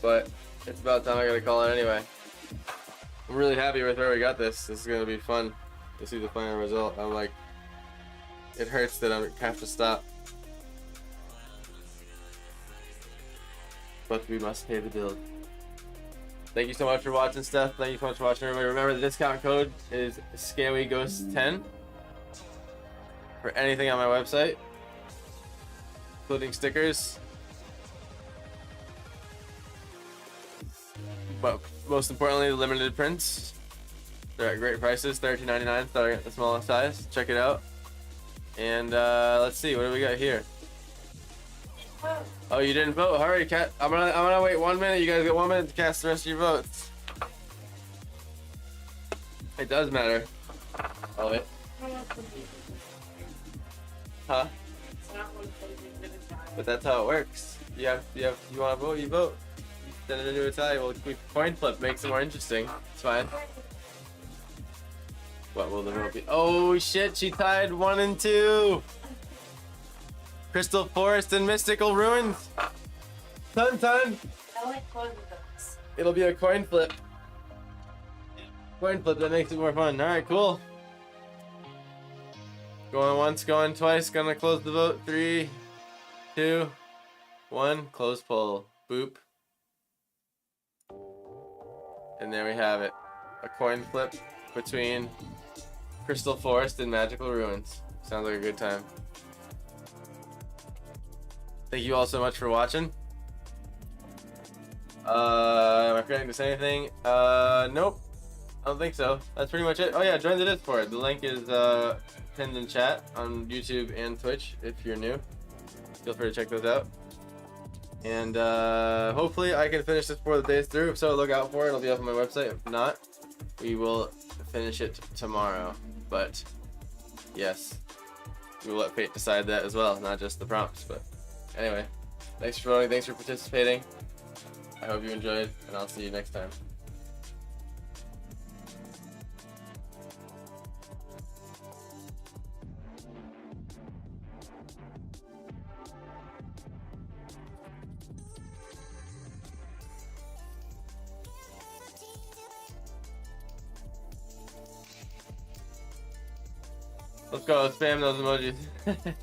But it's about time I gotta call it anyway. I'm really happy with where we got this. This is gonna be fun to see the final result. I'm like, it hurts that I have to stop. but we must pay the bill. Thank you so much for watching, Steph. Thank you so much for watching, everybody. Remember, the discount code is ScalyGhost10 for anything on my website, including stickers. But most importantly, the limited prints. They're at great prices, $13.99, starting at the smallest size. Check it out. And let's see, what do we got here? Oh, you didn't vote. Hurry, cat. I'm gonna wait 1 minute. You guys get 1 minute to cast the rest of your votes. It does matter. Oh wait. Huh? But that's how it works. You want to vote, you vote. You send it into a tie. We'll coin flip, makes it more interesting. It's fine. What will the vote be? Oh shit! She tied 1 and 2. Crystal Forest and Mystical Ruins. Ton. I like both of those. It'll be a coin flip. Coin flip, that makes it more fun. Alright, cool. Going once, going twice. Gonna close the vote. 3, 2, 1. Close poll. Boop. And there we have it. A coin flip between Crystal Forest and Magical Ruins. Sounds like a good time. Thank you all so much for watching. Am I forgetting to say anything? Nope. I don't think so. That's pretty much it. Oh yeah, join the Discord. The link is pinned in chat on YouTube and Twitch if you're new. Feel free to check those out. And hopefully I can finish this before the day's through. If so, look out for it. It'll be up on my website. If not, we will finish it tomorrow. But yes, we will let fate decide that as well, not just the prompts. But anyway, thanks for voting. Thanks for participating. I hope you enjoyed, and I'll see you next time. Let's go, spam those emojis.